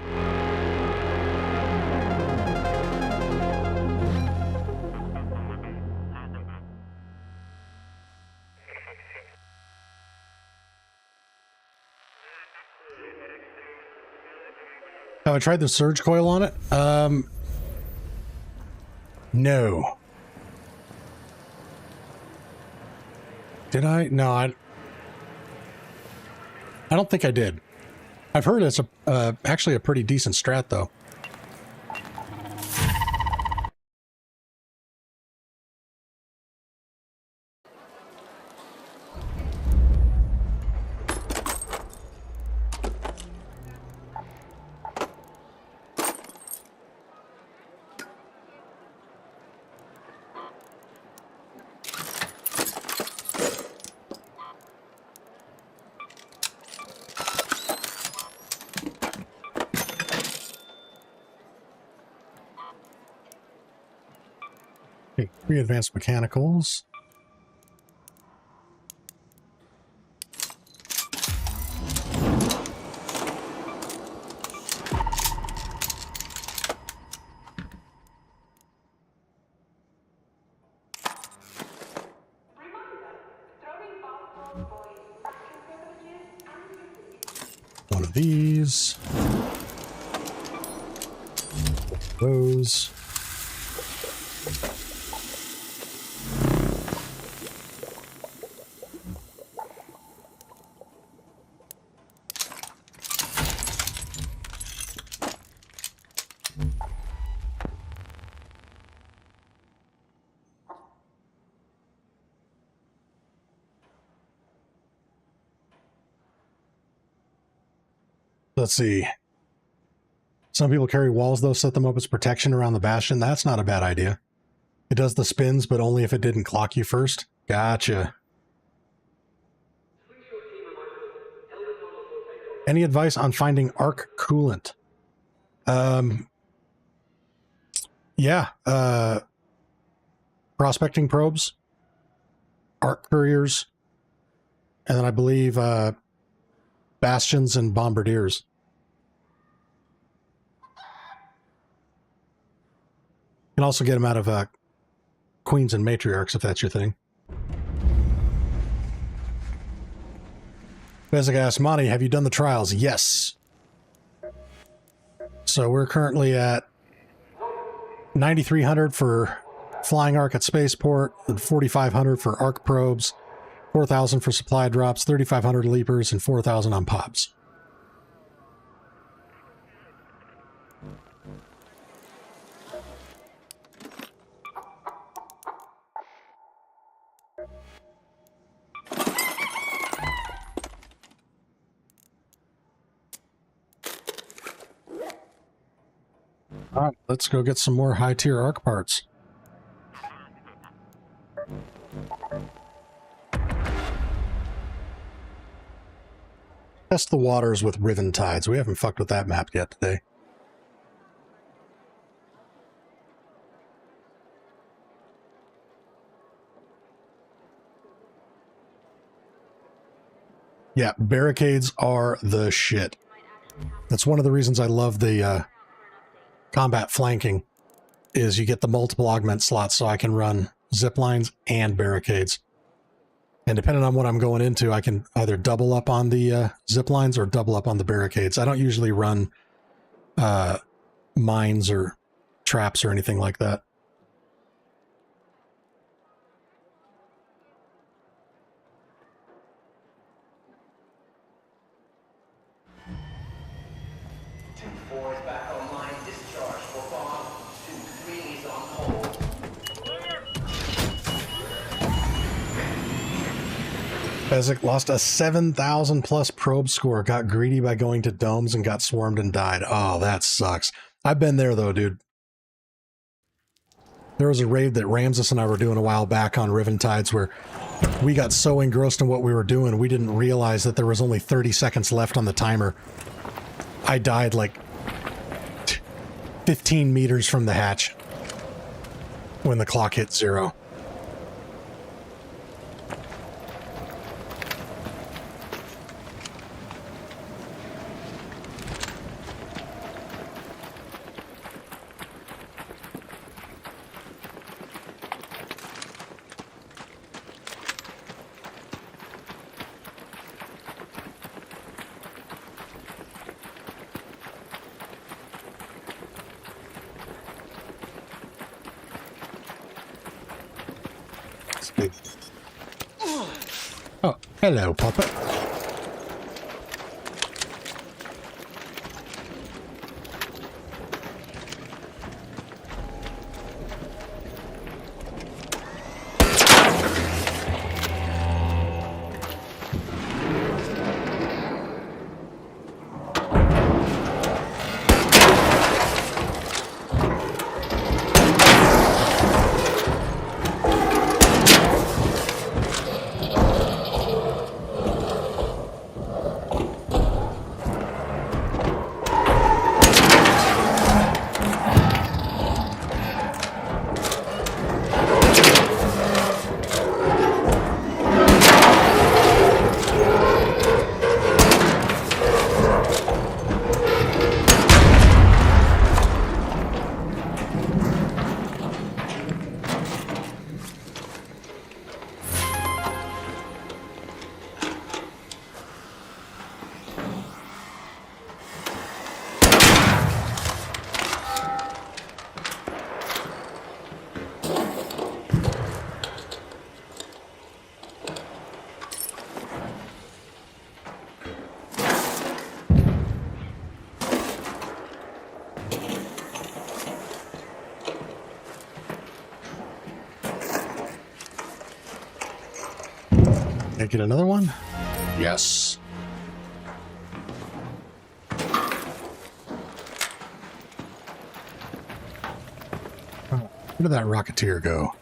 Have I tried the surge coil on it? No. Did I? No, I don't think I did. I've heard it's actually a pretty decent strat, though. Okay, 3 advanced mechanicals. One of these. Those. Let's see. Some people carry walls, though, set them up as protection around the bastion. That's not a bad idea. It does the spins, but only if it didn't clock you first. Gotcha. Any advice on finding arc coolant? Yeah. Prospecting probes, arc couriers, and then I believe bastions and bombardiers. You can also get them out of queens and matriarchs if that's your thing. Bezek asked, Monty, have you done the trials? Yes. So we're currently at 9,300 for flying arc at spaceport, 4,500 for arc probes, 4,000 for supply drops, 3,500 leapers, and 4,000 on pops. All right, let's go get some more high-tier arc parts. Test the waters with Riven Tides. We haven't fucked with that map yet today. Yeah, barricades are the shit. That's one of the reasons I love the combat flanking, is you get the multiple augment slots so I can run zip lines and barricades. And depending on what I'm going into, I can either double up on the zip lines or double up on the barricades. I don't usually run mines or traps or anything like that. Bezek lost a 7,000 plus probe score, got greedy by going to domes and got swarmed and died. Oh, that sucks. I've been there though, dude. There was a raid that Ramses and I were doing a while back on Riven Tides where we got so engrossed in what we were doing, we didn't realize that there was only 30 seconds left on the timer. I died like 15 meters from the hatch when the clock hit 0. Oh, hello, puppet. Can I get another one? Yes. Oh, where did that Rocketeer go?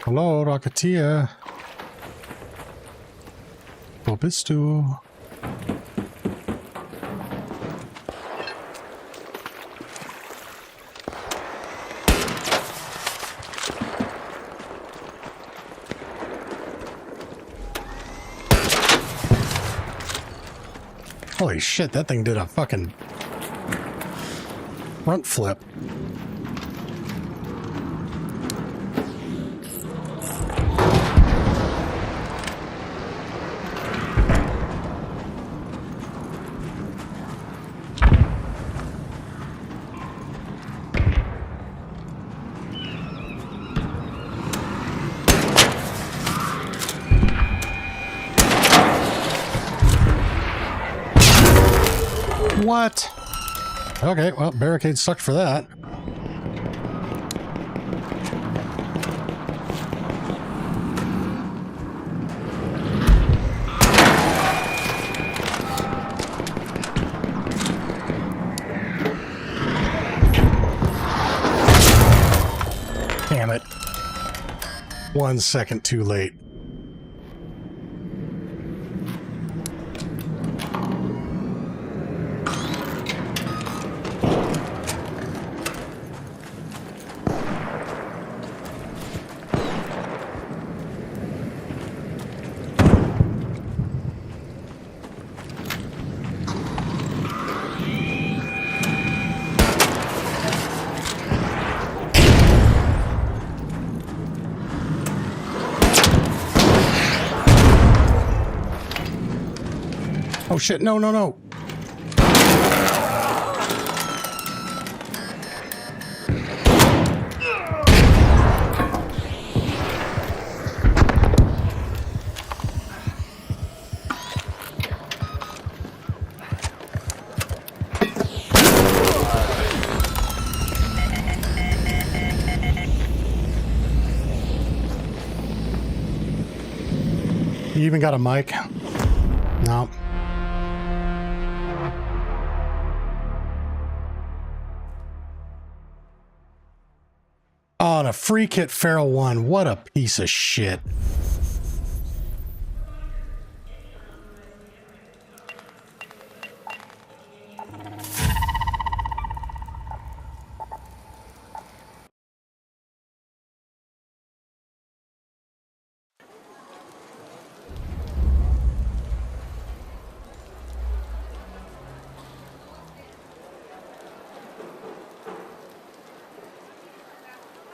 Hello, Rocketeer. Bobistu. Holy shit, that thing did a fucking front flip. What? Okay, well, barricade sucked for that. Damn it. 1 second too late. Oh shit, no, no, no. You even got a mic? No. Oh, and a free kit Feral 1. What a piece of shit.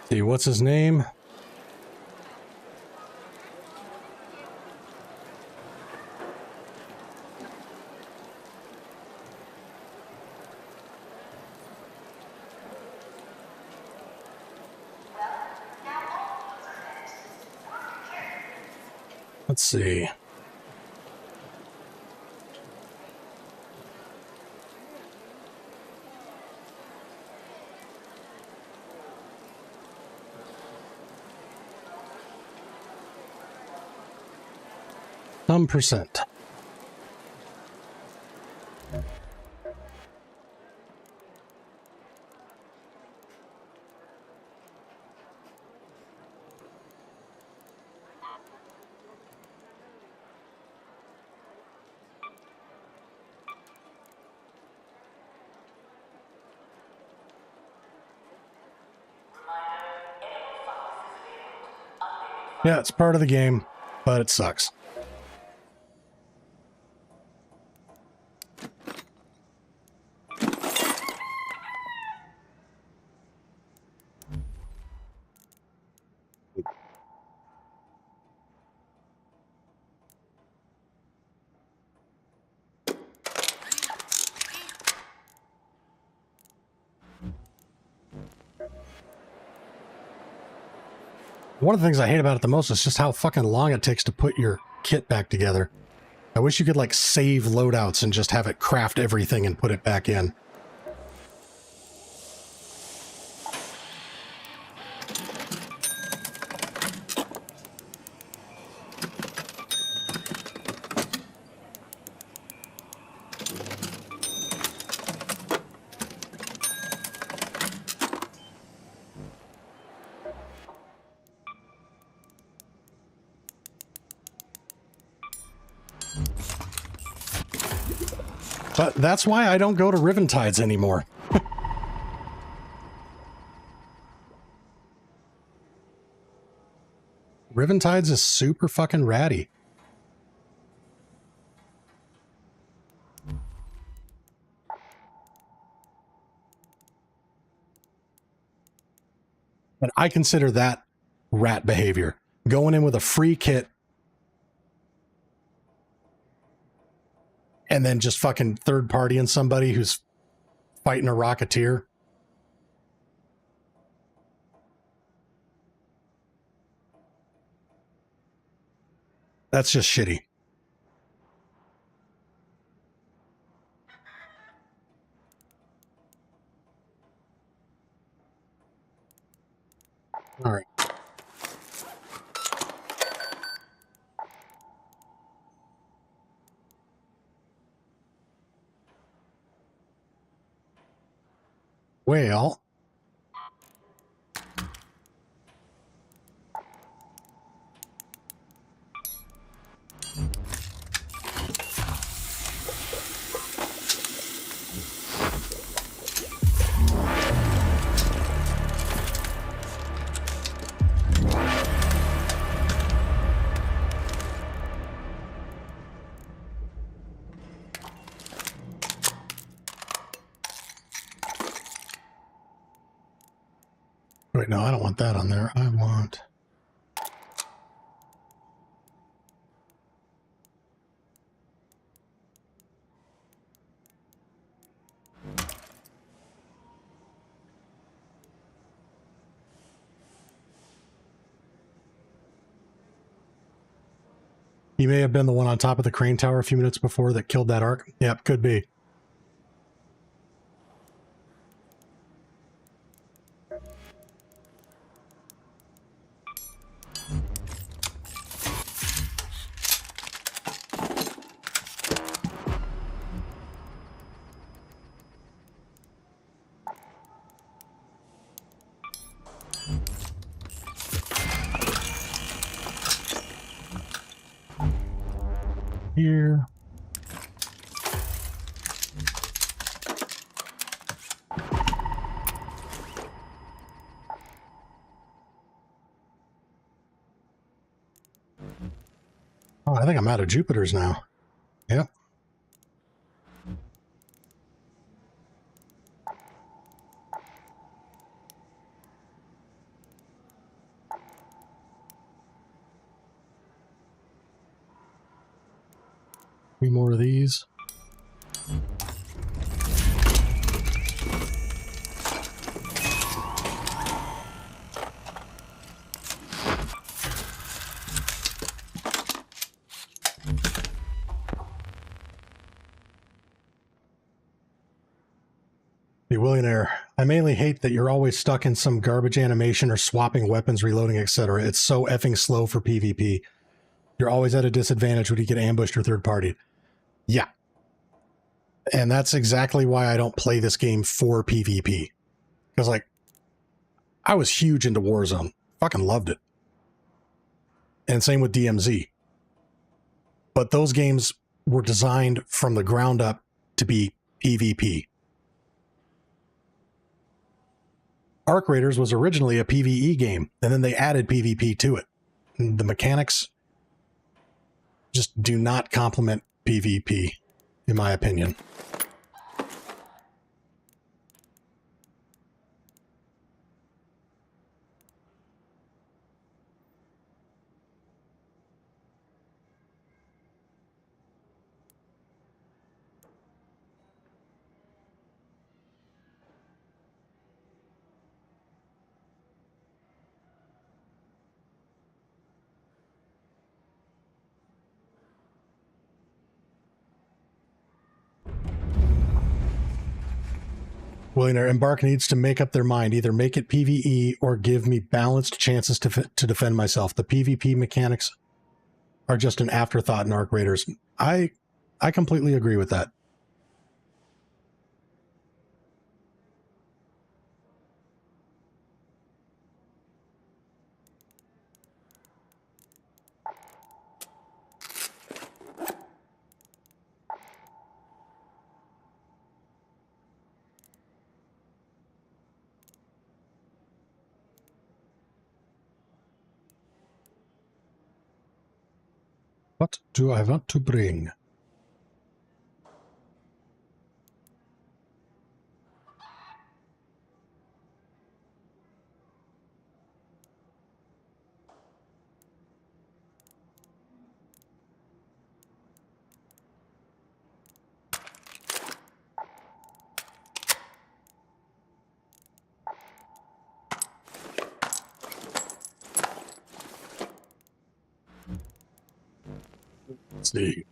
See, what's his name? Let's see. Some percent. Yeah, it's part of the game, but it sucks. One of the things I hate about it the most is just how fucking long it takes to put your kit back together. I wish you could like save loadouts and just have it craft everything and put it back in. But that's why I don't go to Riventides anymore. Riventides is super fucking ratty. And I consider that rat behavior. Going in with a free kit and then just fucking third partying somebody who's fighting a rocketeer. That's just shitty. All right. Well, wait, no, I don't want that on there. I want... He may have been the one on top of the crane tower a few minutes before that killed that arc. Yep, could be. Here. Oh, I think I'm out of Jupiters now. Yep. Three more of these. Hey, Willionaire, I mainly hate that you're always stuck in some garbage animation or swapping weapons, reloading, etc. It's so effing slow for PvP. You're always at a disadvantage when you get ambushed or third party. Yeah. And that's exactly why I don't play this game for PvP. Because, like, I was huge into Warzone. Fucking loved it. And same with DMZ. But those games were designed from the ground up to be PvP. Arc Raiders was originally a PvE game, and then they added PvP to it. And the mechanics just do not complement PvP, in my opinion. Willionaire, Embark needs to make up their mind. Either make it PvE or give me balanced chances to defend myself. The PvP mechanics are just an afterthought in Arc Raiders. I completely agree with that. What do I want to bring? see.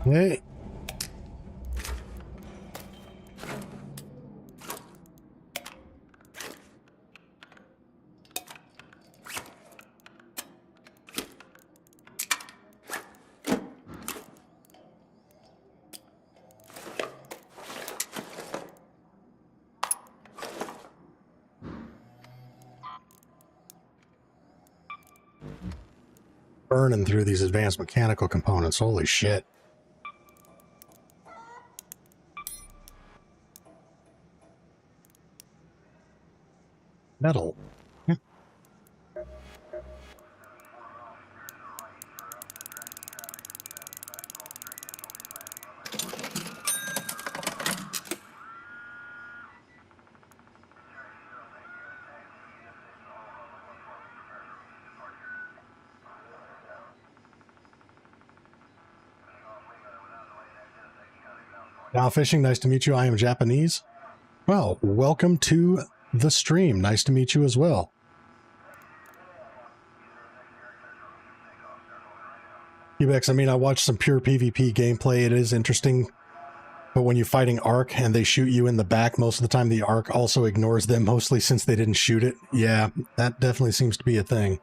Hey. Burning through these advanced mechanical components. Holy shit. Metal. Now fishing, nice to meet you. I am Japanese. Well, welcome to the stream. Nice to meet you as well. Ubex, I mean, I watched some pure PvP gameplay. It is interesting. But when you're fighting Arc and they shoot you in the back, most of the time the Arc also ignores them, mostly since they didn't shoot it. Yeah, that definitely seems to be a thing.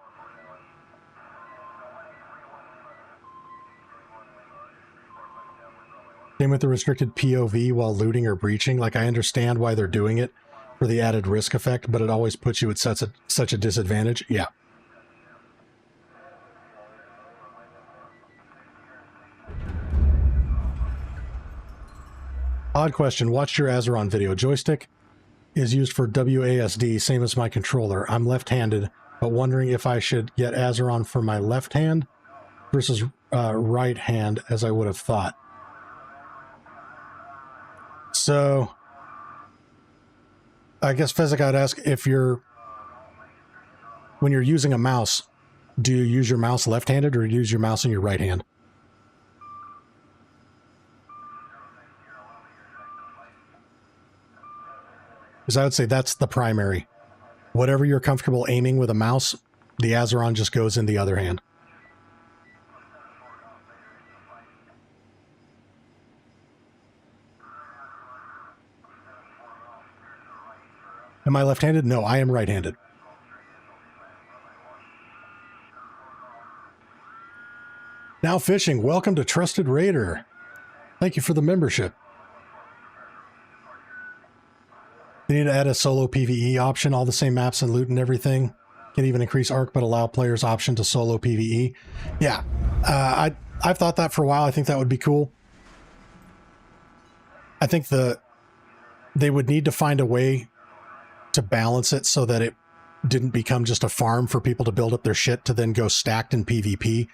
Same with the restricted POV while looting or breaching. Like, I understand why they're doing it for the added risk effect, but it always puts you at such a disadvantage. Yeah. Odd question. Watched your Azeron video. Joystick is used for WASD, same as my controller. I'm left-handed, but wondering if I should get Azeron for my left hand versus right hand, as I would have thought. So, I guess, Fezzik, I'd ask if when you're using a mouse, do you use your mouse left-handed or do you use your mouse in your right hand? Because I would say that's the primary. Whatever you're comfortable aiming with a mouse, the Azeron just goes in the other hand. Am I left-handed? No, I am right-handed. Now fishing, welcome to Trusted Raider. Thank you for the membership. They need to add a solo PvE option, all the same maps and loot and everything. Can even increase Arc, but allow players option to solo PvE. Yeah, I've thought that for a while. I think that would be cool. I think they would need to find a way to balance it so that it didn't become just a farm for people to build up their shit to then go stacked in PvP.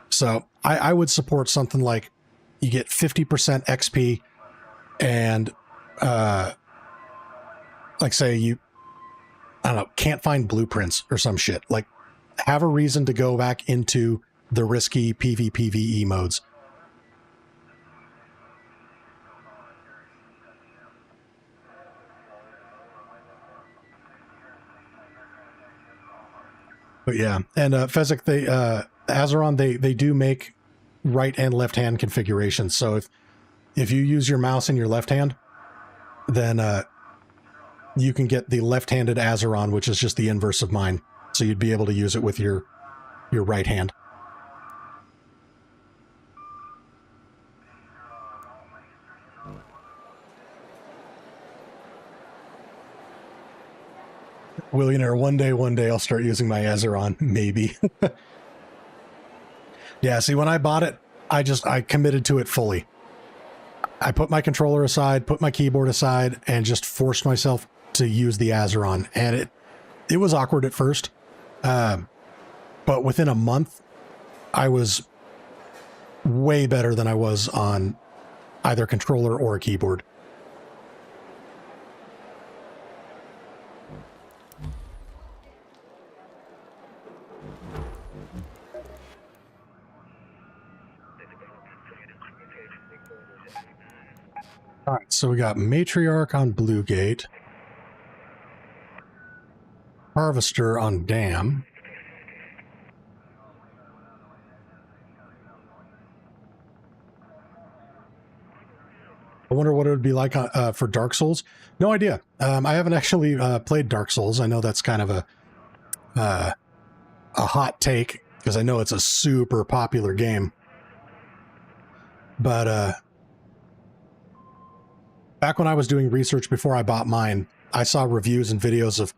So I would support something like you get 50% XP and like say you, I don't know, can't find blueprints or some shit. Like have a reason to go back into the risky PvPvE modes. But yeah, and Fezzik, Azeron, they do make right and left hand configurations. So if you use your mouse in your left hand, then you can get the left-handed Azeron, which is just the inverse of mine. So you'd be able to use it with your right hand. Willionaire, one day I'll start using my Azeron, maybe. Yeah, see, when I bought it, I committed to it fully. I put my controller aside, put my keyboard aside, and just forced myself to use the Azeron. And it was awkward at first. but within a month, I was way better than I was on either controller or a keyboard. All right, so we got Matriarch on Blue Gate, Harvester on Dam. I wonder what it would be like for Dark Souls. No idea. I haven't actually played Dark Souls. I know that's kind of a hot take because I know it's a super popular game. But back when I was doing research before I bought mine, I saw reviews and videos of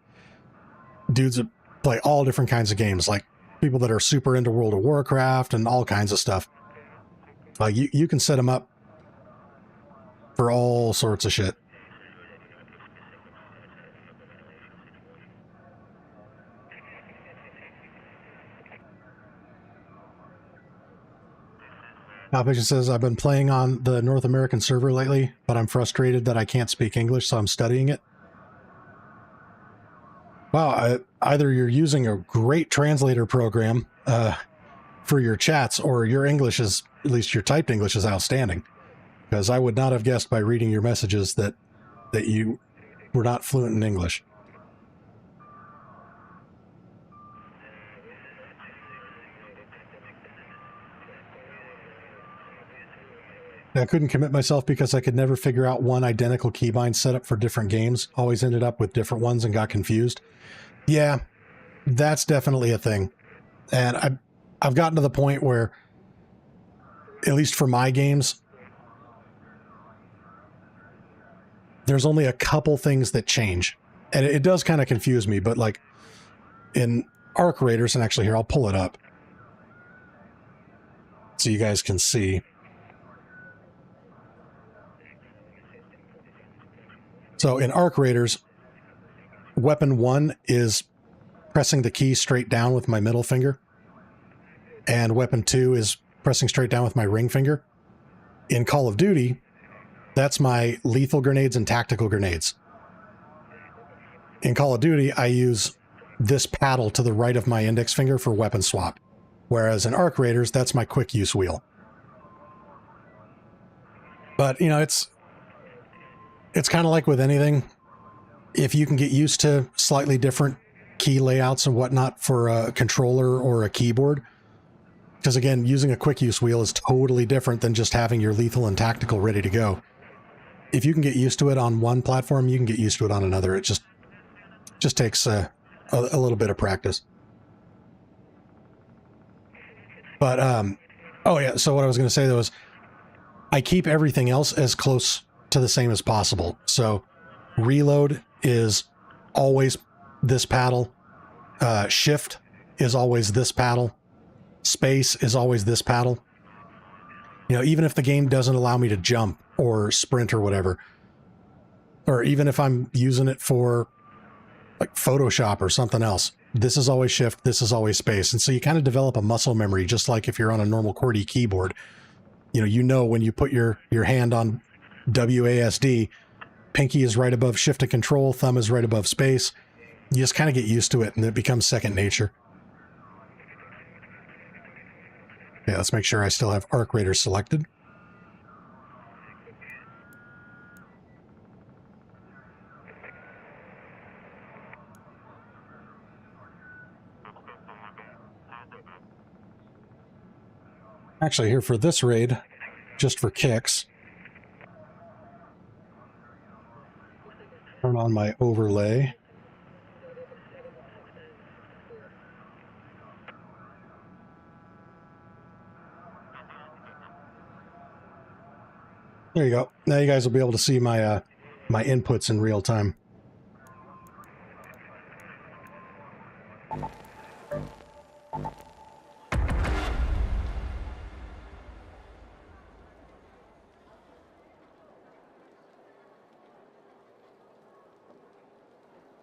dudes that play all different kinds of games, like people that are super into World of Warcraft and all kinds of stuff. Like you can set them up for all sorts of shit. Vision says, I've been playing on the North American server lately, but I'm frustrated that I can't speak English, so I'm studying it. Wow, either you're using a great translator program for your chats, or your English is, at least your typed English is outstanding. Because I would not have guessed by reading your messages that you were not fluent in English. I couldn't commit myself because I could never figure out one identical keybind setup for different games. Always ended up with different ones and got confused. Yeah, that's definitely a thing. And I've gotten to the point where, at least for my games, there's only a couple things that change. And it does kind of confuse me, but like in Arc Raiders, and actually here, I'll pull it up so you guys can see. So in Arc Raiders, weapon 1 is pressing the key straight down with my middle finger, and weapon 2 is pressing straight down with my ring finger. In Call of Duty, that's my lethal grenades and tactical grenades. In Call of Duty, I use this paddle to the right of my index finger for weapon swap, whereas in Arc Raiders, that's my quick use wheel. But, you know, it's kind of like with anything. If you can get used to slightly different key layouts and whatnot for a controller or a keyboard, because again, using a quick use wheel is totally different than just having your lethal and tactical ready to go. If you can get used to it on one platform, you can get used to it on another. It just takes a little bit of practice. But, oh yeah, so what I was going to say though is I keep everything else as close to the same as possible. So reload is always this paddle. Shift is always this paddle. Space is always this paddle. You know, even if the game doesn't allow me to jump or sprint or whatever, or even if I'm using it for like Photoshop or something else, this is always shift, this is always space. And so you kind of develop a muscle memory, just like if you're on a normal QWERTY keyboard. You know when you put your hand on WASD, pinky is right above shift and control, thumb is right above space. You just kind of get used to it and it becomes second nature. Yeah, let's make sure I still have Arc Raider selected. Actually, here for this raid, just for kicks, turn on my overlay. There you go. Now you guys will be able to see my my inputs in real time.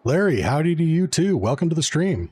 Larry, howdy to you too. Welcome to the stream.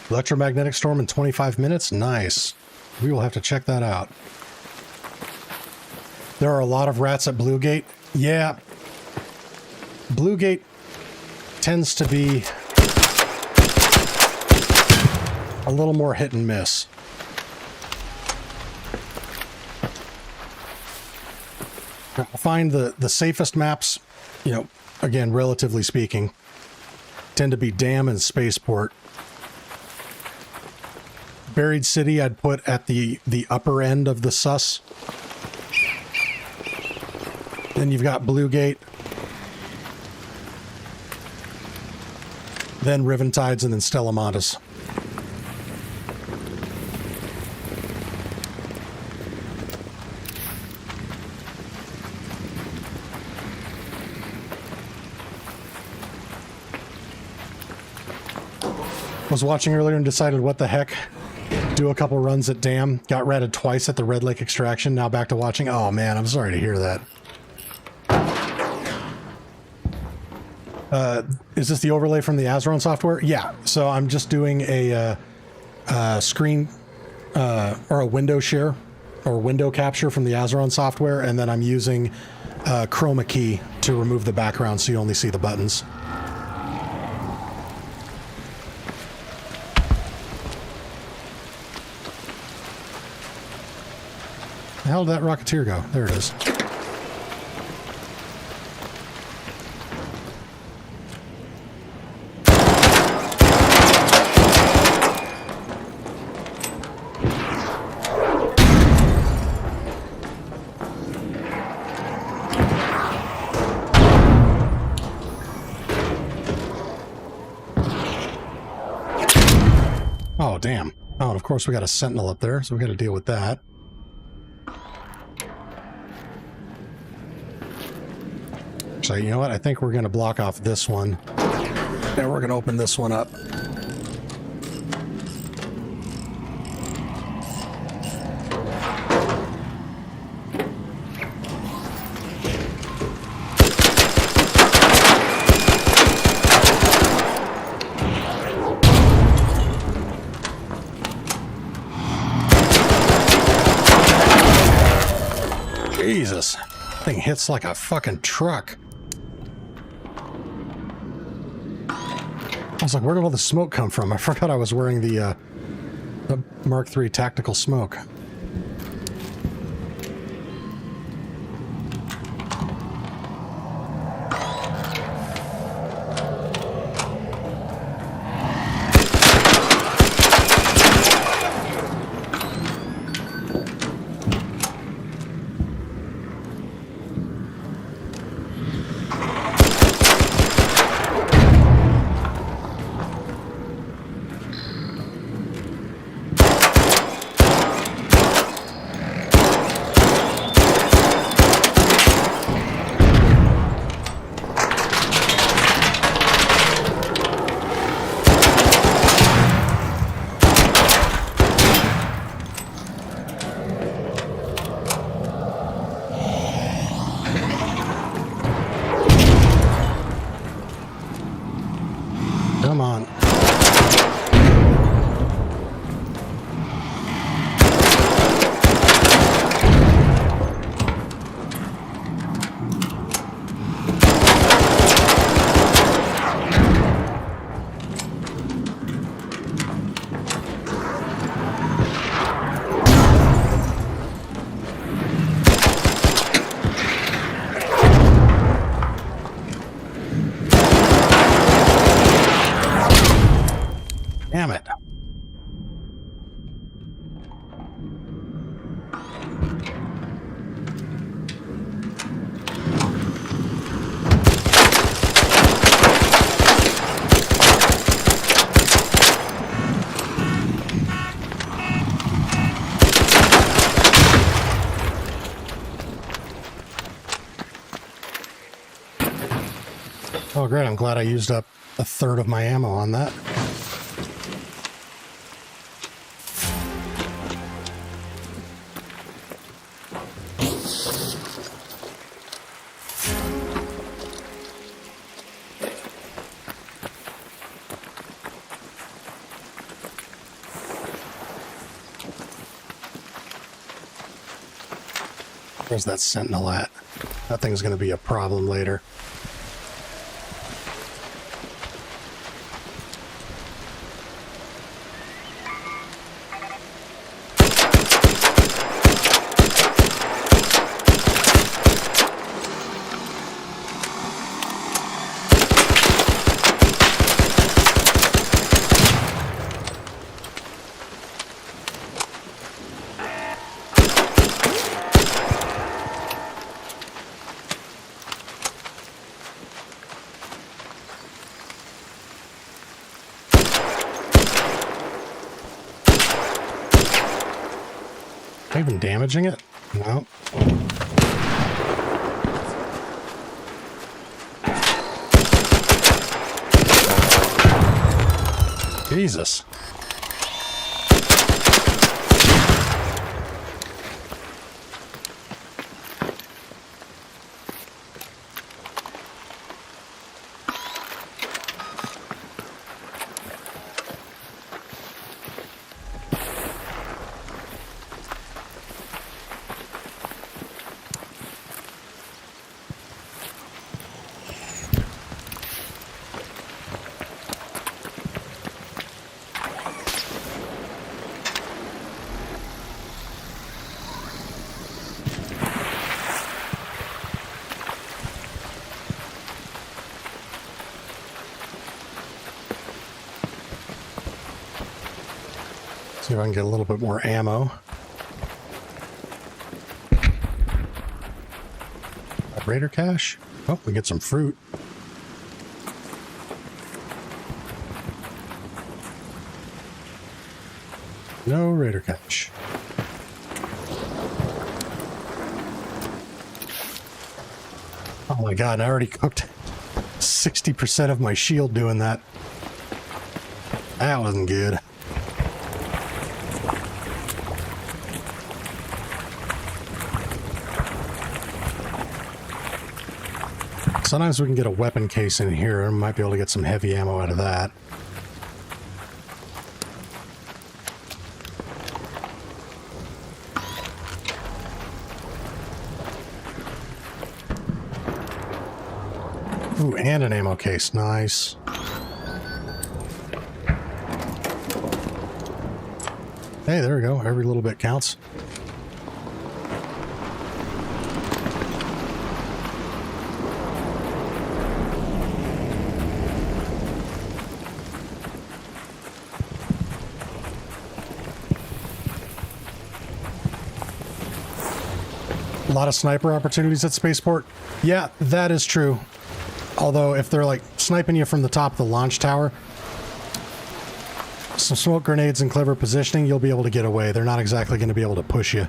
Electromagnetic storm in 25 minutes? Nice. We will have to check that out. There are a lot of rats at Blue Gate. Yeah. Blue Gate tends to be a little more hit and miss. I find the safest maps, you know, again, relatively speaking, tend to be Dam and Spaceport. Buried City I'd put at the upper end of the sus. Then you've got Blue Gate. Then Riventides and then Stellamontis. Was watching earlier and decided what the heck. Do a couple runs at Dam. Got ratted twice at the Red Lake extraction. Now back to watching. Oh man, I'm sorry to hear that. Is this the overlay from the Azeron software? Yeah. So I'm just doing a screen or a window share or window capture from the Azeron software, and then I'm using chroma key to remove the background so you only see the buttons. How did that Rocketeer go? There it is. Oh, damn. Oh, and of course we got a sentinel up there, so we got to deal with that. So you know what? I think we're going to block off this one. And we're going to open this one up. Jesus. That thing hits like a fucking truck. I was like, where did all the smoke come from? I forgot I was wearing the Mark III tactical smoke. Come on. Damn it. Oh, great. I'm glad I used up a third of my ammo on that. Where's that sentinel at? That thing's going to be a problem later. Even damaging it? No. Jesus. See if I can get a little bit more ammo. Raider cache? Oh, we get some fruit. No raider cache. Oh my god, I already cooked 60% of my shield doing that. That wasn't good. Sometimes we can get a weapon case in here and might be able to get some heavy ammo out of that. Ooh, and an ammo case. Nice. Hey, there we go. Every little bit counts. A lot of sniper opportunities at Spaceport. Yeah, that is true. Although if they're like sniping you from the top of the launch tower, some smoke grenades and clever positioning, you'll be able to get away. They're not exactly going to be able to push you.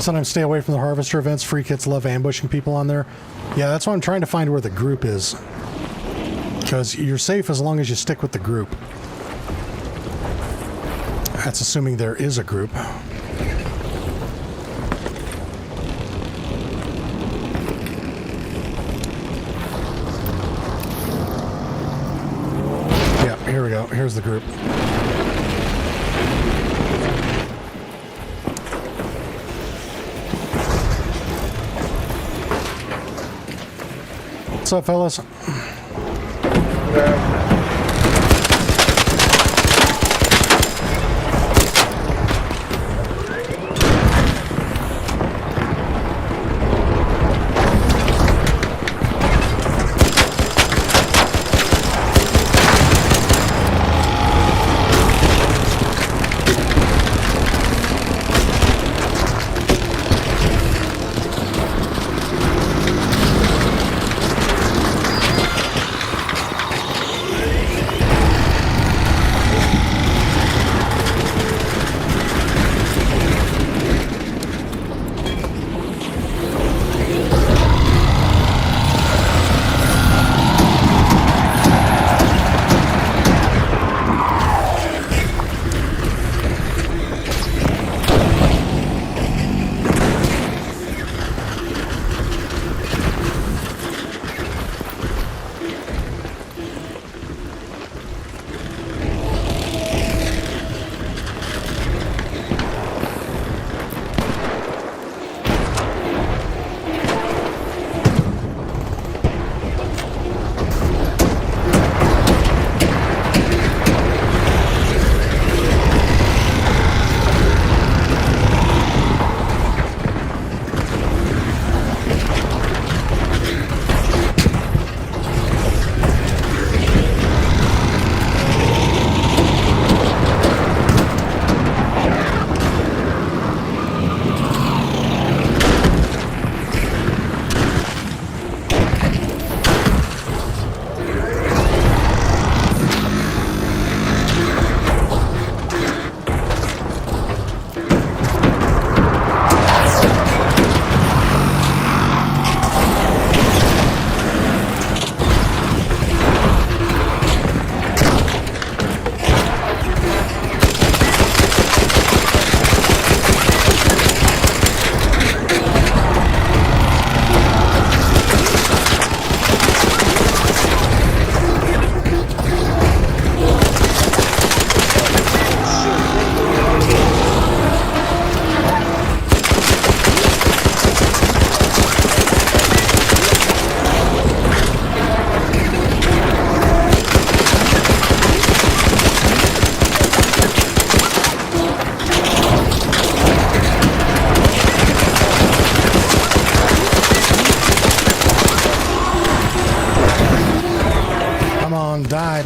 Sometimes stay away from the harvester events. Free kits love ambushing people on there. Yeah, that's why I'm trying to find where the group is. Because you're safe as long as you stick with the group. That's assuming there is a group. Yeah, here we go. Here's the group. What's up, fellas?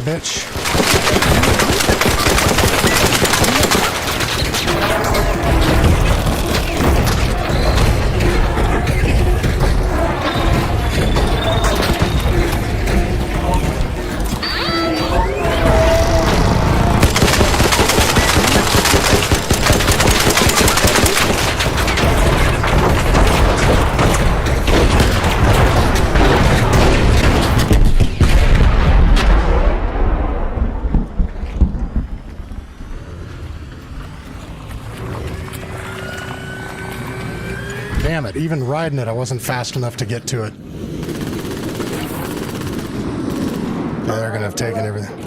bitch. Damn it, even riding it, I wasn't fast enough to get to it. Yeah, they're gonna have taken everything.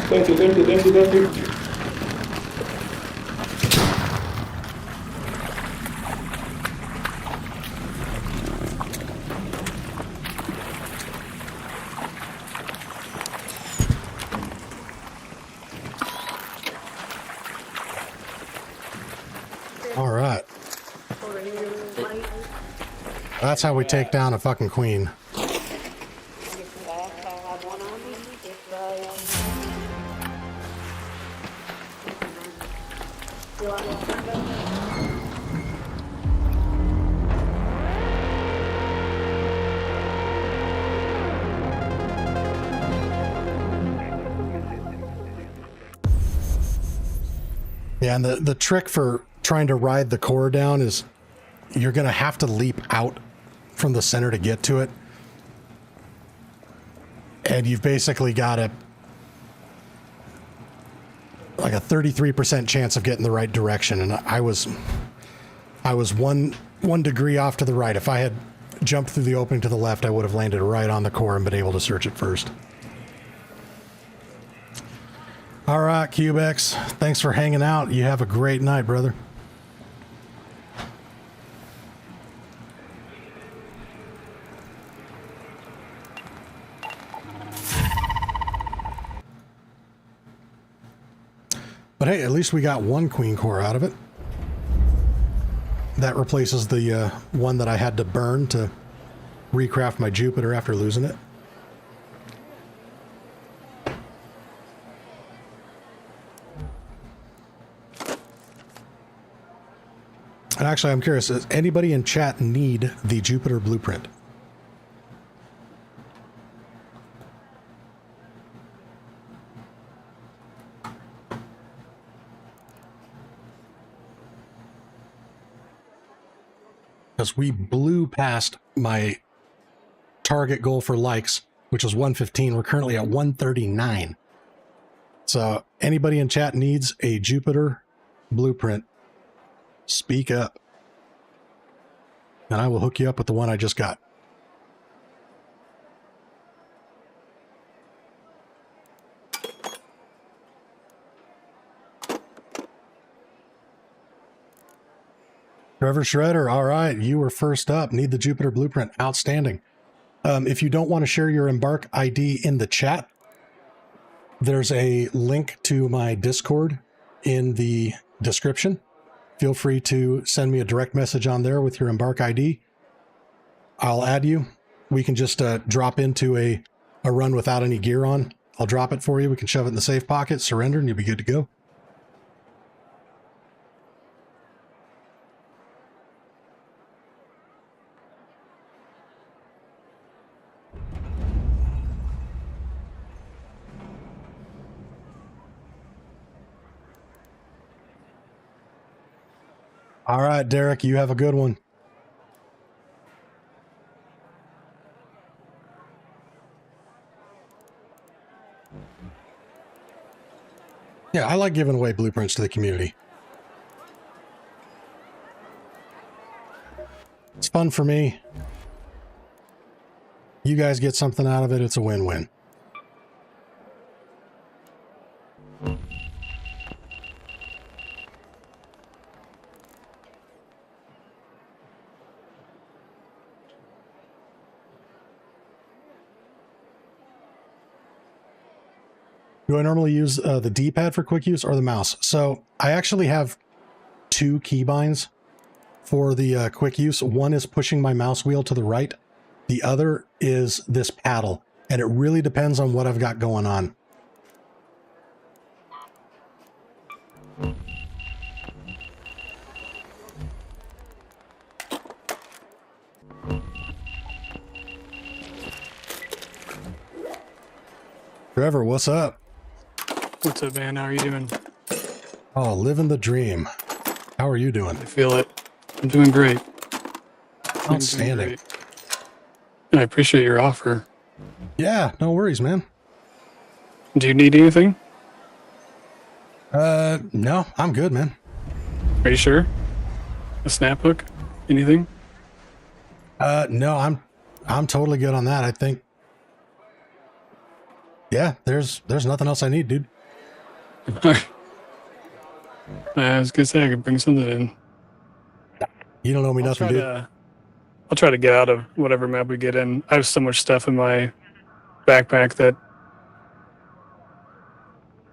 Thank you. All right. That's how we take down a fucking queen. Yeah, and the trick for trying to ride the core down is you're going to have to leap out from the center to get to it. And you've basically got like a 33% chance of getting the right direction. And I was one degree off to the right. If I had jumped through the opening to the left, I would have landed right on the core and been able to search it first. All right, Cubex, thanks for hanging out. You have a great night, brother. But hey, at least we got one queen core out of it. That replaces the one that I had to burn to recraft my Jupiter after losing it. And actually, I'm curious, does anybody in chat need the Jupiter blueprint? Because we blew past my target goal for likes, which was 115. We're currently at 139. So anybody in chat needs a Jupiter blueprint, speak up. And I will hook you up with the one I just got. Trevor Shredder, all right, you were first up. Need the Jupiter blueprint. Outstanding. If you don't want to share your Embark ID in the chat, there's a link to my Discord in the description. Feel free to send me a direct message on there with your Embark ID. I'll add you. We can just drop into a run without any gear on. I'll drop it for you. We can shove it in the safe pocket, surrender, and you'll be good to go. All right, Derek, you have a good one. Yeah, I like giving away blueprints to the community. It's fun for me. You guys get something out of it, it's a win-win. Do I normally use the D-pad for quick use or the mouse? So I actually have two keybinds for the quick use. One is pushing my mouse wheel to the right. The other is this paddle. and it really depends on what I've got going on. Trevor, what's up? What's up, man? How are you doing? Oh, living the dream. How are you doing? I feel it. I'm doing great. Outstanding. I appreciate your offer. Yeah, no worries, man. Do you need anything? No, I'm good, man. Are you sure? A snap hook? Anything? No, I'm totally good on that. I think. Yeah, there's nothing else I need, dude. I was gonna say I could bring something in. You don't owe me nothing, dude. I'll try to get out of whatever map we get in. I have so much stuff in my backpack that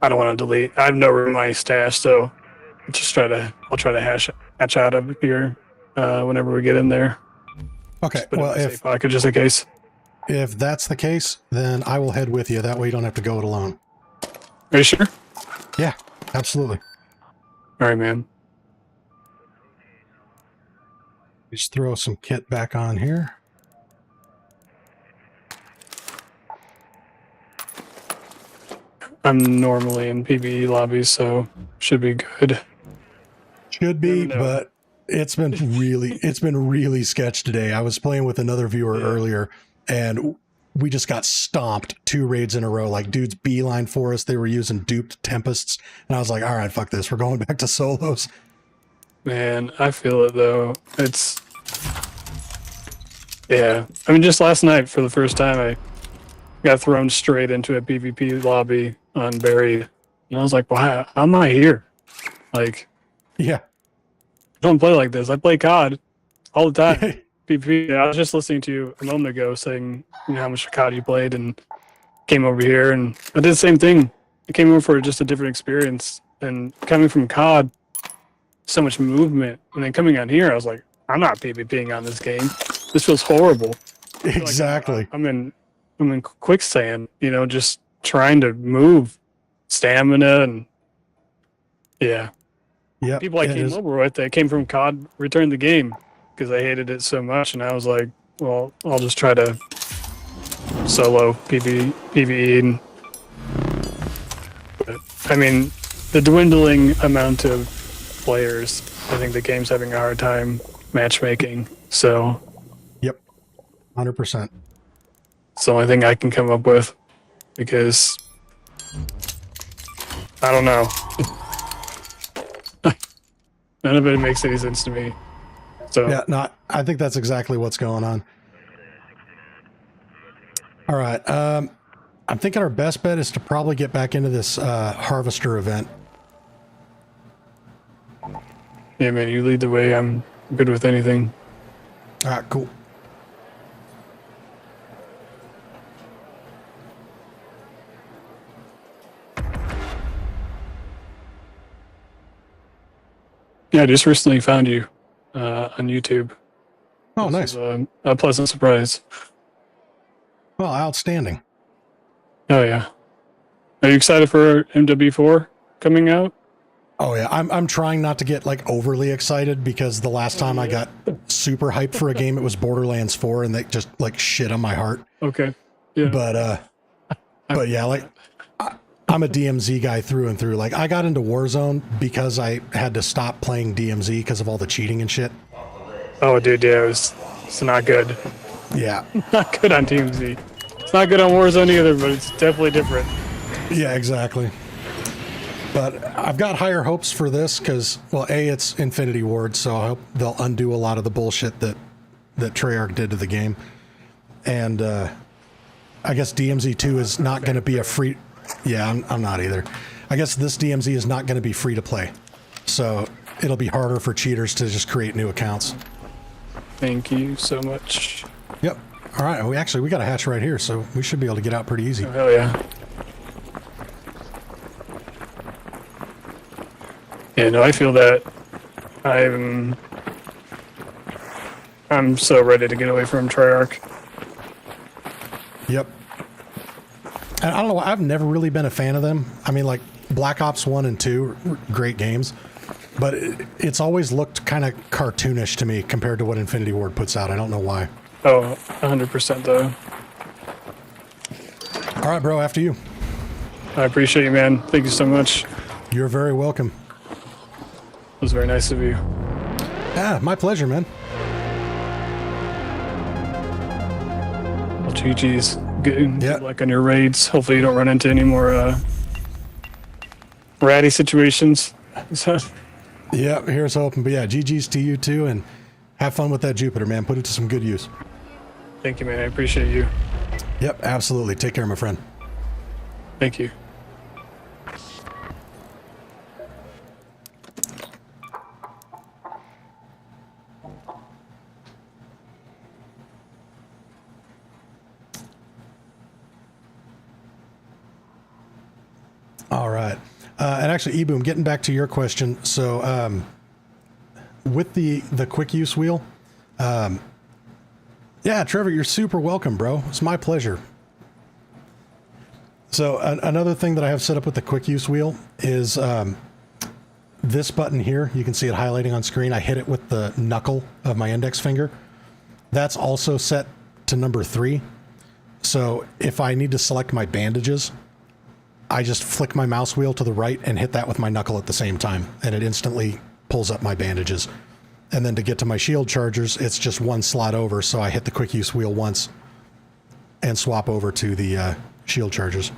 I don't want to delete. I have no room in my stash, so I'll try to hatch out of here whenever we get in there. Okay, Just put it in a safe pocket just in case. If that's the case, then I will head with you. That way you don't have to go it alone. Are you sure? Yeah, absolutely. All right, man. Just throw some kit back on here. I'm normally in PvE lobbies, so should be good. Should be, but it's been really sketch today. I was playing with another viewer earlier, and we just got stomped 2 raids in a row. Like, dudes beeline for us. They were using duped Tempests, and I was like, all right, fuck this. We're going back to solos. Man, I feel it, though. Yeah. I mean, just last night, for the first time, I got thrown straight into a PvP lobby on Buried. And I was like, wow, how am I here? Like, yeah. I don't play like this. I play COD all the time. PvP. I was just listening to you a moment ago saying, how much COD you played, and came over here, and I did the same thing. I came over for just a different experience. And coming from COD, so much movement. And then coming on here, I was like, I'm not PvPing on this game. This feels horrible. Exactly. Like I'm in quicksand, just trying to move, stamina, and yeah. Yeah. People I came over with, they came from COD, returned the game because I hated it so much, and I was like, well, I'll just try to solo PvE. And, but, I mean, the dwindling amount of players, I think the game's having a hard time matchmaking. So. Yep. 100%. It's the only thing I can come up with, because I don't know. None of it makes any sense to me. So yeah, no, I think that's exactly what's going on. All right, I'm thinking our best bet is to probably get back into this harvester event. Yeah, man, you lead the way. I'm good with anything. All right, cool. Yeah, I just recently found you on YouTube. Oh, nice. A pleasant surprise. Well, outstanding. Oh, yeah. Are you excited for MW4 coming out? Oh, yeah. I'm trying not to get, like, overly excited, because the last time I got super hyped for a game, it was Borderlands 4, and they just, like, shit on my heart. Okay. Yeah. But yeah, like, I'm a DMZ guy through and through. Like, I got into Warzone because I had to stop playing DMZ because of all the cheating and shit. Oh, dude, yeah, it's not good. Yeah. Not good on DMZ. It's not good on Warzone either, but it's definitely different. Yeah, exactly. But I've got higher hopes for this because, well, A, it's Infinity Ward, so I hope they'll undo a lot of the bullshit that Treyarch did to the game. And I guess DMZ 2 is not going to be a free... Yeah, I'm not either. I guess this DMZ is not going to be free to play. So it'll be harder for cheaters to just create new accounts. Thank you so much. Yep. All right. We got a hatch right here, so we should be able to get out pretty easy. Oh, hell yeah. Yeah, no, I feel that I'm so ready to get away from Treyarch. Yep. And I don't know, I've never really been a fan of them. I mean, like, Black Ops 1 and 2 are great games, but it's always looked kind of cartoonish to me compared to what Infinity Ward puts out. I don't know why. Oh, 100% though. All right, bro, after you. I appreciate you, man. Thank you so much. You're very welcome. It was very nice of you. Yeah, my pleasure, man. Well, GG's. Good luck on your raids. Hopefully you don't run into any more ratty situations. Yeah, here's hoping. But yeah, GG's to you too, and have fun with that Jupiter, man. Put it to some good use. Thank you, man. I appreciate you. Yep, absolutely. Take care, my friend. Thank you. All right. And actually, E-Boom, getting back to your question. So with the quick use wheel, yeah, Trevor, you're super welcome, bro. It's my pleasure. So another thing that I have set up with the quick use wheel is this button here. You can see it highlighting on screen. I hit it with the knuckle of my index finger. That's also set to number 3. So if I need to select my bandages, I just flick my mouse wheel to the right and hit that with my knuckle at the same time, and it instantly pulls up my bandages. And then to get to my shield chargers, it's just one slot over, so I hit the quick use wheel once and swap over to the shield chargers.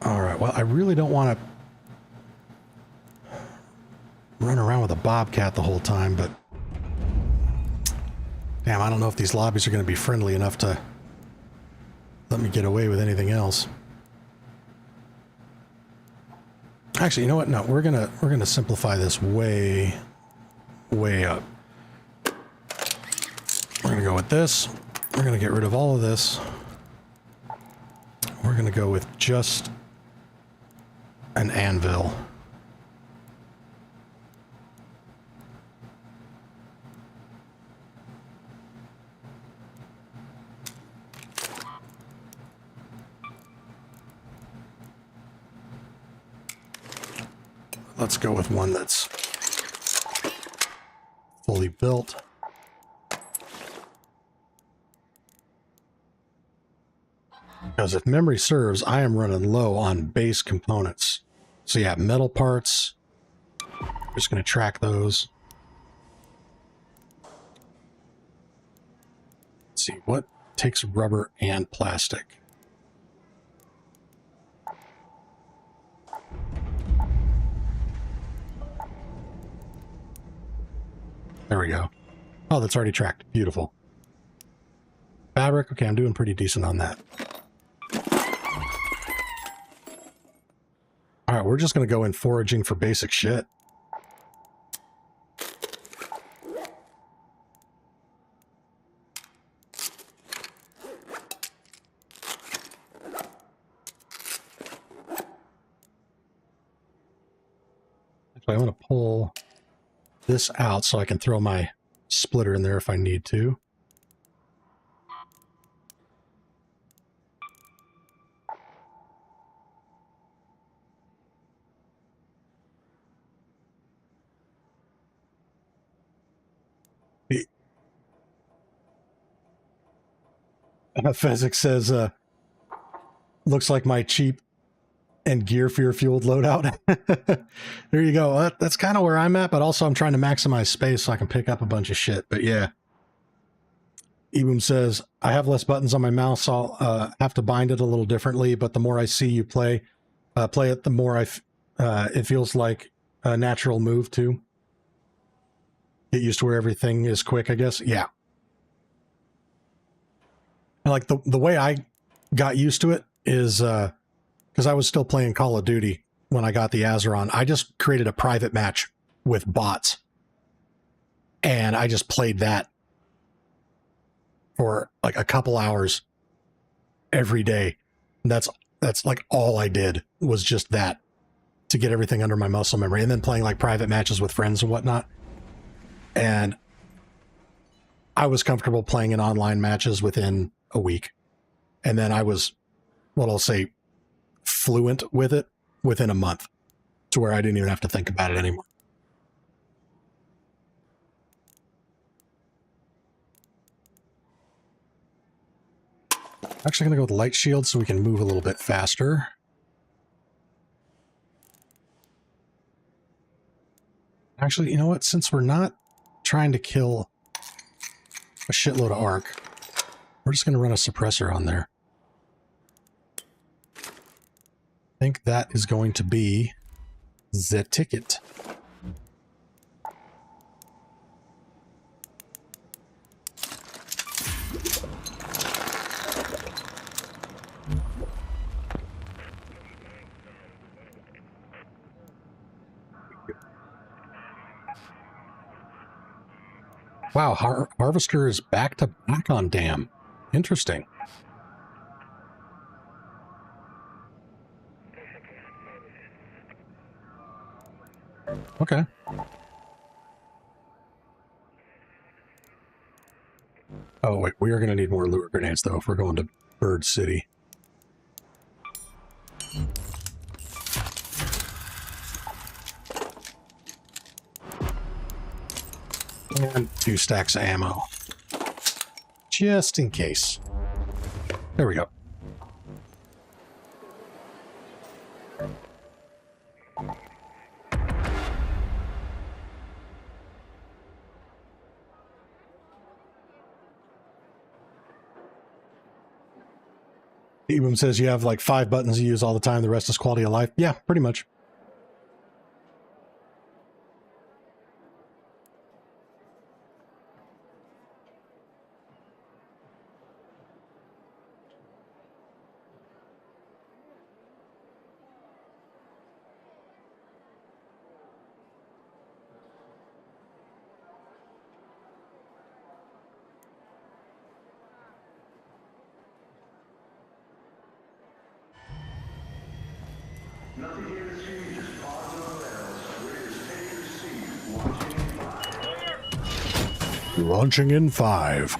All right, well, I really don't want to run around with a bobcat the whole time, but damn, I don't know if these lobbies are going to be friendly enough to let me get away with anything else. Actually, you know what? No, we're gonna simplify this way up. We're gonna go with this. We're gonna get rid of all of this. We're gonna go with just an anvil. Let's go with one that's fully built. Because if memory serves, I am running low on base components. So yeah, metal parts. Just going to track those. Let's see, what takes rubber and plastic? There we go. Oh, that's already tracked. Beautiful. Fabric. Okay, I'm doing pretty decent on that. All right, we're just going to go in foraging for basic shit. Actually, I'm going to pull this out so I can throw my splitter in there if I need to. Fezzik says, looks like my cheap and gear fear fueled loadout. There you go. That's kind of where I'm at, but also I'm trying to maximize space so I can pick up a bunch of shit. But yeah. Eboom says, I have less buttons on my mouse, so I'll have to bind it a little differently, but the more I see you play it, the more it feels like a natural move too. Get used to where everything is quick, I guess. Yeah. Like the way I got used to it is because I was still playing Call of Duty when I got the Azeron. I just created a private match with bots, and I just played that for like a couple hours every day. And that's That's like all I did was just that to get everything under my muscle memory, and then playing like private matches with friends and whatnot. And I was comfortable playing in online matches within a week. And then I was, what I'll say, fluent with it within a month, to where I didn't even have to think about it anymore. Actually going to go with light shield so we can move a little bit faster. Actually, you know what? Since we're not trying to kill a shitload of arc, we're just going to run a suppressor on there. I think that is going to be the ticket. Wow, Harvester is back to back on Dam. Interesting. Okay. Oh, wait, we are going to need more lure grenades, though, if we're going to Bird City. And 2 stacks of ammo. Just in case. There we go. Ebum says you have like 5 buttons you use all the time, the rest is quality of life. Yeah, pretty much. Launching in 5.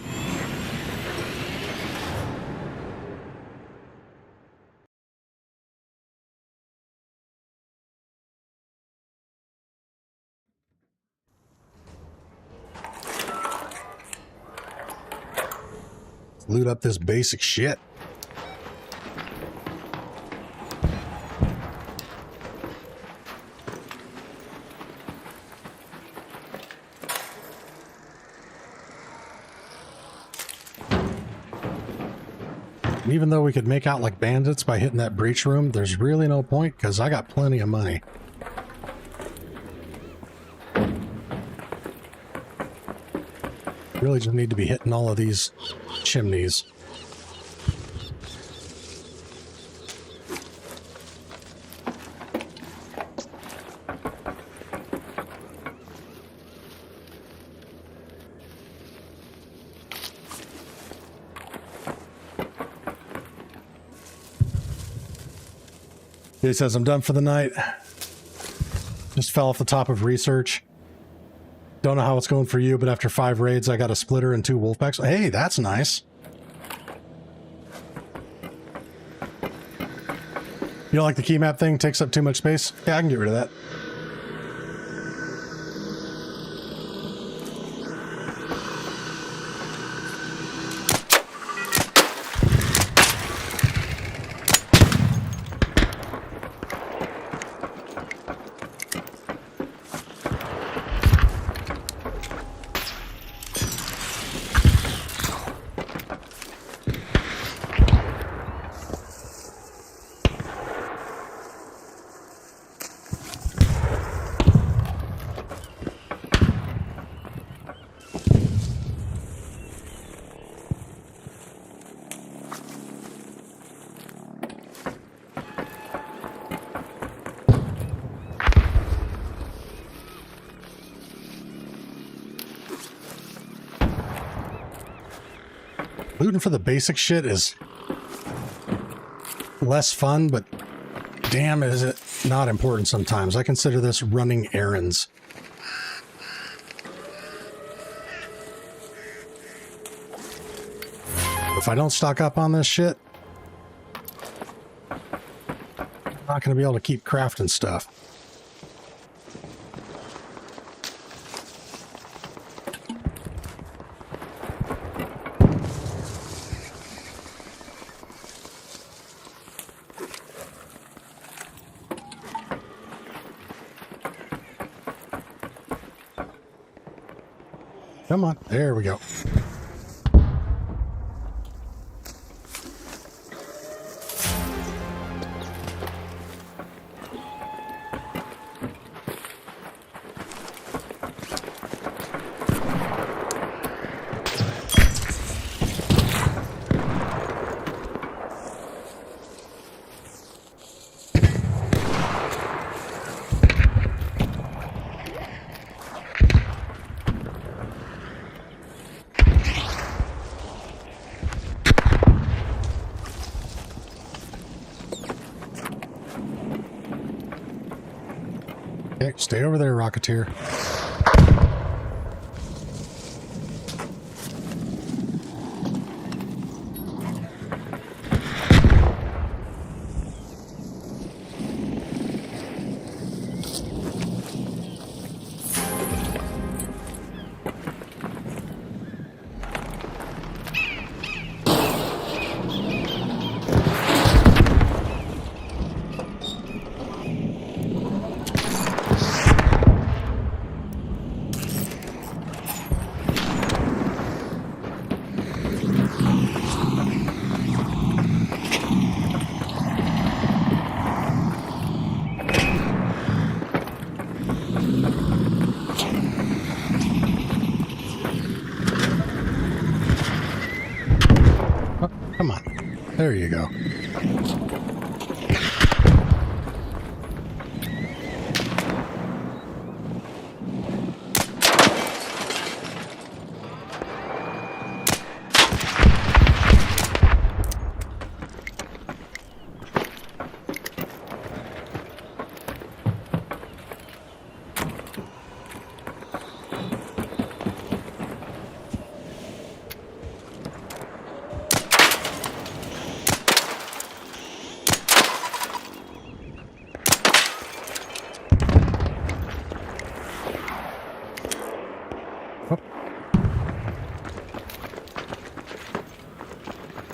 Loot up this basic shit. And even though we could make out like bandits by hitting that breach room, there's really no point because I got plenty of money. Really just need to be hitting all of these chimneys. He says, I'm done for the night. Just fell off the top of research. Don't know how it's going for you, but after 5 raids, I got a splitter and 2 wolf packs. Hey, that's nice. You don't like the key map thing? Takes up too much space? Yeah, I can get rid of that. Looting for the basic shit is less fun, but damn, is it not important sometimes. I consider this running errands. If I don't stock up on this shit, I'm not going to be able to keep crafting stuff. Come on, there we go. Okay, stay over there, Rocketeer. Come on. There you go.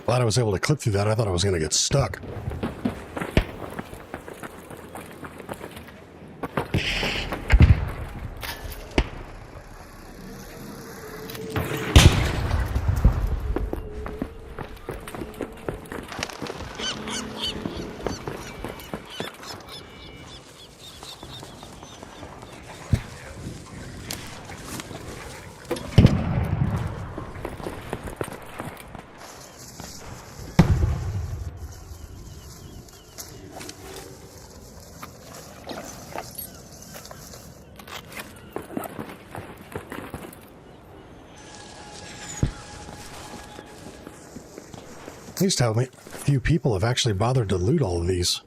Glad I was able to clip through that. I thought I was going to get stuck. Please tell me a few people have actually bothered to loot all of these.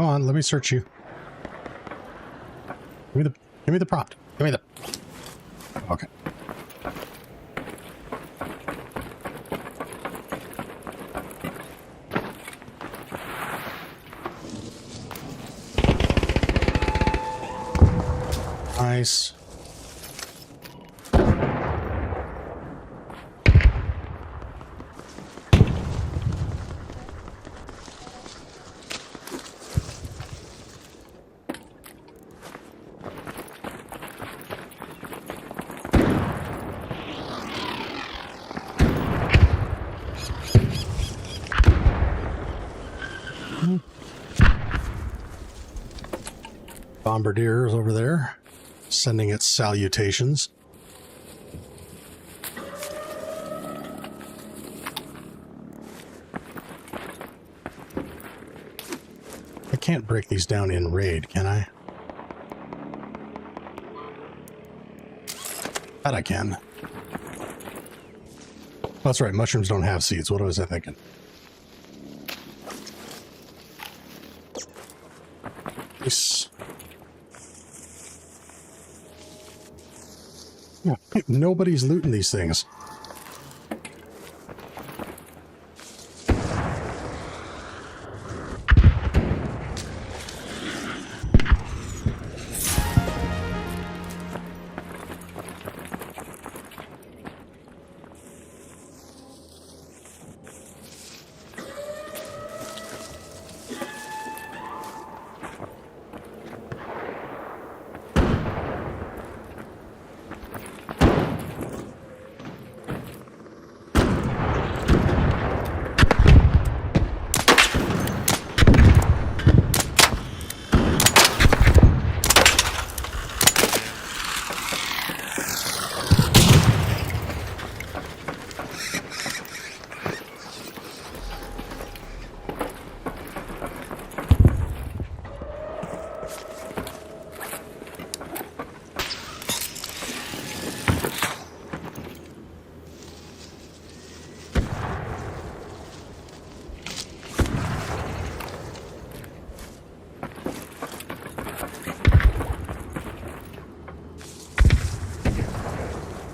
Come on, let me search you. Give me the prompt. Give me the... Okay. Nice. Bombardier is over there, sending its salutations. I can't break these down in raid, can I? That I can. That's right, mushrooms don't have seeds. What was I thinking? Nice. Yeah, nobody's looting these things.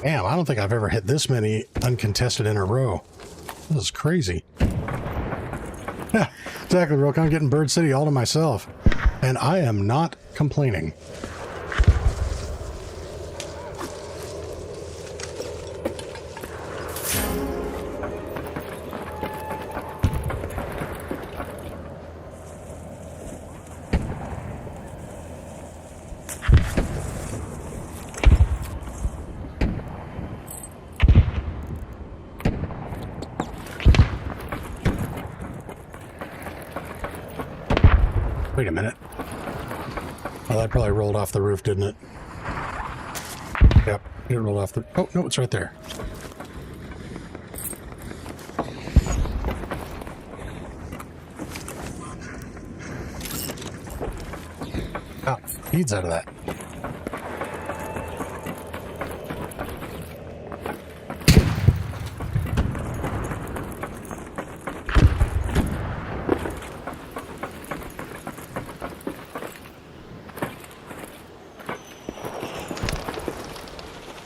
Damn, I don't think I've ever hit this many uncontested in a row. This is crazy. Yeah, exactly, Rook. I'm getting Bird City all to myself. And I am not complaining. Wait a minute. Oh, that probably rolled off the roof, didn't it? Yep, it rolled off the... Oh, no, it's right there. Oh, feeds out of that.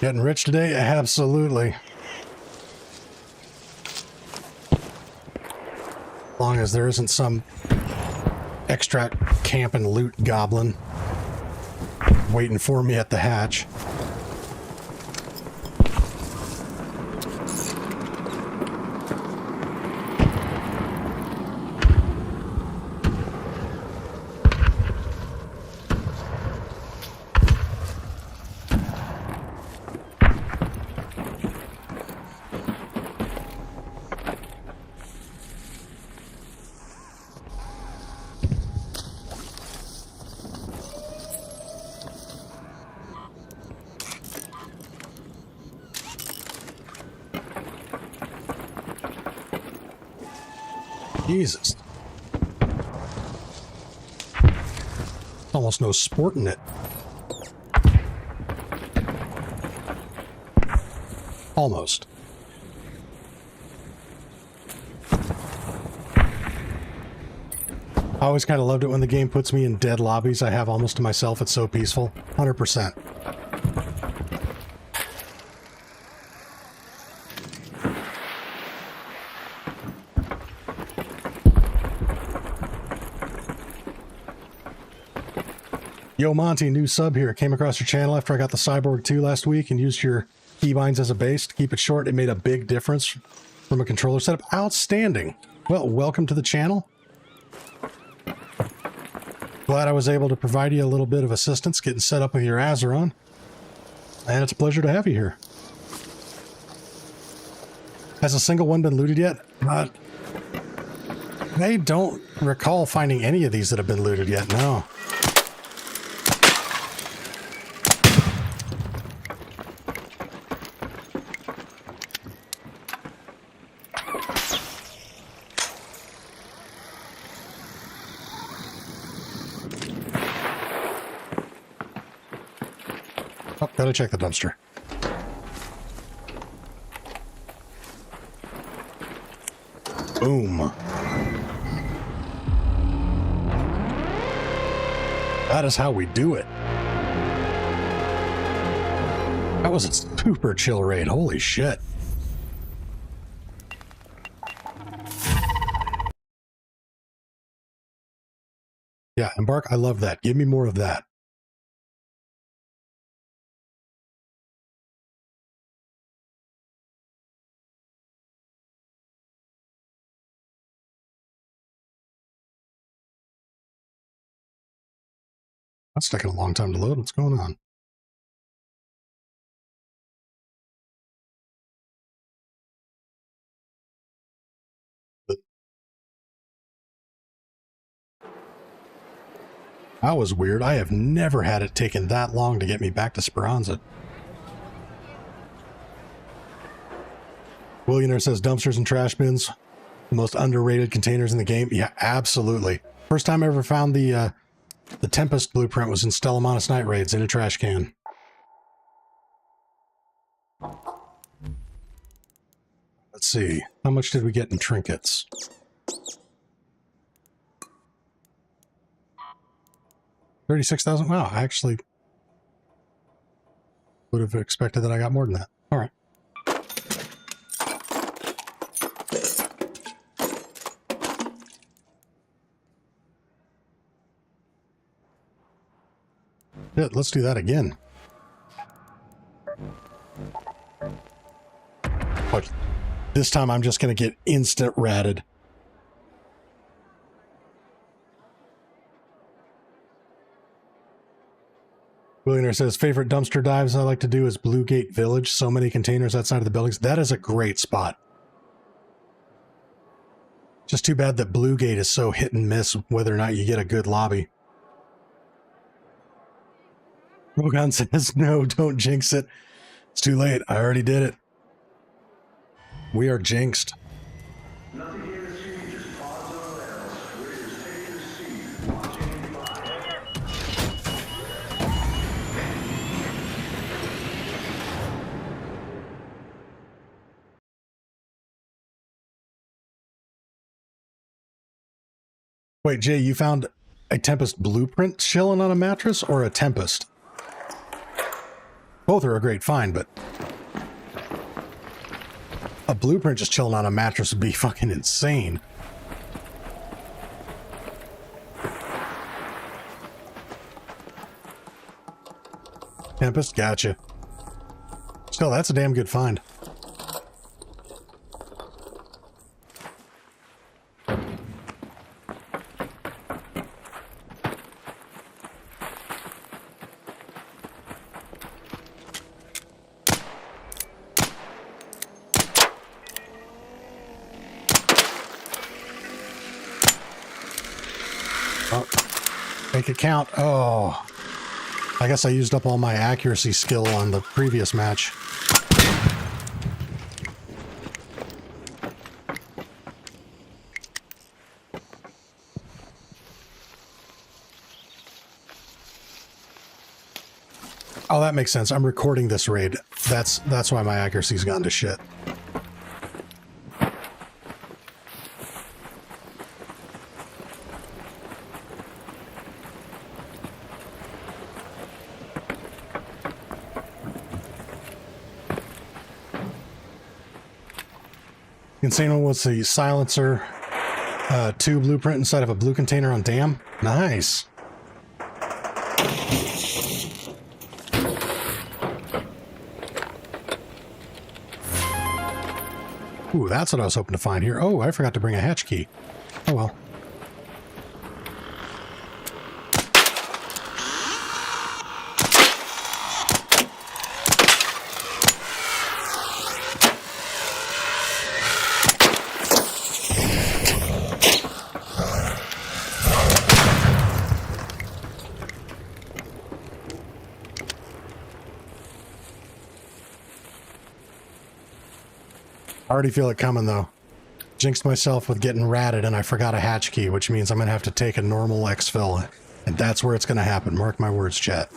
Getting rich today? Absolutely. As long as there isn't some extract camp and loot goblin waiting for me at the hatch. Jesus. Almost no sport in it. Almost. I always kind of loved it when the game puts me in dead lobbies I have almost to myself. It's so peaceful. 100%. Yo, Monty, new sub here. Came across your channel after I got the Cyborg 2 last week and used your keybinds as a base. To keep it short, it made a big difference from a controller setup. Outstanding. Well, welcome to the channel. Glad I was able to provide you a little bit of assistance getting set up with your Azeron. And it's a pleasure to have you here. Has a single one been looted yet? I don't recall finding any of these that have been looted yet, no. Oh, gotta check the dumpster. Boom. That is how we do it. That was a super chill raid. Holy shit. Yeah, Embark, I love that. Give me more of that. That's taking a long time to load. What's going on? That was weird. I have never had it taken that long to get me back to Speranza. Willionaire says dumpsters and trash bins, the most underrated containers in the game. Yeah, absolutely. First time I ever found the Tempest blueprint was in Stellamanus Night Raids in a trash can. Let's see. How much did we get in trinkets? $36,000? Wow, I actually would have expected that I got more than that. All right. Yeah, let's do that again. But this time I'm just going to get instant ratted. Willionaire says, favorite dumpster dives I like to do is Blue Gate Village. So many containers outside of the buildings. That is a great spot. Just too bad that Blue Gate is so hit and miss whether or not you get a good lobby. Rogan says, no, don't jinx it. It's too late. I already did it. We are jinxed. Wait, Jay, you found a Tempest blueprint chilling on a mattress or a Tempest? Both are a great find, but a blueprint just chilling on a mattress would be fucking insane. Tempest, gotcha. Still, that's a damn good find. Make it count. Oh, I guess I used up all my accuracy skill on the previous match. Oh, that makes sense. I'm recording this raid. That's why my accuracy's gone to shit. Insane one was the silencer 2 blueprint inside of a blue container on dam. Nice. Ooh, that's what I was hoping to find here. Oh, I forgot to bring a hatch key. Oh well. I already feel it coming though. Jinxed myself with getting ratted and I forgot a hatch key, which means I'm going to have to take a normal exfil. And that's where it's going to happen. Mark my words, chat.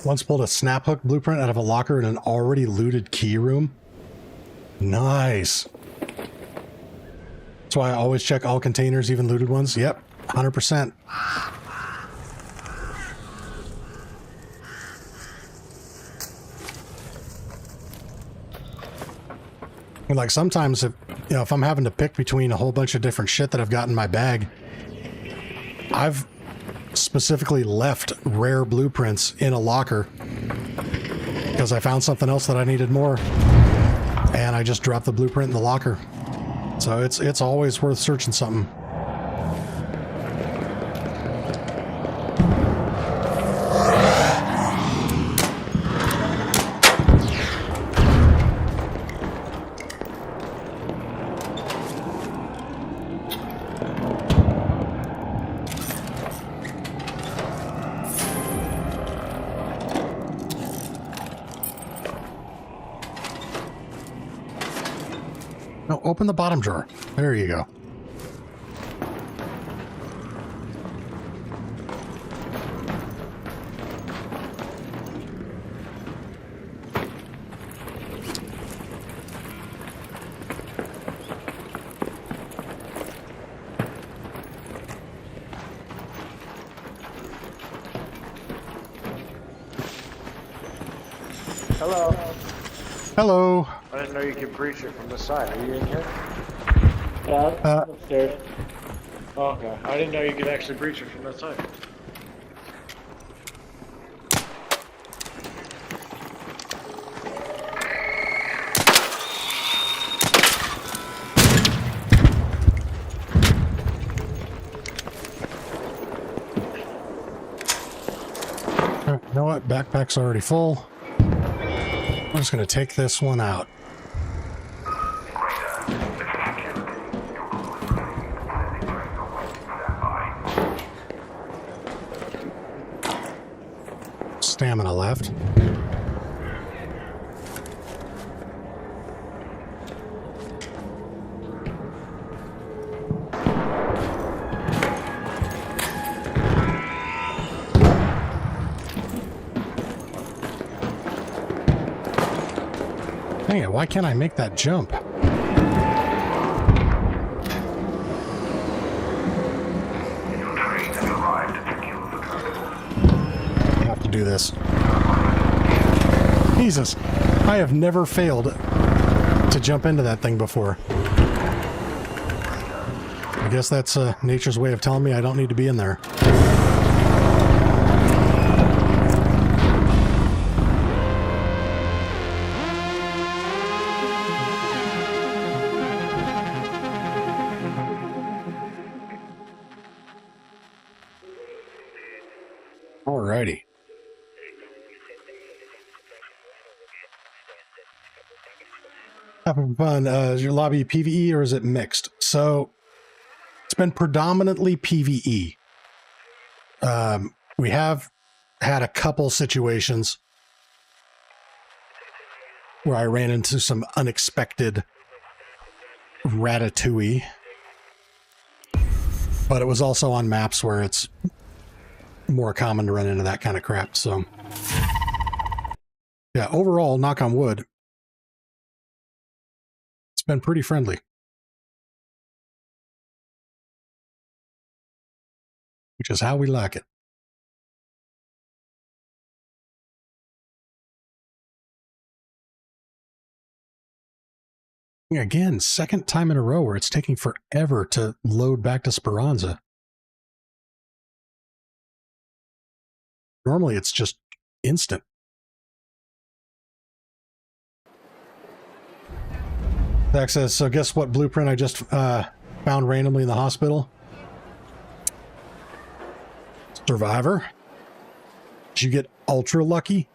Once pulled a snap hook blueprint out of a locker in an already looted key room. Nice. That's why I always check all containers, even looted ones. Yep, 100%. And like sometimes if I'm having to pick between a whole bunch of different shit that I've got in my bag, I've specifically left rare blueprints in a locker because I found something else that I needed more, and I just dropped the blueprint in the locker. So it's always worth searching something. No, open the bottom drawer. There you go. Hello. Hello. I didn't know you could breach it from the side. Are you in here? Yeah, upstairs. Oh, okay. I didn't know you could actually breach it from the side. You know what? Backpack's already full. I'm just going to take this one out. Stamina left. Dang it, why can't I make that jump? I have to do this. Jesus, I have never failed to jump into that thing before. I guess that's nature's way of telling me I don't need to be in there. Alrighty. Having fun. Is your lobby PvE or is it mixed? So it's been predominantly PvE. We have had a couple situations where I ran into some unexpected ratatouille, but it was also on maps where it's more common to run into that kind of crap. So yeah, overall, knock on wood, it's been pretty friendly, which is how we like it. Again, second time in a row where it's taking forever to load back to Speranza. Normally it's just instant. Zach says, so guess what blueprint I just found randomly in the hospital? Survivor. Did you get ultra lucky?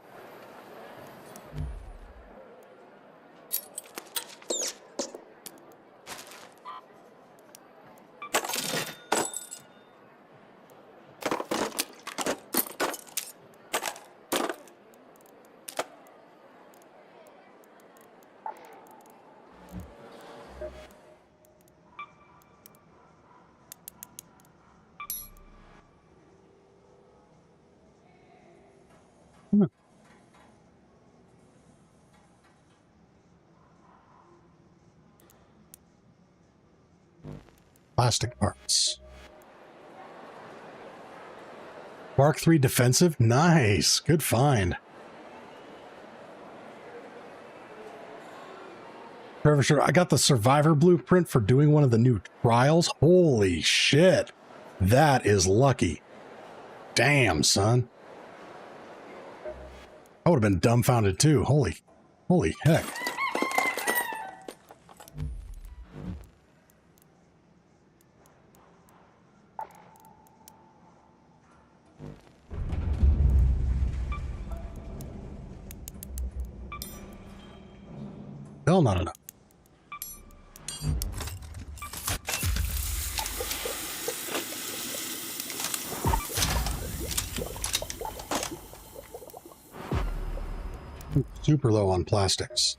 Plastic parts. Mark III defensive? Nice. Good find. Trevor, sure. I got the Survivor blueprint for doing one of the new trials. Holy shit. That is lucky. Damn, son. I would have been dumbfounded too. Holy heck. Still not enough. Super low on plastics.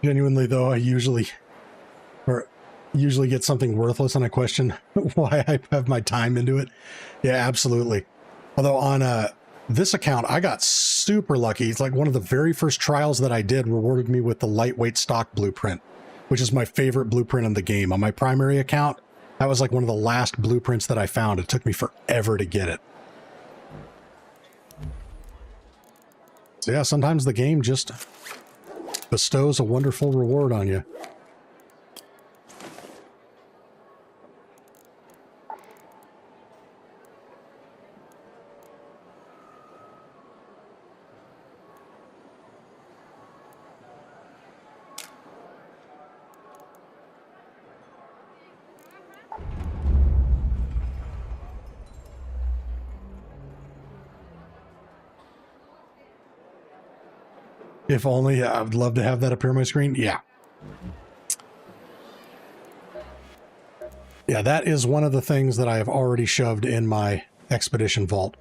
Genuinely though, I usually get something worthless and I question why I have my time into it. Yeah, absolutely. Although on this account, I got super lucky. It's like one of the very first trials that I did rewarded me with the lightweight stock blueprint, which is my favorite blueprint in the game. On my primary account, that was like one of the last blueprints that I found. It took me forever to get it. So yeah, sometimes the game just bestows a wonderful reward on you. If only, I would love to have that appear on my screen. Yeah. Yeah, that is one of the things that I have already shoved in my expedition vault.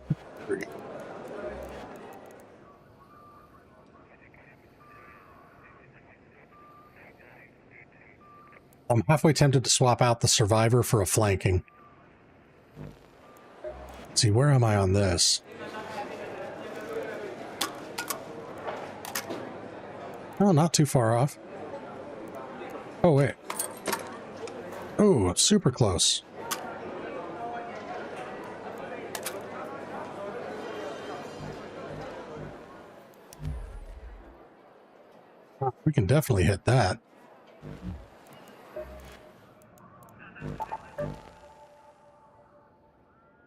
I'm halfway tempted to swap out the Survivor for a flanking. Let's see, where am I on this? Oh, not too far off. Oh, wait. Oh, super close. We can definitely hit that.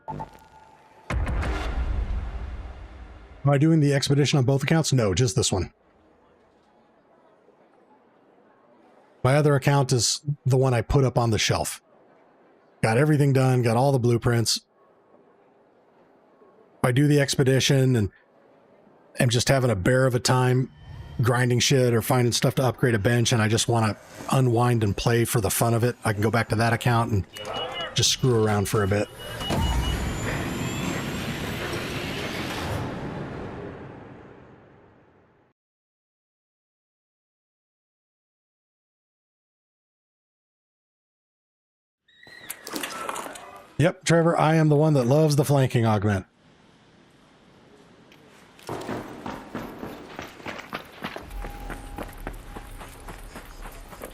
Am I doing the expedition on both accounts? No, just this one. My other account is the one I put up on the shelf. Got everything done, got all the blueprints. If I do the expedition and am just having a bear of a time grinding shit or finding stuff to upgrade a bench and I just want to unwind and play for the fun of it, I can go back to that account and just screw around for a bit. Yep, Trevor, I am the one that loves the flanking augment.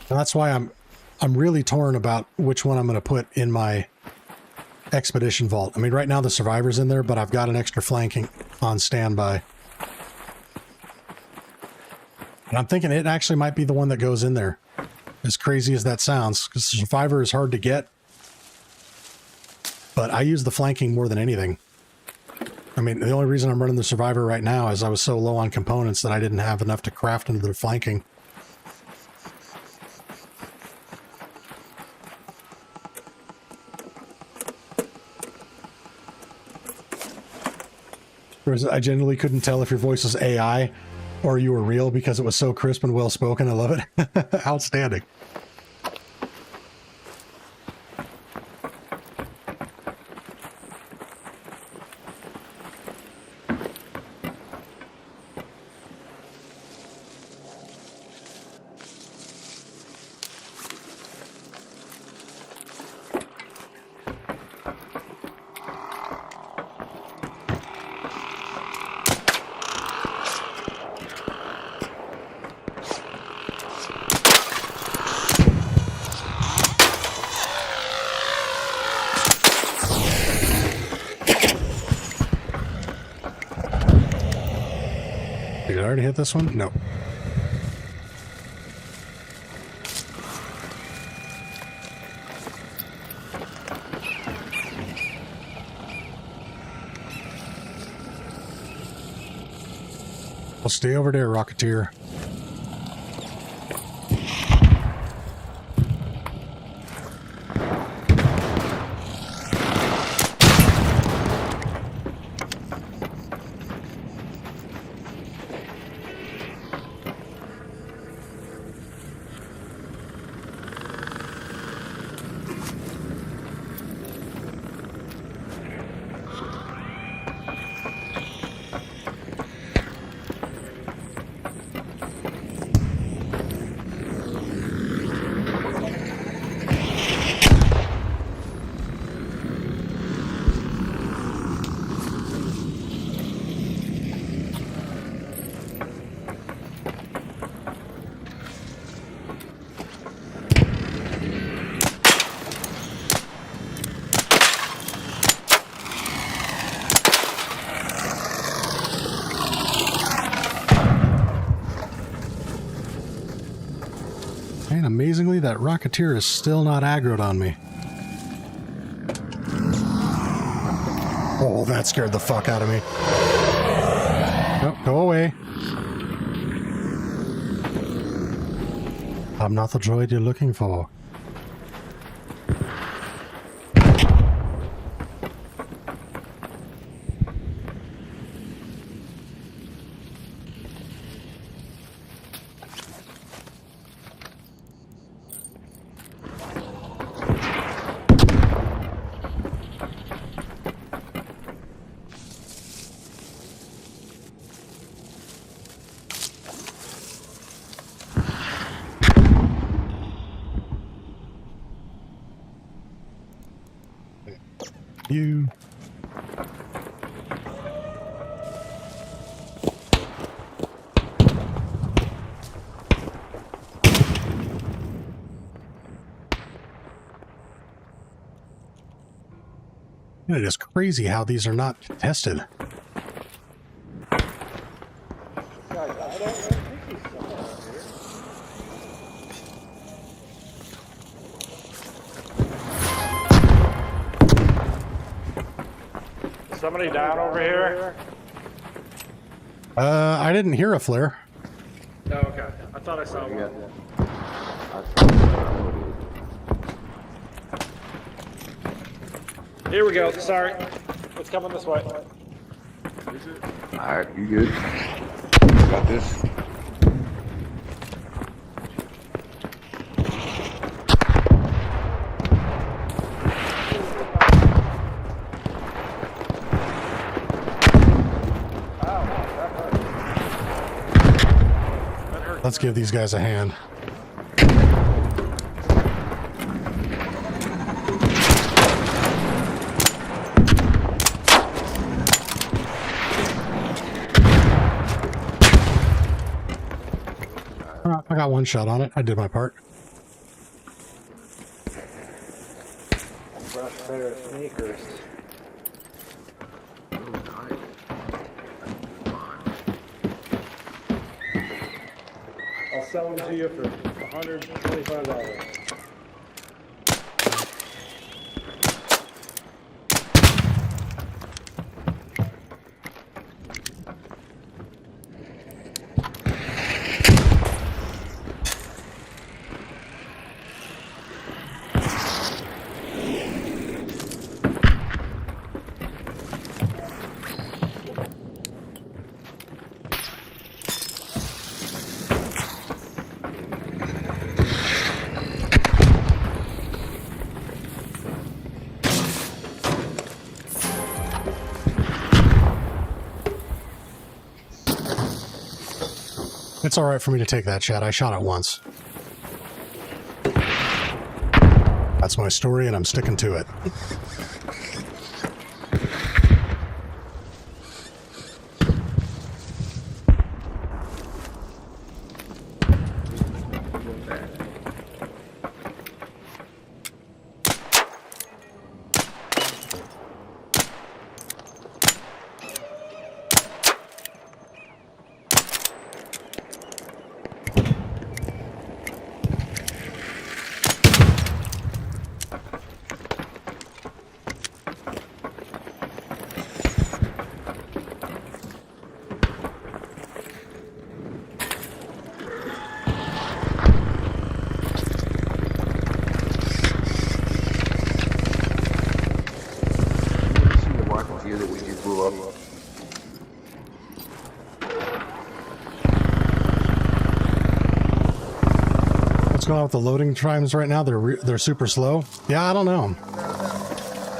And that's why I'm really torn about which one I'm going to put in my expedition vault. I mean, right now the survivor's in there, but I've got an extra flanking on standby. And I'm thinking it actually might be the one that goes in there. As crazy as that sounds, because the survivor is hard to get. But I use the flanking more than anything. I mean, the only reason I'm running the survivor right now is I was so low on components that I didn't have enough to craft into the flanking. Whereas I genuinely couldn't tell if your voice was AI or you were real because it was so crisp and well spoken. I love it. Outstanding. Did I already hit this one? No. Well, stay over there, Rocketeer. And amazingly, that Rocketeer is still not aggroed on me. Oh, that scared the fuck out of me. No, go away. I'm not the droid you're looking for. You. It is crazy how these are not tested. Somebody down over here? I didn't hear a flare. Oh, okay. I thought I saw one. Here we go. Sorry. It's coming this way. Alright, you good? Got this. Let's give these guys a hand. I got one shot on it. I did my part. Brush pair of sneakers. I'll sell them to you for $125. It's alright for me to take that shot. I shot it once. That's my story, and I'm sticking to it. What's going on with the loading times right now? They're super slow. Yeah, I don't know.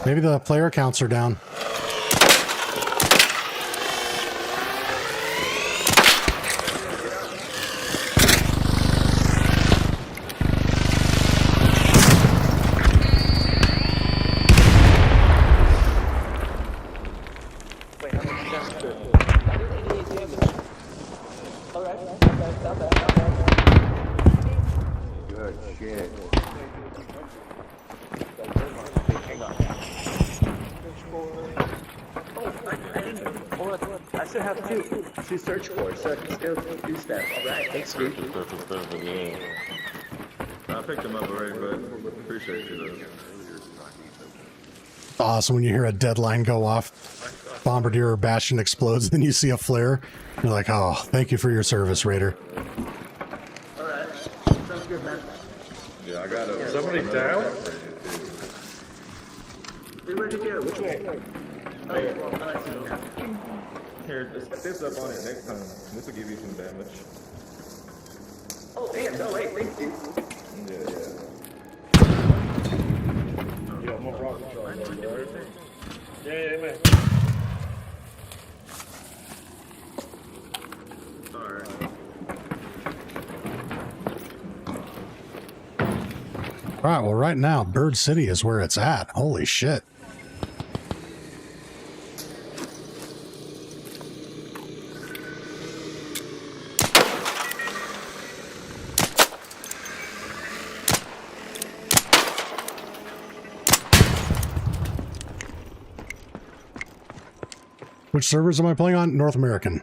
Maybe the player counts are down. Two search cores, so I can still do stuff. Alright, thanks, Steve. Yeah. I picked them up already, but appreciate you though. Awesome when you hear a deadline go off, Bombardier or Bastion explodes, then you see a flare. You're like, oh, thank you for your service, Raider. Alright, sounds good, man. Yeah, I got a... Somebody down? Where'd you go? Which way? Oh, yeah, well, I see you now. Here, just put this up on it next time. This will give you some damage. Oh, damn, no, wait, thank you. Yeah, I'm gonna rock the shot. Yeah, man. Alright. Alright, well right now, Bird City is where it's at. Holy shit. Which servers am I playing on? North American.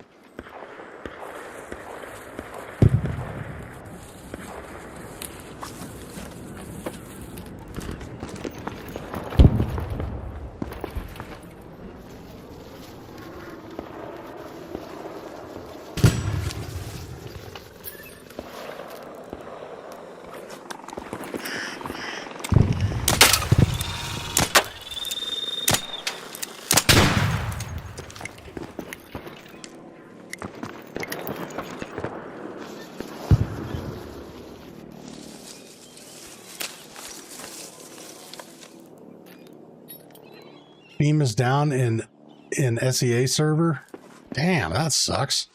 Team is down in SEA server. Damn, that sucks.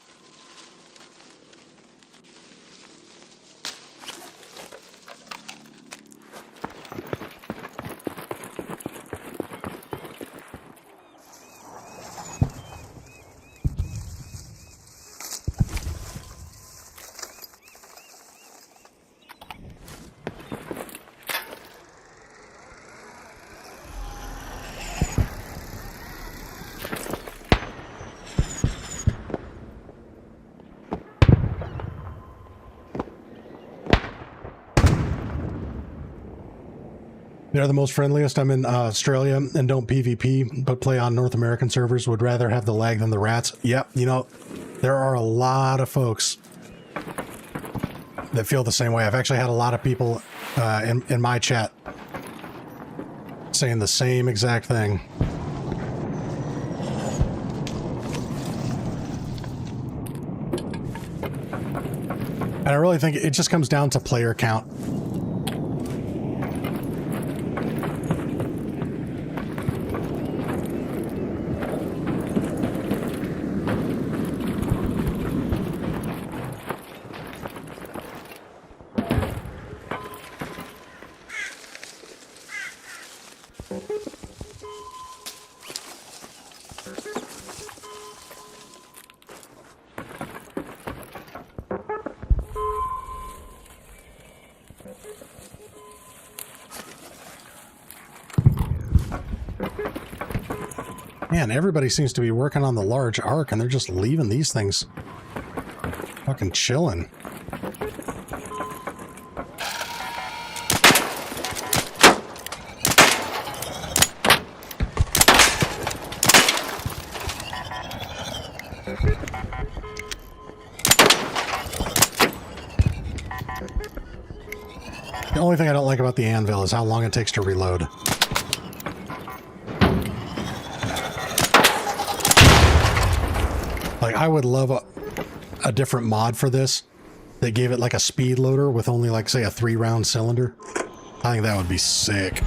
They're the most friendliest. I'm in Australia and don't PvP, but play on North American servers. Would rather have the lag than the rats. Yep, you know, there are a lot of folks that feel the same way. I've actually had a lot of people in my chat saying the same exact thing. And I really think it just comes down to player count. Man, everybody seems to be working on the large arc, and they're just leaving these things fucking chilling. The only thing I don't like about the anvil is how long it takes to reload. Like, I would love a different mod for this that gave it like a speed loader with only, like, say, a 3-round cylinder. I think that would be sick.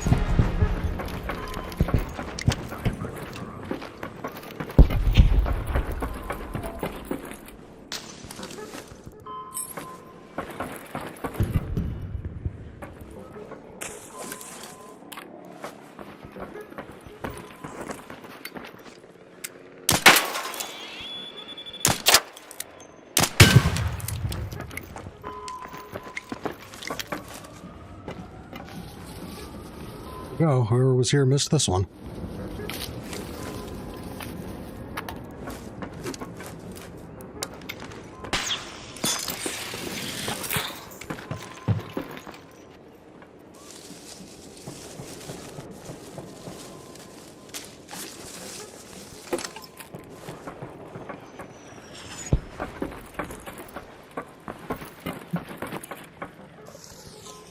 Go. Whoever was here missed this one.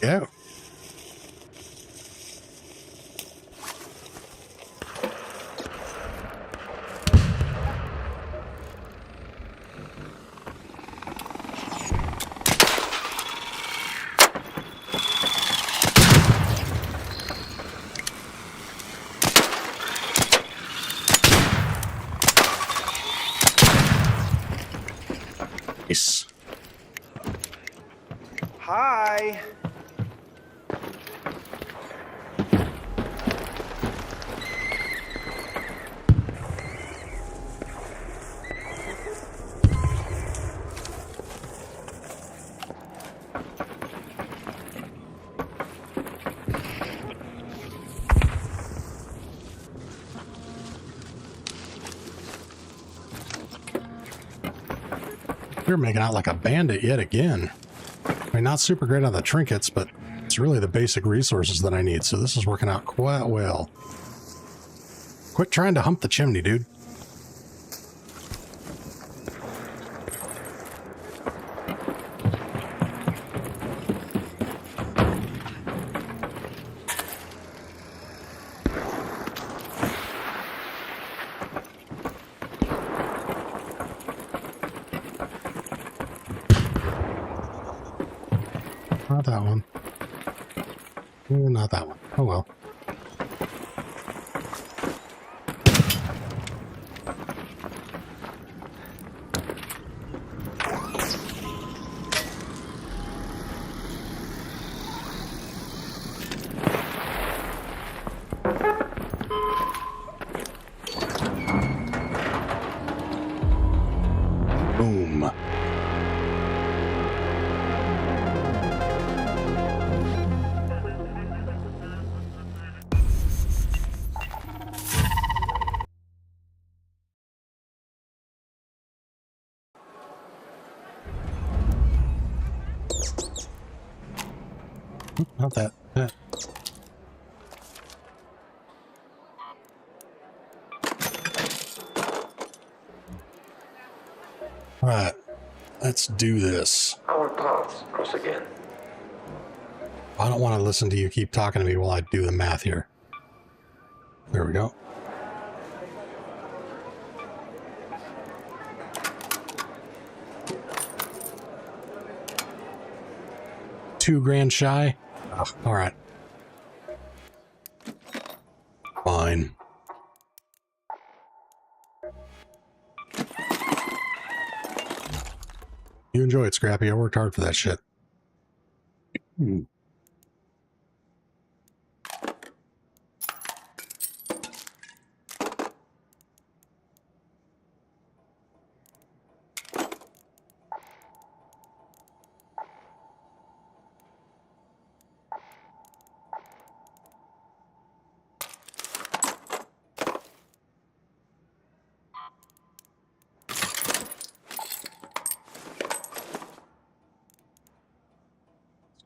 Yeah. Nice. Hi. You're making out like a bandit yet again. I mean, not super great on the trinkets, but it's really the basic resources that I need, so this is working out quite well. Quit trying to hump the chimney, dude. Not that one. Not that one. Oh well. Boom. Not that. Alright, let's do this. Our paths cross again. I don't want to listen to you keep talking to me while I do the math here. There we go. $2,000 shy? Oh, alright. Fine. You enjoy it, Scrappy. I worked hard for that shit.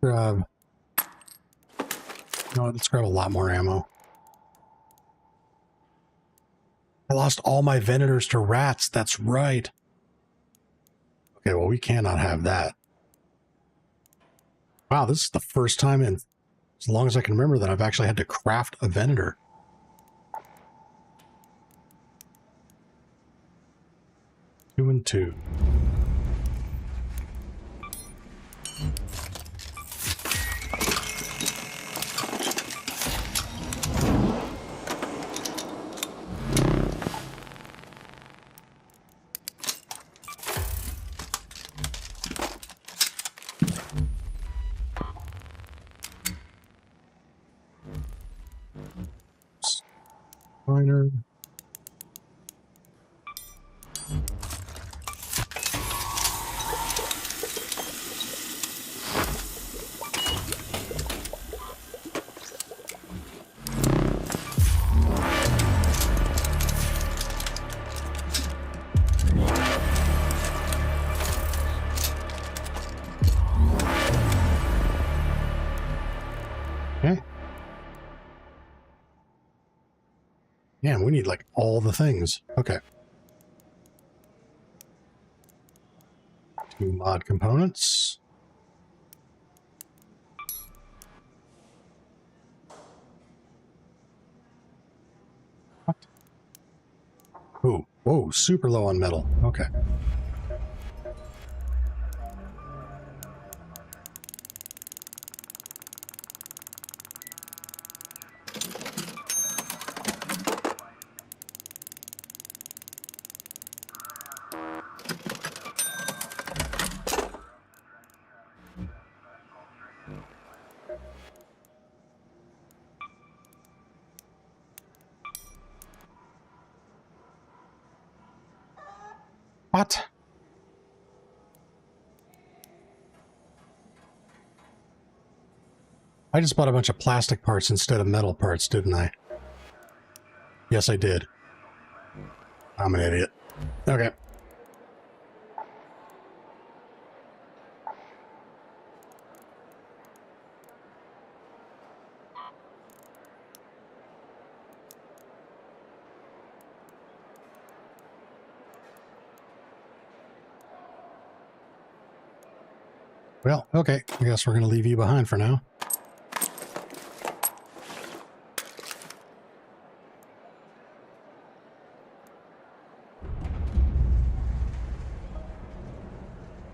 Grab. You know what? Let's grab a lot more ammo. I lost all my Venators to rats. That's right. Okay, well, we cannot have that. Wow, this is the first time in as long as I can remember that I've actually had to craft a Venator. Two and two. Miner. Okay. Damn, we need like all the things. Okay. 2 mod components. What? Ooh, whoa, super low on metal. Okay. What? I just bought a bunch of plastic parts instead of metal parts, didn't I? Yes, I did. I'm an idiot. Okay. Well, okay. I guess we're going to leave you behind for now.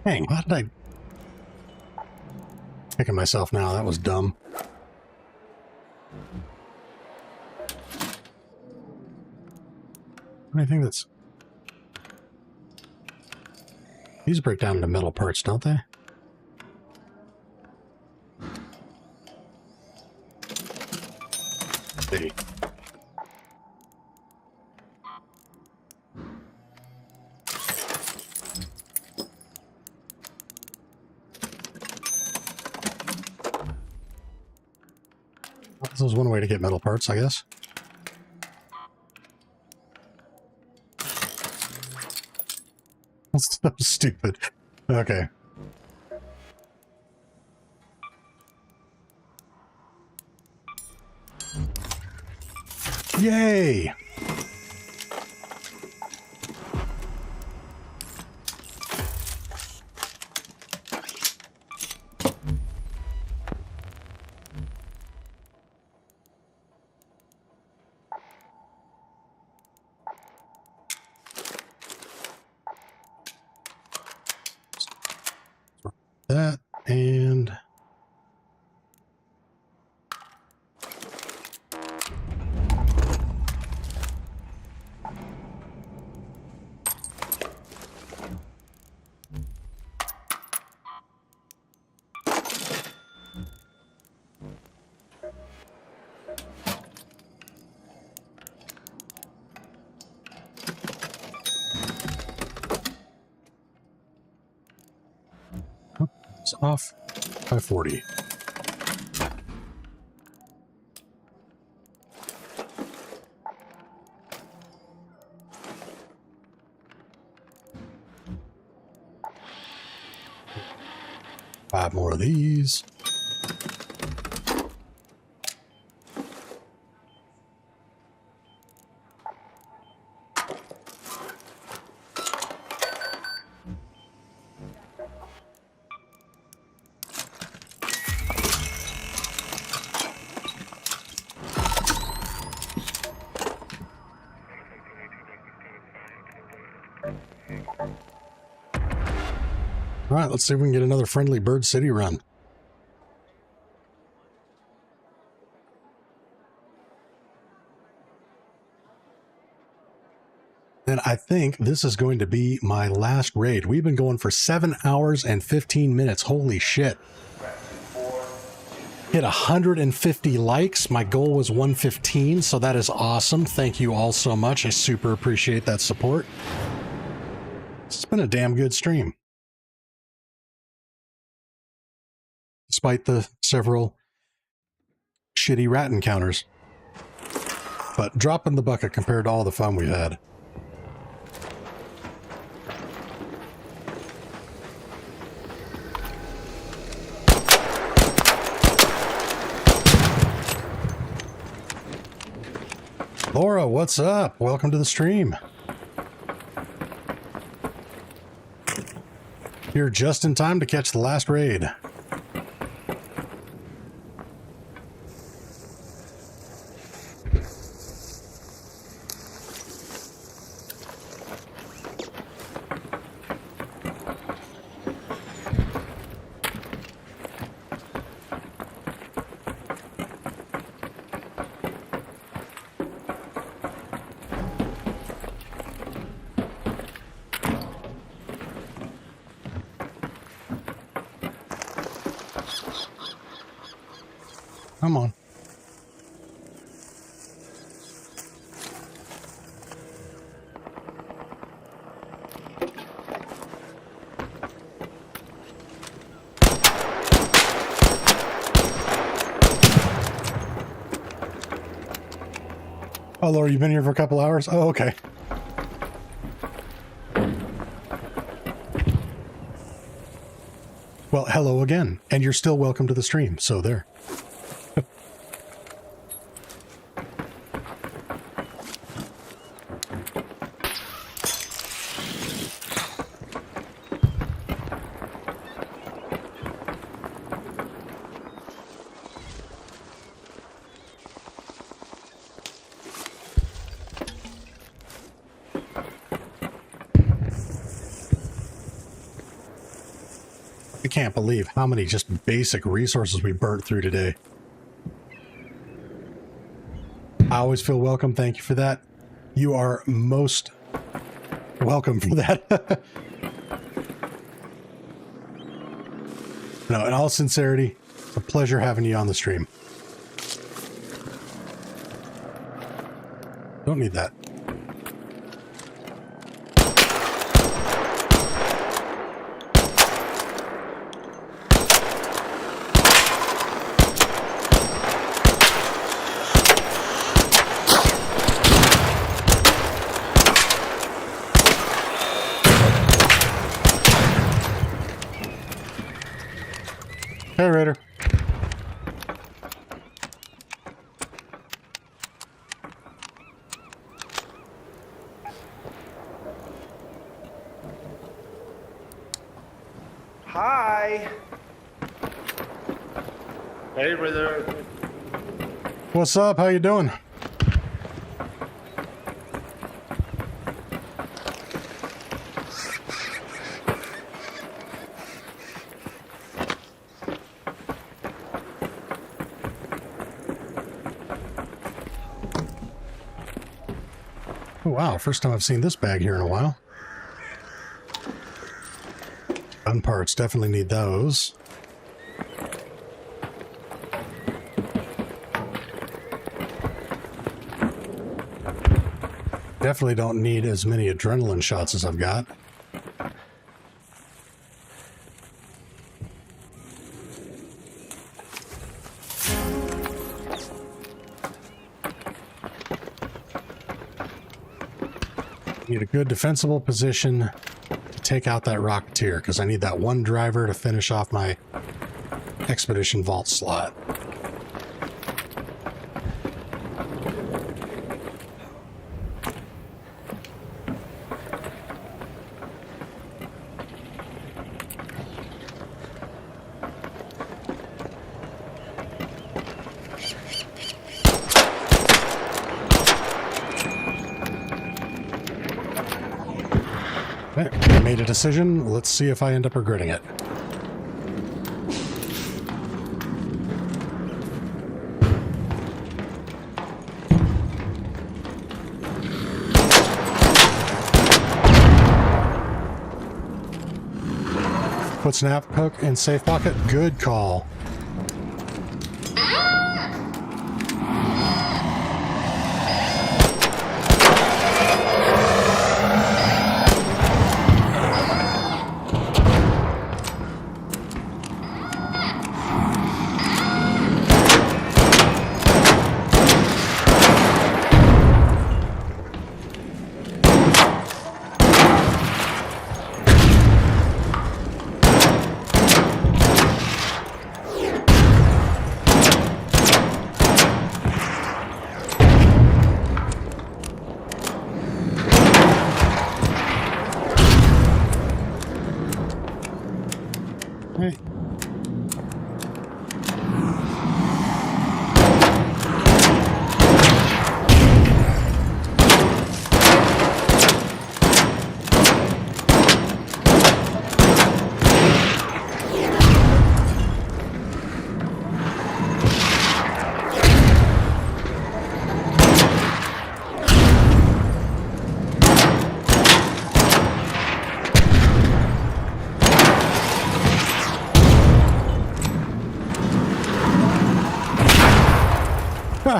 Dang, how did I... Kicking myself now. That was dumb. Anything that's... These break down into metal parts, don't they? See. This was one way to get metal parts, I guess. That's so stupid. Okay. Yay! and it's off by 40. Five more of these. All right, let's see if we can get another friendly Bird City run. And I think this is going to be my last raid. We've been going for 7 hours and 15 minutes. Holy shit. Hit 150 likes. My goal was 115, so that is awesome. Thank you all so much. I super appreciate that support. It's been a damn good stream. Despite the several shitty rat encounters. But drop in the bucket compared to all the fun we had. Laura, what's up? Welcome to the stream. Here just in time to catch the last raid. Come on. Oh, Laura, you've been here for a couple hours? Oh, okay. Well, hello again. And you're still welcome to the stream, so there. I can't believe how many just basic resources we burnt through today. I always feel welcome. Thank you for that. You are most welcome for that. No, in all sincerity, it's a pleasure having you on the stream. Don't need that. Hey, Raider. Hi. Hey, brother. What's up? How you doing? Oh, wow, first time I've seen this bag here in a while. Gun parts, definitely need those. Definitely don't need as many adrenaline shots as I've got. Need a good defensible position to take out that Rocketeer, because I need that one driver to finish off my Expedition Vault slot. I made a decision. Let's see if I end up regretting it. Put snap hook in safe pocket. Good call.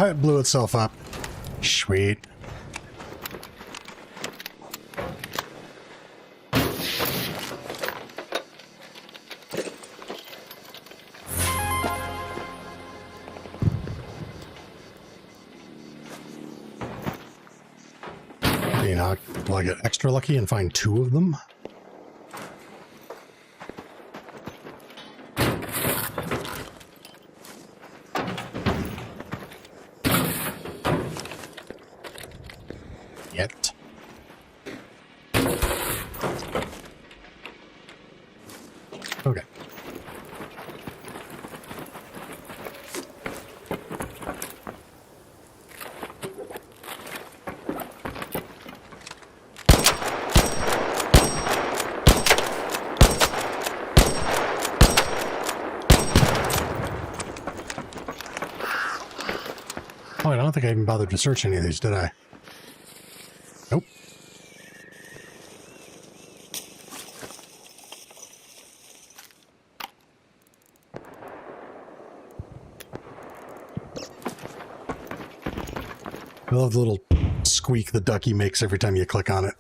It blew itself up. Sweet. You know, will I get extra lucky and find 2 of them? Yet. Okay. Oh, I don't think I even bothered to search any of these, did I? Nope. I love the little squeak the ducky makes every time you click on it.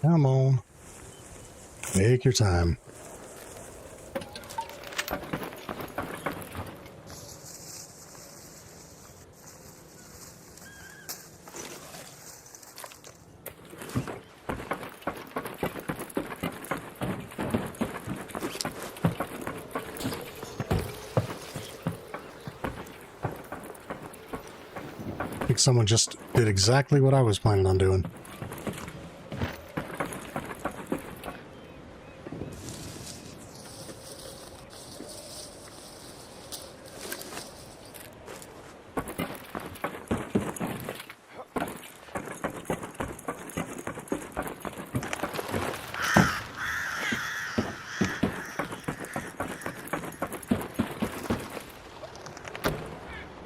Come on. Take your time. someone just did exactly what I was planning on doing.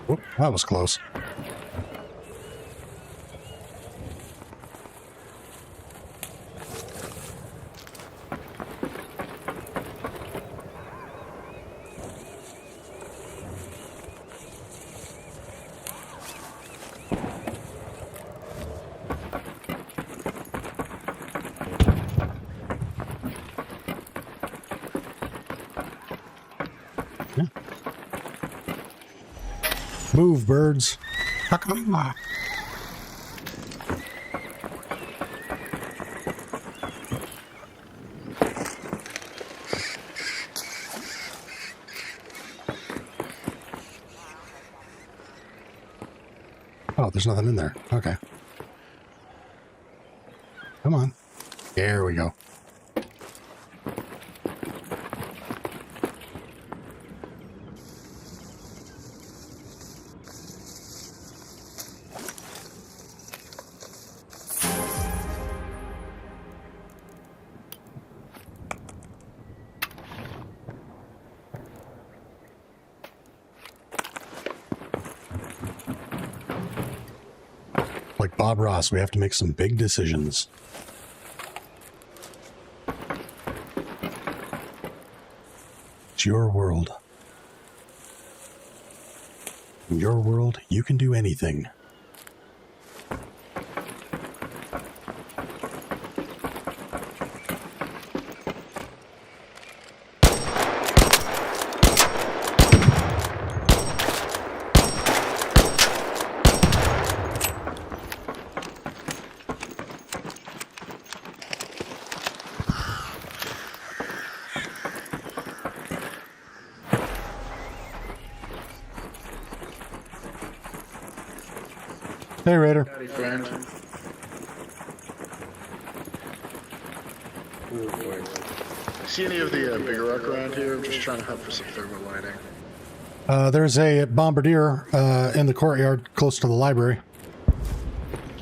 Whoop, that was close. Move, birds. Hakama. Oh, there's nothing in there. Okay. Come on. There we go. Like Bob Ross, we have to make some big decisions. It's your world. In your world, you can do anything. Hey, Raider. Howdy, friend. Ooh, boy. See any of the bigger rock around here? I'm just trying to hunt for some thermal lighting. There's a bombardier in the courtyard close to the library.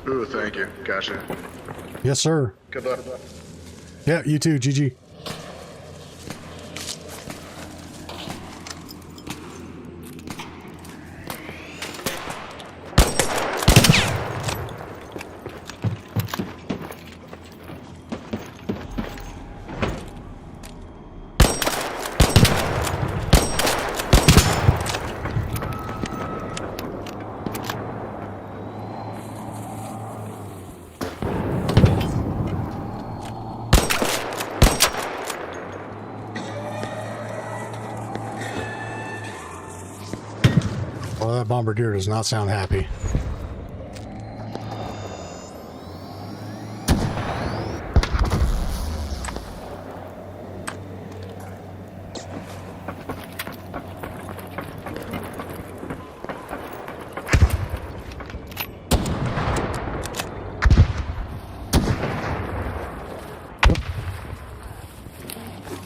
Ooh, thank you. Gotcha. Yes, sir. Good luck. Yeah, you too, GG. Well, that bombardier does not sound happy.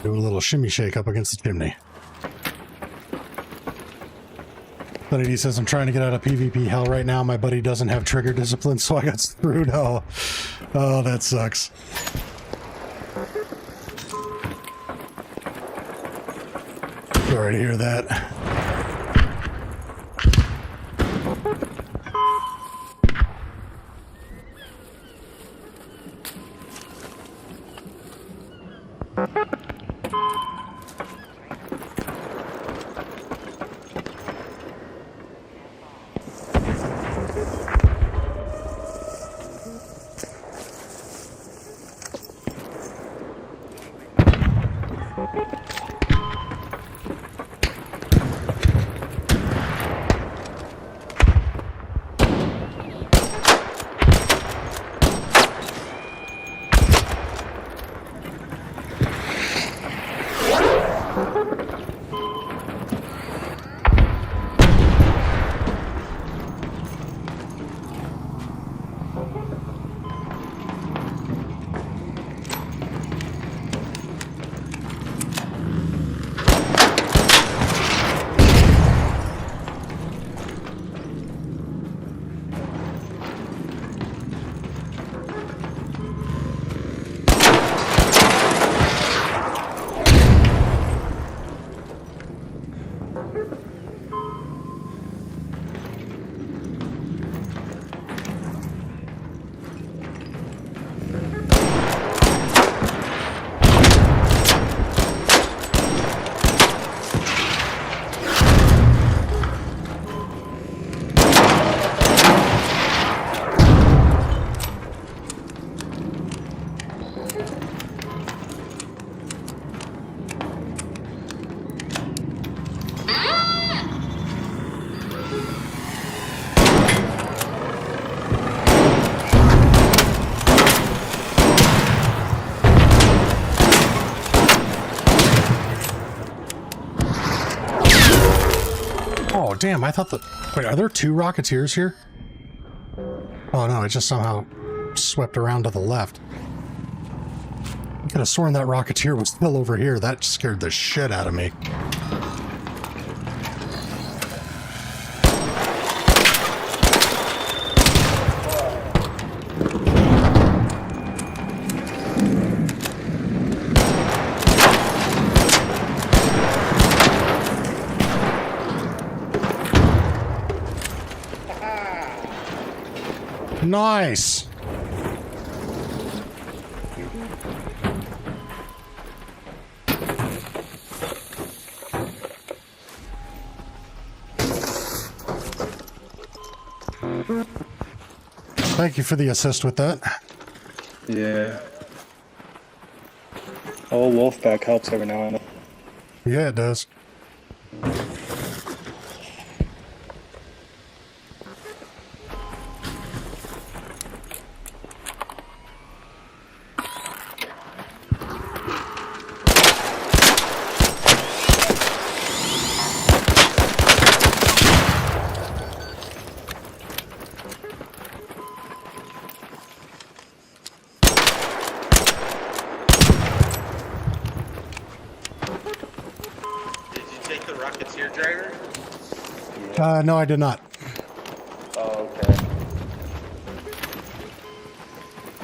Do a little shimmy shake up against the chimney. Buddy says, I'm trying to get out of PvP hell right now. My buddy doesn't have trigger discipline, so I got screwed. Oh, that sucks. Sorry to hear that. Oh, damn, I thought wait, are there two Rocketeers here? Oh no, it just somehow swept around to the left. I could have sworn that Rocketeer was still over here. That scared the shit out of me. Nice. Thank you for the assist with that. Yeah. Oh, Wolfpack helps every now and then. Yeah, it does. Rocketeer driver? No, I did not. Oh, okay.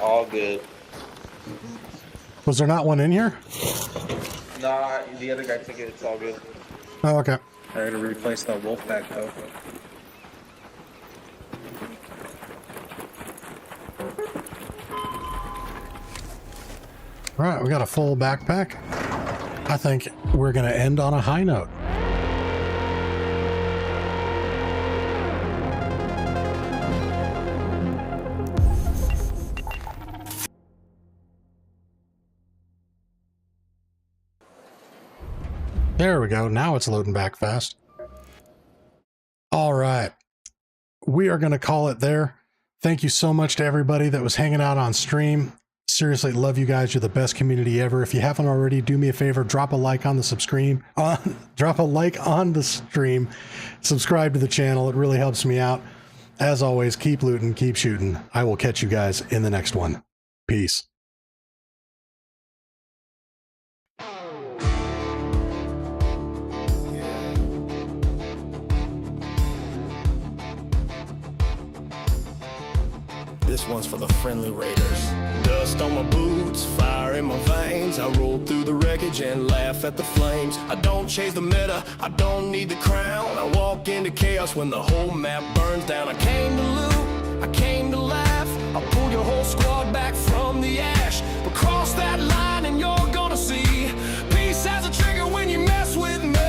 All good. Was there not one in here? Nah, the other guy took it. It's all good. Oh, okay. I had to replace that Wolfpack though. All right, we got a full backpack. I think we're going to end on a high note. There we go. Now it's loading back fast. All right. We are going to call it there. Thank you so much to everybody that was hanging out on stream. Seriously, love you guys. You're the best community ever. If you haven't already, do me a favor, drop a like on the stream. Subscribe to the channel. It really helps me out. As always, keep looting, keep shooting. I will catch you guys in the next one. Peace. This one's for the friendly raiders. Dust on my boots, fire in my veins. I roll through the wreckage and laugh at the flames. I don't chase the meta, I don't need the crown. I walk into chaos when the whole map burns down. I came to loot, I came to laugh. I'll pull your whole squad back from the ash. But cross that line and you're gonna see peace has a trigger when you mess with me.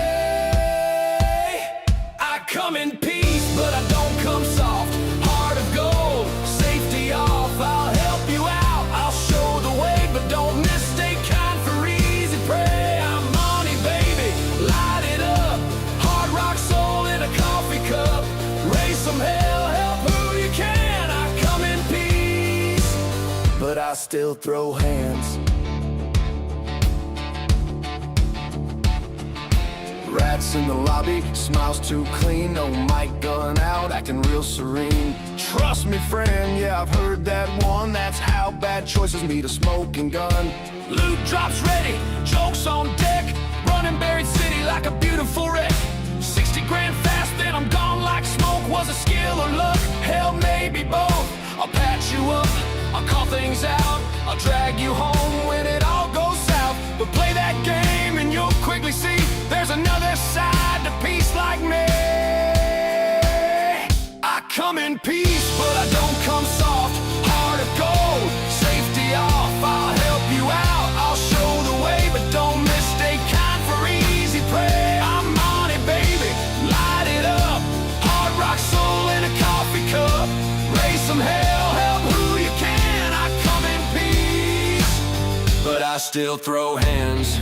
I come in peace, but I don't come soft. Heart of gold, safety off. I'll help you out, I'll show the way, but don't mistake kind for easy prey. I'm money, baby, light it up. Hard rock soul in a coffee cup. Raise some hell, help who you can. I come in peace, but I still throw hands. Rats in the lobby, smiles too clean. No mic gun out, acting real serene. Trust me, friend, yeah, I've heard that one. That's how bad choices meet a smoking gun. Loot drops ready, jokes on deck. Running buried city like a beautiful wreck. 60 grand fast, then I'm gone like smoke. Was it skill or luck? Hell, maybe both. I'll patch you up, I'll call things out. I'll drag you home when it all goes south. But play that game and you'll quickly see there's another side to peace like me. I come in peace, but I don't come soft. Heart of gold, safety off. I'll help you out, I'll show the way, but don't mistake kind for easy prey. I'm on it, baby, light it up. Hard rock soul in a coffee cup. Raise some hell, help who you can. I come in peace, I still throw hands.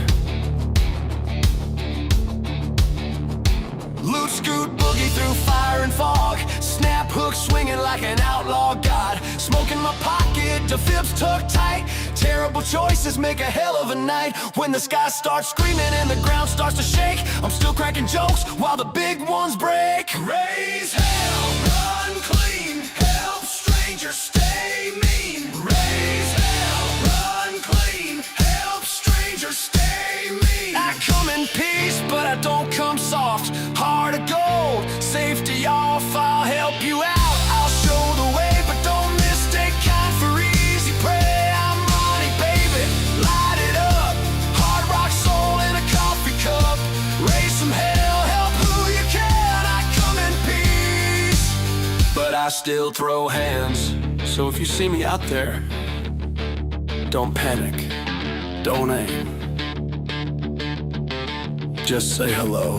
Loot, scoot, boogie through fire and fog. Snap hook swinging like an outlaw god. Smoke in my pocket, the fibs tucked tight. Terrible choices make a hell of a night. When the sky starts screaming and the ground starts to shake, I'm still cracking jokes while the big ones break. Raise hell, run clean. Help strangers, stay mean. Raise hell, run clean. Help strangers, stay mean. I come in peace, but I don't come soft. Heart of gold, safety off, I'll help you out. I'll show the way, but don't mistake kind for easy prey. I'm Ronnie, baby, light it up. Hard rock soul in a coffee cup. Raise some hell, help who you can. I come in peace, but I still throw hands. So if you see me out there, don't panic, don't aim. Just say hello.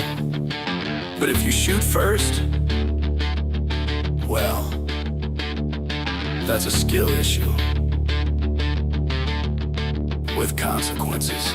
But if you shoot first, well, that's a skill issue with consequences.